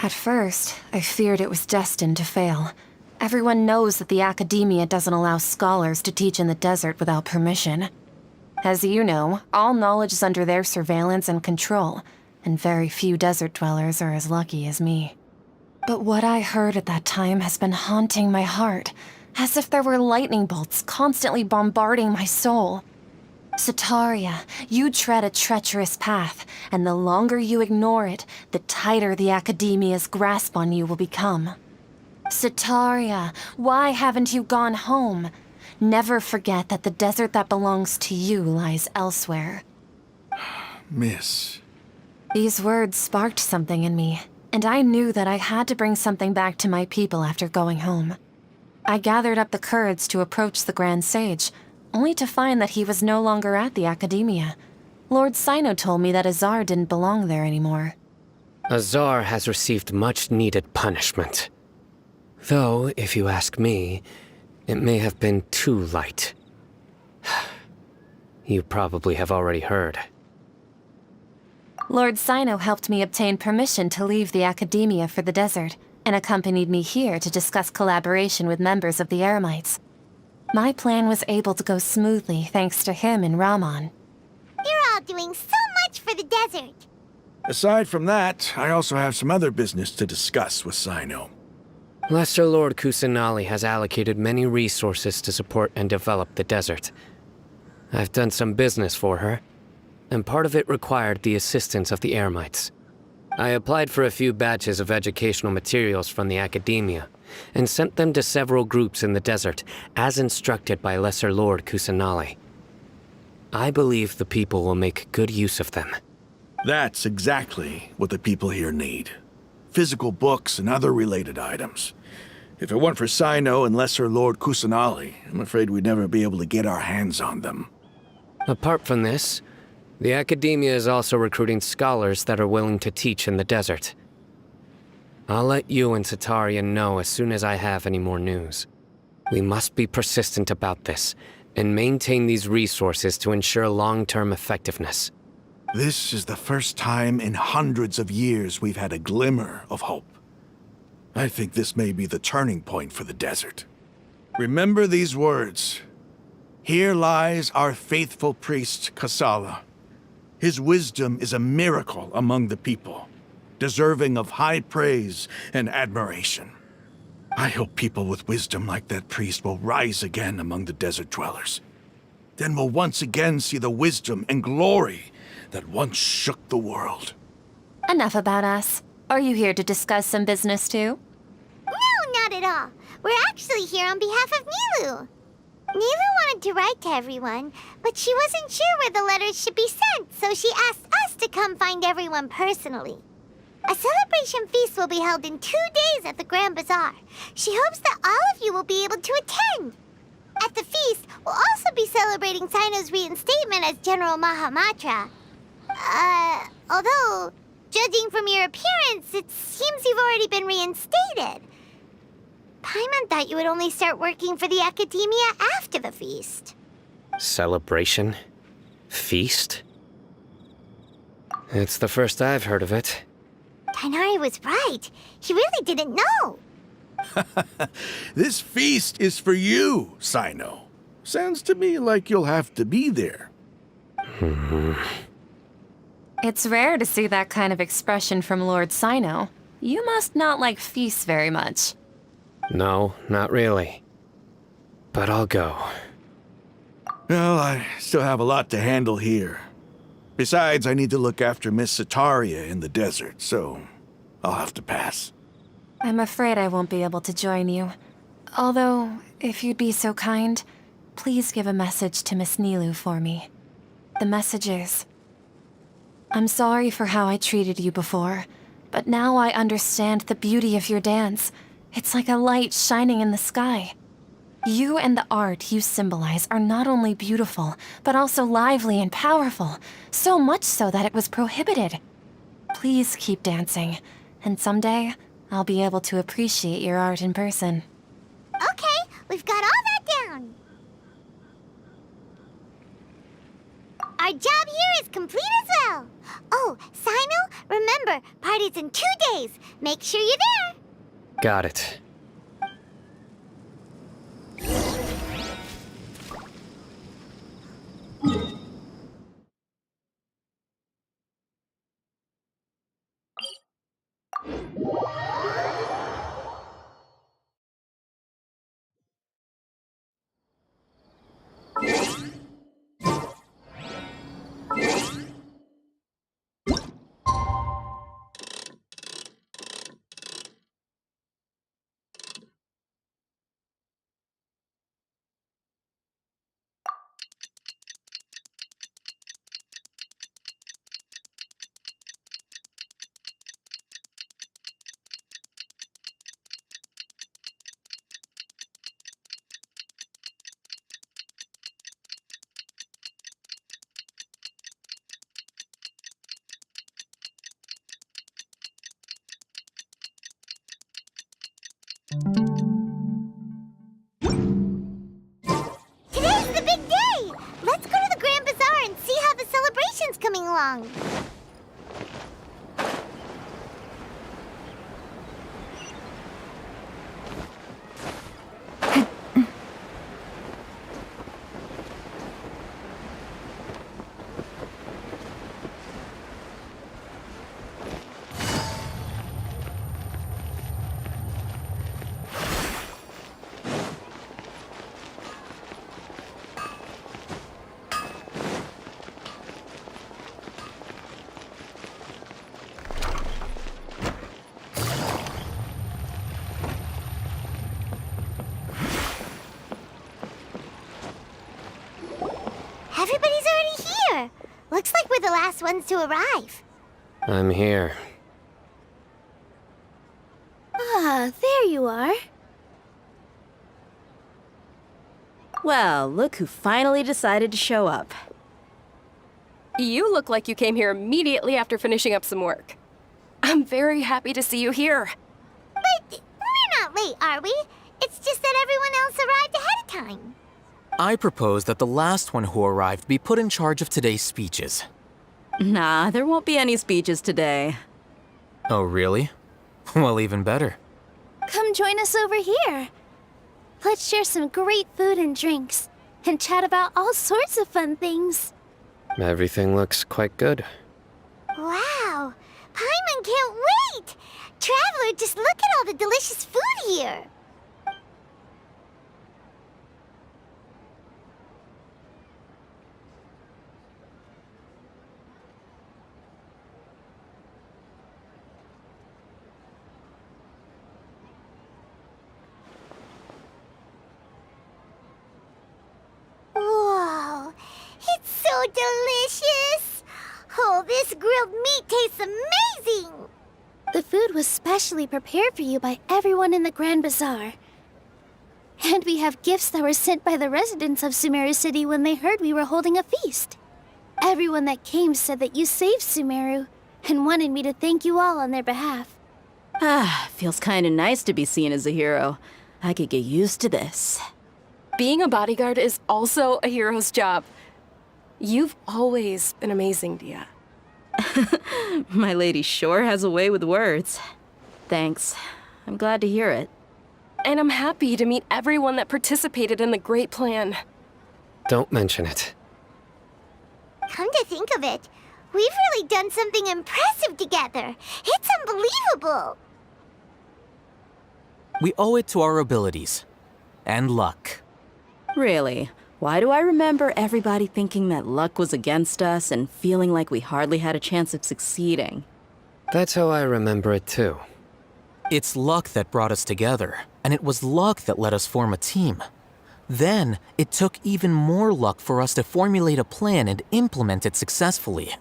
Speaker 10: At first, I feared it was destined to fail. Everyone knows that the Academia doesn't allow scholars to teach in the desert without permission. As you know, all knowledge is under their surveillance and control, and very few desert dwellers are as lucky as me. But what I heard at that time has been haunting my heart, as if there were lightning bolts constantly bombarding my soul. Sataria, you tread a treacherous path, and the longer you ignore it, the tighter the Academia's grasp on you will become. Sataria, why haven't you gone home? Never forget that the desert that belongs to you lies elsewhere.
Speaker 9: Miss.
Speaker 10: These words sparked something in me, and I knew that I had to bring something back to my people after going home. I gathered up the courage to approach the Grand Sage, only to find that he was no longer at the Academia. Lord Sino told me that Azar didn't belong there anymore.
Speaker 8: Azar has received much-needed punishment. Though, if you ask me, it may have been too light. You probably have already heard.
Speaker 10: Lord Sino helped me obtain permission to leave the Academia for the desert, and accompanied me here to discuss collaboration with members of the Eremites. My plan was able to go smoothly thanks to him and Rahman.
Speaker 4: You're all doing so much for the desert.
Speaker 9: Aside from that, I also have some other business to discuss with Sino.
Speaker 8: Lesser Lord Kusanali has allocated many resources to support and develop the desert. I've done some business for her, and part of it required the assistance of the Eremites. I applied for a few batches of educational materials from the Academia, and sent them to several groups in the desert, as instructed by Lesser Lord Kusanali. I believe the people will make good use of them.
Speaker 9: That's exactly what the people here need. Physical books and other related items. If it weren't for Sino and Lesser Lord Kusanali, I'm afraid we'd never be able to get our hands on them.
Speaker 8: Apart from this, the Academia is also recruiting scholars that are willing to teach in the desert. I'll let you and Sataria know as soon as I have any more news. We must be persistent about this, and maintain these resources to ensure long-term effectiveness.
Speaker 9: This is the first time in hundreds of years we've had a glimmer of hope. I think this may be the turning point for the desert. Remember these words. Here lies our faithful priest, Kasala. His wisdom is a miracle among the people, deserving of high praise and admiration. I hope people with wisdom like that priest will rise again among the desert dwellers. Then we'll once again see the wisdom and glory that once shook the world.
Speaker 10: Enough about us. Are you here to discuss some business too?
Speaker 4: No, not at all. We're actually here on behalf of Nilu. Nilu wanted to write to everyone, but she wasn't sure where the letters should be sent, so she asked us to come find everyone personally. A celebration feast will be held in 2 days at the Grand Bazaar. She hopes that all of you will be able to attend. At the feast, we'll also be celebrating Sino's reinstatement as General Mahamatra. Although, judging from your appearance, it seems you've already been reinstated. Paimon thought you would only start working for the Academia after the feast.
Speaker 8: Celebration? Feast? It's the first I've heard of it.
Speaker 4: Tainari was right. He really didn't know.
Speaker 9: This feast is for you, Sino. Sounds to me like you'll have to be there.
Speaker 10: It's rare to see that kind of expression from Lord Sino. You must not like feasts very much.
Speaker 8: No, not really. But I'll go.
Speaker 9: Well, I still have a lot to handle here. Besides, I need to look after Miss Sataria in the desert, so I'll have to pass.
Speaker 10: I'm afraid I won't be able to join you. Although, if you'd be so kind, please give a message to Miss Nilu for me. The message is, I'm sorry for how I treated you before, but now I understand the beauty of your dance. It's like a light shining in the sky. You and the art you symbolize are not only beautiful, but also lively and powerful, so much so that it was prohibited. Please keep dancing, and someday, I'll be able to appreciate your art in person.
Speaker 4: Okay, we've got all that down. Our job here is complete as well. Oh, Sino, remember, party's in 2 days. Make sure you're there.
Speaker 8: Got it.
Speaker 4: Today's the big day. Let's go to the Grand Bazaar and see how the celebration's coming along. Everybody's already here. Looks like we're the last ones to arrive.
Speaker 8: I'm here.
Speaker 21: Ah, there you are.
Speaker 7: Well, look who finally decided to show up.
Speaker 10: You look like you came here immediately after finishing up some work. I'm very happy to see you here.
Speaker 4: But we're not late, are we? It's just that everyone else arrived ahead of time.
Speaker 12: I propose that the last one who arrived be put in charge of today's speeches.
Speaker 7: Nah, there won't be any speeches today.
Speaker 12: Oh, really? Well, even better.
Speaker 21: Come join us over here. Let's share some great food and drinks, and chat about all sorts of fun things.
Speaker 8: Everything looks quite good.
Speaker 4: Wow, Paimon can't wait! Traveler, just look at all the delicious food here. Whoa, it's so delicious! Oh, this grilled meat tastes amazing!
Speaker 21: The food was specially prepared for you by everyone in the Grand Bazaar. And we have gifts that were sent by the residents of Sumeru City when they heard we were holding a feast. Everyone that came said that you saved Sumeru, and wanted me to thank you all on their behalf.
Speaker 7: Ah, feels kinda nice to be seen as a hero. I could get used to this.
Speaker 10: Being a bodyguard is also a hero's job. You've always been amazing, Dia.
Speaker 7: My lady sure has a way with words. Thanks. I'm glad to hear it.
Speaker 10: And I'm happy to meet everyone that participated in the great plan.
Speaker 8: Don't mention it.
Speaker 4: Come to think of it, we've really done something impressive together. It's unbelievable.
Speaker 12: We owe it to our abilities. And luck.
Speaker 7: Really? Why do I remember everybody thinking that luck was against us and feeling like we hardly had a chance of succeeding?
Speaker 8: That's how I remember it too.
Speaker 12: It's luck that brought us together, and it was luck that let us form a team. Then, it took even more luck for us to formulate a plan and implement it successfully.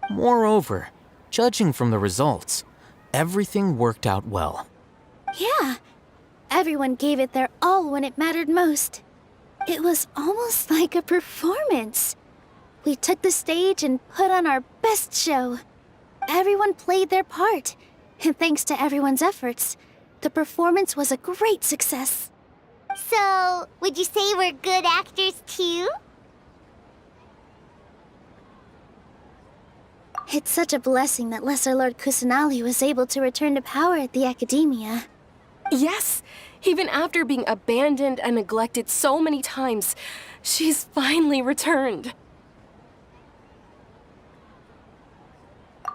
Speaker 12: Moreover, judging from the results, everything worked out well.
Speaker 21: Yeah. Everyone gave it their all when it mattered most. It was almost like a performance. We took the stage and put on our best show. Everyone played their part, and thanks to everyone's efforts, the performance was a great success.
Speaker 4: So, would you say we're good actors too?
Speaker 21: It's such a blessing that Lesser Lord Kusanali was able to return to power at the Academia.
Speaker 10: Yes, even after being abandoned and neglected so many times, she's finally returned.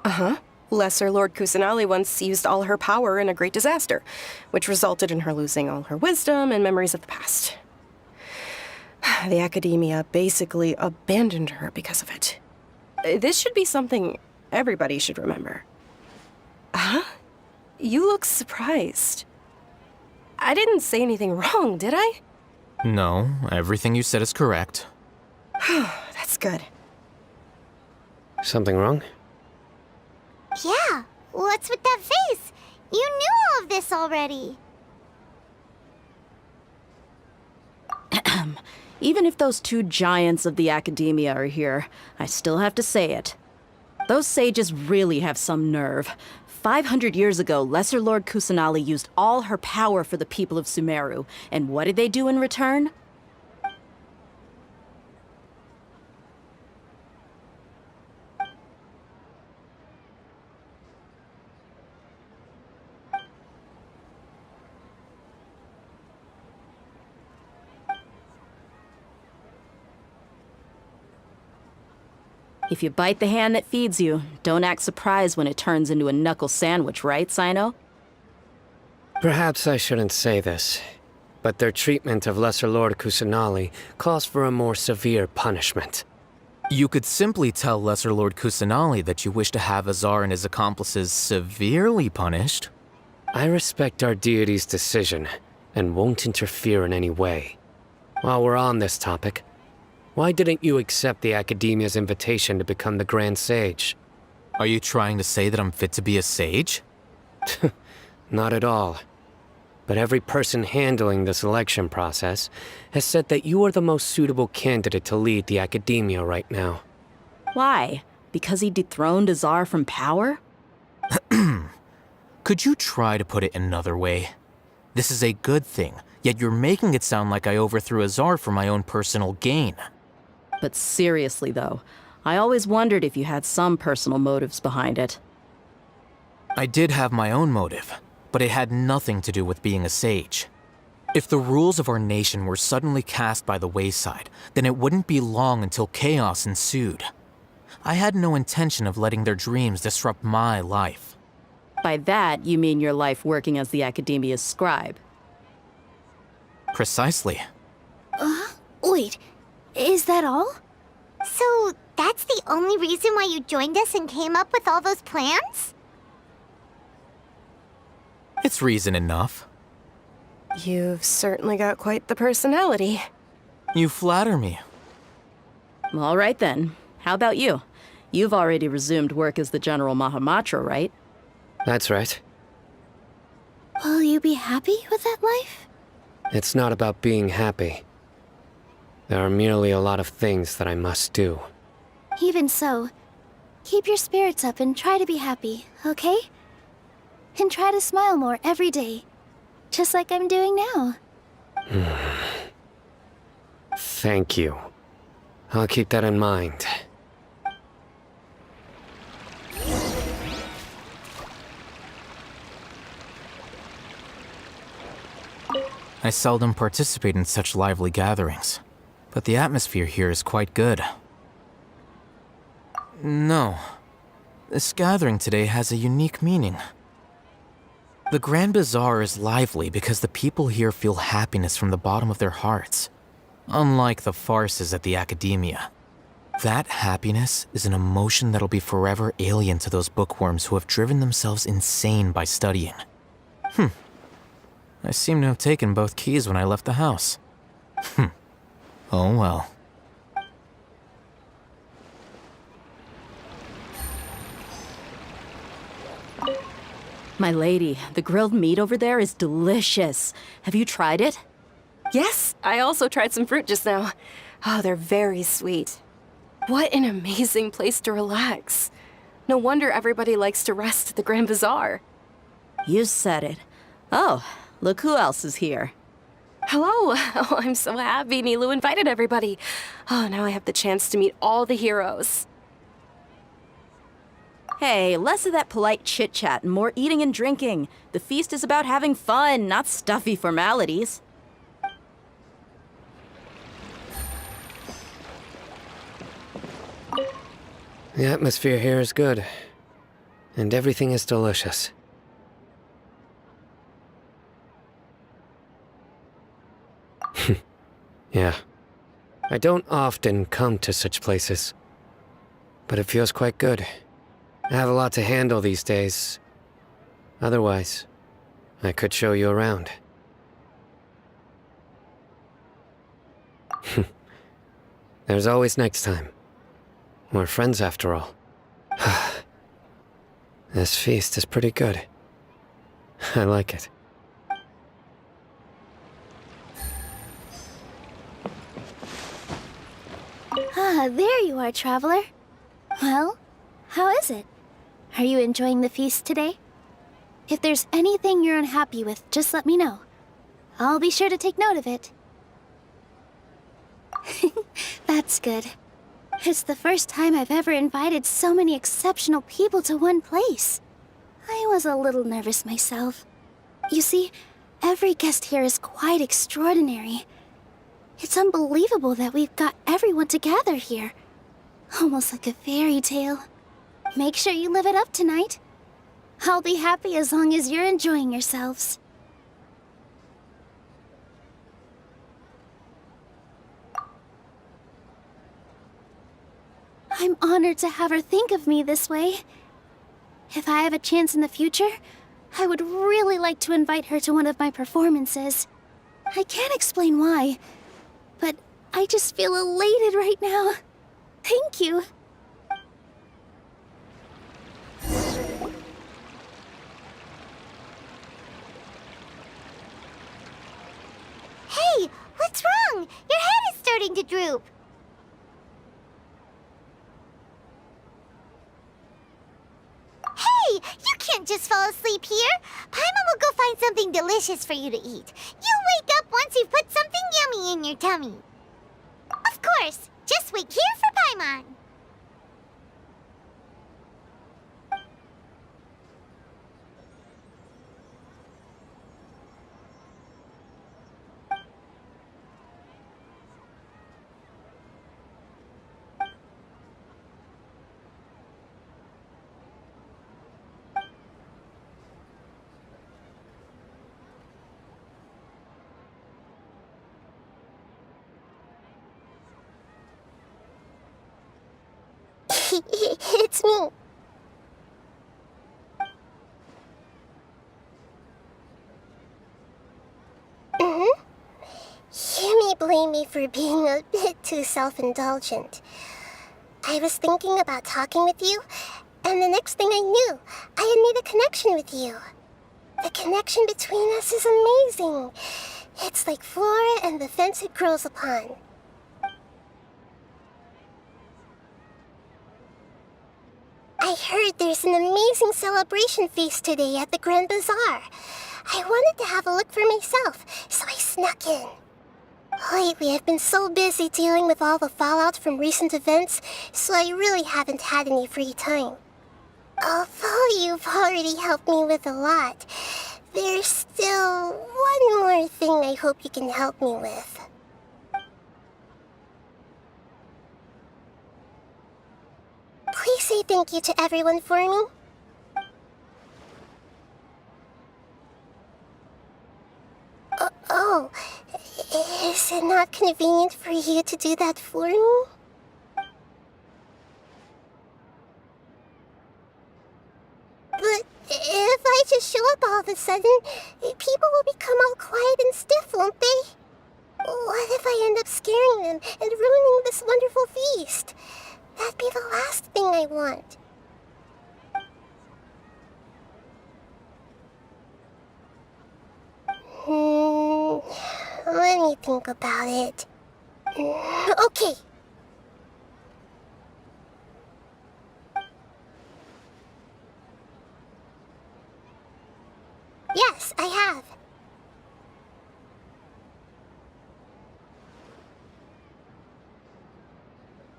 Speaker 10: Uh-huh. Lesser Lord Kusanali once used all her power in a great disaster, which resulted in her losing all her wisdom and memories of the past. The Academia basically abandoned her because of it. This should be something everybody should remember. Huh? You look surprised. I didn't say anything wrong, did I?
Speaker 12: No, everything you said is correct.
Speaker 10: That's good.
Speaker 8: Something wrong?
Speaker 4: Yeah, what's with that face? You knew all of this already.
Speaker 7: Even if those two giants of the Academia are here, I still have to say it. Those sages really have some nerve. 500 years ago, Lesser Lord Kusanali used all her power for the people of Sumeru, and what did they do in return? If you bite the hand that feeds you, don't act surprised when it turns into a knuckle sandwich, right, Sino?
Speaker 8: Perhaps I shouldn't say this, but their treatment of Lesser Lord Kusanali calls for a more severe punishment.
Speaker 12: You could simply tell Lesser Lord Kusanali that you wish to have Azar and his accomplices severely punished.
Speaker 8: I respect our deity's decision, and won't interfere in any way. While we're on this topic, why didn't you accept the Academia's invitation to become the Grand Sage?
Speaker 12: Are you trying to say that I'm fit to be a sage?
Speaker 8: Not at all. But every person handling the selection process has said that you are the most suitable candidate to lead the Academia right now.
Speaker 7: Why? Because he dethroned Azar from power?
Speaker 12: Could you try to put it another way? This is a good thing, yet you're making it sound like I overthrew Azar for my own personal gain.
Speaker 7: But seriously, though, I always wondered if you had some personal motives behind it.
Speaker 12: I did have my own motive, but it had nothing to do with being a sage. If the rules of our nation were suddenly cast by the wayside, then it wouldn't be long until chaos ensued. I had no intention of letting their dreams disrupt my life.
Speaker 7: By that, you mean your life working as the Academia's scribe.
Speaker 12: Precisely.
Speaker 21: Wait, is that all?
Speaker 4: So, that's the only reason why you joined us and came up with all those plans?
Speaker 12: It's reason enough.
Speaker 10: You've certainly got quite the personality.
Speaker 12: You flatter me.
Speaker 7: All right then. How about you? You've already resumed work as the General Mahamatra, right?
Speaker 8: That's right.
Speaker 21: Will you be happy with that life?
Speaker 8: It's not about being happy. There are merely a lot of things that I must do.
Speaker 21: Even so, keep your spirits up and try to be happy, okay? And try to smile more every day, just like I'm doing now.
Speaker 8: Thank you. I'll keep that in mind.
Speaker 12: I seldom participate in such lively gatherings, but the atmosphere here is quite good. No. This gathering today has a unique meaning. The Grand Bazaar is lively because the people here feel happiness from the bottom of their hearts, unlike the farces at the Academia. That happiness is an emotion that'll be forever alien to those bookworms who have driven themselves insane by studying. I seem to have taken both keys when I left the house. Oh well.
Speaker 7: My lady, the grilled meat over there is delicious. Have you tried it?
Speaker 10: Yes, I also tried some fruit just now. Oh, they're very sweet. What an amazing place to relax. No wonder everybody likes to rest at the Grand Bazaar.
Speaker 7: You said it. Oh, look who else is here.
Speaker 10: Hello. Oh, I'm so happy Nilu invited everybody. Oh, now I have the chance to meet all the heroes.
Speaker 7: Hey, less of that polite chit-chat and more eating and drinking. The feast is about having fun, not stuffy formalities.
Speaker 8: The atmosphere here is good, and everything is delicious. Yeah. I don't often come to such places, but it feels quite good. I have a lot to handle these days. Otherwise, I could show you around. There's always next time. We're friends after all. This feast is pretty good. I like it.
Speaker 21: Ah, there you are, traveler. Well, how is it? Are you enjoying the feast today? If there's anything you're unhappy with, just let me know. I'll be sure to take note of it. That's good. It's the first time I've ever invited so many exceptional people to one place. I was a little nervous myself. You see, every guest here is quite extraordinary. It's unbelievable that we've got everyone together here. Almost like a fairy tale. Make sure you live it up tonight. I'll be happy as long as you're enjoying yourselves. I'm honored to have her think of me this way. If I have a chance in the future, I would really like to invite her to one of my performances. I can't explain why, but I just feel elated right now. Thank you.
Speaker 4: Hey, what's wrong? Your head is starting to droop. Hey, you can't just fall asleep here. Paimon will go find something delicious for you to eat. You wake up once you've put something yummy in your tummy. Of course, just wait here for Paimon. It's me. You may blame me for being a bit too self-indulgent. I was thinking about talking with you, and the next thing I knew, I had made a connection with you. The connection between us is amazing. It's like flora and the fence it grows upon. I heard there's an amazing celebration feast today at the Grand Bazaar. I wanted to have a look for myself, so I snuck in. Lately, I've been so busy dealing with all the fallout from recent events, so I really haven't had any free time. Although you've already helped me with a lot, There's still one more thing I hope you can help me with. Please say thank you to everyone for me. Oh, is it not convenient for you to do that for me? But if I just show up all of a sudden, people will become all quiet and stiff, won't they? What if I end up scaring them and ruining this wonderful feast? That'd be the last thing I want. Let me think about it. Okay. Yes, I have.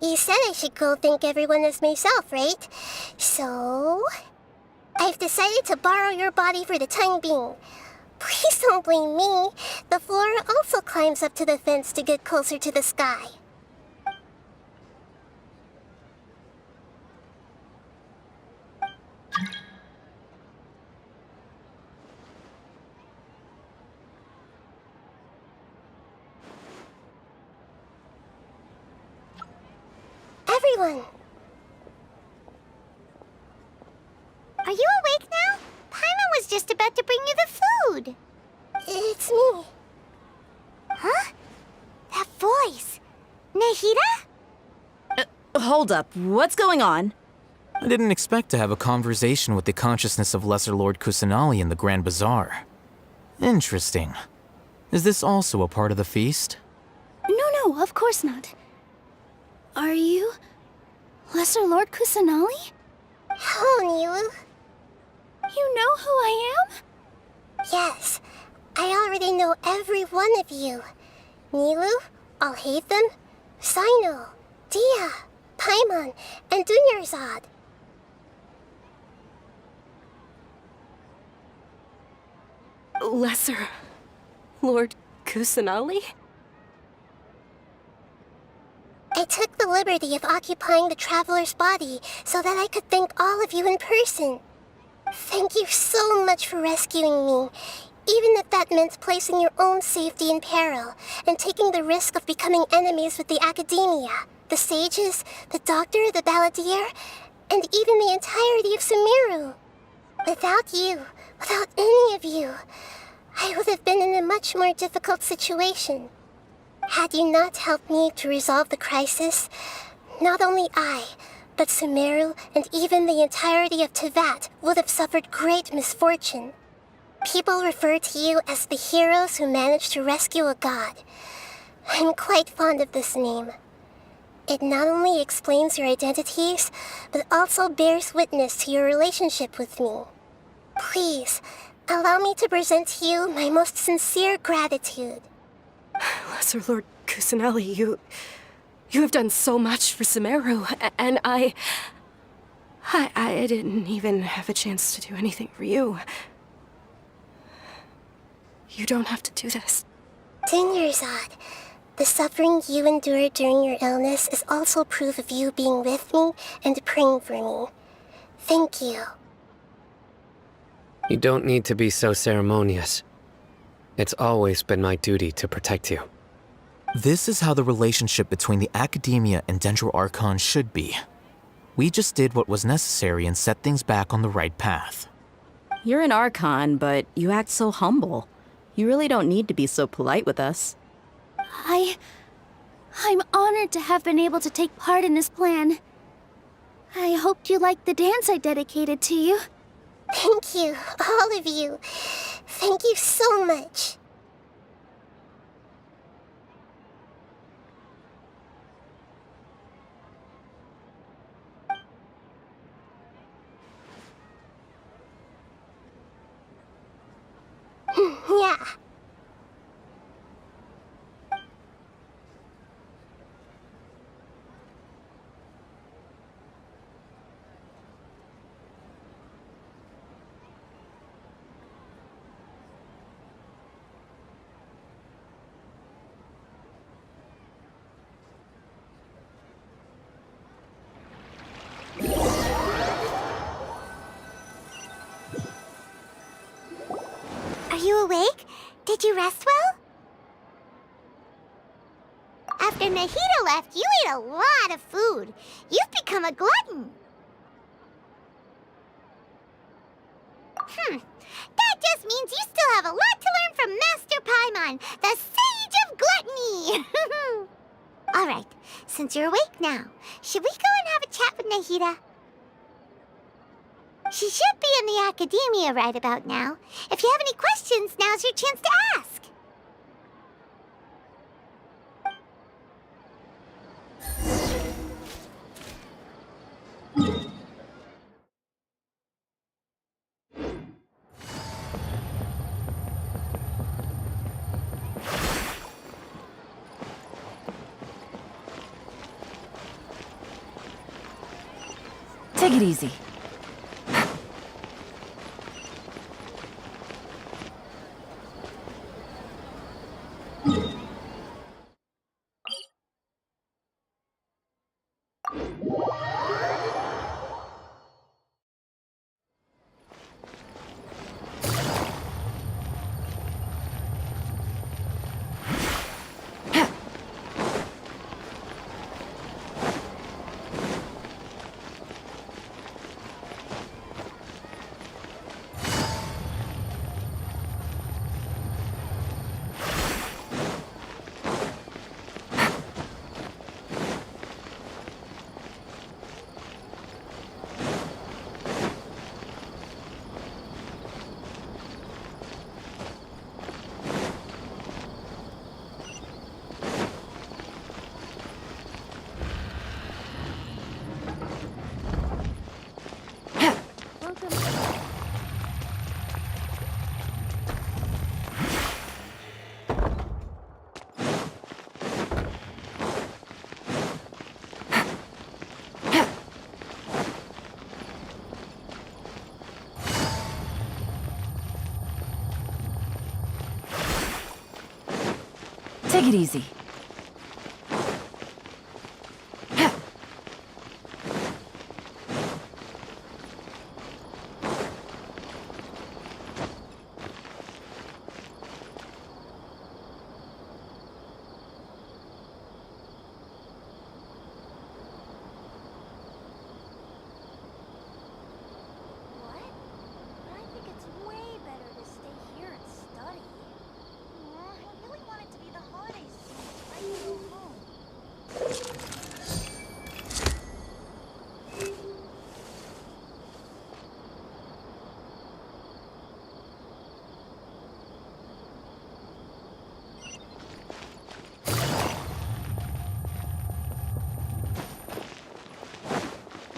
Speaker 4: You said I should go thank everyone as myself, right? So, I've decided to borrow your body for the time being. Please don't blame me. The flora also climbs up to the fence to get closer to the sky. Everyone! Are you awake now? Paimon was just about to bring you the food. It's me. Huh? That voice. Nahida?
Speaker 7: Hold up, what's going on?
Speaker 12: I didn't expect to have a conversation with the consciousness of Lesser Lord Kusanali in the Grand Bazaar. Interesting. Is this also a part of the feast?
Speaker 21: No, of course not. Are you Lesser Lord Kusanali?
Speaker 4: Hello, Nilu.
Speaker 21: You know who I am?
Speaker 4: Yes, I already know every one of you. Nilu, Alhaitham, Sino, Dia, Paimon, and Dunyarzad.
Speaker 10: Lesser Lord Kusanali?
Speaker 4: I took the liberty of occupying the traveler's body so that I could thank all of you in person. Thank you so much for rescuing me, even if that meant placing your own safety in peril and taking the risk of becoming enemies with the Academia, the sages, the doctor, the balladeer, and even the entirety of Sumeru. Without you, without any of you, I would have been in a much more difficult situation. Had you not helped me to resolve the crisis, not only I, but Sumeru and even the entirety of Tevat would have suffered great misfortune. People refer to you as the heroes who managed to rescue a god. I'm quite fond of this name. It not only explains your identities, but also bears witness to your relationship with me. Please, allow me to present to you my most sincere gratitude.
Speaker 10: Lesser Lord Kusanali, you have done so much for Sumeru, and I didn't even have a chance to do anything for you. You don't have to do this.
Speaker 4: Dunyarzad, the suffering you endured during your illness is also proof of you being with me and praying for me. Thank you.
Speaker 8: You don't need to be so ceremonious. It's always been my duty to protect you.
Speaker 12: This is how the relationship between the Academia and Dendro Archon should be. We just did what was necessary and set things back on the right path.
Speaker 7: You're an Archon, but you act so humble. You really don't need to be so polite with us.
Speaker 21: I'm honored to have been able to take part in this plan. I hoped you liked the dance I dedicated to you.
Speaker 4: Thank you, all of you. Thank you so much. Yeah. Did you rest well? After Nahida left, you ate a lot of food. You've become a glutton. That just means you still have a lot to learn from Master Paimon, the Sage of Gluttony! Alright, since you're awake now, should we go and have a chat with Nahida? She should be in the academia right about now. If you have any questions, now's your chance to ask.
Speaker 2: Take it easy. Take it easy.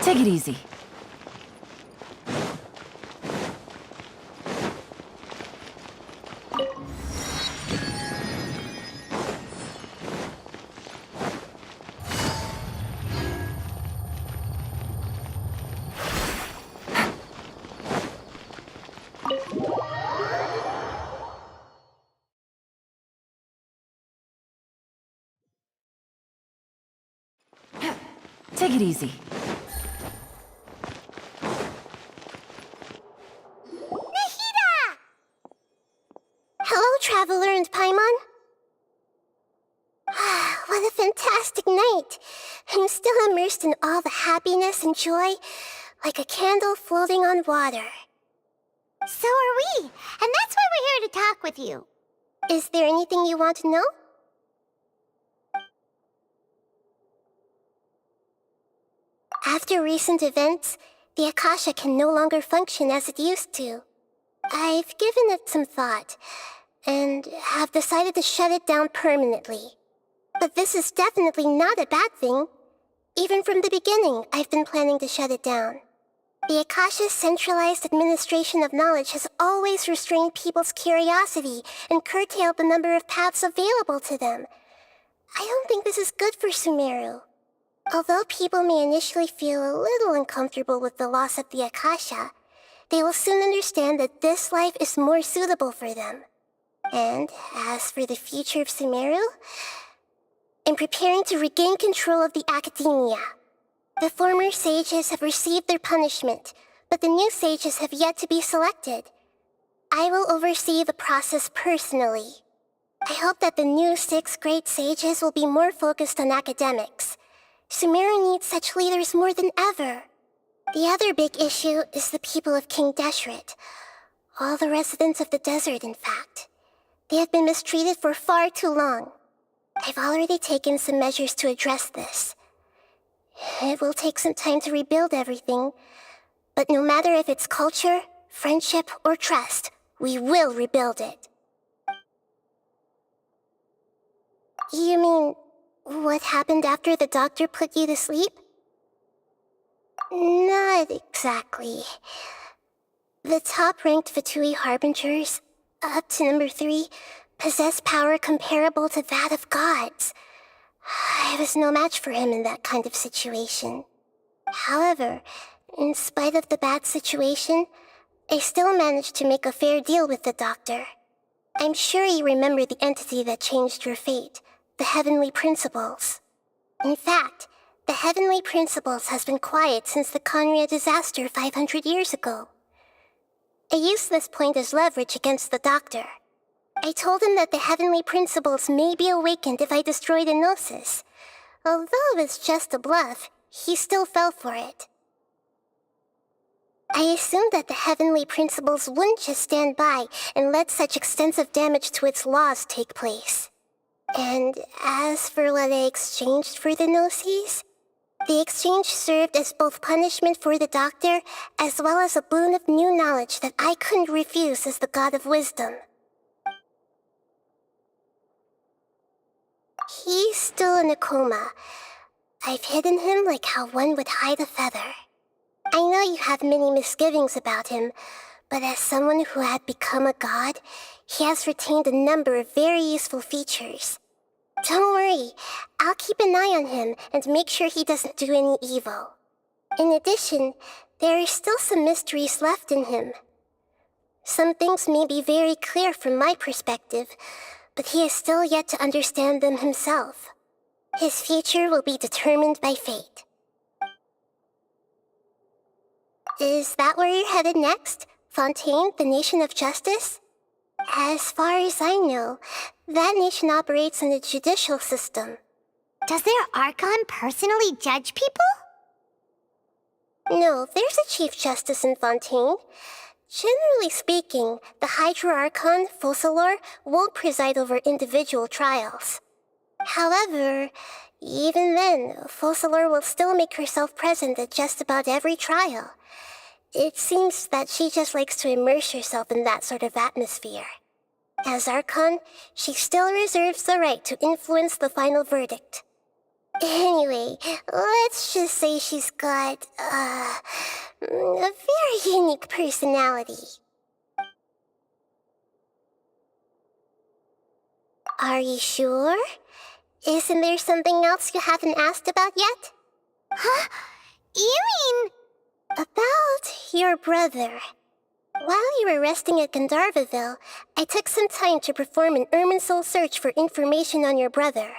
Speaker 2: Take it easy. Take it easy.
Speaker 4: Traveler and Paimon? What a fantastic night! I'm still immersed in all the happiness and joy, like a candle floating on water. So are we, and that's why we're here to talk with you. Is there anything you want to know? After recent events, the Akasha can no longer function as it used to. I've given it some thought, and have decided to shut it down permanently. But this is definitely not a bad thing. Even from the beginning, I've been planning to shut it down. The Akasha's centralized administration of knowledge has always restrained people's curiosity and curtailed the number of paths available to them. I don't think this is good for Sumeru. Although people may initially feel a little uncomfortable with the loss of the Akasha, they will soon understand that this life is more suitable for them. And as for the future of Sumeru, I'm preparing to regain control of the academia. The former sages have received their punishment, but the new sages have yet to be selected. I will oversee the process personally. I hope that the new 6th grade sages will be more focused on academics. Sumeru needs such leaders more than ever. The other big issue is the people of King Deshret. All the residents of the desert, in fact. They have been mistreated for far too long. I've already taken some measures to address this. It will take some time to rebuild everything, but no matter if it's culture, friendship, or trust, we will rebuild it. You mean, what happened after the doctor put you to sleep? Not exactly. The top-ranked Fatui Harbingers, up to number 3, possess power comparable to that of gods. I was no match for him in that kind of situation. However, in spite of the bad situation, I still managed to make a fair deal with the doctor. I'm sure you remember the entity that changed your fate, the Heavenly Principles. In fact, the Heavenly Principles has been quiet since the Conria disaster 500 years ago. I used this point as leverage against the doctor. I told him that the Heavenly Principles may be awakened if I destroy the Gnosis. Although it was just a bluff, he still fell for it. I assumed that the Heavenly Principles wouldn't just stand by and let such extensive damage to its laws take place. And as for what I exchanged for the Gnosis, the exchange served as both punishment for the doctor as well as a boon of new knowledge that I couldn't refuse as the God of Wisdom. He's still in a coma. I've hidden him like how one would hide a feather. I know you have many misgivings about him, but as someone who had become a god, he has retained a number of very useful features. Don't worry, I'll keep an eye on him and make sure he doesn't do any evil. In addition, there are still some mysteries left in him. Some things may be very clear from my perspective, but he is still yet to understand them himself. His future will be determined by fate. Is that where you're headed next? Fontaine, the Nation of Justice? As far as I know, that nation operates in a judicial system. Does their Archon personally judge people? No, there's a Chief Justice in Fontaine. Generally speaking, the Hydra Archon, Focalor, won't preside over individual trials. However, even then, Focalor will still make herself present at just about every trial. It seems that she just likes to immerse herself in that sort of atmosphere. As Archon, she still reserves the right to influence the final verdict. Anyway, let's just say she's got, a very unique personality. Are you sure? Isn't there something else you haven't asked about yet? Huh? You mean... About your brother. While you were resting at Gandharvaville, I took some time to perform an Irminsul search for information on your brother.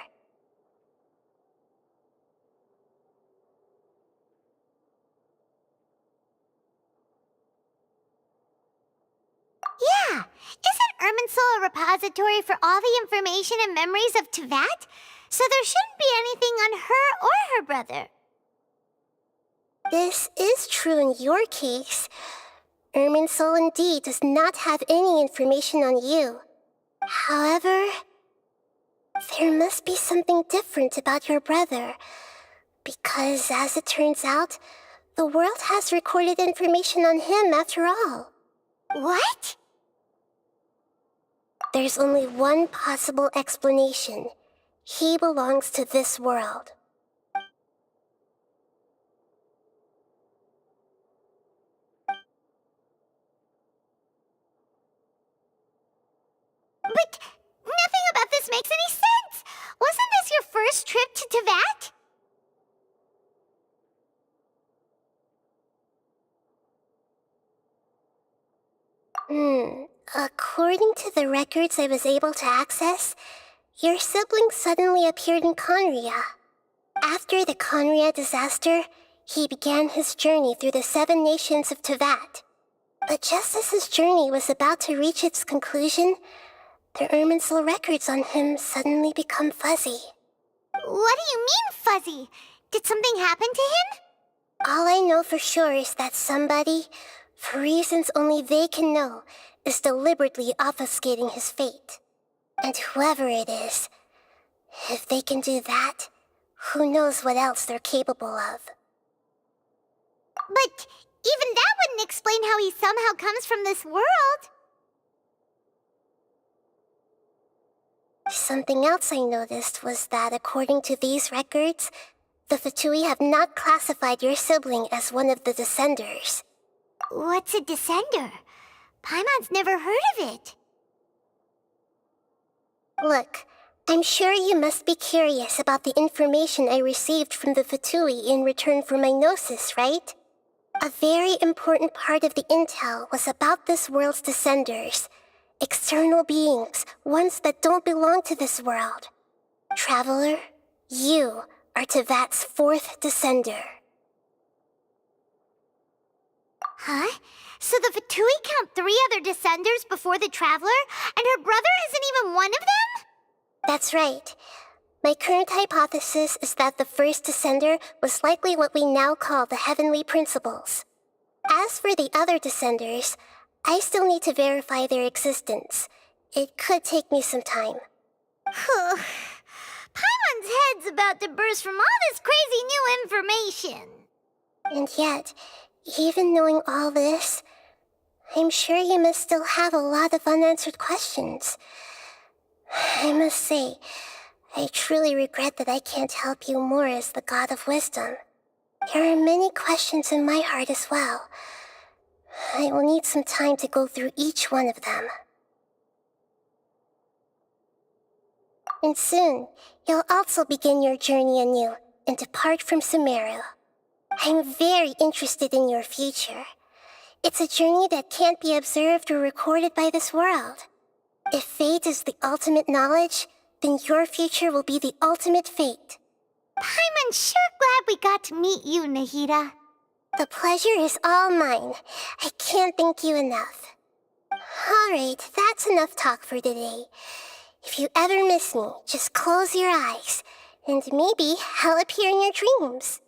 Speaker 4: Yeah! Isn't Irminsul a repository for all the information and memories of Teyvat? So there shouldn't be anything on her or her brother. This is true in your case. Irminsul indeed does not have any information on you. However, there must be something different about your brother. Because as it turns out, the world has recorded information on him after all. What? There's only one possible explanation. He belongs to this world. But nothing about this makes any sense! Wasn't this your first trip to Teyvat? According to the records I was able to access, your sibling suddenly appeared in Conria. After the Conria disaster, he began his journey through the 7 nations of Teyvat. But just as his journey was about to reach its conclusion, the Irminsul records on him suddenly become fuzzy. What do you mean, fuzzy? Did something happen to him? All I know for sure is that somebody, for reasons only they can know, is deliberately obfuscating his fate. And whoever it is, if they can do that, who knows what else they're capable of. But even that wouldn't explain how he somehow comes from this world. Something else I noticed was that according to these records, the Fatui have not classified your sibling as one of the Descenders. What's a Descender? Paimon's never heard of it. Look, I'm sure you must be curious about the information I received from the Fatui in return for my gnosis, right? A very important part of the intel was about this world's Descenders. External beings, ones that don't belong to this world. Traveler, you are Tevat's 4th Descender. Huh? So the Fatui count 3 other Descenders before the Traveler, and her brother isn't even one of them? That's right. My current hypothesis is that the first Descender was likely what we now call the Heavenly Principles. As for the other Descenders, I still need to verify their existence. It could take me some time. Paimon's head's about to burst from all this crazy new information. And yet, even knowing all this, I'm sure you must still have a lot of unanswered questions. I must say, I truly regret that I can't help you more as the God of Wisdom. There are many questions in my heart as well. I will need some time to go through each one of them. And soon, you'll also begin your journey anew and depart from Sumeru. I'm very interested in your future. It's a journey that can't be observed or recorded by this world. If fate is the ultimate knowledge, then your future will be the ultimate fate. Paimon's sure glad we got to meet you, Nahida. The pleasure is all mine. I can't thank you enough. Alright, that's enough talk for today. If you ever miss me, just close your eyes, and maybe I'll appear in your dreams.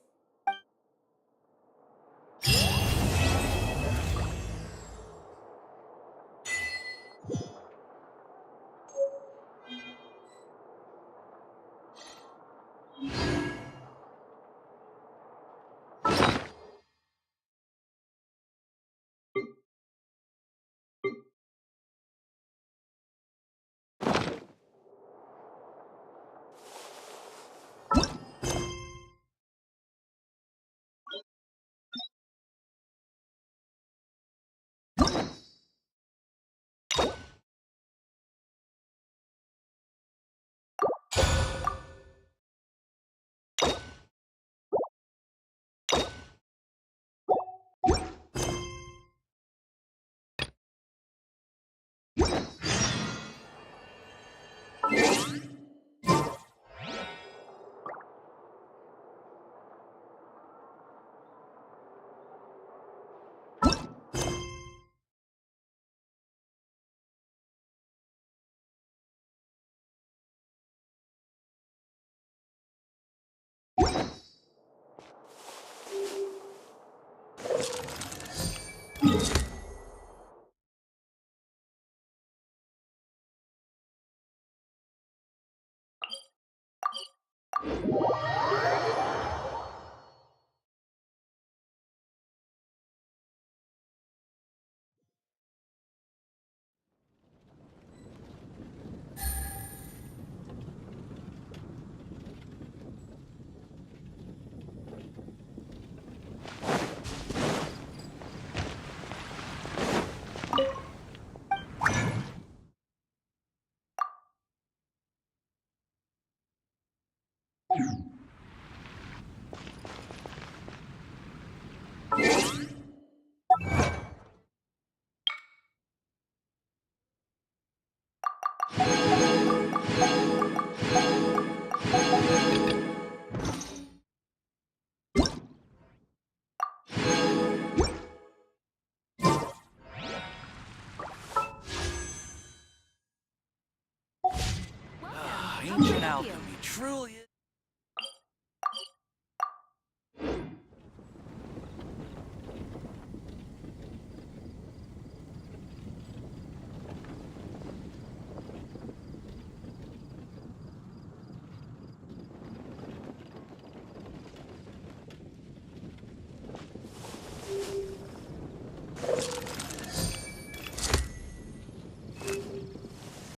Speaker 22: An
Speaker 11: help
Speaker 22: alchemy truly.